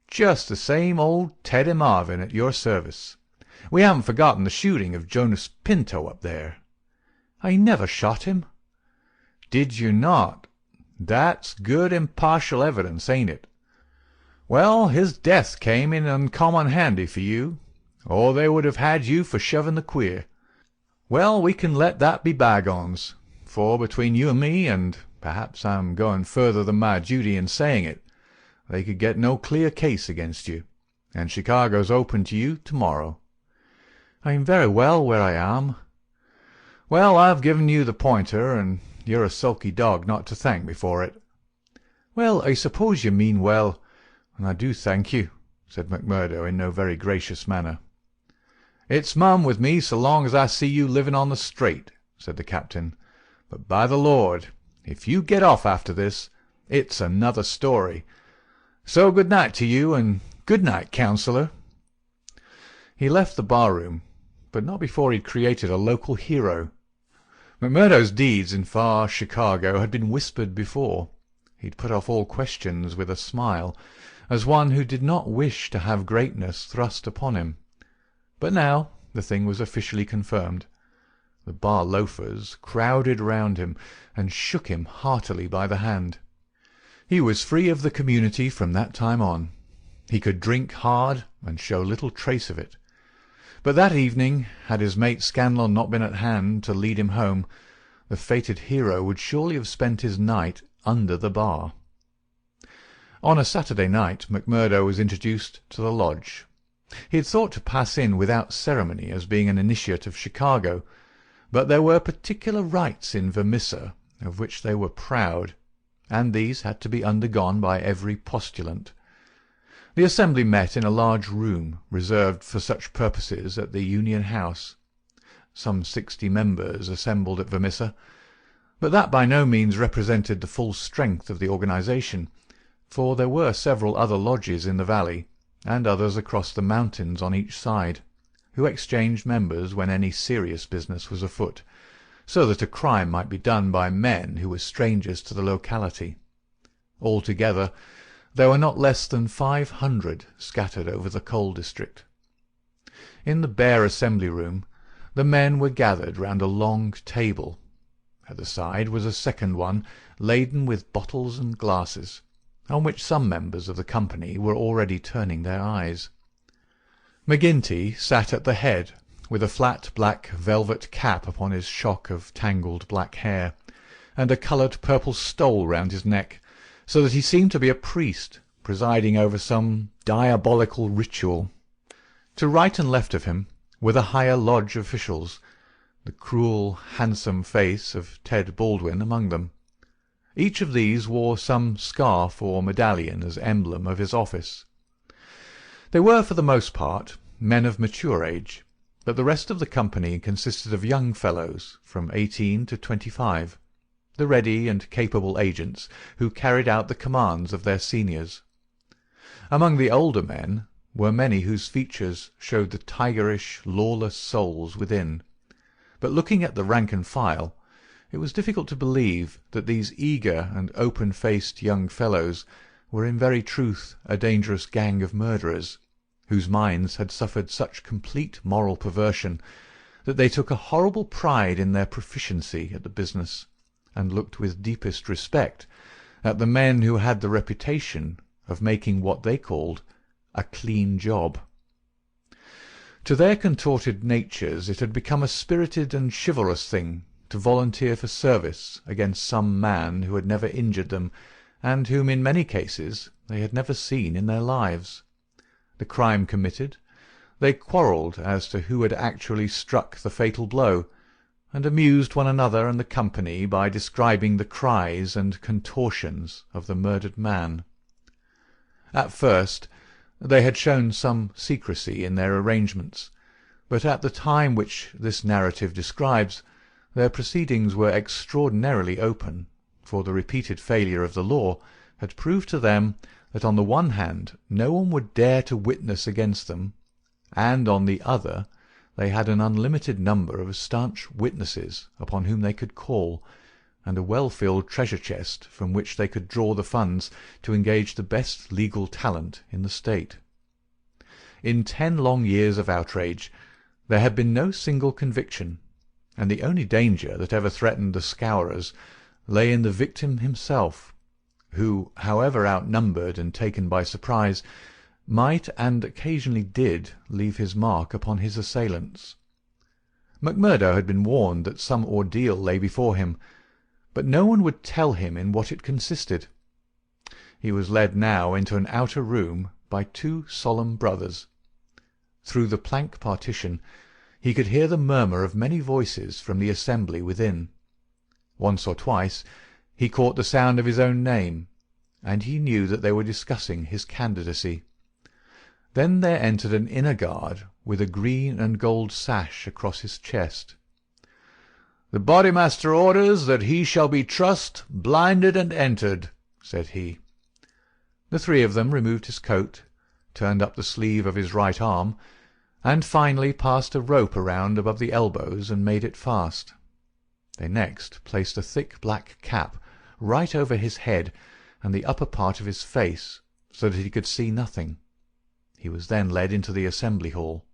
"Just the same old Teddy Marvin at your service. We haven't forgotten the shooting of Jonas Pinto up there." "I never shot him." "Did you not? That's good impartial evidence, ain't it? Well, his death came in uncommon handy for you, or they would have had you for shoving the queer. Well, we can let that be bygones, for between you and me, and perhaps I'm going further than my duty in saying it, they could get no clear case against you, and Chicago's open to you tomorrow." "I'm very well where I am." "Well, I've given you the pointer, and you're a sulky dog not to thank me for it." "Well, I suppose you mean well, and I do thank you," said McMurdo in no very gracious manner. "It's mum with me so long as I see you living on the straight," said the captain. "But by the Lord, if you get off after this, it's another story. So good night to you, and good night, councillor." He left the bar-room, but not before he'd created a local hero. McMurdo's deeds in far Chicago had been whispered before. He'd put off all questions with a smile, as one who did not wish to have greatness thrust upon him. But now the thing was officially confirmed. The bar loafers crowded round him and shook him heartily by the hand. He was free of the community from that time on. He could drink hard and show little trace of it. But that evening, had his mate Scanlon not been at hand to lead him home, the fated hero would surely have spent his night under the bar. On a Saturday night McMurdo was introduced to the lodge. He had thought to pass in without ceremony as being an initiate of Chicago, but there were particular rites in Vermissa of which they were proud, and these had to be undergone by every postulant. The assembly met in a large room reserved for such purposes at the Union House. Some 60 members assembled at Vermissa, but that by no means represented the full strength of the organisation, for there were several other lodges in the valley, and others across the mountains on each side, who exchanged members when any serious business was afoot, so that a crime might be done by men who were strangers to the locality. Altogether, there were not less than 500 scattered over the coal district. In the bare assembly room, the men were gathered round a long table. At the side was a second one, laden with bottles and glasses, on which some members of the company were already turning their eyes. McGinty sat at the head, with a flat black velvet cap upon his shock of tangled black hair, and a coloured purple stole round his neck, so that he seemed to be a priest presiding over some diabolical ritual. To right and left of him were the higher lodge officials, the cruel, handsome face of Ted Baldwin among them. Each of these wore some scarf or medallion as emblem of his office. They were, for the most part, men of mature age, but the rest of the company consisted of young fellows from 18 to 25, the ready and capable agents who carried out the commands of their seniors. Among the older men were many whose features showed the tigerish, lawless souls within, but looking at the rank and file, it was difficult to believe that these eager and open-faced young fellows were in very truth a dangerous gang of murderers, whose minds had suffered such complete moral perversion that they took a horrible pride in their proficiency at the business, and looked with deepest respect at the men who had the reputation of making what they called a clean job. To their contorted natures it had become a spirited and chivalrous thing to volunteer for service against some man who had never injured them, and whom in many cases they had never seen in their lives. The crime committed, they quarrelled as to who had actually struck the fatal blow, and amused one another and the company by describing the cries and contortions of the murdered man. At first they had shown some secrecy in their arrangements, but at the time which this narrative describes, their proceedings were extraordinarily open, for the repeated failure of the law had proved to them that on the one hand no one would dare to witness against them, and on the other they had an unlimited number of stanch witnesses upon whom they could call, and a well-filled treasure-chest from which they could draw the funds to engage the best legal talent in the state. In 10 long years of outrage there had been no single conviction, and the only danger that ever threatened the scourers lay in the victim himself, who, however outnumbered and taken by surprise, might and occasionally did leave his mark upon his assailants. MacMurdo had been warned that some ordeal lay before him, but no one would tell him in what it consisted. He was led now into an outer room by 2 solemn brothers. Through the plank partition he could hear the murmur of many voices from the assembly within. Once or twice he caught the sound of his own name, and he knew that they were discussing his candidacy. Then there entered an inner guard with a green and gold sash across his chest. "The bodymaster orders that he shall be trussed, blinded, and entered," said he. The 3 of them removed his coat, turned up the sleeve of his right arm, and finally passed a rope around above the elbows and made it fast. They next placed a thick black cap right over his head and the upper part of his face, so that he could see nothing. He was then led into the assembly hall.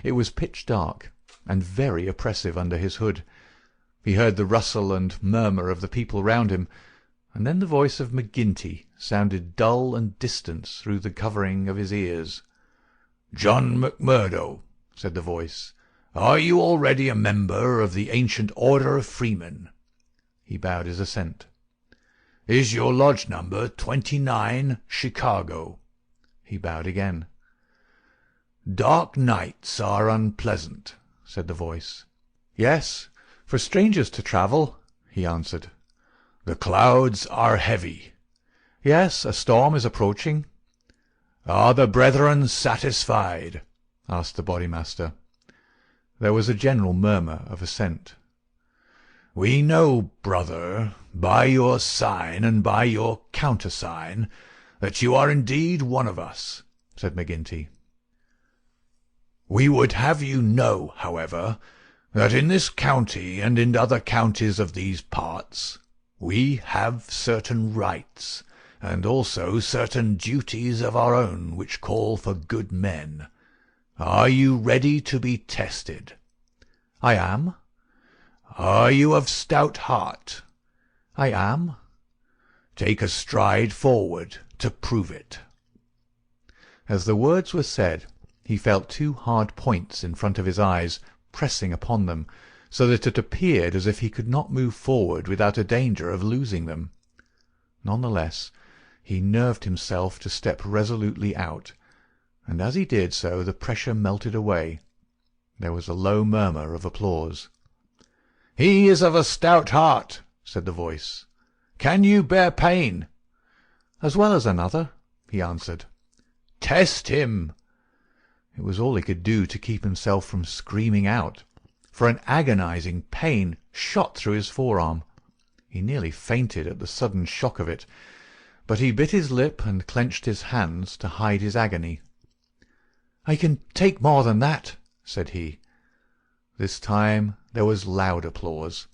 It was pitch dark, and very oppressive under his hood. He heard the rustle and murmur of the people round him, and then the voice of McGinty sounded dull and distant through the covering of his ears. "John McMurdo," said the voice, "are you already a member of the ancient order of freemen?" He bowed his assent. "Is your lodge number 29, Chicago?" He bowed again. "Dark nights are unpleasant," said the voice. "Yes, for strangers to travel," he answered. "The clouds are heavy." "Yes, a storm is approaching." "Are the brethren satisfied?" asked the bodymaster. There was a general murmur of assent. "We know, brother, by your sign and by your countersign, that you are indeed one of us," said McGinty. "We would have you know, however, that in this county and in other counties of these parts, We have certain rights, and also certain duties of our own which call for good men. Are you ready to be tested?" "I am." "Are you of stout heart?" "I am." "Take a stride forward to prove it." As the words were said, he felt two hard points in front of his eyes, pressing upon them, so that it appeared as if he could not move forward without a danger of losing them. None the less, he nerved himself to step resolutely out, and as he did so the pressure melted away. There was a low murmur of applause. "He is of a stout heart," said the voice. "Can you bear pain?" "As well as another," he answered. "Test him." It was all he could do to keep himself from screaming out, for an agonizing pain shot through his forearm. He nearly fainted at the sudden shock of it, but he bit his lip and clenched his hands to hide his agony. "I can take more than that," said he. This time there was loud applause.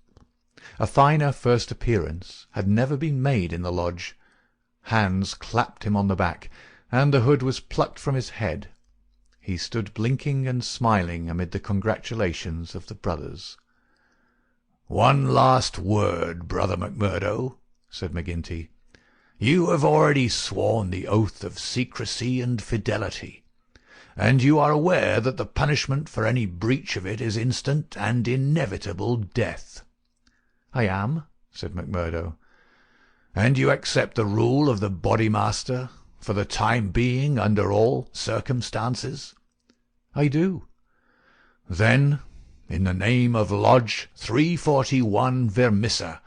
A finer first appearance had never been made in the lodge. Hands clapped him on the back, and the hood was plucked from his head. He stood blinking and smiling amid the congratulations of the brothers. "One last word, Brother Macmurdo," said McGinty. "You have already sworn the oath of secrecy and fidelity, and you are aware that the punishment for any breach of it is instant and inevitable death." "I am," said Macmurdo. "And you accept the rule of the Bodymaster, for the time being, under all circumstances?" "I do." "Then, in the name of Lodge 341 Vermissa,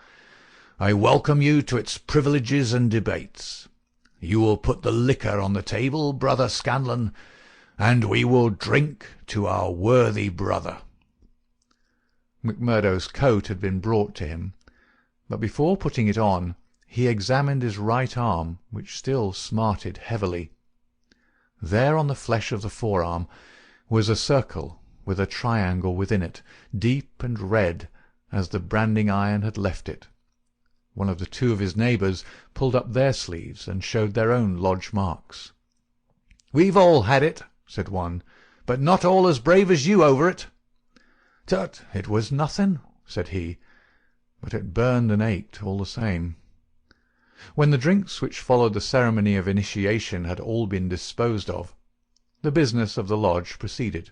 I welcome you to its privileges and debates. You will put the liquor on the table, Brother Scanlon, and we will drink to our worthy brother." Macmurdo's coat had been brought to him, but before putting it on he examined his right arm, which still smarted heavily. There on the flesh of the forearm was a circle with a triangle within it, deep and red as the branding iron had left it. One of the two of his neighbours pulled up their sleeves and showed their own lodge marks. "We've all had it," said one, "but not all as brave as you over it." "Tut, it was nothing," said he, but it burned and ached all the same. When the drinks which followed the ceremony of initiation had all been disposed of, the business of the lodge proceeded.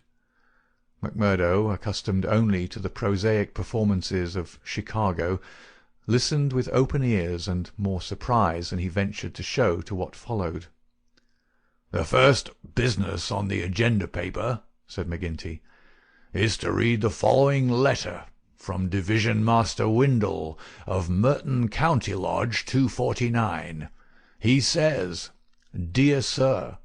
Macmurdo, accustomed only to the prosaic performances of Chicago, listened with open ears and more surprise than he ventured to show to what followed. "The first business on the agenda paper," said McGinty, "is to read the following letter from Division Master Windle of Merton County Lodge 249. He says, 'Dear Sir,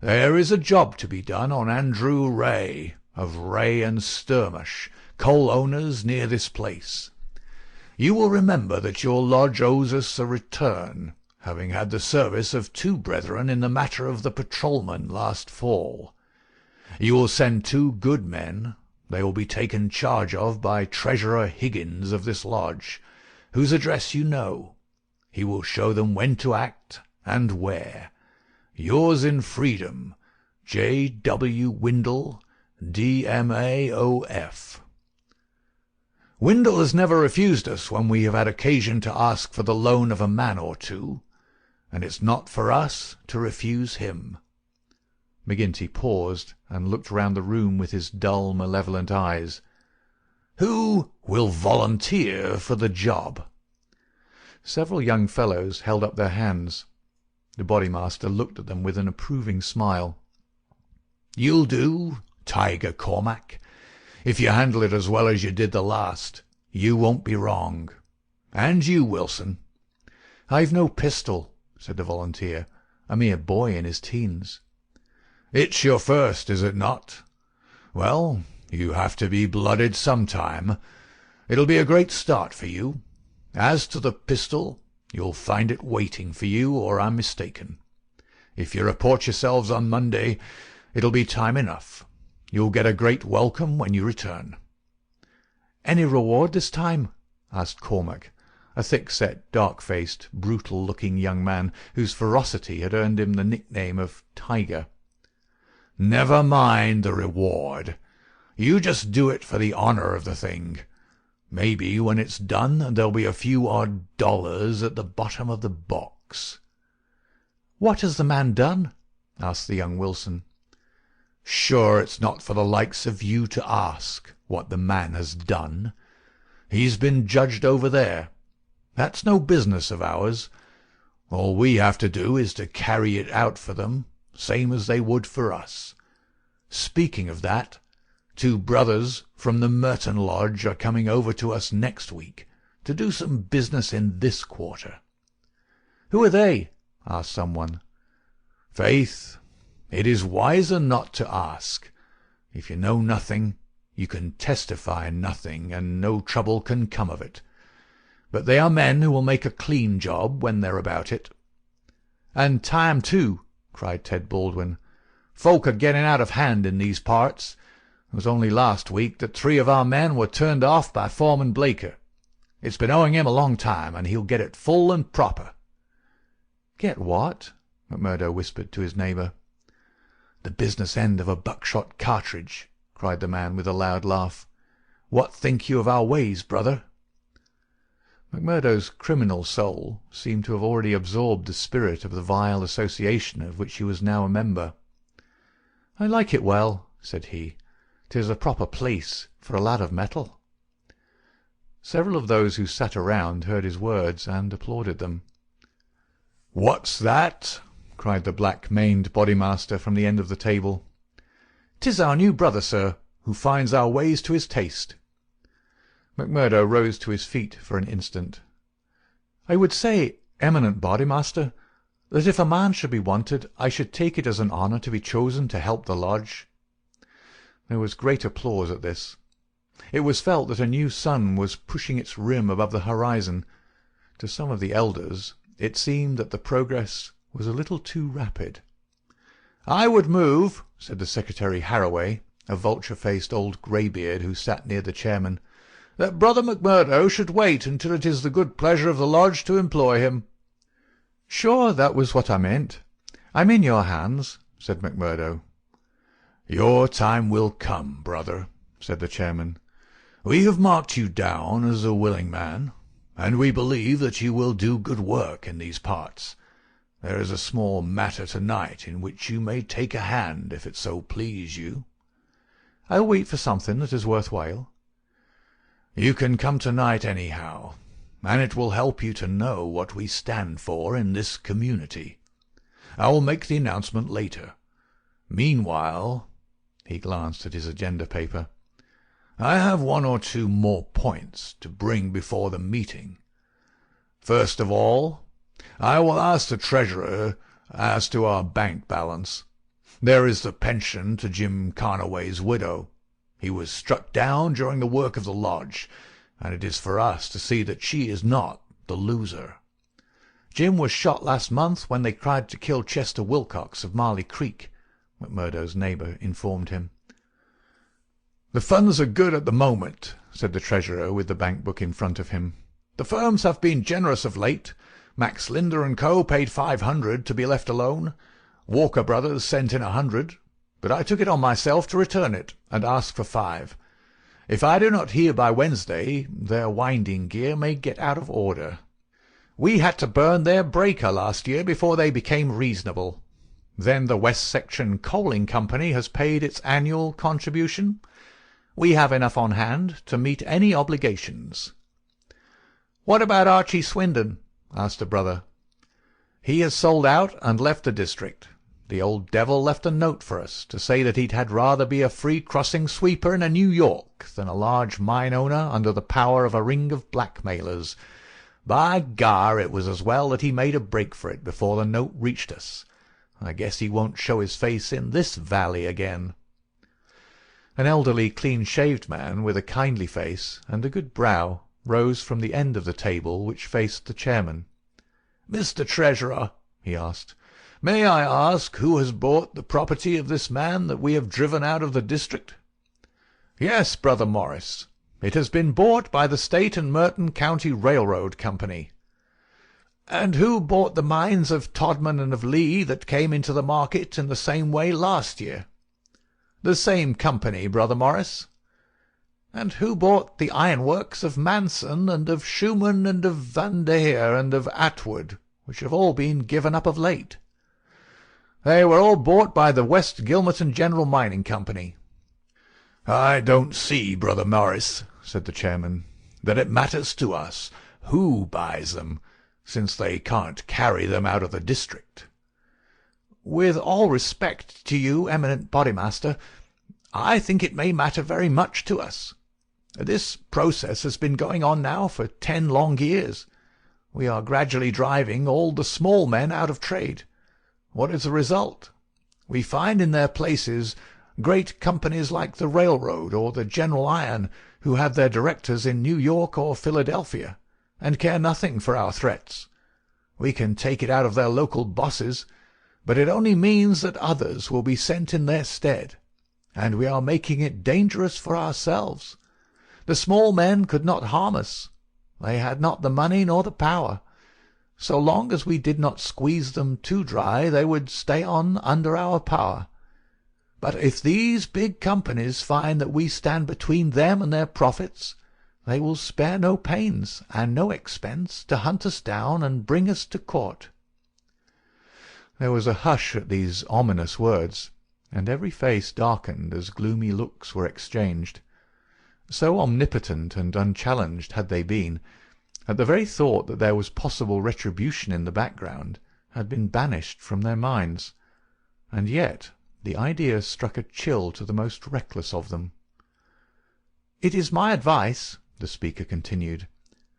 there is a job to be done on Andrew Ray, of Ray and Sturmish, coal owners near this place. You will remember that your lodge owes us a return, having had the service of two brethren in the matter of the patrolman last fall. You will send 2 good men. They will be taken charge of by Treasurer Higgins of this lodge, whose address you know. He will show them when to act and where. Yours in freedom, J. W. Windle, D.M.A.O.F. Windle has never refused us when we have had occasion to ask for the loan of a man or two, and it's not for us to refuse him." McGinty paused and looked round the room with his dull, malevolent eyes. "Who will volunteer for the job?" Several young fellows held up their hands. The Bodymaster looked at them with an approving smile. "You'll do, Tiger Cormac. If you handle it as well as you did the last, you won't be wrong. And you, Wilson." "I've no pistol," said the volunteer, a mere boy in his teens. "It's your first, is it not? Well, you have to be blooded sometime. It'll be a great start for you. As to the pistol, you'll find it waiting for you, or I'm mistaken. If you report yourselves on Monday, it'll be time enough. You'll get a great welcome when you return." "Any reward this time?" asked Cormac, a thick-set, dark-faced, brutal-looking young man whose ferocity had earned him the nickname of Tiger. "Never mind the reward. You just do it for the honour of the thing. Maybe when it's done there'll be a few odd dollars at the bottom of the box." "What has the man done?" asked the young Wilson. "Sure it's not for the likes of you to ask what the man has done. He's been judged over there. That's no business of ours. All we have to do is to carry it out for them, same as they would for us. Speaking of that, 2 brothers from the Merton Lodge are coming over to us next week to do some business in this quarter." "Who are they?" asked someone. "Faith, it is wiser not to ask. If you know nothing, you can testify nothing, and no trouble can come of it. But they are men who will make a clean job when they're about it." "And time, too," cried Ted Baldwin. "Folk are getting out of hand in these parts. It was only last week that 3 of our men were turned off by Foreman Blaker. It's been owing him a long time, and he'll get it full and proper." "Get what?" McMurdo whispered to his neighbour. "The business end of a buckshot cartridge," cried the man with a loud laugh. "What think you of our ways, brother?" McMurdo's criminal soul seemed to have already absorbed the spirit of the vile association of which he was now a member. "I like it well," said he. "'Tis a proper place for a lad of metal." Several of those who sat around heard his words and applauded them. "What's that?" cried the black-maned bodymaster from the end of the table. "'Tis our new brother, sir, who finds our ways to his taste." McMurdo rose to his feet for an instant. "I would say, eminent bodymaster, that if a man should be wanted, I should take it as an honour to be chosen to help the lodge." There was great applause at this. It was felt that a new sun was pushing its rim above the horizon. To some of the elders it seemed that the progress was a little too rapid. "I would move," said the Secretary Harraway, a vulture-faced old greybeard who sat near the chairman, "that Brother McMurdo should wait until it is the good pleasure of the lodge to employ him." "Sure, that was what I meant. I'm in your hands," said McMurdo. "Your time will come, brother," said the chairman. "We have marked you down as a willing man, and we believe that you will do good work in these parts. There is a small matter tonight in which you may take a hand, if it so please you." "I'll wait for something that is worth while." "You can come tonight anyhow, and it will help you to know what we stand for in this community. I will make the announcement later. Meanwhile," he glanced at his agenda paper, "I have 1 or 2 more points to bring before the meeting. First of all, I will ask the treasurer as to our bank balance. There is the pension to Jim Carnaway's widow. He was struck down during the work of the lodge, and it is for us to see that she is not the loser. "Jim was shot last month when they tried to kill Chester Wilcox of Marley Creek," McMurdo's neighbour informed him. "The funds are good at the moment," said the treasurer with the bank book in front of him. "The firms have been generous of late. Max Linder and Co. paid $500 to be left alone. Walker Brothers sent in $100, but I took it on myself to return it and ask for $5. If I do not hear by Wednesday, their winding gear may get out of order. We had to burn their breaker last year before they became reasonable. Then the West Section Coaling Company has paid its annual contribution. We have enough on hand to meet any obligations." "What about Archie Swindon?" asked a brother. "He has sold out and left the district. The old devil left a note for us to say that he'd had rather be a free crossing sweeper in a New York than a large mine owner under the power of a ring of blackmailers. By gar, it was as well that he made a break for it before the note reached us. I guess he won't show his face in this valley again." An elderly, clean-shaved man with a kindly face and a good brow rose from the end of the table which faced the chairman. "Mr. Treasurer," he asked, "may I ask who has bought the property of this man that we have driven out of the district?" "Yes, Brother Morris. It has been bought by the State and Merton County Railroad Company. And who bought the mines of Todman and of Lee that came into the market in the same way last year? The same company, Brother Morris. And who bought the ironworks of Manson and of Schumann and of Vandeer and of Atwood, which have all been given up of late? They were all bought by the West Gilmerton General Mining Company. I don't see, Brother Morris, said the chairman, that it matters to us who buys them, since they can't carry them out of the district. With all respect to you, eminent bodymaster, I think it may matter very much to us. This process has been going on now for 10 long years. We are gradually driving all the small men out of trade. What is the result? We find in their places great companies like the railroad or the General Iron, who have their directors in New York or Philadelphia, and care nothing for our threats. We can take it out of their local bosses, but it only means that others will be sent in their stead, and we are making it dangerous for ourselves. The small men could not harm us. They had not the money nor the power. So long as we did not squeeze them too dry, they would stay on under our power. But if these big companies find that we stand between them and their profits, they will spare no pains and no expense to hunt us down and bring us to court. There was a hush at these ominous words, and every face darkened as gloomy looks were exchanged. So omnipotent and unchallenged had they been, that the very thought that there was possible retribution in the background had been banished from their minds, and yet the idea struck a chill to the most reckless of them. "It is my advice," the speaker continued,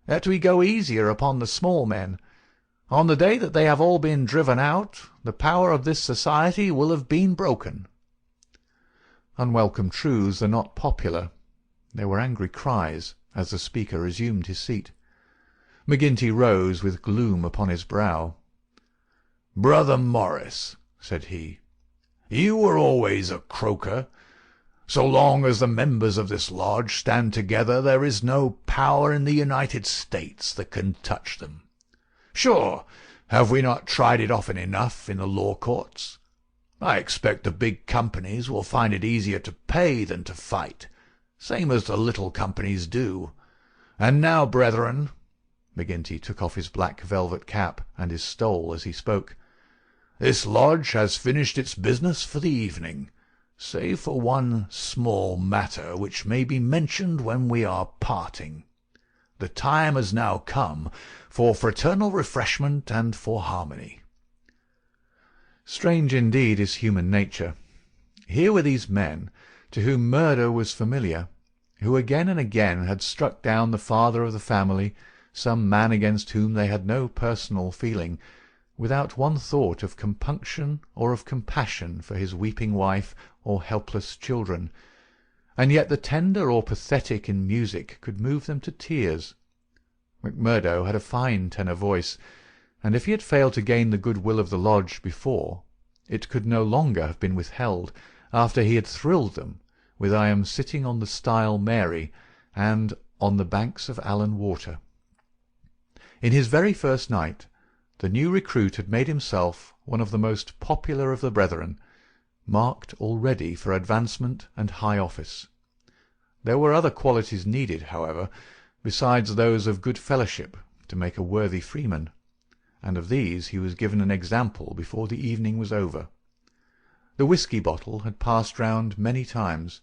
"that we go easier upon the small men. On the day that they have all been driven out, the power of this society will have been broken." Unwelcome truths are not popular. There were angry cries as the speaker resumed his seat. McGinty rose with gloom upon his brow. "Brother Morris," said he, "you were always a croaker. So long as the members of this lodge stand together, there is no power in the United States that can touch them. Sure, have we not tried it often enough in the law courts? I expect the big companies will find it easier to pay than to fight, same as the little companies do. And now, brethren," McGinty took off his black velvet cap and his stole as he spoke, "this lodge has finished its business for the evening, save for one small matter which may be mentioned when we are parting. The time has now come for fraternal refreshment and for harmony." Strange indeed is human nature. Here were these men, to whom murder was familiar, who again and again had struck down the father of the family, some man against whom they had no personal feeling, without one thought of compunction or of compassion for his weeping wife or helpless children, and yet the tender or pathetic in music could move them to tears. McMurdo had a fine tenor voice, and if he had failed to gain the good-will of the lodge before, it could no longer have been withheld after he had thrilled them with "I am sitting on the stile Mary" and "On the banks of Allan Water." In his very first night, the new recruit had made himself one of the most popular of the brethren, marked already for advancement and high office. There were other qualities needed, however, besides those of good fellowship, to make a worthy freeman, and of these he was given an example before the evening was over. The whisky bottle had passed round many times,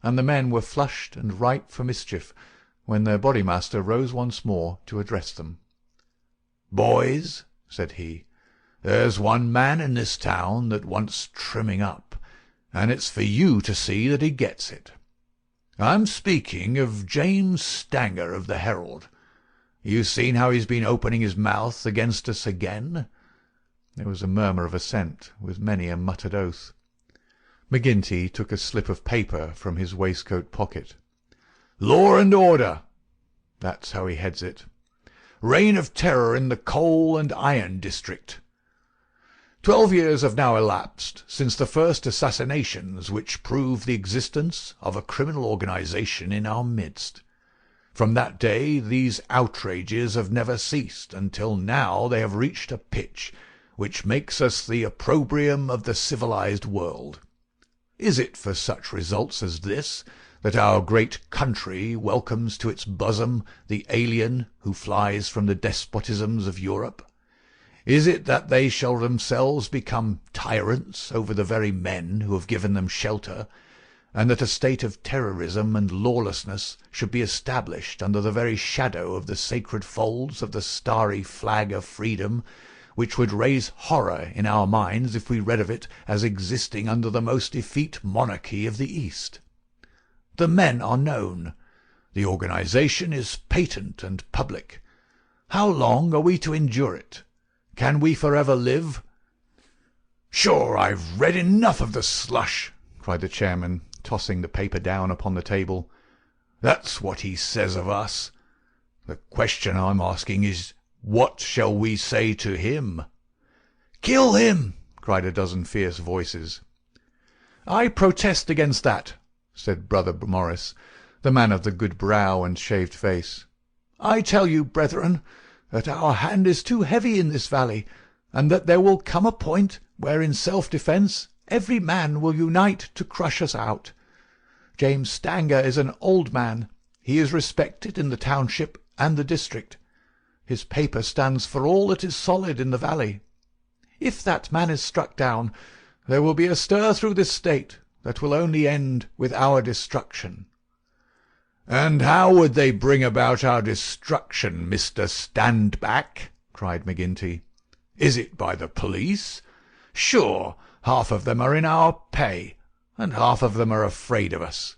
and the men were flushed and ripe for mischief when their bodymaster rose once more to address them. "Boys," said he, "there's one man in this town that wants trimming up, and it's for you to see that he gets it. I'm speaking of James Stanger of the Herald. You seen how he's been opening his mouth against us again?" There was a murmur of assent, with many a muttered oath. McGinty took a slip of paper from his waistcoat pocket. "Law and order," that's how he heads it. "Reign of terror in the coal and iron district. 12 years have now elapsed since the first assassinations which prove the existence of a criminal organization in our midst. From that day these outrages have never ceased, until now they have reached a pitch which makes us the opprobrium of the civilized world. Is it for such results as this that our great country welcomes to its bosom the alien who flies from the despotisms of Europe? Is it that they shall themselves become tyrants over the very men who have given them shelter, and that a state of terrorism and lawlessness should be established under the very shadow of the sacred folds of the starry flag of freedom, which would raise horror in our minds if we read of it as existing under the most effete monarchy of the East? The men are known. The organization is patent and public. How long are we to endure it? Can we forever live? "Sure, I've read enough of the slush," cried the chairman, tossing the paper down upon the table. "That's what he says of us. The question I'm asking is, what shall we say to him?" "Kill him!" cried a dozen fierce voices. "I protest against that," said Brother Morris, the man of the good brow and shaved face. "I tell you, brethren, that our hand is too heavy in this valley, and that there will come a point where in self-defence every man will unite to crush us out. James Stanger is an old man. He is respected in the township and the district. His paper stands for all that is solid in the valley. If that man is struck down, there will be a stir through this state that will only end with our destruction." "And how would they bring about our destruction, Mr. Standback?" cried McGinty. "Is it by the police? Sure, half of them are in our pay, and half of them are afraid of us.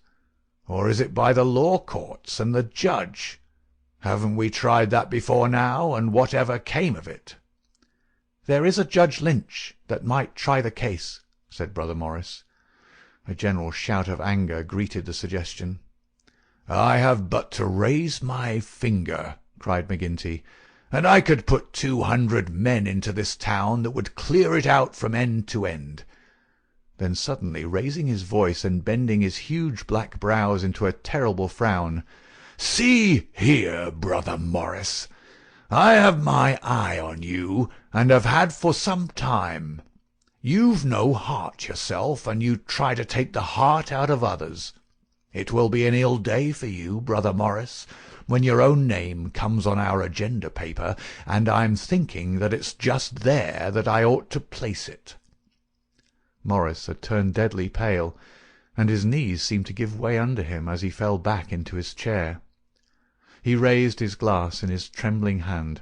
Or is it by the law courts and the judge? Haven't we tried that before now, and whatever came of it?" "There is a Judge Lynch that might try the case," said Brother Morris. A general shout of anger greeted the suggestion. "I have but to raise my finger," cried McGinty, "and I could put 200 men into this town that would clear it out from end to end." Then suddenly raising his voice and bending his huge black brows into a terrible frown, "See here, Brother Morris, I have my eye on you, and have had for some time. You've no heart yourself, and you try to take the heart out of others. It will be an ill day for you, Brother Morris, when your own name comes on our agenda paper, and I'm thinking that it's just there that I ought to place it." Morris had turned deadly pale, and his knees seemed to give way under him as he fell back into his chair. He raised his glass in his trembling hand,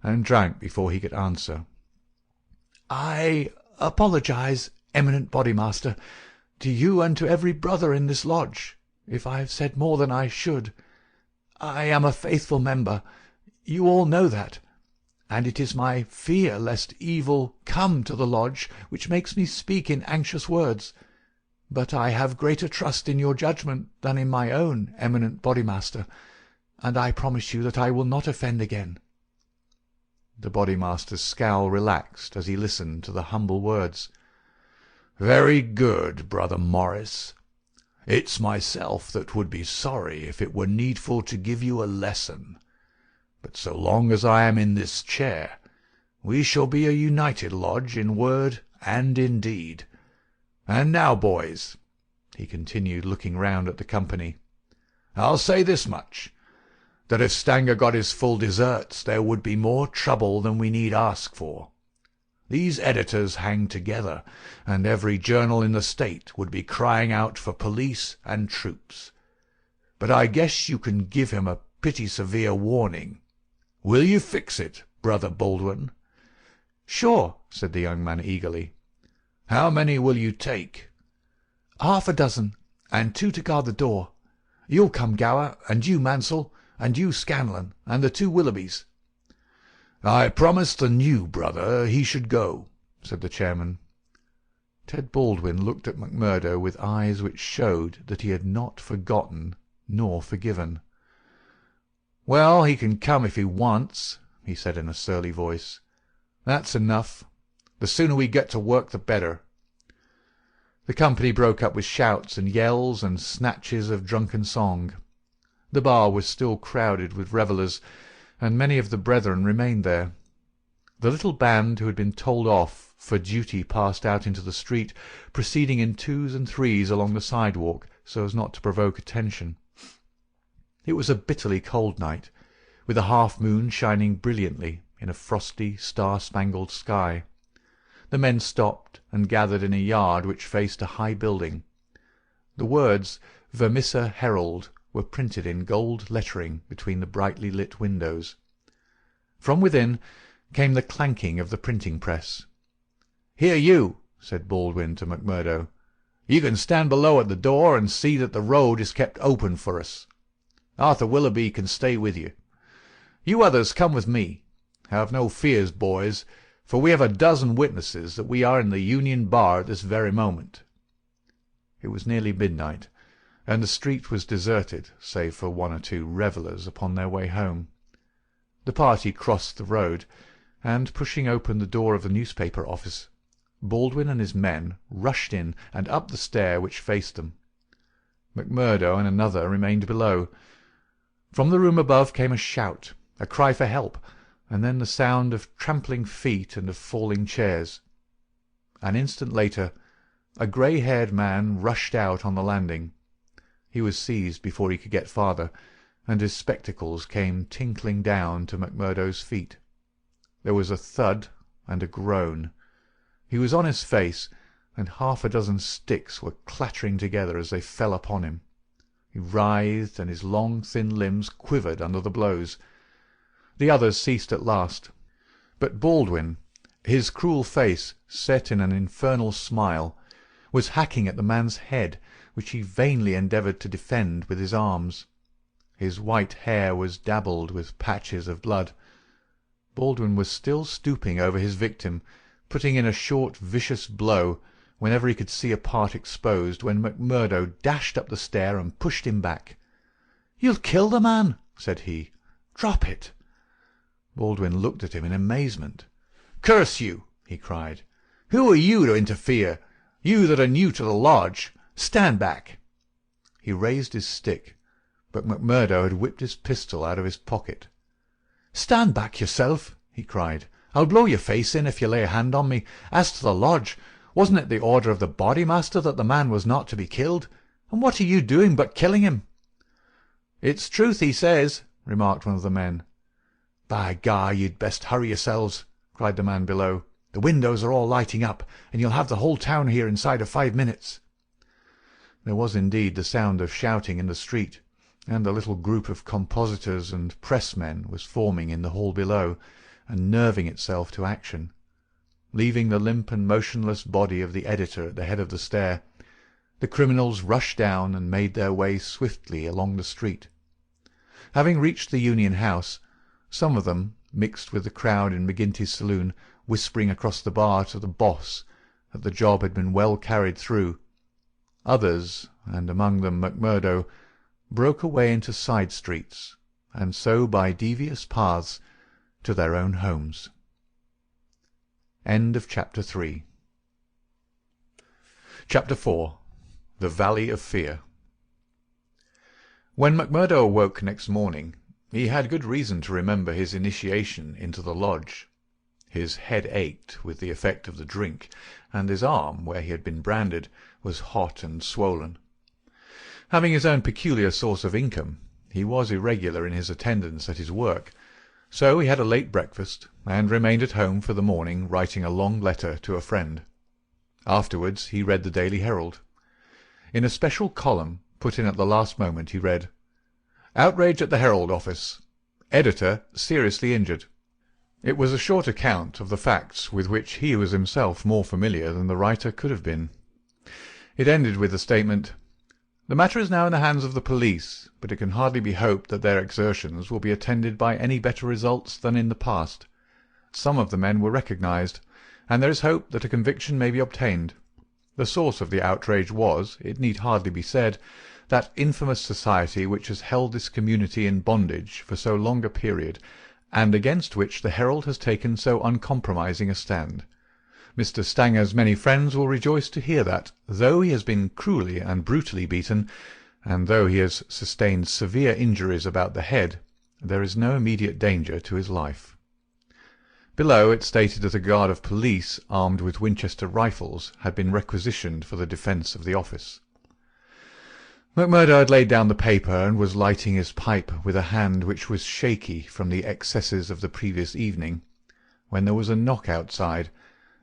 and drank before he could answer. "I apologize, eminent bodymaster, to you and to every brother in this lodge, if I have said more than I should. I am a faithful member, you all know that, and it is my fear lest evil come to the lodge which makes me speak in anxious words. But I have greater trust in your judgment than in my own, eminent bodymaster, and I promise you that I will not offend again." The bodymaster's scowl relaxed as he listened to the humble words. "Very good, Brother Morris. It's myself that would be sorry if it were needful to give you a lesson. But so long as I am in this chair, we shall be a united lodge in word and in deed. And now, boys," he continued, looking round at the company, "I'll say this much, that if Stanger got his full deserts there would be more trouble than we need ask for. These editors hang together, and every journal in the state would be crying out for police and troops. But I guess you can give him a pretty severe warning. Will you fix it, Brother Baldwin?" "Sure," said the young man eagerly. "How many will you take?" "Half a dozen, and 2 to guard the door. You'll come, Gower, and you, Mansell, and you, Scanlon, and the 2 Willoughbys." "I promised the new brother he should go," said the chairman. Ted Baldwin looked at McMurdo with eyes which showed that he had not forgotten nor forgiven. "Well, he can come if he wants," he said in a surly voice. "That's enough. The sooner we get to work the better." The company broke up with shouts and yells and snatches of drunken song. The bar was still crowded with revellers, and many of the brethren remained there. The little band who had been told off for duty passed out into the street, proceeding in twos and threes along the sidewalk so as not to provoke attention. It was a bitterly cold night, with a half-moon shining brilliantly in a frosty, star-spangled sky. The men stopped and gathered in a yard which faced a high building. The words "Vermissa Herald" were printed in gold lettering between the brightly lit windows. From within came the clanking of the printing press. "Here, you," said Baldwin to MacMurdo. "You can stand below at the door and see that the road is kept open for us. Arthur Willoughby can stay with you. You others come with me. Have no fears, boys, for we have a dozen witnesses that we are in the Union Bar at this very moment." It was nearly midnight, and the street was deserted, save for one or two revellers upon their way home. The party crossed the road, and, pushing open the door of the newspaper office, Baldwin and his men rushed in and up the stair which faced them. MacMurdo and another remained below. From the room above came a shout, a cry for help, and then the sound of trampling feet and of falling chairs. An instant later, a grey-haired man rushed out on the landing. He was seized before he could get farther, and his spectacles came tinkling down to MacMurdo's feet. There was a thud and a groan. He was on his face, and half a dozen sticks were clattering together as they fell upon him. He writhed, and his long, thin limbs quivered under the blows. The others ceased at last. But Baldwin, his cruel face set in an infernal smile, was hacking at the man's head, which he vainly endeavoured to defend with his arms. His white hair was dabbled with patches of blood. Baldwin was still stooping over his victim, putting in a short, vicious blow whenever he could see a part exposed, when MacMurdo dashed up the stair and pushed him back. "You'll kill the man," said he. "Drop it." Baldwin looked at him in amazement. "Curse you!" he cried. "Who are you to interfere? You that are new to the lodge. Stand back." He raised his stick, but MacMurdo had whipped his pistol out of his pocket. "Stand back yourself," he cried. "I'll blow your face in if you lay a hand on me. As to the lodge, wasn't it the order of the bodymaster that the man was not to be killed? And what are you doing but killing him?" "It's truth he says," remarked one of the men. "By gar, you'd best hurry yourselves," cried the man below. "The windows are all lighting up, and you'll have the whole town here inside of 5 minutes." There was indeed the sound of shouting in the street, and a little group of compositors and pressmen was forming in the hall below, and nerving itself to action. Leaving the limp and motionless body of the editor at the head of the stair, the criminals rushed down and made their way swiftly along the street. Having reached the Union House, some of them, mixed with the crowd in McGinty's saloon, whispering across the bar to the boss that the job had been well carried through. Others, and among them MacMurdo, broke away into side streets, and so by devious paths to their own homes. End of Chapter 3. Chapter 4. The Valley of Fear. When MacMurdo awoke next morning, he had good reason to remember his initiation into the lodge. His head ached with the effect of the drink, and his arm, where he had been branded, was hot and swollen. Having his own peculiar source of income, he was irregular in his attendance at his work, so he had a late breakfast, and remained at home for the morning, writing a long letter to a friend. Afterwards he read the Daily Herald. In a special column, put in at the last moment, he read, "Outrage at the Herald office. Editor seriously injured." It was a short account of the facts with which he was himself more familiar than the writer could have been. It ended with the statement, "The matter is now in the hands of the police, but it can hardly be hoped that their exertions will be attended by any better results than in the past. Some of the men were recognized, and there is hope that a conviction may be obtained. The source of the outrage was, it need hardly be said, that infamous society which has held this community in bondage for so long a period, and against which the Herald has taken so uncompromising a stand. Mr. Stanger's many friends will rejoice to hear that, though he has been cruelly and brutally beaten, and though he has sustained severe injuries about the head, there is no immediate danger to his life. Below it stated that a guard of police armed with Winchester rifles had been requisitioned for the defence of the office. McMurdo had laid down the paper and was lighting his pipe with a hand which was shaky from the excesses of the previous evening, when there was a knock outside,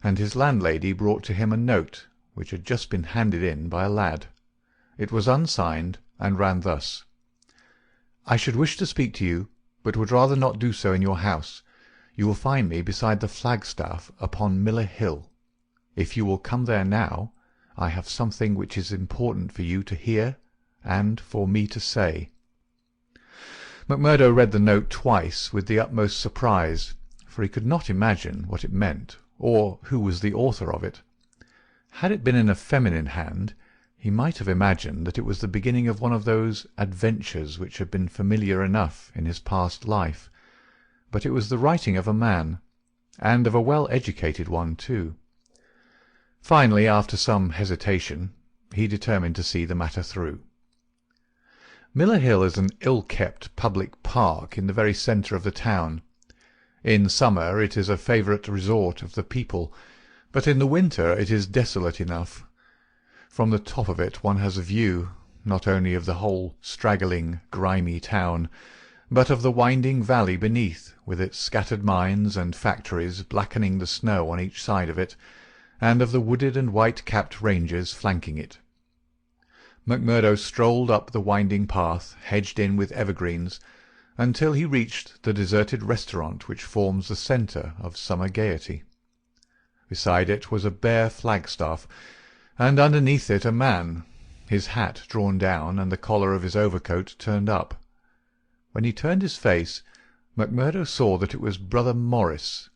and his landlady brought to him a note which had just been handed in by a lad. It was unsigned, and ran thus: "I should wish to speak to you, but would rather not do so in your house. You will find me beside the flagstaff upon Miller Hill. If you will come there now, I have something which is important for you to hear and for me to say." McMurdo read the note twice with the utmost surprise, for he could not imagine what it meant, or who was the author of it. Had it been in a feminine hand, he might have imagined that it was the beginning of one of those adventures which had been familiar enough in his past life, but it was the writing of a man, and of a well-educated one too. Finally, after some hesitation, he determined to see the matter through. Miller Hill is an ill-kept public park in the very centre of the town. In summer it is a favourite resort of the people, but in the winter it is desolate enough. From the top of it one has a view, not only of the whole straggling, grimy town, but of the winding valley beneath, with its scattered mines and factories blackening the snow on each side of it, and of the wooded and white-capped ranges flanking it. McMurdo strolled up the winding path, hedged in with evergreens, until he reached the deserted restaurant which forms the centre of summer gaiety. Beside it was a bare flagstaff, and underneath it a man, his hat drawn down and the collar of his overcoat turned up. When he turned his face, McMurdo saw that it was Brother Morris,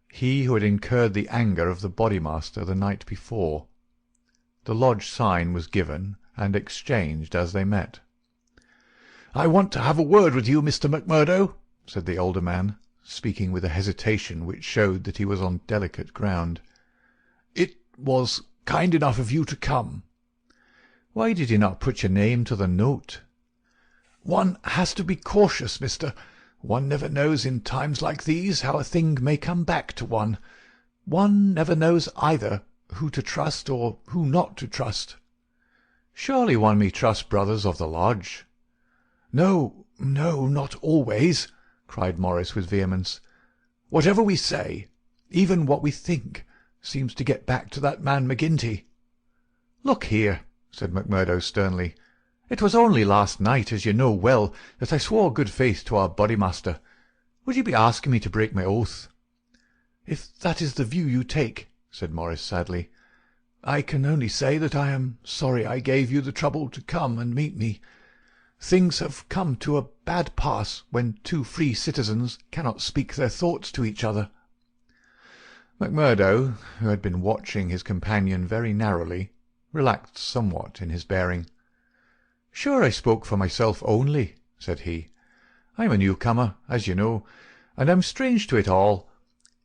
he who had incurred the anger of the bodymaster the night before. The lodge sign was given and exchanged as they met. "I want to have a word with you, Mr. McMurdo," said the older man, speaking with a hesitation which showed that he was on delicate ground. "It was kind enough of you to come." "Why did you not put your name to the note?" "One has to be cautious, mister. One never knows in times like these how a thing may come back to one. One never knows either who to trust or who not to trust." "Surely one may trust brothers of the lodge." "No, no, not always," cried Morris with vehemence. "Whatever we say, even what we think, seems to get back to that man McGinty." "Look here," said McMurdo sternly, "it was only last night, as you know well, that I swore good faith to our bodymaster. Would you be asking me to break my oath?" "If that is the view you take," said Morris sadly, "I can only say that I am sorry I gave you the trouble to come and meet me. Things have come to a bad pass when two free citizens cannot speak their thoughts to each other." McMurdo, who had been watching his companion very narrowly, relaxed somewhat in his bearing. "Sure I spoke for myself only," said he. "I am a newcomer, as you know, and I am strange to it all.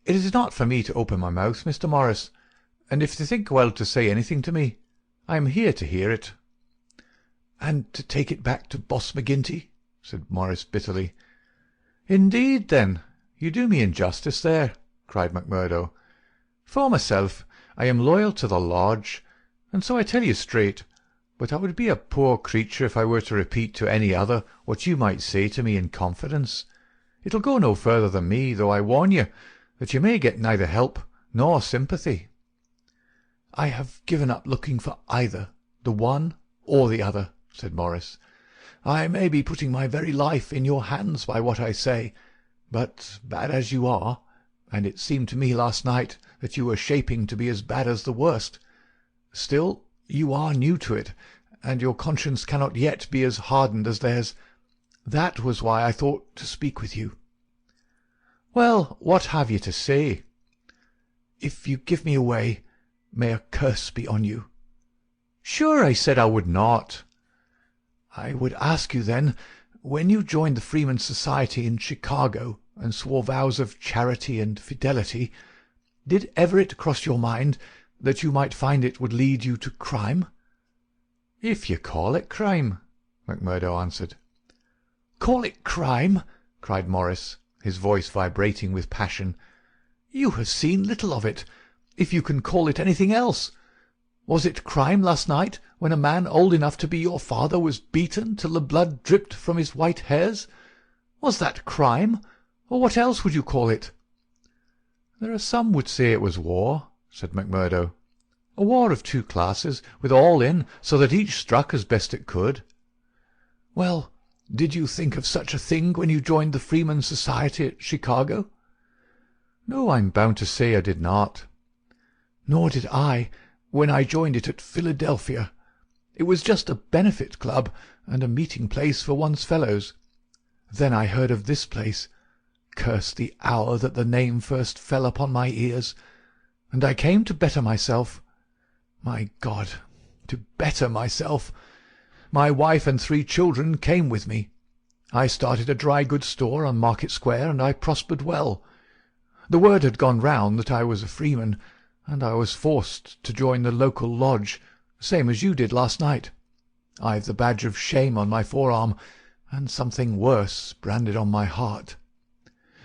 It is not for me to open my mouth, Mr. Morris, and if you think well to say anything to me, I am here to hear it." "And to take it back to Boss McGinty?" said Morris bitterly. "Indeed, then, you do me injustice there," cried McMurdo. "For myself, I am loyal to the lodge, and so I tell you straight, but I would be a poor creature if I were to repeat to any other what you might say to me in confidence. It'll go no further than me, though I warn you that you may get neither help nor sympathy." "I have given up looking for either the one or the other," said Morris. "I may be putting my very life in your hands by what I say, but bad as you are, and it seemed to me last night that you were shaping to be as bad as the worst, still you are new to it, and your conscience cannot yet be as hardened as theirs. That was why I thought to speak with you." "Well, what have you to say?" "If you give me away, may a curse be on you." "Sure, I said I would not." "I would ask you then, when you joined the Freemen's Society in Chicago and swore vows of charity and fidelity, did ever it cross your mind that you might find it would lead you to crime?" "If you call it crime," McMurdo answered. "Call it crime!" cried Morris, his voice vibrating with passion. "You have seen little of it, if you can call it anything else. Was it crime last night, when a man old enough to be your father was beaten till the blood dripped from his white hairs? Was that crime, or what else would you call it?" "There are some would say it was war," said McMurdo. "A war of two classes, with all in, so that each struck as best it could." "Well, did you think of such a thing when you joined the Freemen's Society at Chicago?" "No, I'm bound to say I did not." "Nor did I, when I joined it at Philadelphia. It was just a benefit club, and a meeting place for one's fellows. Then I heard of this place. Curse the hour that the name first fell upon my ears, and I came to better myself. My God, to better myself! My wife and 3 children came with me. I started a dry goods store on Market Square, and I prospered well. The word had gone round that I was a freeman, and I was forced to join the local lodge, same as you did last night. I've the badge of shame on my forearm, and something worse branded on my heart.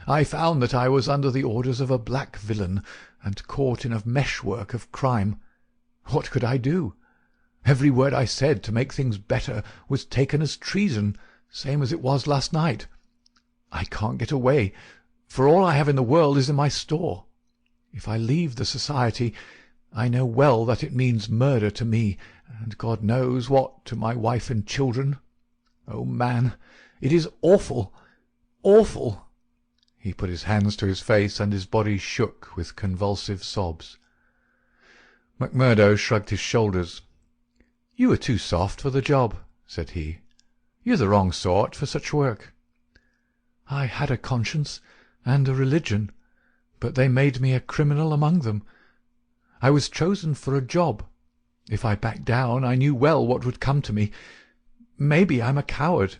I found that I was under the orders of a black villain, and caught in a meshwork of crime. What could I do? Every word I said to make things better was taken as treason, same as it was last night. I can't get away, for all I have in the world is in my store. If I leave the society, I know well that it means murder to me, and God knows what to my wife and children. Oh, man, it is awful, awful!" He put his hands to his face, and his body shook with convulsive sobs. McMurdo shrugged his shoulders. "You are too soft for the job," said he. "You're the wrong sort for such work." "I had a conscience and a religion, but they made me a criminal among them. I was chosen for a job. If I backed down, I knew well what would come to me. Maybe I'm a coward.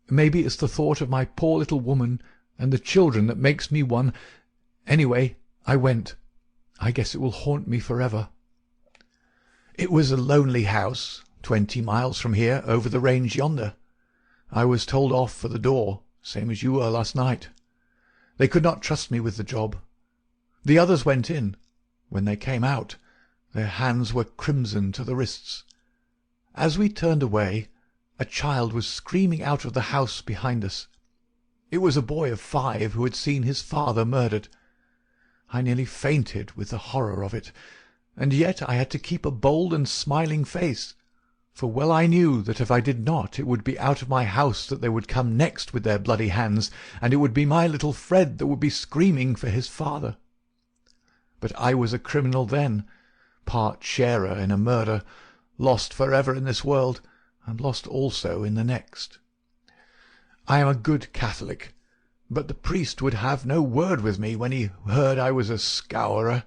Maybe it's the thought of my poor little woman and the children that makes me one. Anyway, I went. I guess it will haunt me forever." "It was a lonely house, 20 miles from here, over the range yonder. I was told off for the door, same as you were last night. They could not trust me with the job. The others went in. When they came out, their hands were crimson to the wrists. As we turned away, a child was screaming out of the house behind us. It was a boy of 5 who had seen his father murdered. I nearly fainted with the horror of it, and yet I had to keep a bold and smiling face, for well I knew that if I did not, it would be out of my house that they would come next with their bloody hands, and it would be my little Fred that would be screaming for his father. But I was a criminal then, part sharer in a murder, lost forever in this world, and lost also in the next. I am a good Catholic, but the priest would have no word with me when he heard I was a scourer,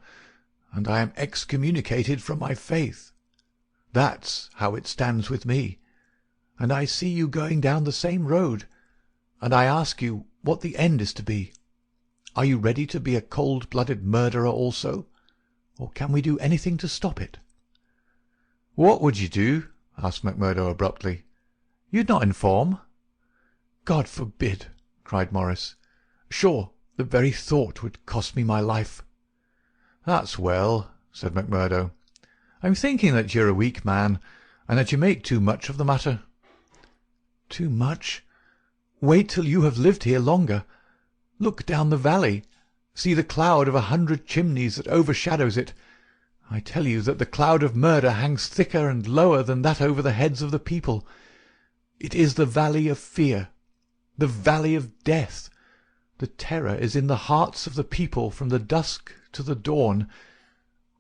and I am excommunicated from my faith. That's how it stands with me, and I see you going down the same road, and I ask you what the end is to be. Are you ready to be a cold-blooded murderer also, or can we do anything to stop it?" "What would you do?" asked McMurdo abruptly. "You'd not inform?" "God forbid!" cried Morris. "Sure, the very thought would cost me my life." "That's well," said McMurdo. "I'm thinking that you're a weak man, and that you make too much of the matter." "Too much? Wait till you have lived here longer. Look down the valley. See the cloud of 100 chimneys that overshadows it. I tell you that the cloud of murder hangs thicker and lower than that over the heads of the people. It is the valley of fear, the valley of death. The terror is in the hearts of the people from the dusk to the dawn.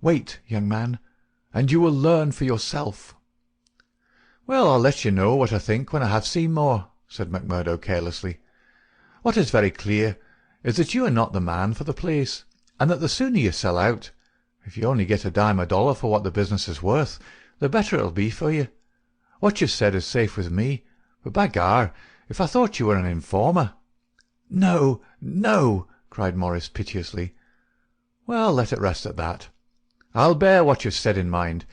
Wait, young man, and you will learn for yourself." "Well, I'll let you know what I think when I have seen more," said McMurdo carelessly. "What is very clear is that you are not the man for the place, and that the sooner you sell out, if you only get a dime a dollar for what the business is worth, the better it'll be for you. What you've said is safe with me, but by gar, if I thought you were an informer—" "No, no!" cried Morris piteously. "Well, let it rest at that. I'll bear what you've said in mind,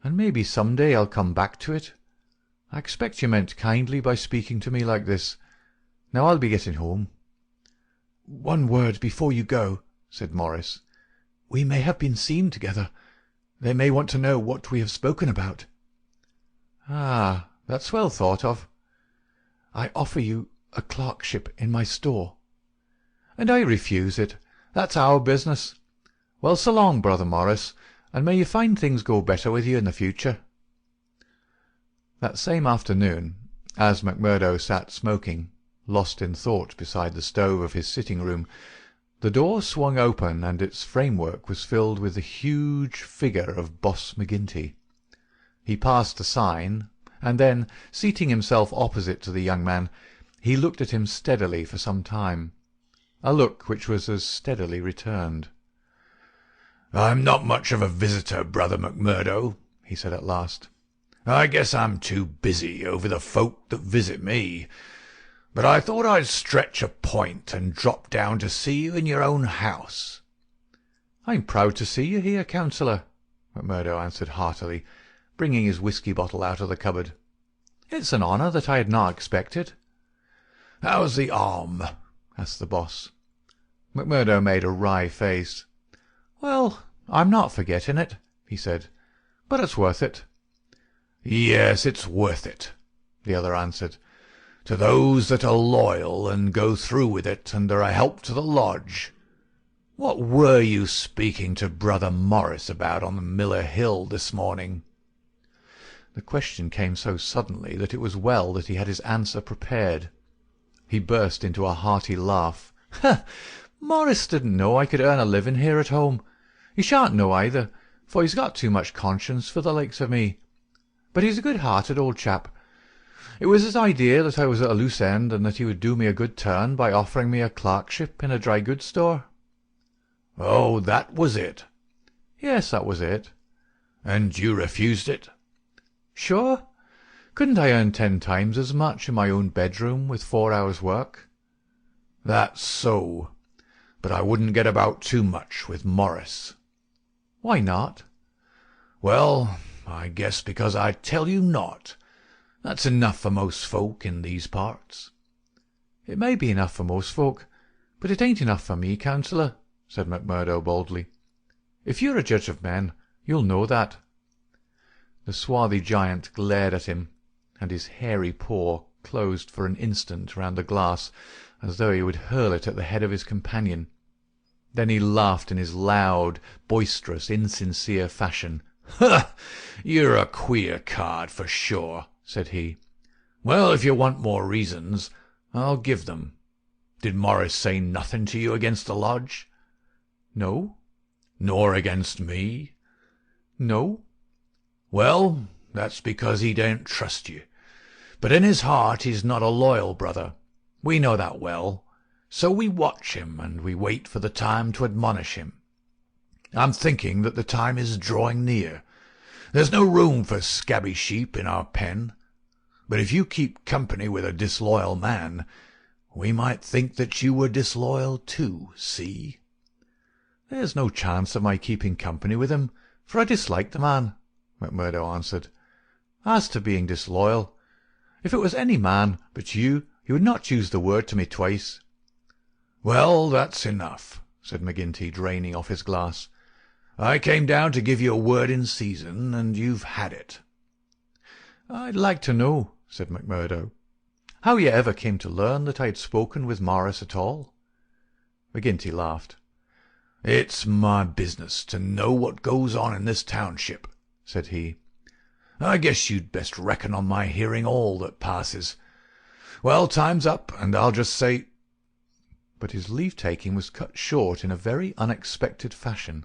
and maybe some day I'll come back to it. I expect you meant kindly by speaking to me like this. Now I'll be getting home." "One word before you go," said Morris. "We may have been seen together. They may want to know what we have spoken about." "Ah, that's well thought of." "I offer you a clerkship in my store." "And I refuse it. That's our business. Well, so long, Brother Morris, and may you find things go better with you in the future." That same afternoon, as Macmurdo sat smoking, lost in thought beside the stove of his sitting-room, the door swung open and its framework was filled with the huge figure of Boss McGinty. He passed the sign, and then, seating himself opposite to the young man, he looked at him steadily for some time, a look which was as steadily returned. "I'm not much of a visitor, Brother Macmurdo," he said at last. "I guess I'm too busy over the folk that visit me. But I thought I'd stretch a point and drop down to see you in your own house." "I'm proud to see you here, Councillor," Macmurdo answered heartily, bringing his whisky bottle out of the cupboard. "It's an honour that I had not expected." "How's the arm?" asked the boss. Macmurdo made a wry face. "Well, I'm not forgetting it," he said, "but it's worth it." "Yes, it's worth it," the other answered, "to those that are loyal and go through with it and are a help to the lodge. What were you speaking to Brother Morris about on the Miller Hill this morning?" The question came so suddenly that it was well that he had his answer prepared. He burst into a hearty laugh. "Morris didn't know I could earn a living here at home. He shan't know either, for he's got too much conscience for the likes of me. But he's a good-hearted old chap. It was his idea that I was at a loose end, and that he would do me a good turn by offering me a clerkship in a dry goods store." "Oh, that was it?" "Yes, that was it." "And you refused it?" "Sure. Couldn't I earn 10 times as much in my own bedroom with 4 hours' work?" "That's so. But I wouldn't get about too much with Morris." "Why not?" "Well, I guess because I tell you not. That's enough for most folk in these parts." "It may be enough for most folk, but it ain't enough for me, Councillor," said Macmurdo boldly. "If you're a judge of men, you'll know that." The swarthy giant glared at him, and his hairy paw closed for an instant round the glass, as though he would hurl it at the head of his companion. Then he laughed in his loud, boisterous, insincere fashion. "Ha! You're a queer card, for sure," said he. "Well, if you want more reasons, I'll give them. Did Morris say nothing to you against the lodge?" "No." "Nor against me?" "No." "Well, that's because he don't trust you. But in his heart he's not a loyal brother. We know that well. So we watch him, and we wait for the time to admonish him. I'm thinking that the time is drawing near. There's no room for scabby sheep in our pen. But if you keep company with a disloyal man, we might think that you were disloyal too, see?" "There's no chance of my keeping company with him, for I dislike the man," Macmurdo answered. "As to being disloyal, if it was any man but you would not use the word to me twice." "Well, that's enough," said McGinty, draining off his glass. "I came down to give you a word in season, and you've had it." "I'd like to know," said Macmurdo, "how you ever came to learn that I had spoken with Morris at all." McGinty laughed. "It's my business to know what goes on in this township," said he. "I guess you'd best reckon on my hearing all that passes. Well, time's up, and I'll just say—" But his leave-taking was cut short in a very unexpected fashion.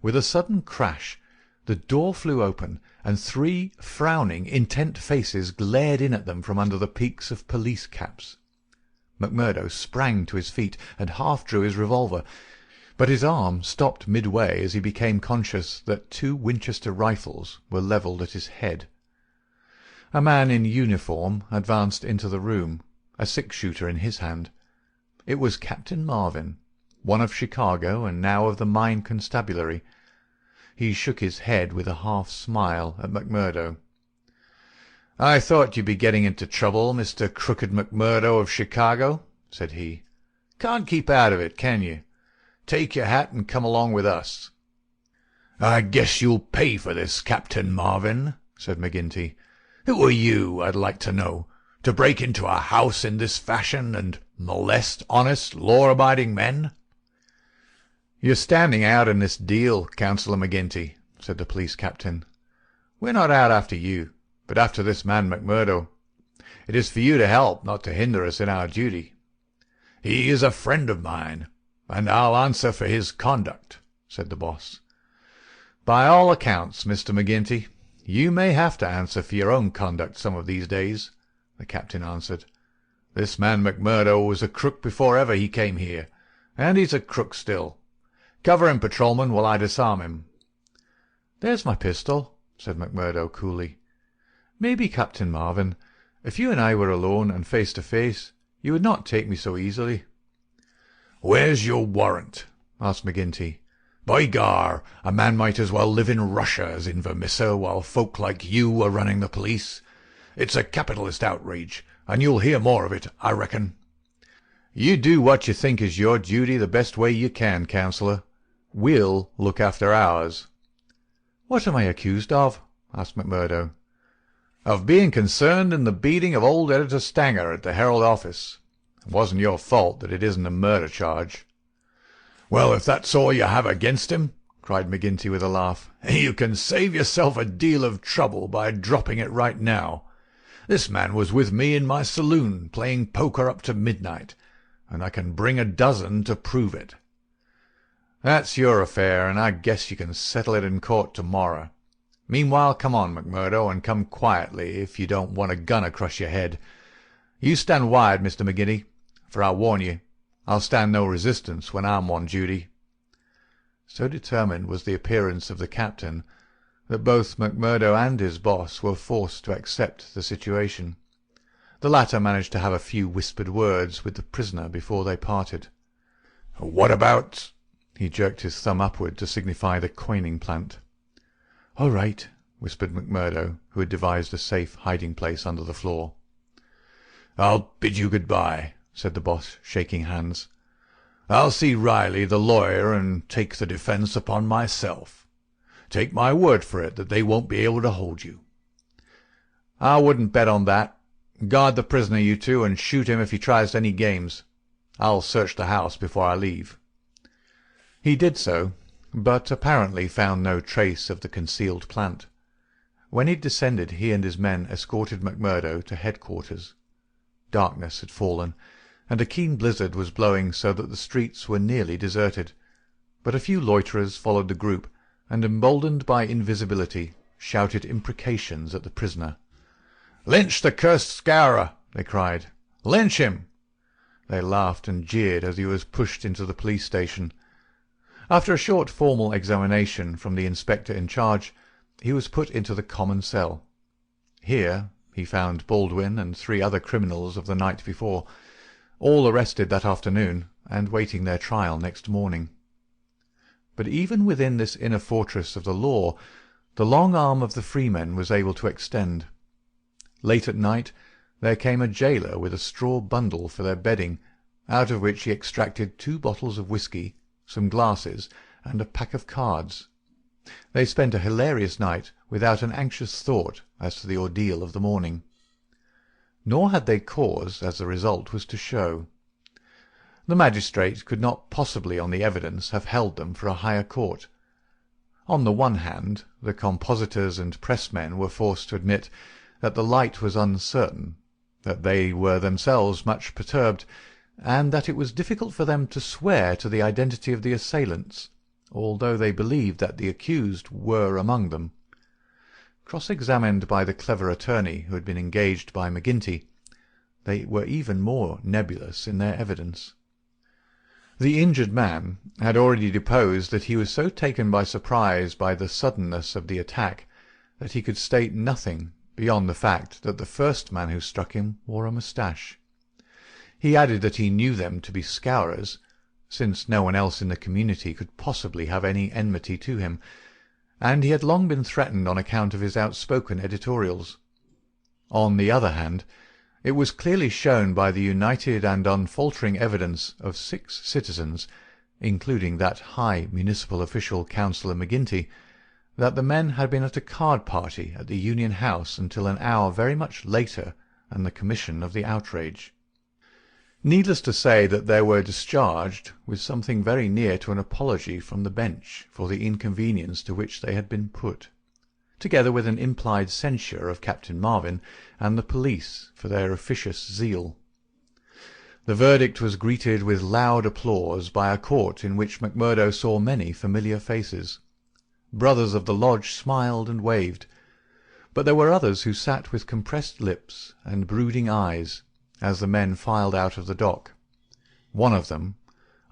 With a sudden crash, the door flew open, and 3 frowning, intent faces glared in at them from under the peaks of police caps. Macmurdo sprang to his feet and half drew his revolver, but his arm stopped midway as he became conscious that 2 Winchester rifles were levelled at his head. A man in uniform advanced into the room, a 6-shooter in his hand. It was Captain Marvin, one of Chicago and now of the Mine Constabulary. He shook his head with a half-smile at Macmurdo. "I thought you'd be getting into trouble, Mr. Crooked McMurdo of Chicago," said he. "Can't keep out of it, can you? Take your hat and come along with us." "I guess you'll pay for this, Captain Marvin," said McGinty. "Who are you, I'd like to know, to break into a house in this fashion and molest honest, law-abiding men?" "You're standing out in this deal, Councillor McGinty," said the police captain. "We're not out after you, but after this man McMurdo. It is for you to help, not to hinder us in our duty." "He is a friend of mine, and I'll answer for his conduct," said the boss. "By all accounts, Mr. McGinty, you may have to answer for your own conduct some of these days," the captain answered. "This man McMurdo was a crook before ever he came here, and he's a crook still. Cover him, patrolman, while I disarm him." "There's my pistol," said McMurdo coolly. "Maybe, Captain Marvin, if you and I were alone and face to face, you would not take me so easily." "Where's your warrant?" asked McGinty. "By gar, a man might as well live in Russia as in Vermissa while folk like you are running the police. It's a capitalist outrage, and you'll hear more of it, I reckon." "You do what you think is your duty the best way you can, Councillor. We'll look after ours." "What am I accused of?" asked McMurdo. "Of being concerned in the beating of old Editor Stanger at the Herald office. It wasn't your fault that it isn't a murder charge." "Well, if that's all you have against him," cried McGinty with a laugh, "you can save yourself a deal of trouble by dropping it right now. This man was with me in my saloon playing poker up to midnight, and I can bring a dozen to prove it." "That's your affair, and I guess you can settle it in court tomorrow. Meanwhile, come on, McMurdo, and come quietly if you don't want a gun across your head. You stand wide, Mr. McGinty, for I'll warn you, I'll stand no resistance when I'm on duty." So determined was the appearance of the captain that both McMurdo and his boss were forced to accept the situation. The latter managed to have a few whispered words with the prisoner before they parted. "What about—" He jerked his thumb upward to signify the coining plant. "All right," whispered McMurdo, who had devised a safe hiding-place under the floor. "I'll bid you good-bye," said the boss, shaking hands. "I'll see Riley, the lawyer, and take the defence upon myself. Take my word for it that they won't be able to hold you." "I wouldn't bet on that. Guard the prisoner, you two, and shoot him if he tries any games. I'll search the house before I leave." He did so, but apparently found no trace of the concealed plant. When he descended, he and his men escorted McMurdo to headquarters. Darkness had fallen, and a keen blizzard was blowing so that the streets were nearly deserted, but a few loiterers followed the group, and, emboldened by invisibility, shouted imprecations at the prisoner. "Lynch the cursed scourer!" they cried. "Lynch him!" They laughed and jeered as he was pushed into the police station. After a short formal examination from the inspector in charge, he was put into the common cell. Here he found Baldwin and 3 other criminals of the night before, all arrested that afternoon and waiting their trial next morning. But even within this inner fortress of the law, the long arm of the freemen was able to extend. Late at night there came a jailer with a straw bundle for their bedding, out of which he extracted 2 bottles of whisky, some glasses, and a pack of cards. They spent a hilarious night without an anxious thought as to the ordeal of the morning. Nor had they cause, as the result was to show. The magistrate could not possibly on the evidence have held them for a higher court. On the one hand, the compositors and pressmen were forced to admit that the light was uncertain, that they were themselves much perturbed, and that it was difficult for them to swear to the identity of the assailants, although they believed that the accused were among them. Cross-examined by the clever attorney who had been engaged by McGinty, they were even more nebulous in their evidence. The injured man had already deposed that he was so taken by surprise by the suddenness of the attack that he could state nothing beyond the fact that the first man who struck him wore a moustache. He added that he knew them to be scourers, since no one else in the community could possibly have any enmity to him, and he had long been threatened on account of his outspoken editorials. On the other hand, it was clearly shown by the united and unfaltering evidence of 6 citizens, including that high municipal official, Councillor McGinty, that the men had been at a card party at the Union House until an hour very much later than the commission of the outrage. Needless to say that they were discharged with something very near to an apology from the bench for the inconvenience to which they had been put, together with an implied censure of Captain Marvin and the police for their officious zeal. The verdict was greeted with loud applause by a court in which Macmurdo saw many familiar faces. Brothers of the lodge smiled and waved, but there were others who sat with compressed lips and brooding eyes as the men filed out of the dock. One of them,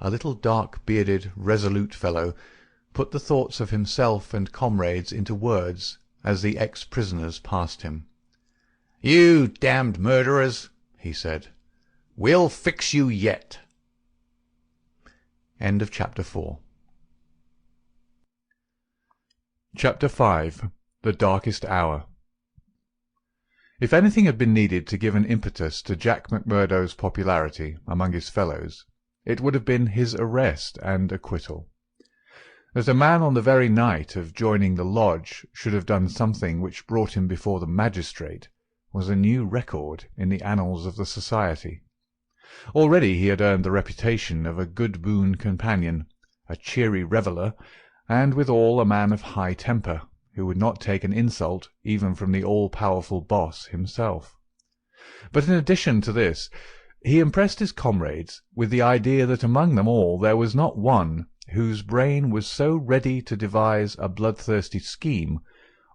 a little dark-bearded, resolute fellow, put the thoughts of himself and comrades into words as the ex-prisoners passed him. "You damned murderers," he said, "we'll fix you yet." End of Chapter 4. Chapter 5. The Darkest Hour. If anything had been needed to give an impetus to Jack Macmurdo's popularity among his fellows, it would have been his arrest and acquittal. That a man on the very night of joining the lodge should have done something which brought him before the magistrate was a new record in the annals of the society. Already he had earned the reputation of a good boon companion, a cheery reveller, and withal a man of high temper, who would not take an insult even from the all-powerful boss himself. But in addition to this, he impressed his comrades with the idea that among them all there was not one whose brain was so ready to devise a bloodthirsty scheme,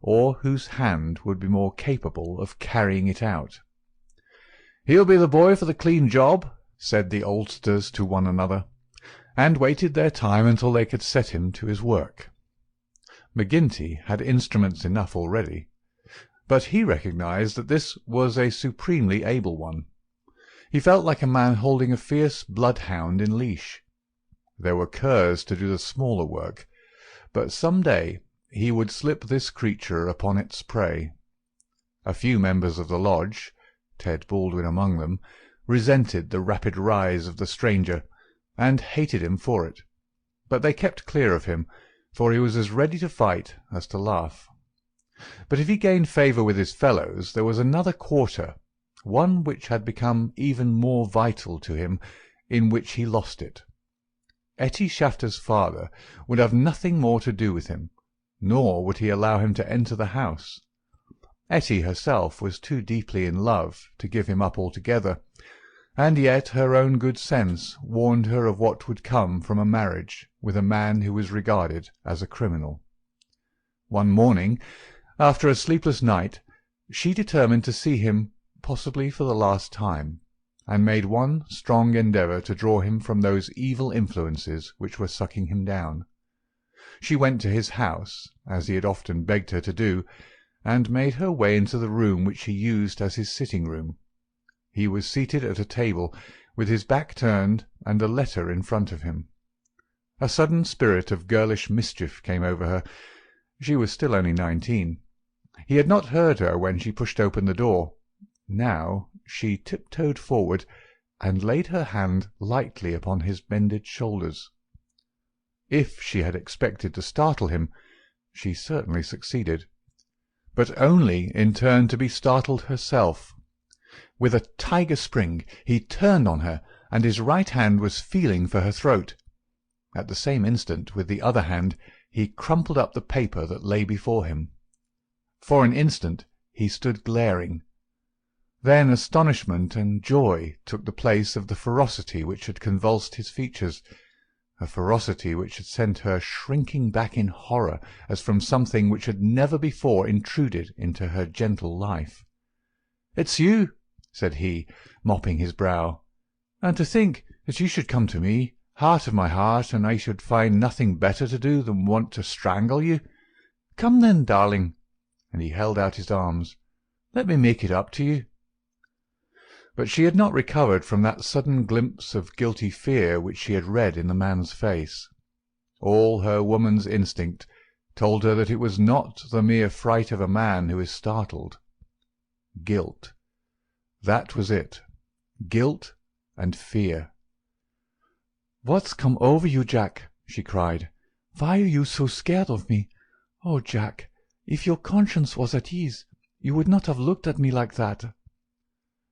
or whose hand would be more capable of carrying it out. "He'll be the boy for the clean job," said the oldsters to one another, and waited their time until they could set him to his work. McGinty had instruments enough already, but he recognized that this was a supremely able one. He felt like a man holding a fierce bloodhound in leash. There were curs to do the smaller work, but some day he would slip this creature upon its prey. A few members of the lodge, Ted Baldwin among them, resented the rapid rise of the stranger, and hated him for it, but they kept clear of him, for he was as ready to fight as to laugh. But if he gained favour with his fellows, there was another quarter, one which had become even more vital to him, in which he lost it. Etty Shafter's father would have nothing more to do with him, nor would he allow him to enter the house. Etty herself was too deeply in love to give him up altogether, and yet her own good sense warned her of what would come from a marriage with a man who was regarded as a criminal. One morning, after a sleepless night, she determined to see him, possibly for the last time, and made one strong endeavour to draw him from those evil influences which were sucking him down. She went to his house, as he had often begged her to do, and made her way into the room which he used as his sitting-room. He was seated at a table, with his back turned and a letter in front of him. A sudden spirit of girlish mischief came over her. She was still only 19. He had not heard her when she pushed open the door. Now she tiptoed forward and laid her hand lightly upon his bended shoulders. If she had expected to startle him, she certainly succeeded, but only in turn to be startled herself. With a tiger spring he turned on her, and his right hand was feeling for her throat. At the same instant, with the other hand, he crumpled up the paper that lay before him. For an instant he stood glaring. Then astonishment and joy took the place of the ferocity which had convulsed his features, a ferocity which had sent her shrinking back in horror as from something which had never before intruded into her gentle life. "It's you," said he, mopping his brow. "And to think that you should come to me, heart of my heart, and I should find nothing better to do than want to strangle you. Come then, darling," and he held out his arms. "Let me make it up to you." But she had not recovered from that sudden glimpse of guilty fear which she had read in the man's face. All her woman's instinct told her that it was not the mere fright of a man who is startled. Guilt. That was it. Guilt and fear. "What's come over you, Jack?" she cried. "Why are you so scared of me? Oh, Jack, if your conscience was at ease, you would not have looked at me like that."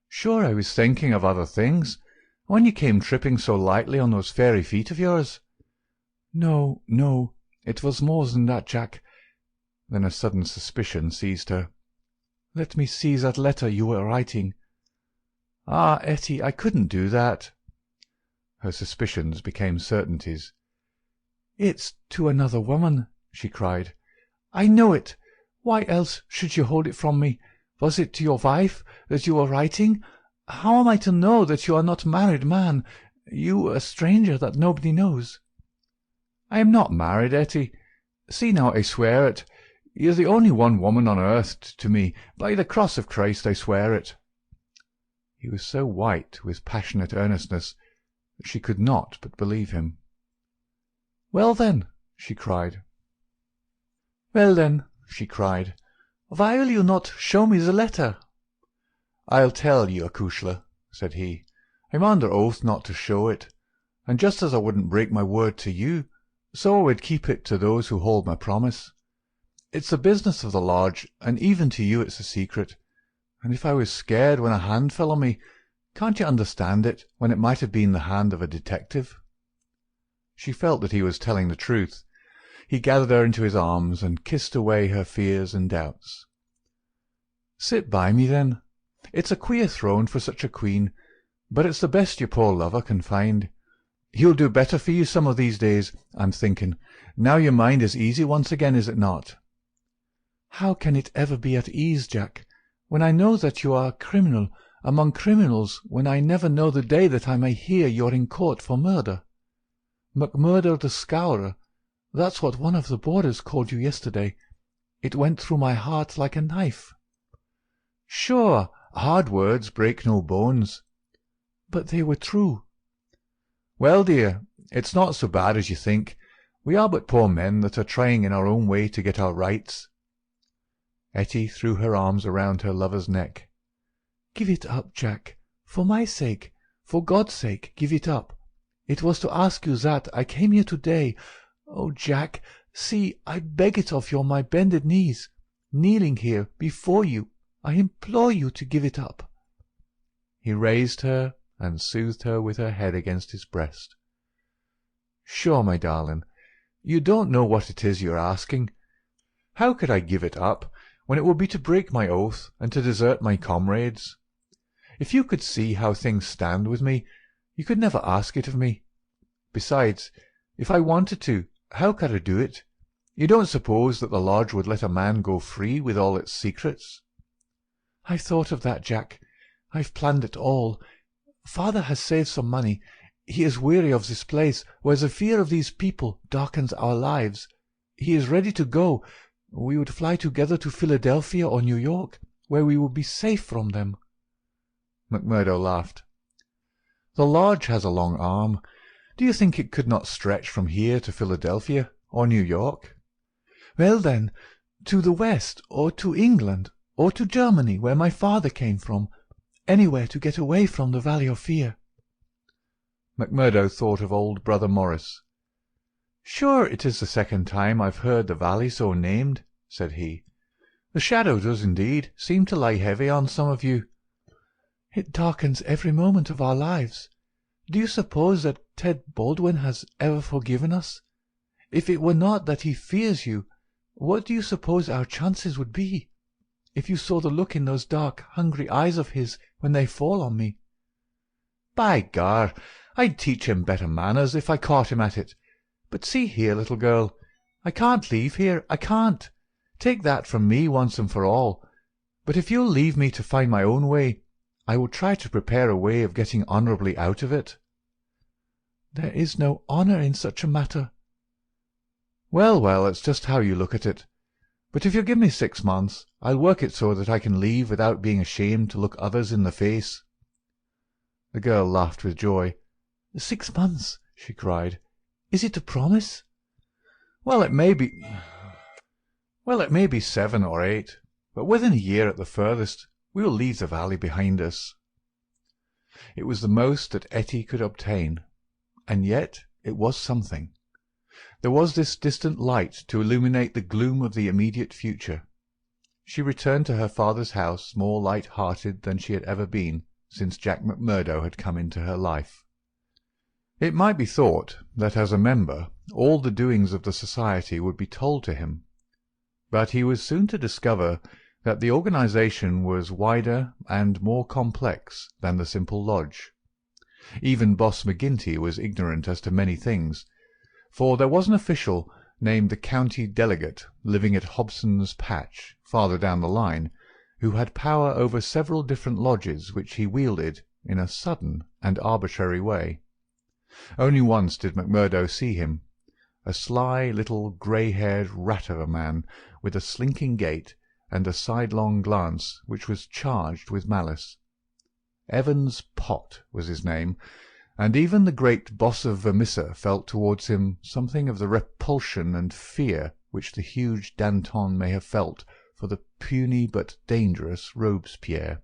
"Sure, I was thinking of other things, when you came tripping so lightly on those fairy feet of yours." "No, no, it was more than that, Jack." Then a sudden suspicion seized her. "Let me see that letter you were writing." "Ah, Etty, I couldn't do that." Her suspicions became certainties. "It's to another woman," she cried. "I know it. Why else should you hold it from me? Was it to your wife that you were writing? How am I to know that you are not a married man, you a stranger that nobody knows?" "I am not married, Etty. See now, I swear it. You're the only one woman on earth to me. By the cross of Christ, I swear it." He was so white with passionate earnestness that she could not but believe him. "Well then," she cried. "Well then," she cried, "why will you not show me the letter?" "I'll tell you, acushla," said he. "I'm under oath not to show it, and just as I wouldn't break my word to you, so I would keep it to those who hold my promise. It's the business of the lodge, and even to you it's a secret. And if I was scared when a hand fell on me, can't you understand it when it might have been the hand of a detective?" She felt that he was telling the truth. He gathered her into his arms and kissed away her fears and doubts. "Sit by me, then. It's a queer throne for such a queen, but it's the best your poor lover can find. He'll do better for you some of these days, I'm thinking. Now your mind is easy once again, is it not?" "How can it ever be at ease, Jack, when I know that you are a criminal among criminals, when I never know the day that I may hear you're in court for murder? Macmurdo the Scourer, that's what one of the boarders called you yesterday. It went through my heart like a knife." "Sure, hard words break no bones." "But they were true." "Well, dear, it's not so bad as you think. We are but poor men that are trying in our own way to get our rights." Etty threw her arms around her lover's neck. "Give it up, Jack. For my sake, for God's sake, give it up. It was to ask you that I came here today. Oh, Jack, see, I beg it of you on my bended knees, kneeling here before you. I implore you to give it up." He raised her and soothed her with her head against his breast. "Sure, my darling, you don't know what it is you're asking. How could I give it up, when it would be to break my oath and to desert my comrades? If you could see how things stand with me, you could never ask it of me. Besides, if I wanted to, how could I do it? You don't suppose that the lodge would let a man go free with all its secrets?" "I've thought of that, Jack. I've planned it all. Father has saved some money. He is weary of this place, where the fear of these people darkens our lives. He is ready to go. We would fly together to Philadelphia or New York, where we would be safe from them." McMurdo laughed. "The lodge has a long arm. Do you think it could not stretch from here to Philadelphia or New York?" "Well, then, to the West, or to England, or to Germany, where my father came from. Anywhere to get away from the Valley of Fear." McMurdo thought of old Brother Morris. "Sure, it is the second time I've heard the valley so named," said he. "The shadow does indeed seem to lie heavy on some of you." "It darkens every moment of our lives. Do you suppose that Ted Baldwin has ever forgiven us? If it were not that he fears you, what do you suppose our chances would be? If you saw the look in those dark, hungry eyes of his when they fall on me." "By gar, I'd teach him better manners if I caught him at it. But see here, little girl, I can't leave here, I can't. Take that from me once and for all. But if you'll leave me to find my own way, I will try to prepare a way of getting honourably out of it." "There is no honour in such a matter." Well, well, it's just how you look at it. But if you'll give me 6 months, I'll work it so that I can leave without being ashamed to look others in the face." The girl laughed with joy. 6 months!" she cried. "Is it a promise?" Well, it may be 7 or 8, but within a year at the furthest. We will leave the valley behind us." It was the most that Etty could obtain, and yet it was something. There was this distant light to illuminate the gloom of the immediate future. She returned to her father's house more light-hearted than she had ever been since Jack McMurdo had come into her life. It might be thought that as a member all the doings of the society would be told to him, but he was soon to discover that the organization was wider and more complex than the simple lodge. Even Boss McGinty was ignorant as to many things, for there was an official named the county delegate living at Hobson's Patch, farther down the line, who had power over several different lodges which he wielded in a sudden and arbitrary way. Only once did McMurdo see him, a sly little grey-haired rat of a man with a slinking gait and a sidelong glance which was charged with malice. Evans Pott was his name, and even the great boss of Vermissa felt towards him something of the repulsion and fear which the huge Danton may have felt for the puny but dangerous Robespierre.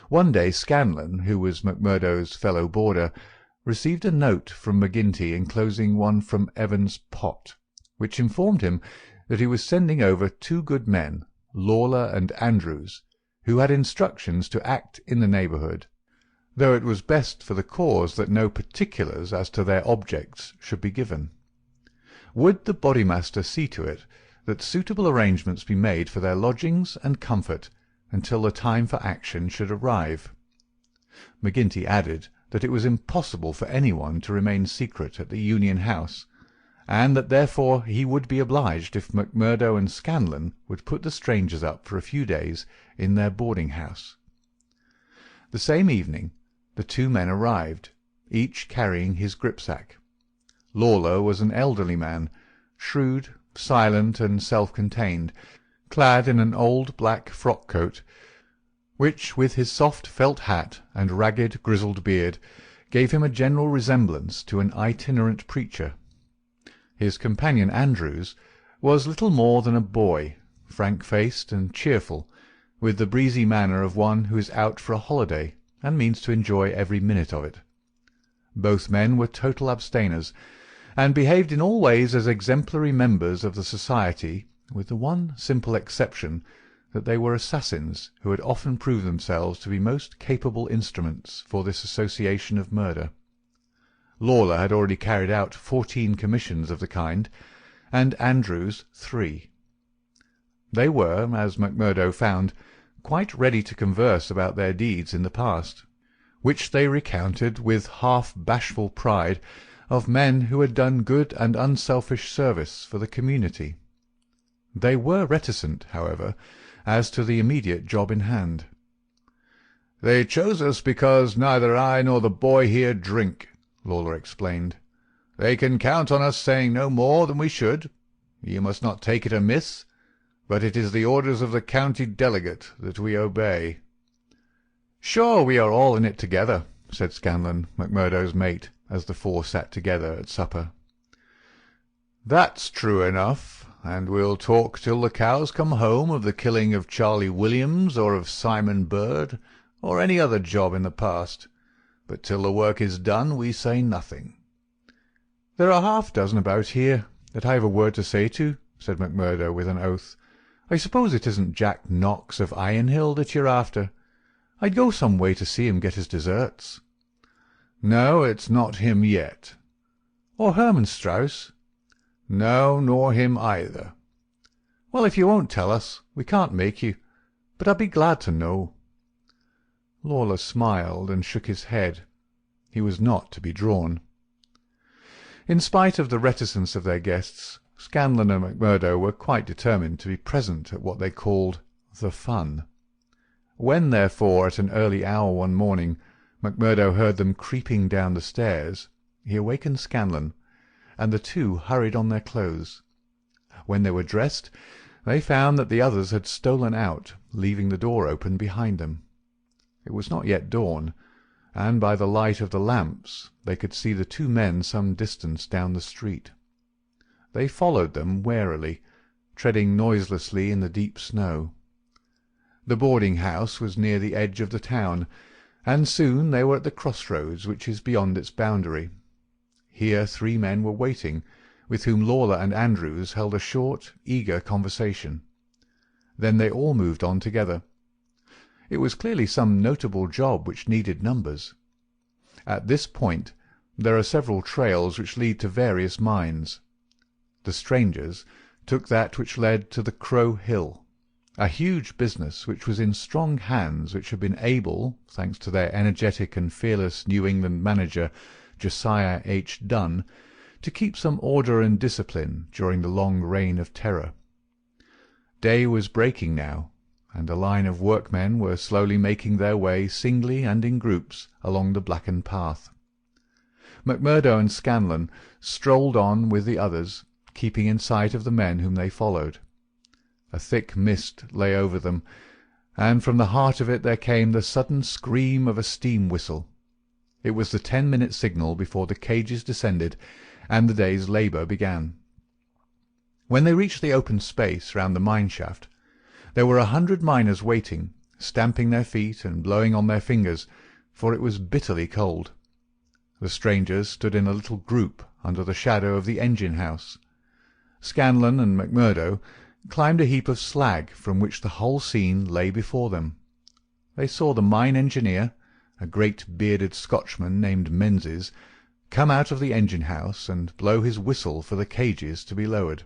One day Scanlon, who was McMurdo's fellow boarder, received a note from McGinty enclosing one from Evans Pott, which informed him that he was sending over 2 good men, Lawler and Andrews, who had instructions to act in the neighbourhood, though it was best for the cause that no particulars as to their objects should be given. Would the bodymaster see to it that suitable arrangements be made for their lodgings and comfort until the time for action should arrive? McGinty added that it was impossible for anyone to remain secret at the Union House, and that therefore he would be obliged if McMurdo and Scanlon would put the strangers up for a few days in their boarding-house. The same evening the 2 men arrived, each carrying his gripsack. Lawler was an elderly man, shrewd, silent, and self-contained, clad in an old black frock-coat, which, with his soft felt hat and ragged grizzled beard, gave him a general resemblance to an itinerant preacher. His companion Andrews was little more than a boy, frank-faced and cheerful, with the breezy manner of one who is out for a holiday and means to enjoy every minute of it. Both men were total abstainers, and behaved in all ways as exemplary members of the society, with the one simple exception that they were assassins who had often proved themselves to be most capable instruments for this association of murder. Lawler had already carried out 14 commissions of the kind, and Andrews 3. They were, as McMurdo found, quite ready to converse about their deeds in the past, which they recounted with half-bashful pride of men who had done good and unselfish service for the community. They were reticent, however, as to the immediate job in hand. "They chose us because neither I nor the boy here drink," Lawler explained. "They can count on us saying no more than we should. You must not take it amiss, but it is the orders of the county delegate that we obey." "Sure, we are all in it together," said Scanlon, McMurdo's mate, as the 4 sat together at supper. "That's true enough, and we'll talk till the cows come home of the killing of Charlie Williams or of Simon Bird, or any other job in the past, but till the work is done we say nothing." "There are 6 about here that I have a word to say to," said McMurdo with an oath. "I suppose it isn't Jack Knox of Ironhill that you're after? I'd go some way to see him get his deserts." "No, it's not him yet." "Or Herman Strauss?" "No, nor him either." "Well, if you won't tell us, we can't make you, but I'd be glad to know." Lawler smiled and shook his head. He was not to be drawn. In spite of the reticence of their guests, Scanlon and McMurdo were quite determined to be present at what they called the fun. When, therefore, at an early hour one morning, McMurdo heard them creeping down the stairs, he awakened Scanlon, and the 2 hurried on their clothes. When they were dressed, they found that the others had stolen out, leaving the door open behind them. It was not yet dawn, and by the light of the lamps they could see the 2 men some distance down the street. They followed them warily, treading noiselessly in the deep snow. The boarding-house was near the edge of the town, and soon they were at the crossroads which is beyond its boundary. Here 3 men were waiting, with whom Lawler and Andrews held a short, eager conversation. Then they all moved on together. It was clearly some notable job which needed numbers. At this point there are several trails which lead to various mines. The strangers took that which led to the Crow Hill, a huge business which was in strong hands, which had been able, thanks to their energetic and fearless New England manager, Josiah H. Dunn, to keep some order and discipline during the long reign of terror. Day was breaking now, and a line of workmen were slowly making their way singly and in groups along the blackened path. McMurdo and Scanlon strolled on with the others, keeping in sight of the men whom they followed. A thick mist lay over them, and from the heart of it there came the sudden scream of a steam whistle. It was the 10-minute signal before the cages descended and the day's labour began. When they reached the open space round the mine shaft, there were 100 miners waiting, stamping their feet and blowing on their fingers, for it was bitterly cold. The strangers stood in a little group under the shadow of the engine-house. Scanlon and McMurdo climbed a heap of slag from which the whole scene lay before them. They saw the mine engineer, a great bearded Scotchman named Menzies, come out of the engine-house and blow his whistle for the cages to be lowered.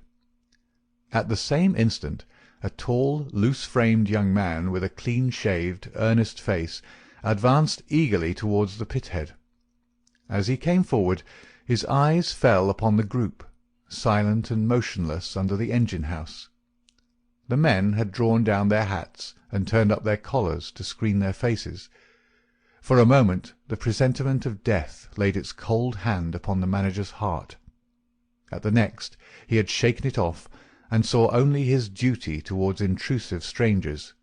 At the same instant a tall, loose-framed young man with a clean-shaved, earnest face advanced eagerly towards the pit-head. As he came forward, his eyes fell upon the group, silent and motionless under the engine-house. The men had drawn down their hats and turned up their collars to screen their faces. For a moment the presentiment of death laid its cold hand upon the manager's heart. At the next he had shaken it off, and saw only his duty towards intrusive strangers.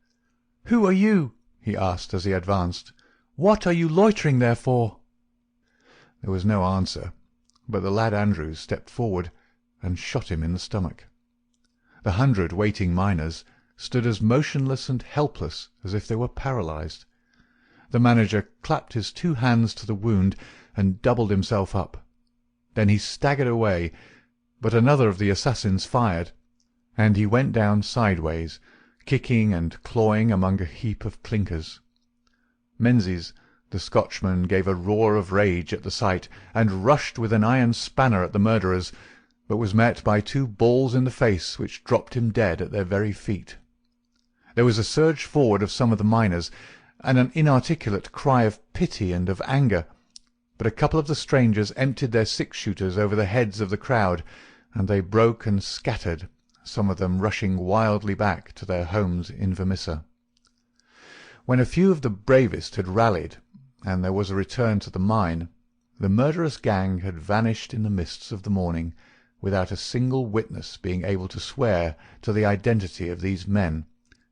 "Who are you?" he asked as he advanced. "What are you loitering there for?" There was no answer, but the lad Andrews stepped forward and shot him in the stomach. The 100 waiting miners stood as motionless and helpless as if they were paralyzed. The manager clapped his 2 hands to the wound and doubled himself up. Then he staggered away, but another of the assassins fired, and he went down sideways, kicking and clawing among a heap of clinkers. Menzies, the Scotchman, gave a roar of rage at the sight, and rushed with an iron spanner at the murderers, but was met by 2 balls in the face which dropped him dead at their very feet. There was a surge forward of some of the miners, and an inarticulate cry of pity and of anger, but a couple of the strangers emptied their 6-shooters over the heads of the crowd, and they broke and scattered, some of them rushing wildly back to their homes in Vermissa. When a few of the bravest had rallied, and there was a return to the mine, the murderous gang had vanished in the mists of the morning, without a single witness being able to swear to the identity of these men,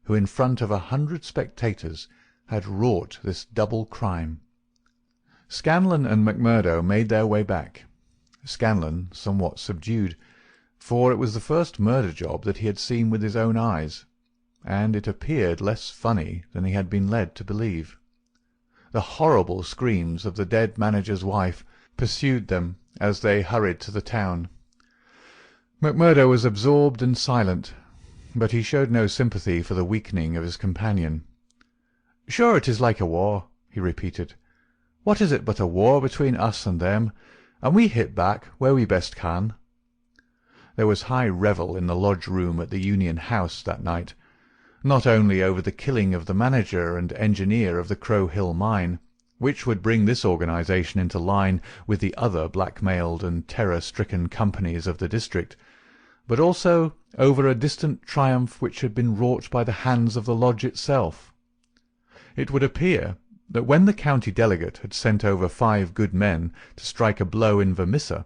who in front of 100 spectators had wrought this double crime. Scanlon and McMurdo made their way back, Scanlon somewhat subdued, for it was the first murder job that he had seen with his own eyes, and it appeared less funny than he had been led to believe. The horrible screams of the dead manager's wife pursued them as they hurried to the town. McMurdo was absorbed and silent, but he showed no sympathy for the weakening of his companion. "Sure it is like a war," he repeated. "What is it but a war between us and them, and we hit back where we best can." There was high revel in the lodge-room at the Union House that night, not only over the killing of the manager and engineer of the Crow Hill mine, which would bring this organization into line with the other blackmailed and terror-stricken companies of the district, but also over a distant triumph which had been wrought by the hands of the lodge itself. It would appear that when the county delegate had sent over 5 good men to strike a blow in Vermissa,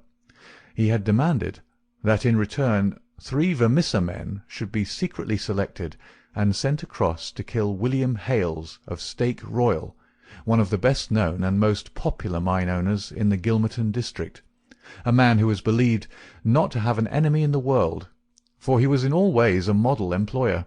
he had demanded that in return 3 Vermissa men should be secretly selected and sent across to kill William Hales of Stake Royal, one of the best known and most popular mine owners in the Gilmerton district, a man who was believed not to have an enemy in the world, for he was in all ways a model employer.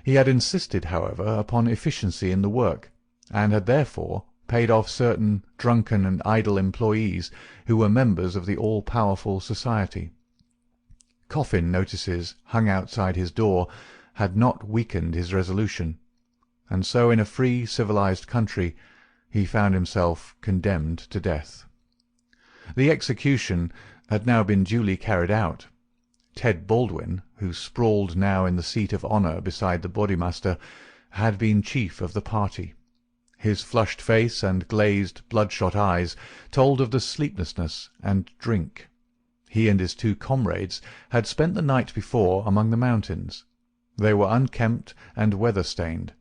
He had insisted, however, upon efficiency in the work, and had therefore paid off certain drunken and idle employees who were members of the all-powerful society. Coffin notices hung outside his door had not weakened his resolution, and so in a free civilized country he found himself condemned to death. The execution had now been duly carried out. Ted Baldwin, who sprawled now in the seat of honour beside the bodymaster, had been chief of the party. His flushed face and glazed, bloodshot eyes told of the sleeplessness and drink. He and his two comrades had spent the night before among the mountains. They were unkempt and weather-stained.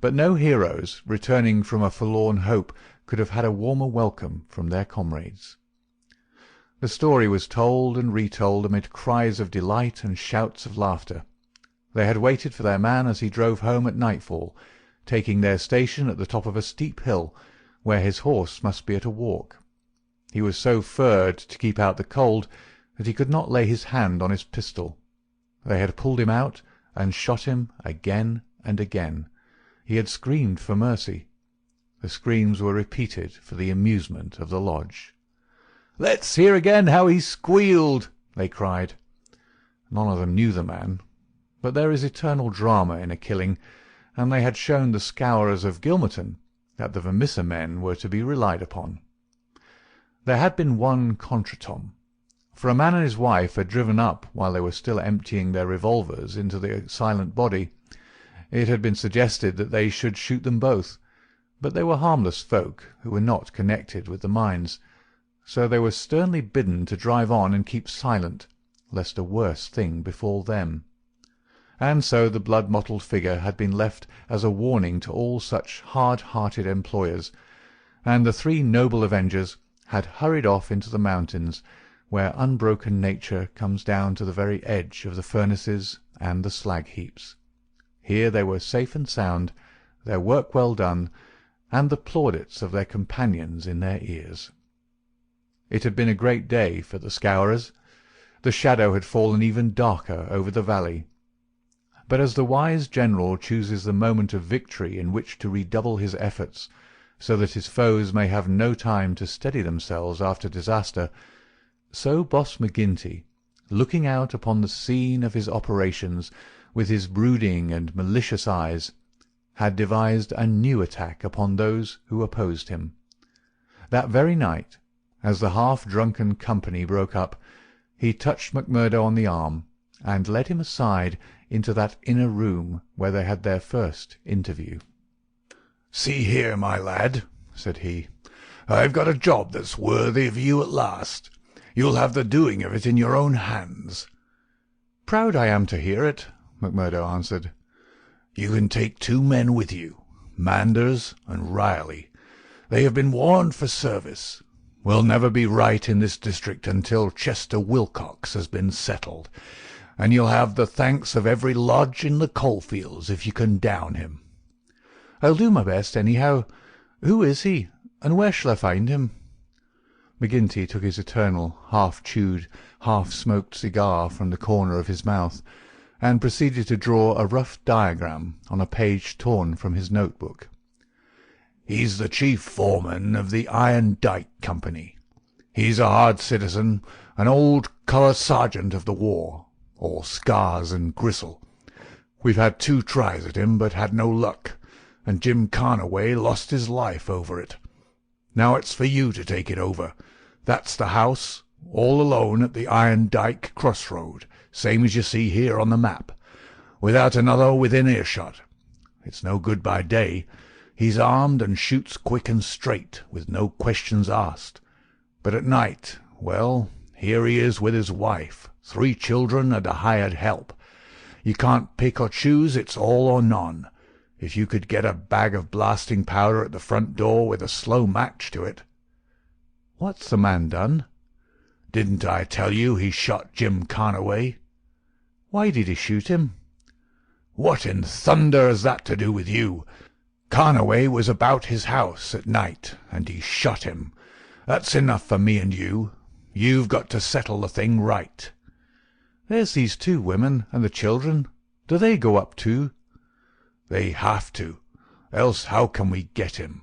But no heroes, returning from a forlorn hope, could have had a warmer welcome from their comrades. The story was told and retold amid cries of delight and shouts of laughter. They had waited for their man as he drove home at nightfall, taking their station at the top of a steep hill, where his horse must be at a walk. He was so furred to keep out the cold that he could not lay his hand on his pistol. They had pulled him out and shot him again and again. He had screamed for mercy. The screams were repeated for the amusement of the lodge. "Let's hear again how he squealed!" they cried. None of them knew the man, but there is eternal drama in a killing, and they had shown the scourers of Gilmerton that the Vermissa men were to be relied upon. There had been one contretemps, for a man and his wife had driven up while they were still emptying their revolvers into the silent body. It had been suggested that they should shoot them both, but they were harmless folk who were not connected with the mines, so they were sternly bidden to drive on and keep silent, lest a worse thing befall them. And so the blood-mottled figure had been left as a warning to all such hard-hearted employers, and the three noble avengers had hurried off into the mountains, where unbroken nature comes down to the very edge of the furnaces and the slag-heaps. Here they were safe and sound, their work well done, and the plaudits of their companions in their ears. It had been a great day for the scourers. The shadow had fallen even darker over the valley. But as the wise general chooses the moment of victory in which to redouble his efforts, so that his foes may have no time to steady themselves after disaster, so Boss McGinty, looking out upon the scene of his operations with his brooding and malicious eyes, had devised a new attack upon those who opposed him. That very night, as the half-drunken company broke up, he touched McMurdo on the arm, and led him aside into that inner room where they had their first interview. "See here, my lad," said he, "I've got a job that's worthy of you at last. You'll have the doing of it in your own hands." "Proud I am to hear it," McMurdo answered. "You can take 2 men with you, Manders and Riley. They have been warned for service. We'll never be right in this district until Chester Wilcox has been settled, and you'll have the thanks of every lodge in the coalfields if you can down him." "I'll do my best, anyhow. Who is he, and where shall I find him?" McGinty took his eternal, half-chewed, half-smoked cigar from the corner of his mouth, and proceeded to draw a rough diagram on a page torn from his notebook. "He's the chief foreman of the Iron Dyke Company. He's a hard citizen, an old colour sergeant of the war, all scars and gristle. We've had 2 tries at him, but had no luck, and Jim Carnaway lost his life over it. Now it's for you to take it over. That's the house, all alone at the Iron Dyke crossroad, same as you see here on the map, without another within earshot. It's no good by day. He's armed and shoots quick and straight, with no questions asked. But at night, well, here he is with his wife, 3 children and a hired help. You can't pick or choose, it's all or none. If you could get a bag of blasting powder at the front door with a slow match to it." "What's the man done?" "Didn't I tell you he shot Jim Carnaway?" "Why did he shoot him?" "What in thunder has that to do with you? Carnaway was about his house at night, and he shot him. That's enough for me and you. You've got to settle the thing right." "There's these 2 women and the children. Do they go up too?" They have to, else how can we get him?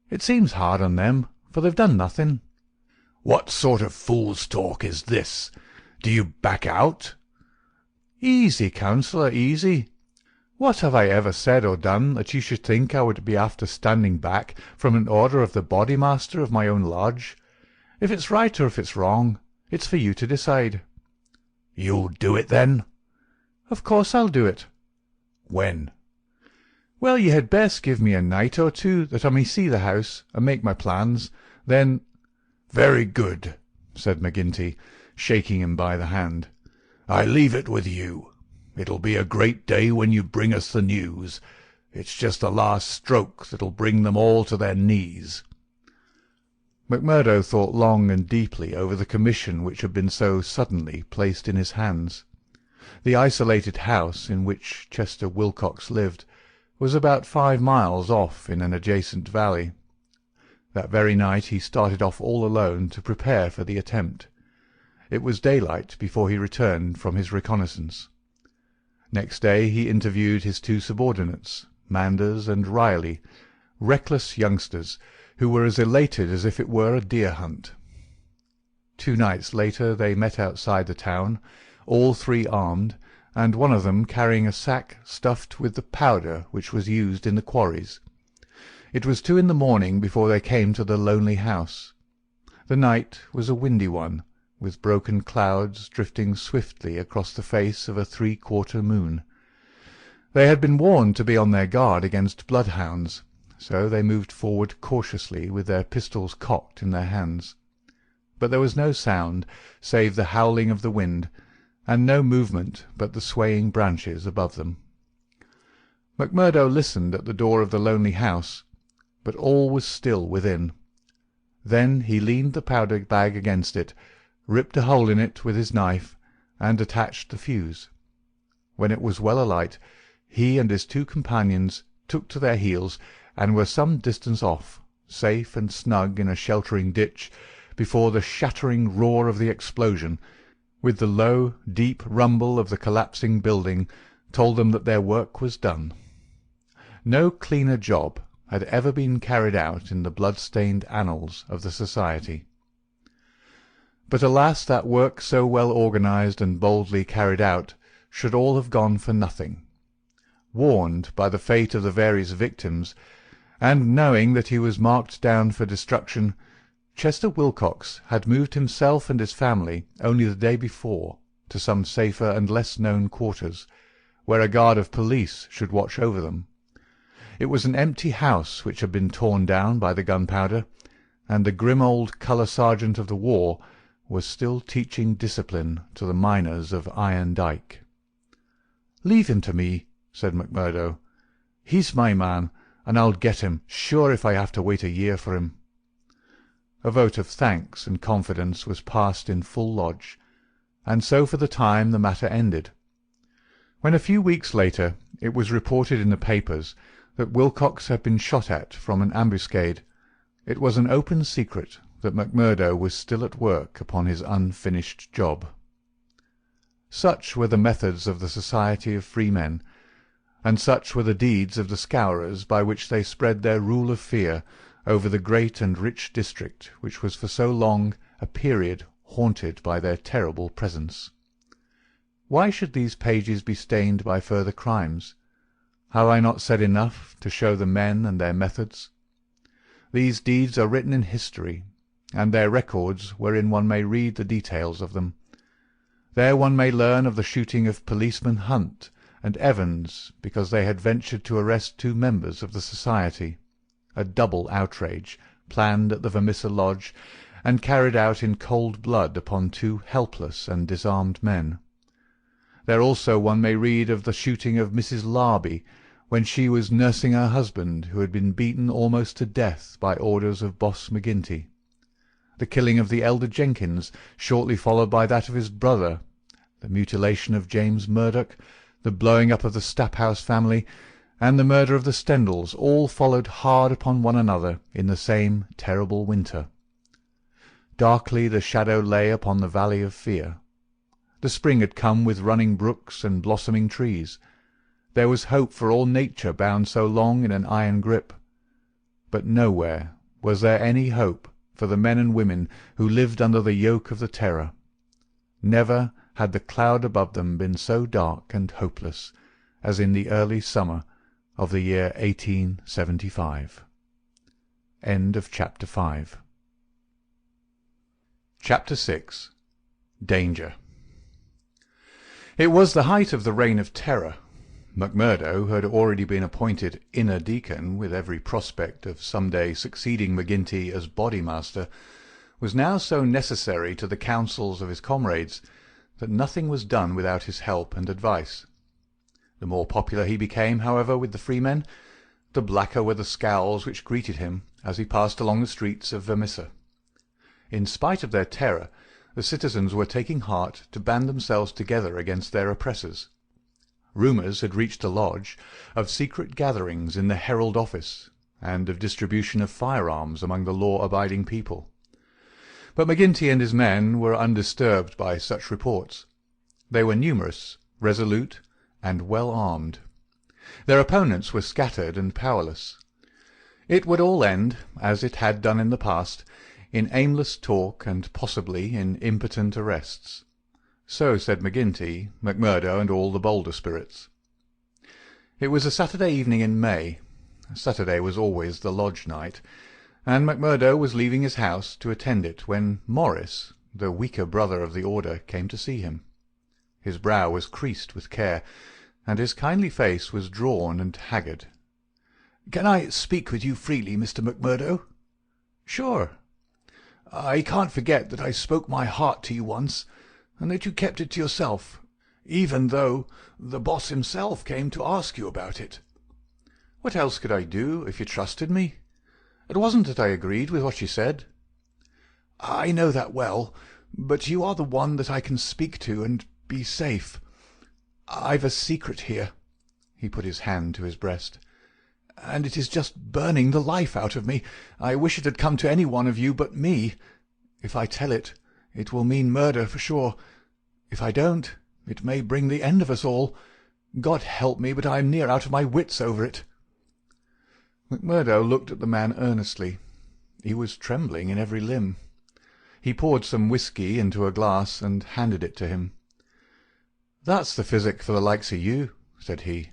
It seems hard on them, for they've done nothing. What sort of fool's talk is this? Do you back out? Easy, counsellor, easy. What have I ever said or done that you should think I would be after standing back from an order of the bodymaster of my own lodge? If it's right or if it's wrong, it's for you to decide. You'll do it, then? Of course I'll do it. When? Well, you had best give me a night or two that I may see the house and make my plans. Then— Very good, said McGinty, shaking him by the hand. I leave it with you. It'll be a great day when you bring us the news. It's just the last stroke that'll bring them all to their knees. McMurdo thought long and deeply over the commission which had been so suddenly placed in his hands. The isolated house in which Chester Wilcox lived was about 5 miles off in an adjacent valley. That very night he started off all alone to prepare for the attempt. It was daylight before he returned from his reconnaissance. Next day he interviewed his 2 subordinates, Manders and Riley, reckless youngsters who were as elated as if it were a deer hunt. 2 nights later they met outside the town, all 3 armed, and one of them carrying a sack stuffed with the powder which was used in the quarries. It was 2 in the morning before they came to the lonely house. The night was a windy one, with broken clouds drifting swiftly across the face of a 3/4 moon. They had been warned to be on their guard against bloodhounds, so they moved forward cautiously with their pistols cocked in their hands. But there was no sound save the howling of the wind, and no movement but the swaying branches above them. McMurdo listened at the door of the lonely house, but all was still within. Then he leaned the powder bag against it, ripped a hole in it with his knife, and attached the fuse. When it was well alight, he and his 2 companions took to their heels and were some distance off, safe and snug in a sheltering ditch, before the shattering roar of the explosion, with the low, deep rumble of the collapsing building, told them that their work was done. No cleaner job had ever been carried out in the blood-stained annals of the Society. But alas, that work so well organized and boldly carried out should all have gone for nothing. Warned by the fate of the various victims, and knowing that he was marked down for destruction, Chester Wilcox had moved himself and his family only the day before to some safer and less known quarters, where a guard of police should watch over them. It was an empty house which had been torn down by the gunpowder, and the grim old colour-sergeant of the war was still teaching discipline to the miners of Iron Dyke. "Leave him to me," said McMurdo. "He's my man, and I'll get him, sure, if I have to wait a year for him." A vote of thanks and confidence was passed in full lodge, and so for the time the matter ended. When a few weeks later it was reported in the papers that Wilcox had been shot at from an ambuscade, it was an open secret that McMurdo was still at work upon his unfinished job. Such were the methods of the Society of Freemen, and such were the deeds of the scourers by which they spread their rule of fear over the great and rich district which was for so long a period haunted by their terrible presence. Why should these pages be stained by further crimes? Have I not said enough to show the men and their methods? These deeds are written in history, and their records wherein one may read the details of them. There one may learn of the shooting of policemen Hunt and Evans because they had ventured to arrest 2 members of the Society, a double outrage planned at the Vermissa Lodge and carried out in cold blood upon 2 helpless and disarmed men. There also one may read of the shooting of Mrs. Larby when she was nursing her husband, who had been beaten almost to death by orders of Boss McGinty, the killing of the elder Jenkins, shortly followed by that of his brother, the mutilation of James Murdoch, the blowing up of the Staphouse family, and the murder of the Stendals, all followed hard upon one another in the same terrible winter. Darkly the shadow lay upon the valley of fear. The spring had come with running brooks and blossoming trees. There was hope for all nature bound so long in an iron grip. But nowhere was there any hope for the men and women who lived under the yoke of the terror. Never had the cloud above them been so dark and hopeless as in the early summer of the year 1875. End of Chapter 5. Chapter 6. Danger. It was the height of the Reign of Terror. McMurdo, who had already been appointed inner deacon, with every prospect of some day succeeding McGinty as bodymaster, was now so necessary to the counsels of his comrades that nothing was done without his help and advice. The more popular he became, however, with the freemen, the blacker were the scowls which greeted him as he passed along the streets of Vermissa. In spite of their terror, the citizens were taking heart to band themselves together against their oppressors. Rumours had reached the lodge of secret gatherings in the Herald office, and of distribution of firearms among the law-abiding people. But McGinty and his men were undisturbed by such reports. They were numerous, resolute, and well armed. Their opponents were scattered and powerless. It would all end, as it had done in the past, in aimless talk and possibly in impotent arrests. So said McGinty, McMurdo, and all the bolder spirits. It was a Saturday evening in May. Saturday was always the lodge night, and McMurdo was leaving his house to attend it when Morris, the weaker brother of the order, came to see him. His brow was creased with care, and his kindly face was drawn and haggard. "Can I speak with you freely, Mr. McMurdo?" "Sure." "I can't forget that I spoke my heart to you once, and that you kept it to yourself, even though the boss himself came to ask you about it." "What else could I do, if you trusted me? It wasn't that I agreed with what you said." "I know that well, but you are the one that I can speak to and be safe. I've a secret here." He put his hand to his breast. "And it is just burning the life out of me. I wish it had come to any one of you but me. If I tell it, it will mean murder for sure. If I don't, it may bring the end of us all. God help me, but I am near out of my wits over it." McMurdo looked at the man earnestly. He was trembling in every limb. He poured some whisky into a glass and handed it to him. "That's the physic for the likes of you," said he.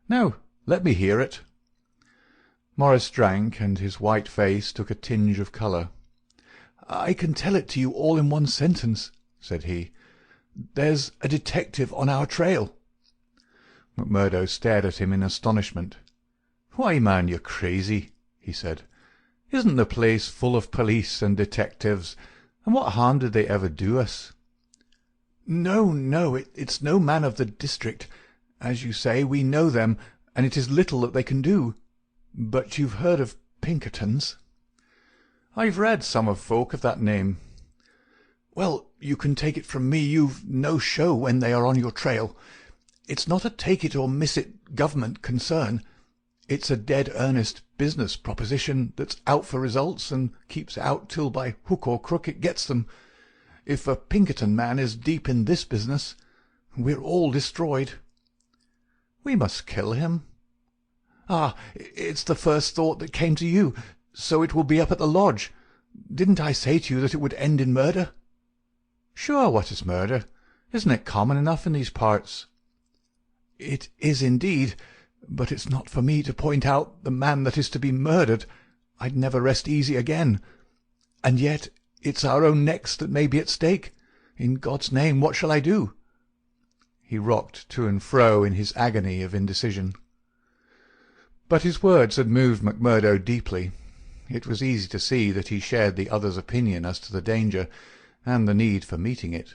"Now, let me hear it." Morris drank, and his white face took a tinge of colour. "I can tell it to you all in one sentence," said he. "There's a detective on our trail." McMurdo stared at him in astonishment. "Why, man, you're crazy," he said. "Isn't the place full of police and detectives, and what harm did they ever do us?" No, it's no man of the district. As you say, we know them, and it is little that they can do. But you've heard of Pinkertons?" "I've read some of folk of that name." "Well, you can take it from me you've no show when they are on your trail. It's not a take-it-or-miss-it government concern. It's a dead-earnest business proposition that's out for results and keeps out till by hook or crook it gets them. If a Pinkerton man is deep in this business, we're all destroyed." "We must kill him." "Ah, it's the first thought that came to you, so it will be up at the lodge. Didn't I say to you that it would end in murder?" "Sure, what is murder? Isn't it common enough in these parts?" "It is indeed, but it's not for me to point out the man that is to be murdered. I'd never rest easy again. And yet it's our own necks that may be at stake. In God's name, what shall I do?" He rocked to and fro in his agony of indecision. But his words had moved McMurdo deeply. It was easy to see that he shared the other's opinion as to the danger, and the need for meeting it.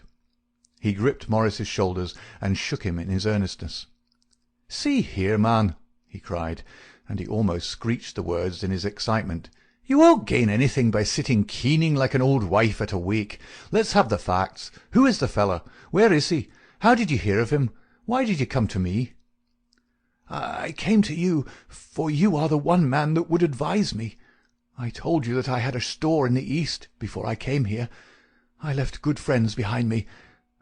He gripped Morris's shoulders and shook him in his earnestness. "See here, man," he cried, and he almost screeched the words in his excitement. "You won't gain anything by sitting keening like an old wife at a wake. Let's have the facts. Who is the fellow? Where is he? How did you hear of him? Why did you come to me?" "I came to you, for you are the one man that would advise me. I told you that I had a store in the East before I came here. I left good friends behind me,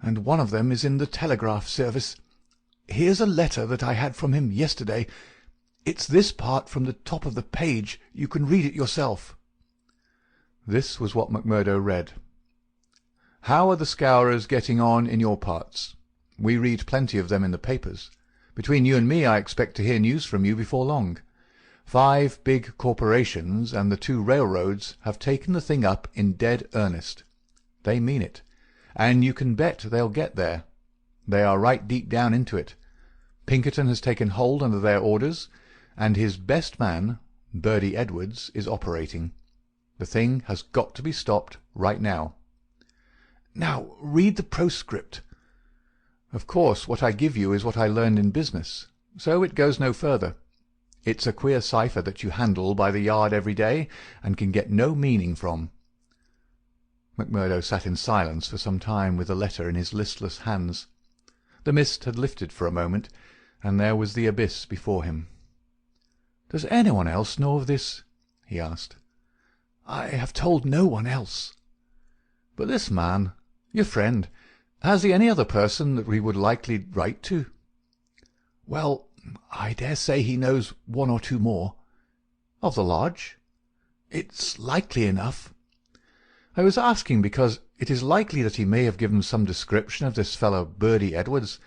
and one of them is in the telegraph service. Here's a letter that I had from him yesterday. It's this part from the top of the page. You can read it yourself." This was what Macmurdo read. "How are the scourers getting on in your parts? We read plenty of them in the papers. Between you and me, I expect to hear news from you before long. 5 big corporations and the 2 railroads have taken the thing up in dead earnest. They mean it, and you can bet they'll get there. They are right deep down into it. Pinkerton has taken hold under their orders, and his best man, Birdie Edwards, is operating. The thing has got to be stopped right now." "Now read the postscript." "Of course, what I give you is what I learned in business, so it goes no further. It's a queer cipher that you handle by the yard every day, and can get no meaning from." Macmurdo sat in silence for some time with the letter in his listless hands. The mist had lifted for a moment, and there was the abyss before him. "Does anyone else know of this?" he asked. "I have told no one else." "But this man, your friend, has he any other person that we would likely write to?" "Well, I dare say he knows 1 or 2 more." "Of the lodge?" "It's likely enough." "I was asking because it is likely that he may have given some description of this fellow Birdie Edwards.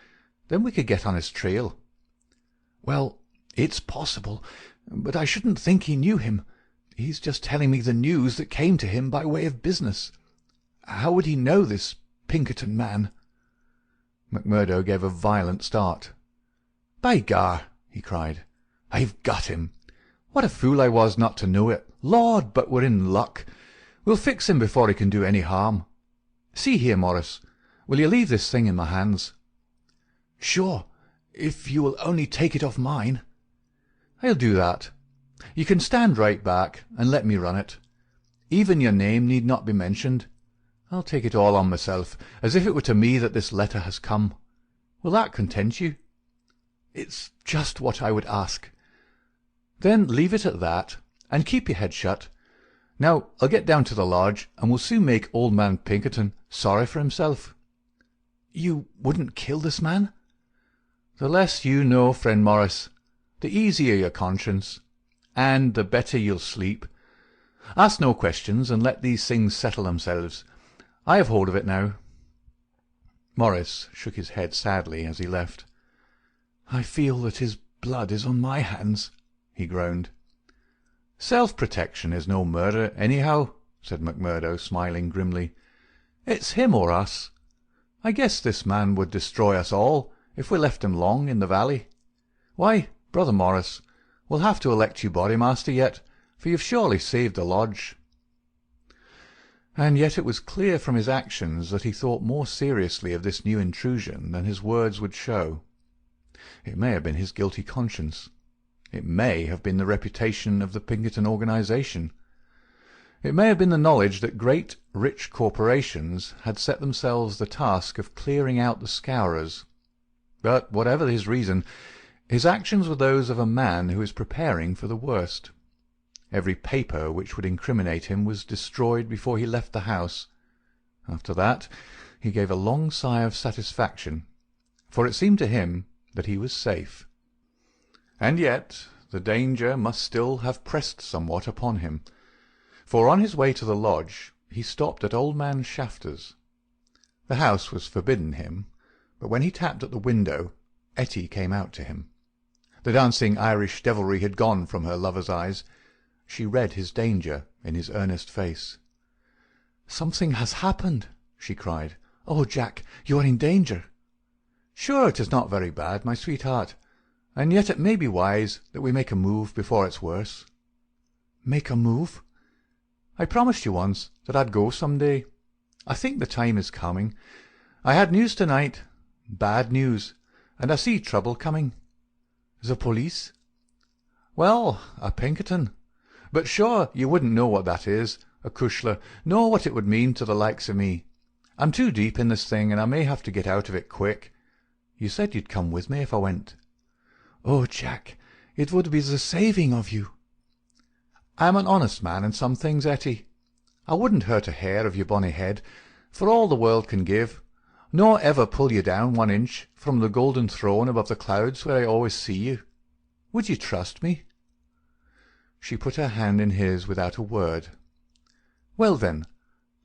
Then we could get on his trail." "Well, it's possible, but I shouldn't think he knew him. He's just telling me the news that came to him by way of business. How would he know this Pinkerton man?" Macmurdo gave a violent start. "By gar!" he cried. "I've got him! What a fool I was not to know it! Lord, but we're in luck! We'll fix him before he can do any harm. See here, Morris, will you leave this thing in my hands?" "Sure, if you will only take it off mine." "I'll do that. You can stand right back and let me run it. Even your name need not be mentioned. I'll take it all on myself, as if it were to me that this letter has come. Will that content you?" "It's just what I would ask." "Then leave it at that, and keep your head shut. Now I'll get down to the lodge, and we'll soon make old man Pinkerton sorry for himself." "You wouldn't kill this man?" "The less you know, friend Morris, the easier your conscience, and the better you'll sleep. Ask no questions, and let these things settle themselves. I have hold of it now." Morris shook his head sadly as he left. "I feel that his blood is on my hands," he groaned. "Self-protection is no murder, anyhow," said Macmurdo, smiling grimly. "It's him or us. I guess this man would destroy us all if we left him long in the valley. Why, brother Morris, we'll have to elect you bodymaster yet, for you've surely saved the lodge." And yet it was clear from his actions that he thought more seriously of this new intrusion than his words would show. It may have been his guilty conscience. It may have been the reputation of the Pinkerton organization. It may have been the knowledge that great, rich corporations had set themselves the task of clearing out the scourers. But whatever his reason, his actions were those of a man who is preparing for the worst. Every paper which would incriminate him was destroyed before he left the house. After that he gave a long sigh of satisfaction, for it seemed to him that he was safe. And yet the danger must still have pressed somewhat upon him, for on his way to the lodge he stopped at old man Shafter's. The house was forbidden him, but when he tapped at the window, Etty came out to him. The dancing Irish devilry had gone from her lover's eyes. She read his danger in his earnest face. "Something has happened," she cried. "Oh, Jack, you are in danger." "Sure, it is not very bad, my sweetheart, and yet it may be wise that we make a move before it's worse." "Make a move?" "I promised you once that I'd go some day. I think the time is coming. I had news tonight, bad news, and I see trouble coming." "The police?" "Well, a Pinkerton. But sure you wouldn't know what that is, a cushler, nor what it would mean to the likes of me. I'm too deep in this thing, and I may have to get out of it quick. You said you'd come with me if I went." "Oh, Jack, it would be the saving of you." "I'm an honest man in some things, Etty. I wouldn't hurt a hair of your bonny head, for all the world can give, nor ever pull you down 1 inch from the golden throne above the clouds where I always see you. Would you trust me?" She put her hand in his without a word. "Well then,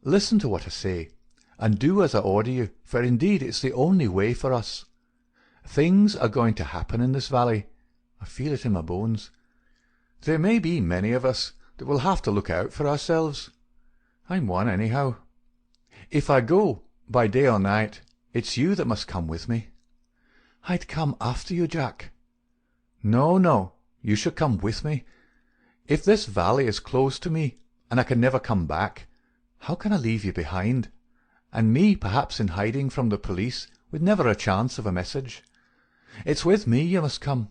listen to what I say, and do as I order you, for indeed it's the only way for us. Things are going to happen in this valley. I feel it in my bones. There may be many of us that will have to look out for ourselves. I'm one, anyhow. If I go, by day or night, it's you that must come with me." "I'd come after you, Jack." "No, no, you should come with me. If this valley is close to me, and I can never come back, how can I leave you behind? And me perhaps in hiding from the police, with never a chance of a message. It's with me you must come.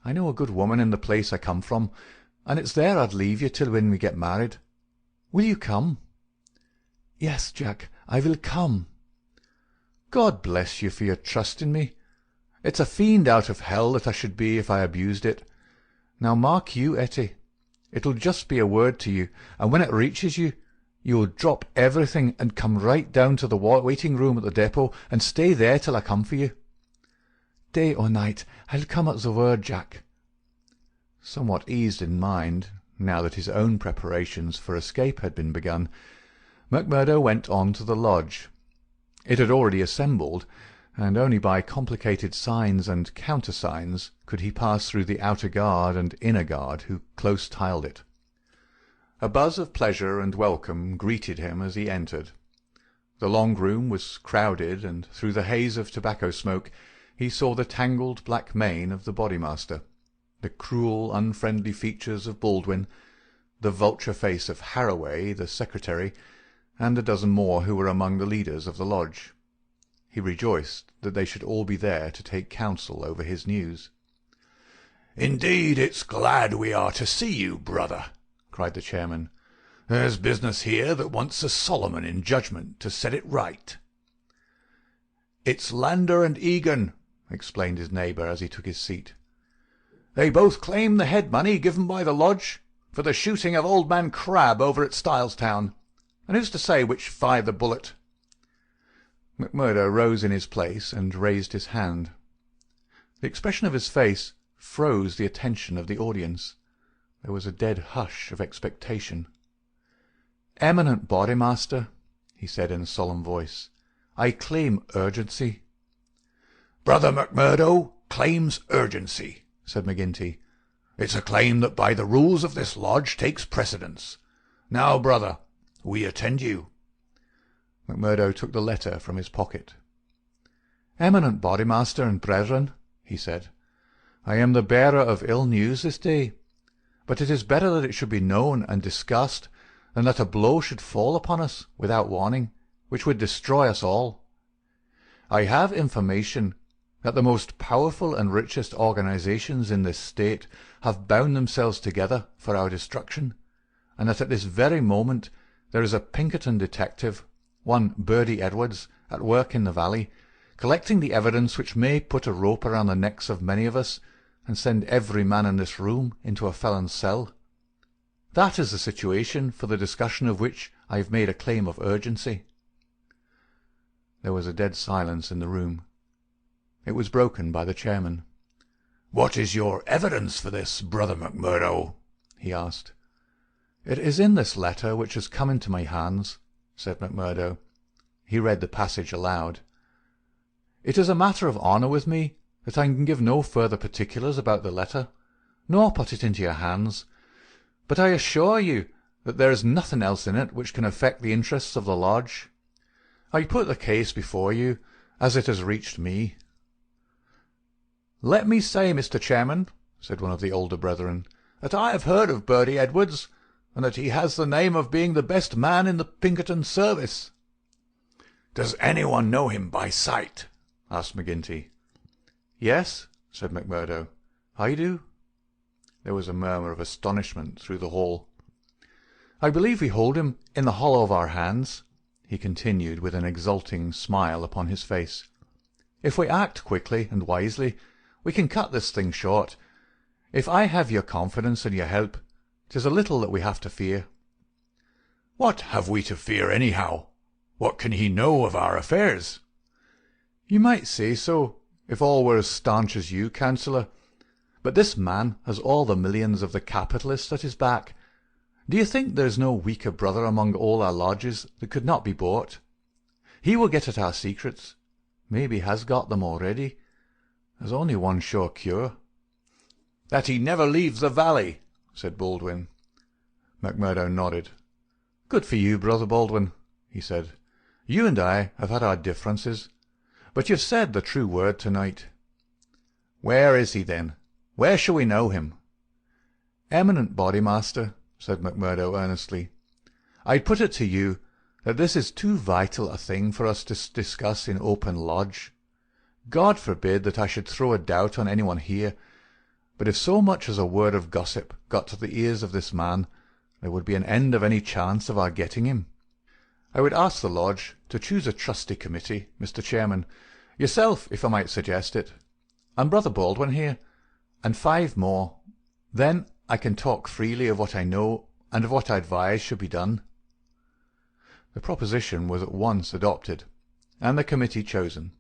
I know a good woman in the place I come from, and it's there I'd leave you till when we get married. Will you come?" "Yes, Jack, I will come." "God bless you for your trust in me. It's a fiend out of hell that I should be if I abused it. Now mark you, Etty, it'll just be a word to you, and when it reaches you, you'll drop everything and come right down to the waiting room at the depot and stay there till I come for you." "Day or night, I'll come at the word, Jack." Somewhat eased in mind, now that his own preparations for escape had been begun, MacMurdo went on to the lodge. It had already assembled, and only by complicated signs and countersigns could he pass through the outer guard and inner guard who close tiled it. A buzz of pleasure and welcome greeted him as he entered. The long room was crowded, and through the haze of tobacco smoke he saw the tangled black mane of the bodymaster, the cruel, unfriendly features of Baldwin, the vulture face of Harroway, the secretary, and a dozen more who were among the leaders of the lodge. He rejoiced that they should all be there to take counsel over his news. "Indeed, it's glad we are to see you, brother," cried the chairman. "There's business here that wants a Solomon in judgment to set it right." "It's Lander and Egan," explained his neighbour as he took his seat. "They both claim the head money given by the lodge for the shooting of old man Crabbe over at Stylestown. And who's to say which fired the bullet?" MacMurdo rose in his place and raised his hand. The expression of his face froze the attention of the audience. There was a dead hush of expectation. "Eminent Bodymaster," he said in a solemn voice, "I claim urgency." "Brother MacMurdo claims urgency," said McGinty. "It's a claim that by the rules of this lodge takes precedence. Now, brother, we attend you." MacMurdo took the letter from his pocket. "Eminent Bodymaster and brethren," he said, "I am the bearer of ill news this day, but it is better that it should be known and discussed than that a blow should fall upon us without warning, which would destroy us all. I have information that the most powerful and richest organizations in this state have bound themselves together for our destruction, and that at this very moment there is a Pinkerton detective, one Birdie Edwards, at work in the valley, collecting the evidence which may put a rope around the necks of many of us and send every man in this room into a felon's cell. That is the situation for the discussion of which I have made a claim of urgency." There was a dead silence in the room. It was broken by the chairman. "What is your evidence for this, Brother MacMurdo?" he asked. "It is in this letter which has come into my hands," said MacMurdo. He read the passage aloud. "It is a matter of honour with me that I can give no further particulars about the letter, nor put it into your hands, but I assure you that there is nothing else in it which can affect the interests of the lodge. I put the case before you as it has reached me." "Let me say, Mr. Chairman," said one of the older brethren, "that I have heard of Birdie Edwards, and that he has the name of being the best man in the Pinkerton service." "Does anyone know him by sight?" asked McGinty. "Yes," said MacMurdo, "I do." There was a murmur of astonishment through the hall. "I believe we hold him in the hollow of our hands," he continued with an exulting smile upon his face. "If we act quickly and wisely, we can cut this thing short. If I have your confidence and your help, 'tis a little that we have to fear." "What have we to fear anyhow? What can he know of our affairs? "You might say so, if all were as staunch as you, councillor. But this man has all the millions of the capitalists at his back. Do you think there is no weaker brother among all our lodges that could not be bought? He will get at our secrets. Maybe has got them already. There's only one sure cure." "That he never leaves the valley," said Baldwin. McMurdo nodded. "Good for you, Brother Baldwin," he said. "You and I have had our differences, but you've said the true word tonight." "Where is he, then? Where shall we know him?" "Eminent Bodymaster," said McMurdo earnestly, "I'd put it to you that this is too vital a thing for us to discuss in open lodge. God forbid that I should throw a doubt on anyone here, but if so much as a word of gossip got to the ears of this man, there would be an end of any chance of our getting him. I would ask the lodge to choose a trusty committee, Mr. Chairman, yourself, if I might suggest it, and Brother Baldwin here, and 5 more. Then I can talk freely of what I know and of what I advise should be done." The proposition was at once adopted, and the committee chosen.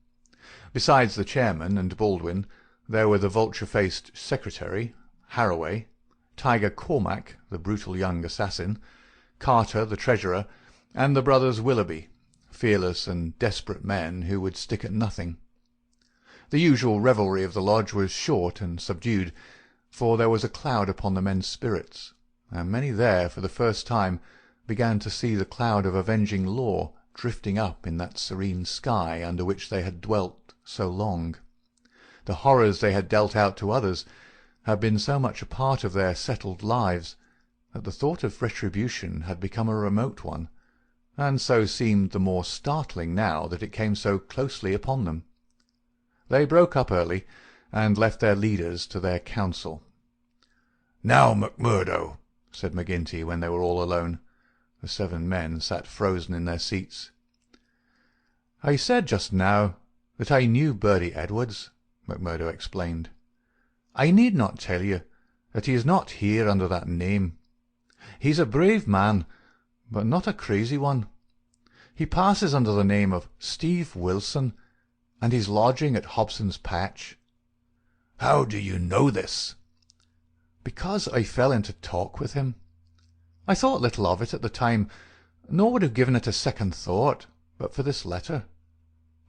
Besides the chairman and Baldwin, there were the vulture-faced secretary, Harroway, Tiger Cormac, the brutal young assassin, Carter, the treasurer, and the brothers Willoughby, fearless and desperate men who would stick at nothing. The usual revelry of the lodge was short and subdued, for there was a cloud upon the men's spirits, and many there, for the first time, began to see the cloud of avenging law drifting up in that serene sky under which they had dwelt so long. The horrors they had dealt out to others had been so much a part of their settled lives that the thought of retribution had become a remote one, and so seemed the more startling now that it came so closely upon them. They broke up early, and left their leaders to their counsel. "Now, McMurdo," said McGinty when they were all alone. The 7 men sat frozen in their seats. "I said just now that I knew Birdie Edwards," McMurdo explained. "I need not tell you that he is not here under that name. He's a brave man, but not a crazy one. He passes under the name of Steve Wilson, and he's lodging at Hobson's Patch." "How do you know this?" "Because I fell into talk with him. I thought little of it at the time, nor would have given it a second thought but for this letter.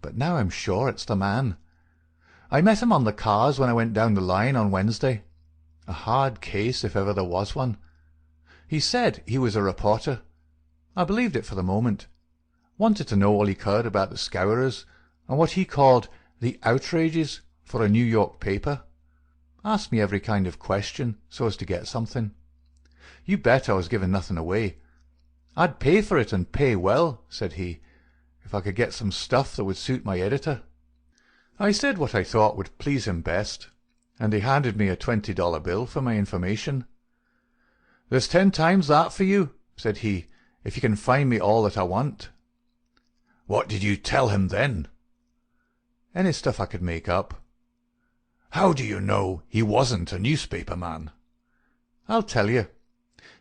But now I'm sure it's the man. I met him on the cars when I went down the line on Wednesday. A hard case, if ever there was one. He said he was a reporter. I believed it for the moment. Wanted to know all he could about the scourers and what he called the outrages for a New York paper. Asked me every kind of question so as to get something. You bet I was giving nothing away. I'd pay for it, and pay well, said he, if I could get some stuff that would suit my editor. I said what I thought would please him best, and he handed me a $20 bill for my information. "There's 10 times that for you," said he, "if you can find me all that I want." "What did you tell him then?" "Any stuff I could make up." "How do you know he wasn't a newspaper man?" "I'll tell you.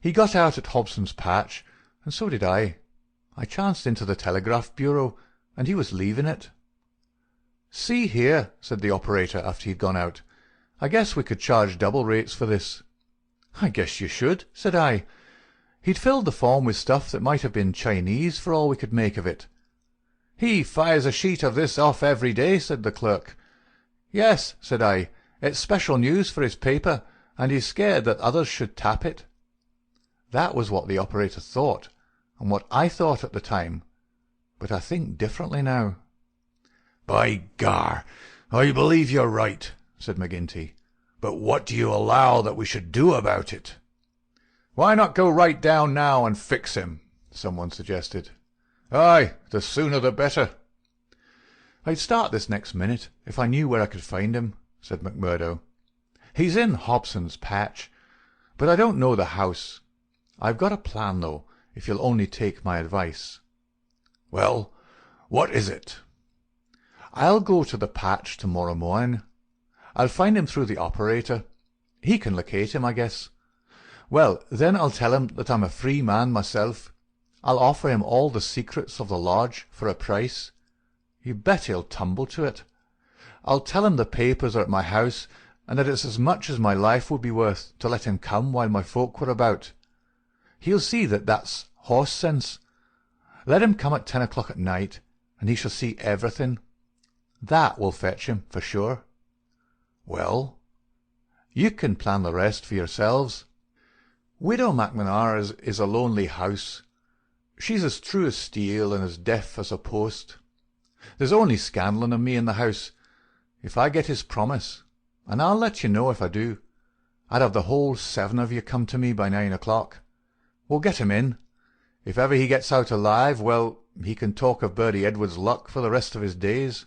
He got out at Hobson's Patch, and so did I. I chanced into the telegraph bureau, and he was leaving it. "See here," said the operator after he'd gone out, "I guess we could charge double rates for this." "I guess you should," said I. He'd filled the form with stuff that might have been Chinese for all we could make of it. "He fires a sheet of this off every day," said the clerk. "Yes," said I, "it's special news for his paper, and he's scared that others should tap it." That was what the operator thought, and what I thought at the time, but I think differently now. "By gar, I believe you're right," said McGinty. "But what do you allow that we should do about it?" "Why not go right down now and fix him?" someone suggested. "Aye, the sooner the better." "I'd start this next minute if I knew where I could find him," said McMurdo. "He's in Hobson's Patch, but I don't know the house. I've got a plan, though, if you'll only take my advice." "Well, what is it?" "I'll go to the patch tomorrow morning. I'll find him through the operator. He can locate him, I guess. Well, then I'll tell him that I'm a free man myself. I'll offer him all the secrets of the lodge for a price. You bet he'll tumble to it. I'll tell him the papers are at my house, and that it's as much as my life would be worth to let him come while my folk were about. He'll see that that's horse sense. Let him come at 10 o'clock at night, and he shall see everything. That will fetch him, for sure. Well, you can plan the rest for yourselves. Widow MacManara is a lonely house. She's as true as steel and as deaf as a post. There's only Scanlon and me in the house. If I get his promise, and I'll let you know if I do, I'd have the whole 7 of you come to me by 9 o'clock. We'll get him in. If ever he gets out alive, well, he can talk of Birdie Edwards' luck for the rest of his days.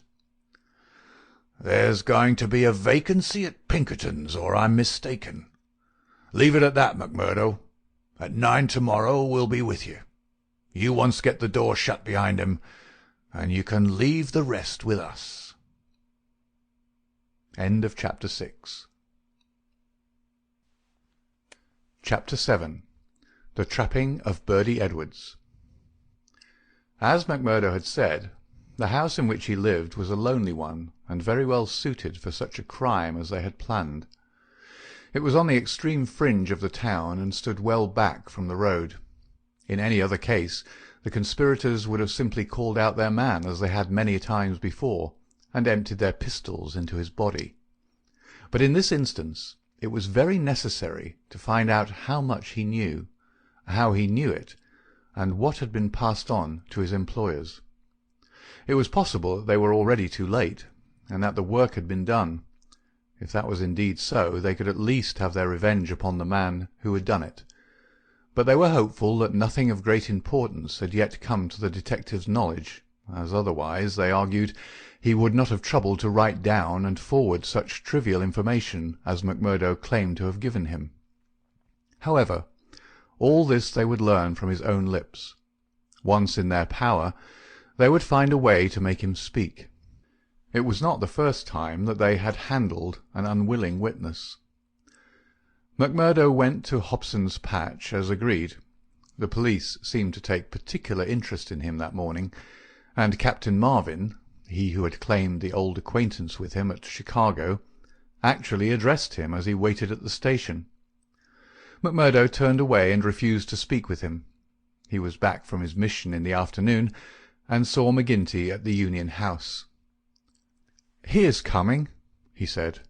There's going to be a vacancy at Pinkerton's, or I'm mistaken. Leave it at that, McMurdo. At 9 tomorrow we'll be with you. You once get the door shut behind him, and you can leave the rest with us. End of Chapter 6. Chapter 7. The Trapping of Birdie Edwards. As MacMurdo had said, the house in which he lived was a lonely one, and very well suited for such a crime as they had planned. It was on the extreme fringe of the town, and stood well back from the road. In any other case, the conspirators would have simply called out their man, as they had many times before, and emptied their pistols into his body. But in this instance it was very necessary to find out how much he knew, how he knew it, and what had been passed on to his employers. It was possible that they were already too late, and that the work had been done. If that was indeed so, they could at least have their revenge upon the man who had done it. But they were hopeful that nothing of great importance had yet come to the detective's knowledge, as otherwise, they argued, he would not have troubled to write down and forward such trivial information as MacMurdo claimed to have given him. However, all this they would learn from his own lips. Once in their power, they would find a way to make him speak. It was not the first time that they had handled an unwilling witness. MacMurdo went to Hobson's Patch as agreed. The police seemed to take particular interest in him that morning, and Captain Marvin, he who had claimed the old acquaintance with him at Chicago, actually addressed him as he waited at the station. MacMurdo turned away and refused to speak with him. He was back from his mission in the afternoon, and saw McGinty at the Union House. "He is coming," he said.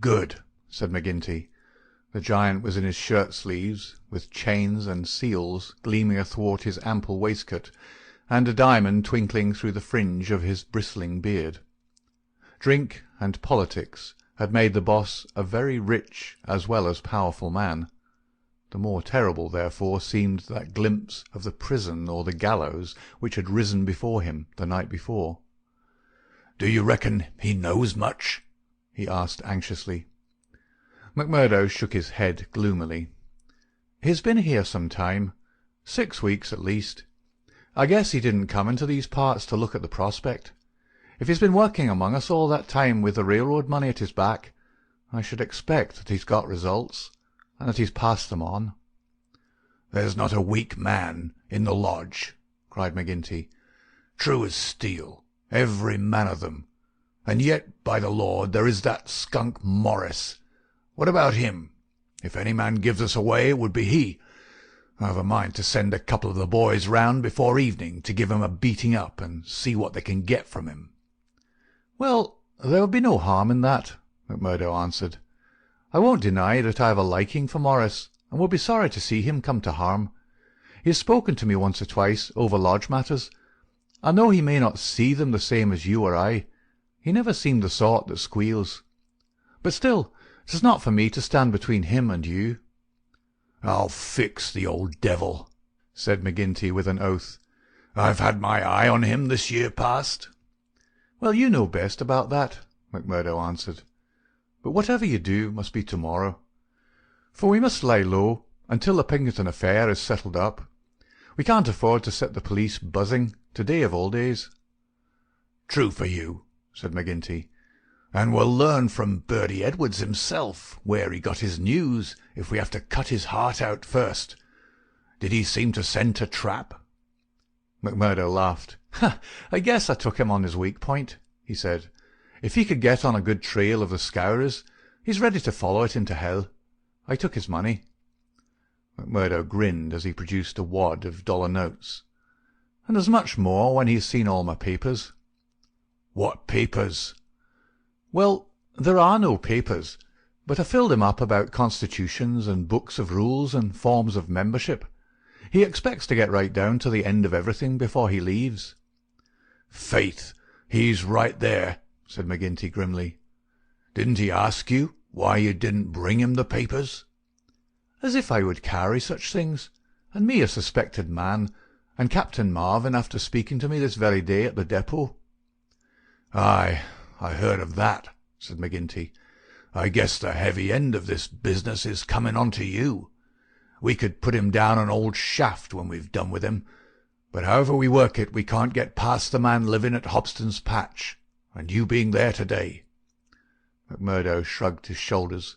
"Good," said McGinty. The giant was in his shirt-sleeves, with chains and seals gleaming athwart his ample waistcoat, and a diamond twinkling through the fringe of his bristling beard. Drink and politics had made the boss a very rich as well as powerful man. The more terrible, therefore, seemed that glimpse of the prison or the gallows which had risen before him the night before. "Do you reckon he knows much?" he asked anxiously. MacMurdo shook his head gloomily. "He's been here some time, 6 weeks at least. I guess he didn't come into these parts to look at the prospect. If he's been working among us all that time with the railroad money at his back, I should expect that he's got results, and that he's passed them on." "There's not a weak man in the lodge," cried McGinty. "True as steel, every man of them. And yet, by the Lord, there is that skunk Morris. What about him? If any man gives us away, it would be he. I've a mind to send a couple of the boys round before evening to give him a beating up and see what they can get from him." "Well, there would be no harm in that," MacMurdo answered. "I won't deny that I have a liking for Morris, and would be sorry to see him come to harm. He has spoken to me once or twice over lodge matters, and though he may not see them the same as you or I, he never seemed the sort that squeals. But still, it is not for me to stand between him and you." "I'll fix the old devil," said McGinty with an oath. "I've had my eye on him this year past." "Well, you know best about that," MacMurdo answered. "But whatever you do must be tomorrow. For we must lie low until the Pinkerton affair is settled up. We can't afford to set the police buzzing today of all days." "True for you," said McGinty. "And we'll learn from Birdie Edwards himself where he got his news if we have to cut his heart out first. Did he seem to scent a trap?" McMurdo laughed. "I guess I took him on his weak point," he said. "If he could get on a good trail of the scourers, he's ready to follow it into hell. I took his money." McMurdo grinned as he produced a wad of dollar notes. "And there's much more when he's seen all my papers." "What papers?" "Well, there are no papers, but I filled him up about constitutions and books of rules and forms of membership. He expects to get right down to the end of everything before he leaves." "Faith, he's right there," said McGinty grimly. "Didn't he ask you why you didn't bring him the papers?" "As if I would carry such things, and me a suspected man, and Captain Marvin after speaking to me this very day at the depot." "Aye, I heard of that," said McGinty. "I guess the heavy end of this business is coming on to you. We could put him down an old shaft when we've done with him, but however we work it, we can't get past the man living at Hobston's Patch, and you being there today." McMurdo shrugged his shoulders.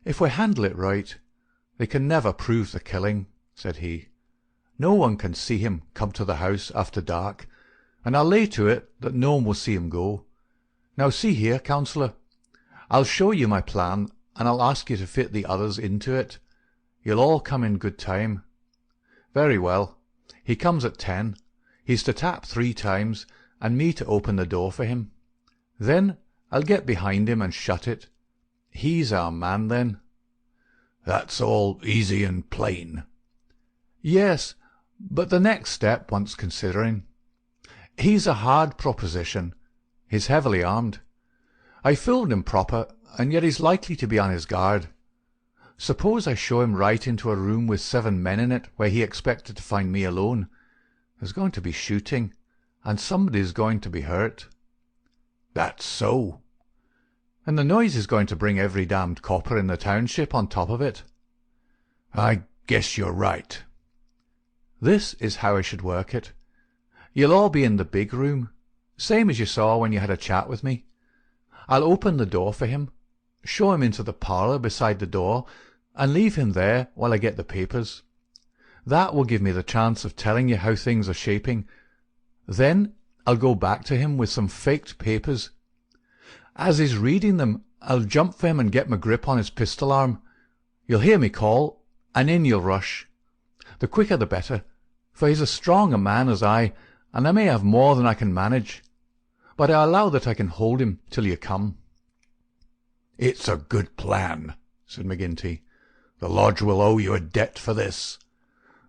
"If we handle it right, they can never prove the killing," said he. "No one can see him come to the house after dark, and I'll lay to it that no one will see him go. Now see here, counsellor, I'll show you my plan, and I'll ask you to fit the others into it. You'll all come in good time. Very well. He comes at 10. He's to tap 3 times, and me to open the door for him. Then I'll get behind him and shut it. He's our man then." "That's all easy and plain." "Yes, but the next step wants considering. He's a hard proposition. He's heavily armed. I filled him proper, and yet he's likely to be on his guard. Suppose I show him right into a room with 7 men in it where he expected to find me alone. There's going to be shooting, and somebody's going to be hurt." "That's so." "And the noise is going to bring every damned copper in the township on top of it." "I guess you're right." "This is how I should work it. You'll all be in the big room, same as you saw when you had a chat with me. I'll open the door for him, show him into the parlour beside the door, and leave him there while I get the papers. That will give me the chance of telling you how things are shaping. Then I'll go back to him with some faked papers. As he's reading them, I'll jump for him and get my grip on his pistol arm. You'll hear me call, and in you'll rush. The quicker the better, for he's as strong a man as I, and I may have more than I can manage. But I allow that I can hold him till you come." "It's a good plan," said McGinty. "The lodge will owe you a debt for this.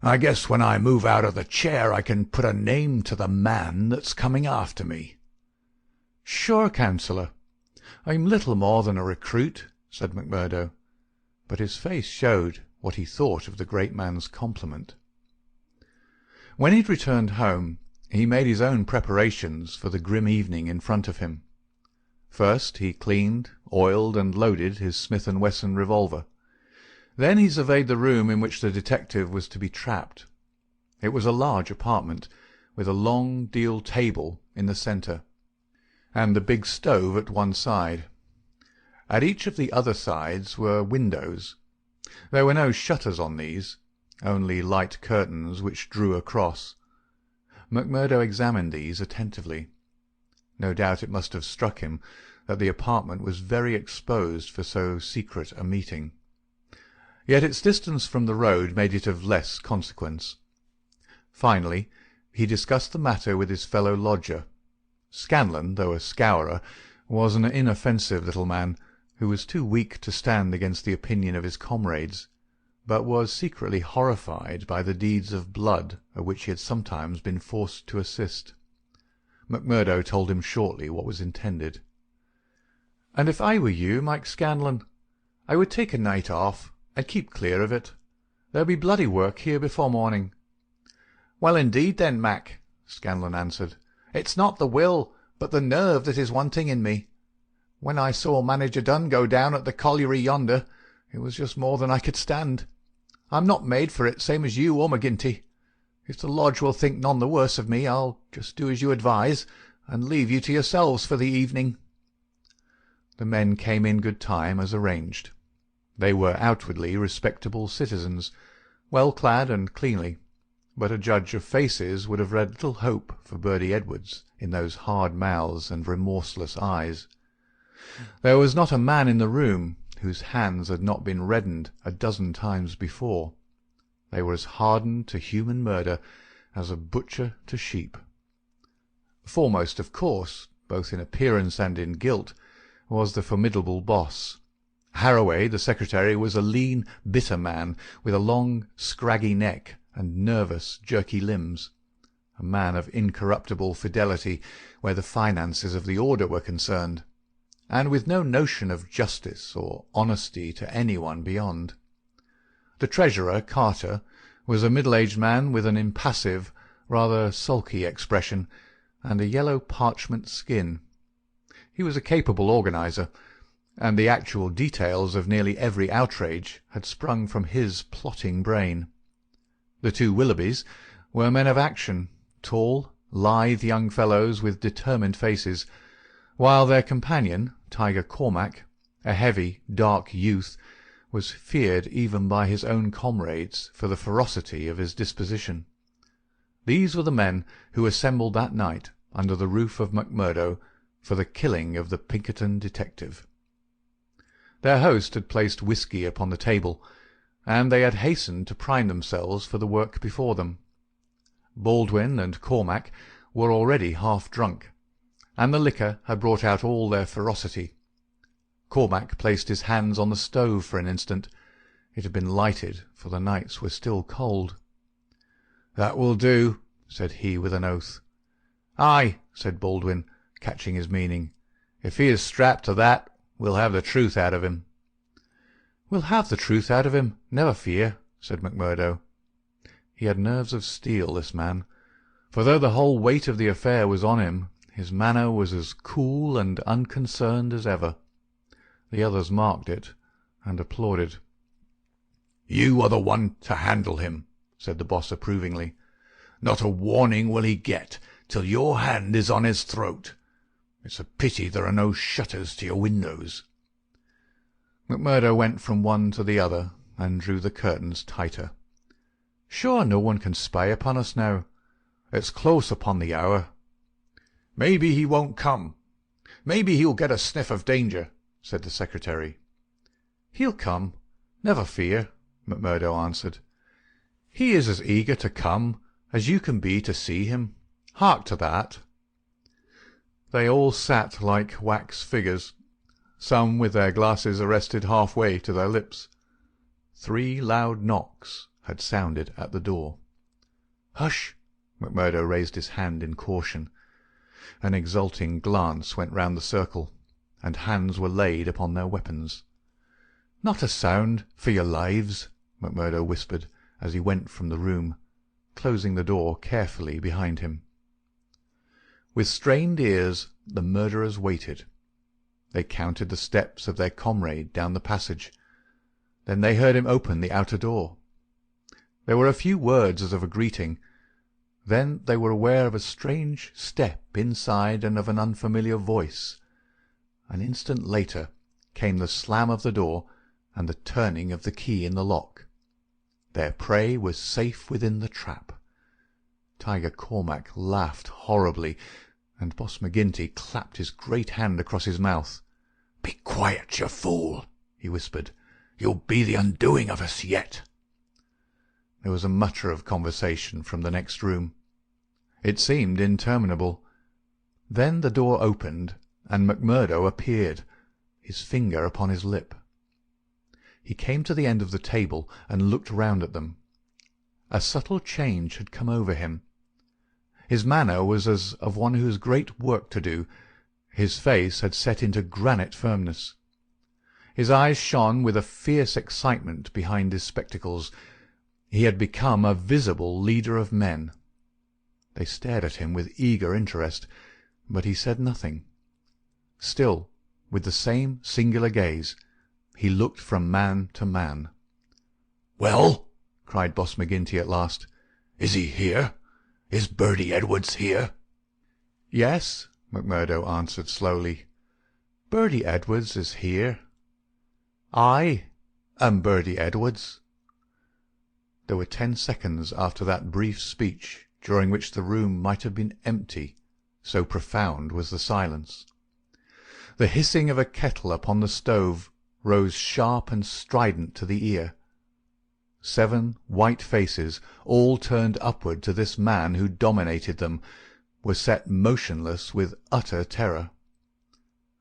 I guess when I move out of the chair I can put a name to the man that's coming after me." "Sure, counsellor. I'm little more than a recruit," said McMurdo, but his face showed what he thought of the great man's compliment. When he'd returned home, he made his own preparations for the grim evening in front of him. First he cleaned, oiled, and loaded his Smith & Wesson revolver. Then he surveyed the room in which the detective was to be trapped. It was a large apartment, with a long deal table in the centre, and the big stove at one side. At each of the other sides were windows. There were no shutters on these, only light curtains which drew across. McMurdo examined these attentively. No doubt it must have struck him that the apartment was very exposed for so secret a meeting. Yet its distance from the road made it of less consequence. Finally, he discussed the matter with his fellow lodger. Scanlon, though a scourer, was an inoffensive little man, who was too weak to stand against the opinion of his comrades, but was secretly horrified by the deeds of blood at which he had sometimes been forced to assist. McMurdo told him shortly what was intended. "And if I were you, Mike Scanlon, I would take a night off, and keep clear of it. There'll be bloody work here before morning." "Well, indeed, then, Mac," Scanlon answered. "It's not the will, but the nerve that is wanting in me. When I saw Manager Dunn go down at the colliery yonder, it was just more than I could stand. I'm not made for it, same as you or McGinty. If the lodge will think none the worse of me, I'll just do as you advise, and leave you to yourselves for the evening." The men came in good time, as arranged. They were outwardly respectable citizens, well clad and cleanly. but a judge of faces would have read little hope for Birdie Edwards in those hard mouths and remorseless eyes. There was not a man in the room whose hands had not been reddened a dozen times before. They were as hardened to human murder as a butcher to sheep. Foremost, of course, both in appearance and in guilt, was the formidable boss. Harroway, the secretary, was a lean, bitter man with a long, scraggy neck and nervous, jerky limbs, a man of incorruptible fidelity where the finances of the order were concerned, and with no notion of justice or honesty to anyone beyond. The treasurer, Carter, was a middle-aged man with an impassive, rather sulky expression, and a yellow parchment skin. He was a capable organizer, and the actual details of nearly every outrage had sprung from his plotting brain. The two Willoughbys were men of action, tall, lithe young fellows with determined faces, while their companion, Tiger Cormac, a heavy, dark youth, was feared even by his own comrades for the ferocity of his disposition. These were the men who assembled that night under the roof of McMurdo for the killing of the Pinkerton detective. Their host had placed whisky upon the table, and they had hastened to prime themselves for the work before them. Baldwin and Cormac were already half drunk, and the liquor had brought out all their ferocity. Cormac placed his hands on the stove for an instant. It had been lighted, for the nights were still cold. "That will do," said he with an oath. "Aye," said Baldwin, catching his meaning. "If he is strapped to that, we'll have the truth out of him." "We'll have the truth out of him, never fear," said McMurdo. He had nerves of steel, this man, for though the whole weight of the affair was on him, his manner was as cool and unconcerned as ever. The others marked it, and applauded. "You are the one to handle him," said the boss approvingly. "Not a warning will he get till your hand is on his throat. It's a pity there are no shutters to your windows." McMurdo went from one to the other and drew the curtains tighter. "Sure no one can spy upon us now. It's close upon the hour." "Maybe he won't come. Maybe he'll get a sniff of danger," said the secretary. "He'll come, never fear," McMurdo answered. "He is as eager to come as you can be to see him. Hark to that." They all sat like wax figures, some with their glasses arrested halfway to their lips. 3 loud knocks had sounded at the door. "Hush!" McMurdo raised his hand in caution. An exulting glance went round the circle, and hands were laid upon their weapons. "Not a sound, for your lives," McMurdo whispered as he went from the room, closing the door carefully behind him. With strained ears the murderers waited. They counted the steps of their comrade down the passage. Then they heard him open the outer door. There were a few words as of a greeting. Then they were aware of a strange step inside and of an unfamiliar voice. An instant later came the slam of the door and the turning of the key in the lock. Their prey was safe within the trap. Tiger Cormac laughed horribly, and Boss McGinty clapped his great hand across his mouth. "Be quiet, you fool," he whispered. "You'll be the undoing of us yet." There was a mutter of conversation from the next room. It seemed interminable. Then the door opened, and McMurdo appeared, his finger upon his lip. He came to the end of the table and looked round at them. A subtle change had come over him. His manner was as of one who has great work to do. His face had set into granite firmness. His eyes shone with a fierce excitement behind his spectacles. He had become a visible leader of men. They stared at him with eager interest, but he said nothing. Still, with the same singular gaze, he looked from man to man. "Well," cried Boss McGinty at last, "is he here? Is Birdie Edwards here?" "Yes," McMurdo answered slowly. "Birdie Edwards is here. I am Birdie Edwards." There were 10 seconds after that brief speech during which the room might have been empty, so profound was the silence. The hissing of a kettle upon the stove rose sharp and strident to the ear. 7 white faces, all turned upward to this man who dominated them, were set motionless with utter terror.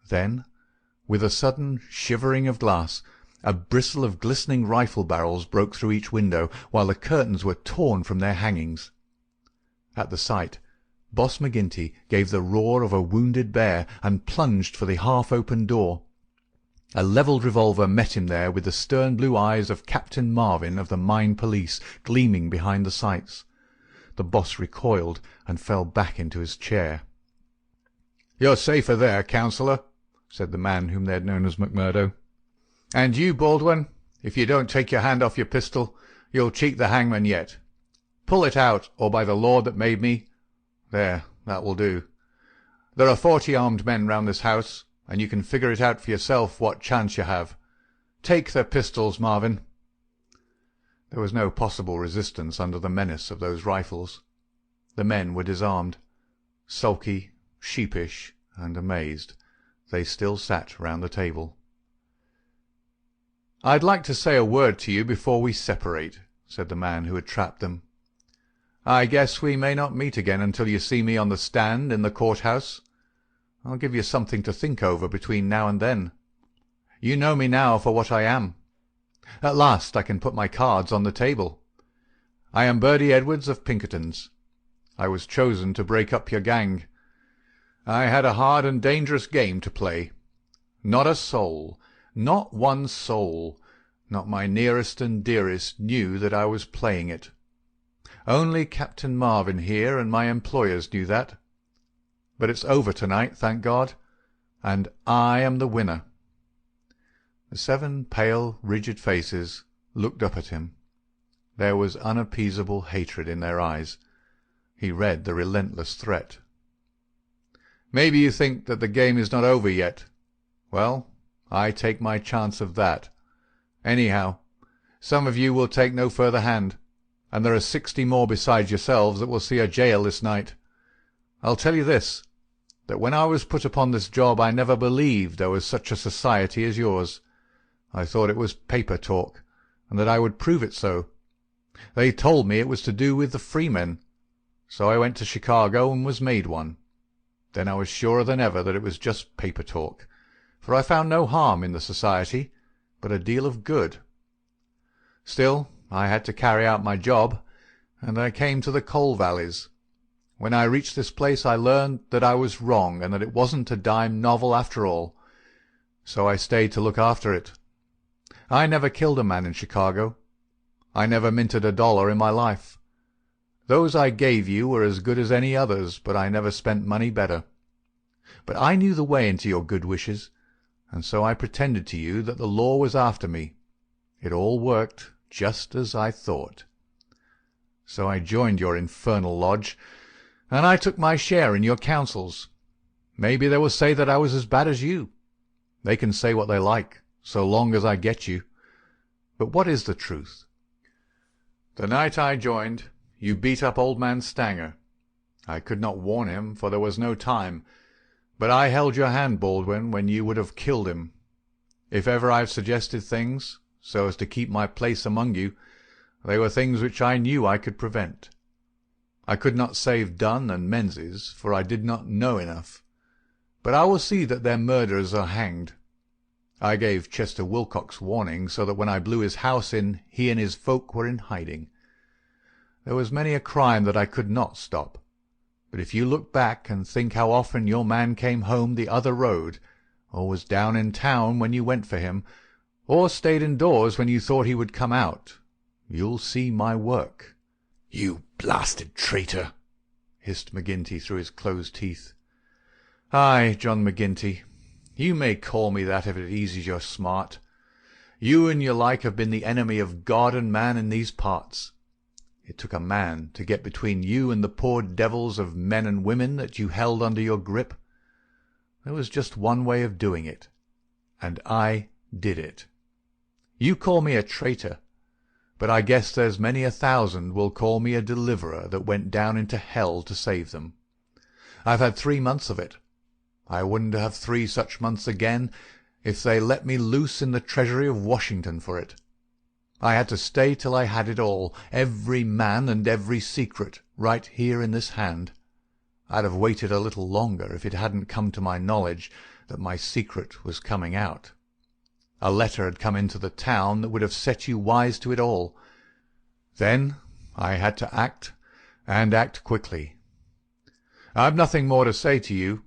Then, with a sudden shivering of glass, a bristle of glistening rifle barrels broke through each window, while the curtains were torn from their hangings. At the sight, Boss McGinty gave the roar of a wounded bear and plunged for the half-open door. A levelled revolver met him there, with the stern blue eyes of Captain Marvin of the Mine Police gleaming behind the sights. The boss recoiled and fell back into his chair. "You're safer there, councillor," said the man whom they had known as McMurdo. "And you, Baldwin, if you don't take your hand off your pistol, you'll cheat the hangman yet. Pull it out, or by the Lord that made me— There, that will do. There are 40 armed men round this house, and you can figure it out for yourself what chance you have. Take their pistols, Marvin." There was no possible resistance under the menace of those rifles. The men were disarmed. Sulky, sheepish, and amazed, they still sat round the table. "I'd like to say a word to you before we separate," said the man who had trapped them. "I guess we may not meet again until you see me on the stand in the courthouse. I'll give you something to think over between now and then. You know me now for what I am. At last I can put my cards on the table. I am Birdie Edwards of Pinkerton's. I was chosen to break up your gang. I had a hard and dangerous game to play. Not a soul, not one soul, not my nearest and dearest, knew that I was playing it. Only Captain Marvin here and my employers knew that. But it's over tonight, thank God, and I am the winner." The 7 pale, rigid faces looked up at him. There was unappeasable hatred in their eyes. He read the relentless threat. "Maybe you think that the game is not over yet. Well, I take my chance of that. Anyhow, some of you will take no further hand, and there are 60 more besides yourselves that will see a jail this night. I'll tell you this, that when I was put upon this job I never believed there was such a society as yours. I thought it was paper talk, and that I would prove it so. They told me it was to do with the freemen, so I went to Chicago and was made one. Then I was surer than ever that it was just paper talk, for I found no harm in the society, but a deal of good. Still, I had to carry out my job, and I came to the coal valleys. When I reached this place I learned that I was wrong, and that it wasn't a dime novel after all. So I stayed to look after it. I never killed a man in Chicago. I never minted $1 in my life. Those I gave you were as good as any others, but I never spent money better. But I knew the way into your good wishes, and so I pretended to you that the law was after me. It all worked just as I thought. So I joined your infernal lodge, and I took my share in your councils. Maybe they will say that I was as bad as you. They can say what they like, so long as I get you. But what is the truth? The night I joined, you beat up old man Stanger. I could not warn him, for there was no time, but I held your hand, Baldwin, when you would have killed him. If ever I have suggested things, so as to keep my place among you, they were things which I knew I could prevent. I could not save Dunn and Menzies, for I did not know enough. But I will see that their murderers are hanged. I gave Chester Wilcox warning, so that when I blew his house in, he and his folk were in hiding. There was many a crime that I could not stop. But if you look back and think how often your man came home the other road, or was down in town when you went for him, or stayed indoors when you thought he would come out, you'll see my work." "You blasted traitor!" hissed McGinty through his closed teeth. "Aye, John McGinty, you may call me that if it eases your smart. You and your like have been the enemy of God and man in these parts. It took a man to get between you and the poor devils of men and women that you held under your grip. There was just one way of doing it, and I did it. You call me a traitor, but I guess there's many 1,000 will call me a deliverer that went down into hell to save them. I've had 3 months of it. I wouldn't have 3 such months again if they let me loose in the treasury of Washington for it. I had to stay till I had it all, every man and every secret, right here in this hand. I'd have waited a little longer if it hadn't come to my knowledge that my secret was coming out. A letter had come into the town that would have set you wise to it all. Then I had to act, and act quickly. I've nothing more to say to you,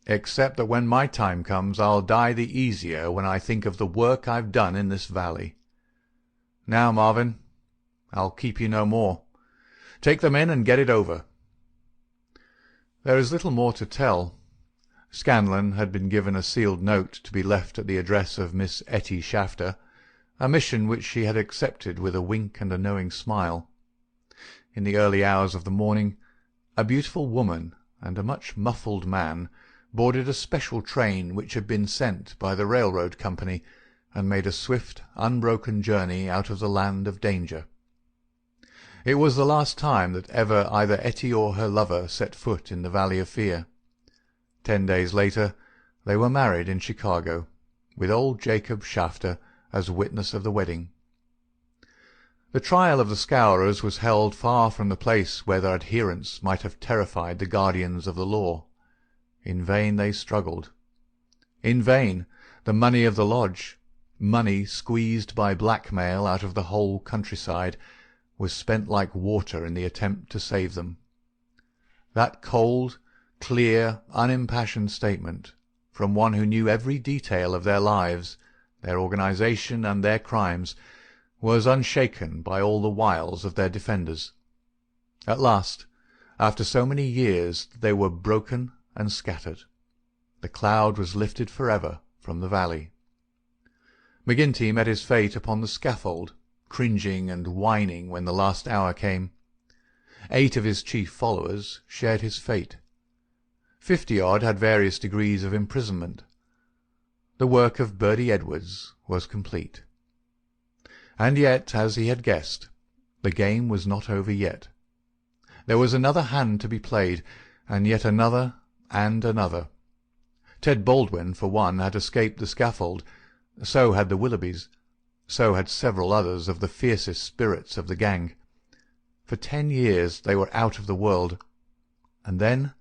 except that when my time comes I'll die the easier when I think of the work I've done in this valley. Now, Marvin, I'll keep you no more. Take them in and get it over." There is little more to tell. Scanlon had been given a sealed note to be left at the address of Miss Etty Shafter, a mission which she had accepted with a wink and a knowing smile. In the early hours of the morning, a beautiful woman and a much muffled man boarded a special train which had been sent by the railroad company, and made a swift, unbroken journey out of the land of danger. It was the last time that ever either Etty or her lover set foot in the Valley of Fear. 10 days later they were married in Chicago, with old Jacob Shafter as witness of the wedding. The trial of the scourers was held far from the place where their adherents might have terrified the guardians of the law. In vain they struggled. In vain the money of the lodge, money squeezed by blackmail out of the whole countryside, was spent like water in the attempt to save them. That cold, clear, unimpassioned statement, from one who knew every detail of their lives, their organization, and their crimes, was unshaken by all the wiles of their defenders. At last, after so many years that they were broken and scattered, the cloud was lifted forever from the valley. McGinty met his fate upon the scaffold, cringing and whining when the last hour came. 8 of his chief followers shared his fate. 50-odd had various degrees of imprisonment. The work of Birdie Edwards was complete. And yet, as he had guessed, the game was not over yet. There was another hand to be played, and yet another and another. Ted Baldwin, for one, had escaped the scaffold. So had the Willoughbys. So had several others of the fiercest spirits of the gang. For 10 years they were out of the world, and then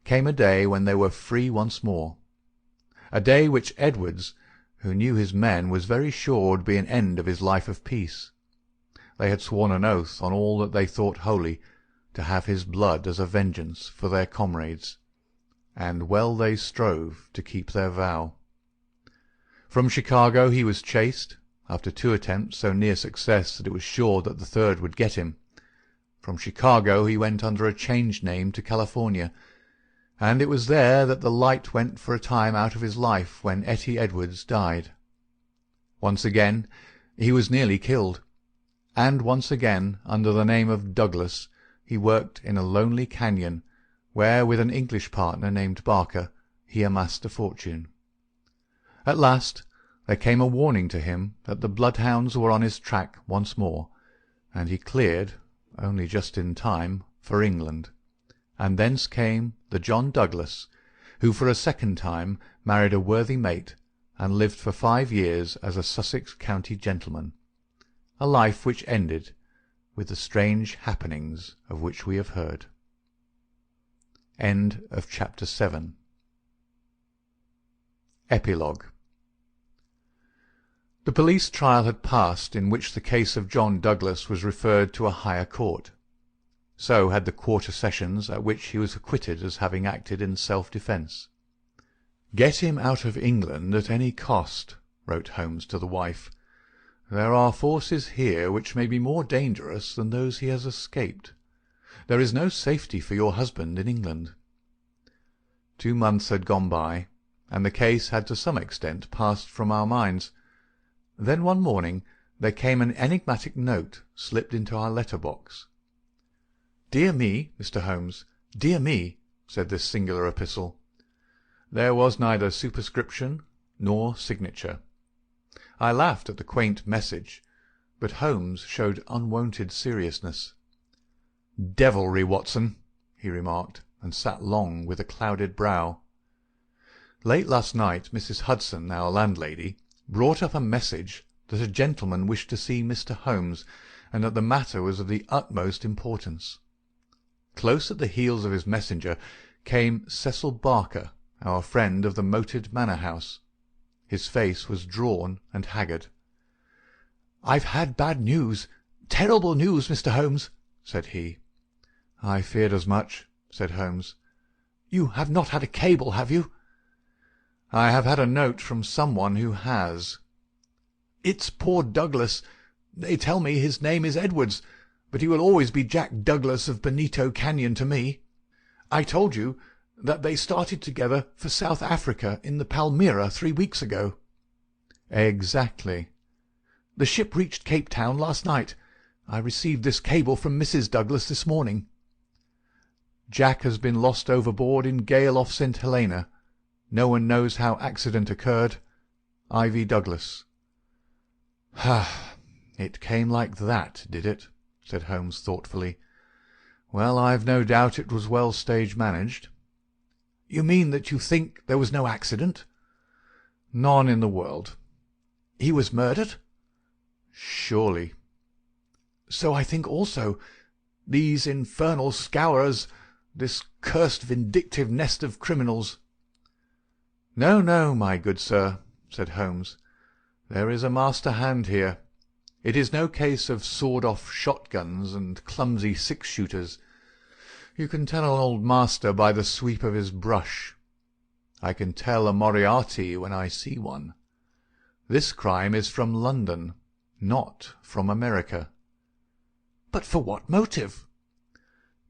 came a day when they were free once more. A day which Edwards, who knew his men, was very sure would be an end of his life of peace. They had sworn an oath on all that they thought holy, to have his blood as a vengeance for their comrades, and well they strove to keep their vow. From Chicago he was chased, after 2 attempts so near success that it was sure that the third would get him. From Chicago he went under a changed name to California, and it was there that the light went for a time out of his life when Etty Edwards died. Once again he was nearly killed, and once again, under the name of Douglas, he worked in a lonely canyon, where with an English partner named Barker he amassed a fortune. At last there came a warning to him that the bloodhounds were on his track once more, and he cleared, only just in time, for England. And thence came the John Douglas, who for a second time married a worthy mate, and lived for 5 years as a Sussex county gentleman, a life which ended with the strange happenings of which we have heard. End of Chapter 7. Epilogue. The police trial had passed, in which the case of John Douglas was referred to a higher court. So had the quarter sessions, at which he was acquitted as having acted in self-defence. "Get him out of England at any cost," wrote Holmes to the wife. "There are forces here which may be more dangerous than those he has escaped. There is no safety for your husband in England." 2 months had gone by, and the case had to some extent passed from our minds. Then one morning there came an enigmatic note slipped into our letter-box. "Dear me, Mr. Holmes, dear me," said this singular epistle. There was neither superscription nor signature. I laughed at the quaint message, But Holmes showed unwonted seriousness. "Devilry, Watson," he remarked, and sat long with a clouded brow. Late last night Mrs. Hudson, our landlady, brought up a message that a gentleman wished to see Mr. Holmes, and that the matter was of the utmost importance. Close at the heels of his messenger came Cecil Barker, our friend of the moated manor-house. His face was drawn and haggard. "I've had bad news, terrible news, Mr. Holmes," said he. "I feared as much," said Holmes. "You have not had a cable, have you?" "I have had a note from someone who has." "It's poor Douglas. They tell me his name is Edwards, but he will always be Jack Douglas of Bonito Canyon to me. I told you that they started together for South Africa in the Palmyra 3 weeks ago." "Exactly." "The ship reached Cape Town last night. I received this cable from Mrs. Douglas this morning." "Jack has been lost overboard in gale off St. Helena. No one knows how accident occurred. Ivy Douglas." "Ha! It came like that, did it?" said Holmes thoughtfully. "Well, I've no doubt it was well stage-managed." "You mean that you think there was no accident?" "None in the world." "He was murdered?" "Surely." "So I think also. These infernal scourers, this cursed vindictive nest of criminals." "No, no, my good sir," said Holmes. "There is a master hand here. It is no case of sawed-off shotguns and clumsy six-shooters. You can tell an old master by the sweep of his brush. I can tell a Moriarty when I see one. This crime is from London, not from America." "But for what motive?"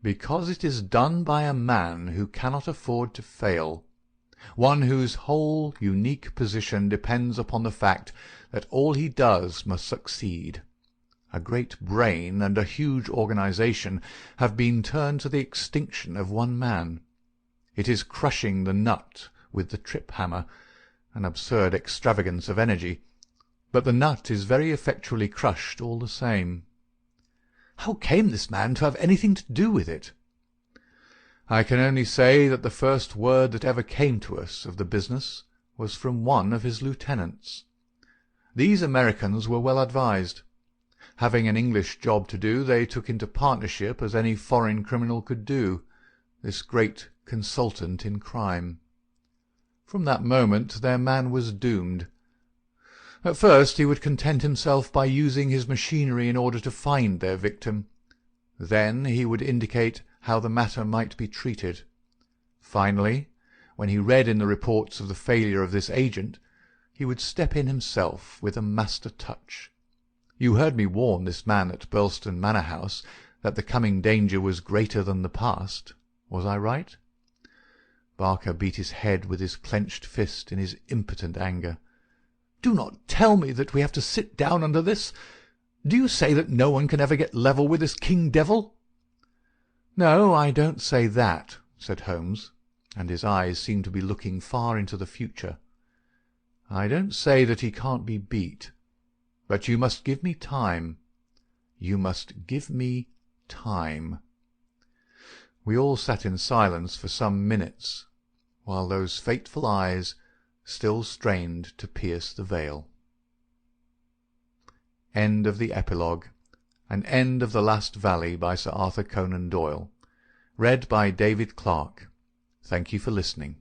"Because it is done by a man who cannot afford to fail. One whose whole unique position depends upon the fact that all he does must succeed. A great brain and a huge organization have been turned to the extinction of one man. It is crushing the nut with the trip-hammer, an absurd extravagance of energy, but the nut is very effectually crushed all the same." "How came this man to have anything to do with it?" "I can only say that the first word that ever came to us of the business was from one of his lieutenants. These Americans were well advised. Having an English job to do, they took into partnership as any foreign criminal could do, this great consultant in crime. From that moment their man was doomed. At first he would content himself by using his machinery in order to find their victim. Then he would indicate how the matter might be treated. Finally, when he read in the reports of the failure of this agent, he would step in himself with a master touch. You heard me warn this man at Burlston Manor House that the coming danger was greater than the past. Was I right?" Barker beat his head with his clenched fist in his impotent anger. "Do not tell me that we have to sit down under this. Do you say that no one can ever get level with this king devil?" "No, I don't say that," said Holmes, and his eyes seemed to be looking far into the future. "I don't say that he can't be beat. But you must give me time. You must give me time." We all sat in silence for some minutes, while those fateful eyes still strained to pierce the veil. End of the epilogue, and end of The Last Valley by Sir Arthur Conan Doyle. Read by David Clarke. Thank you for listening.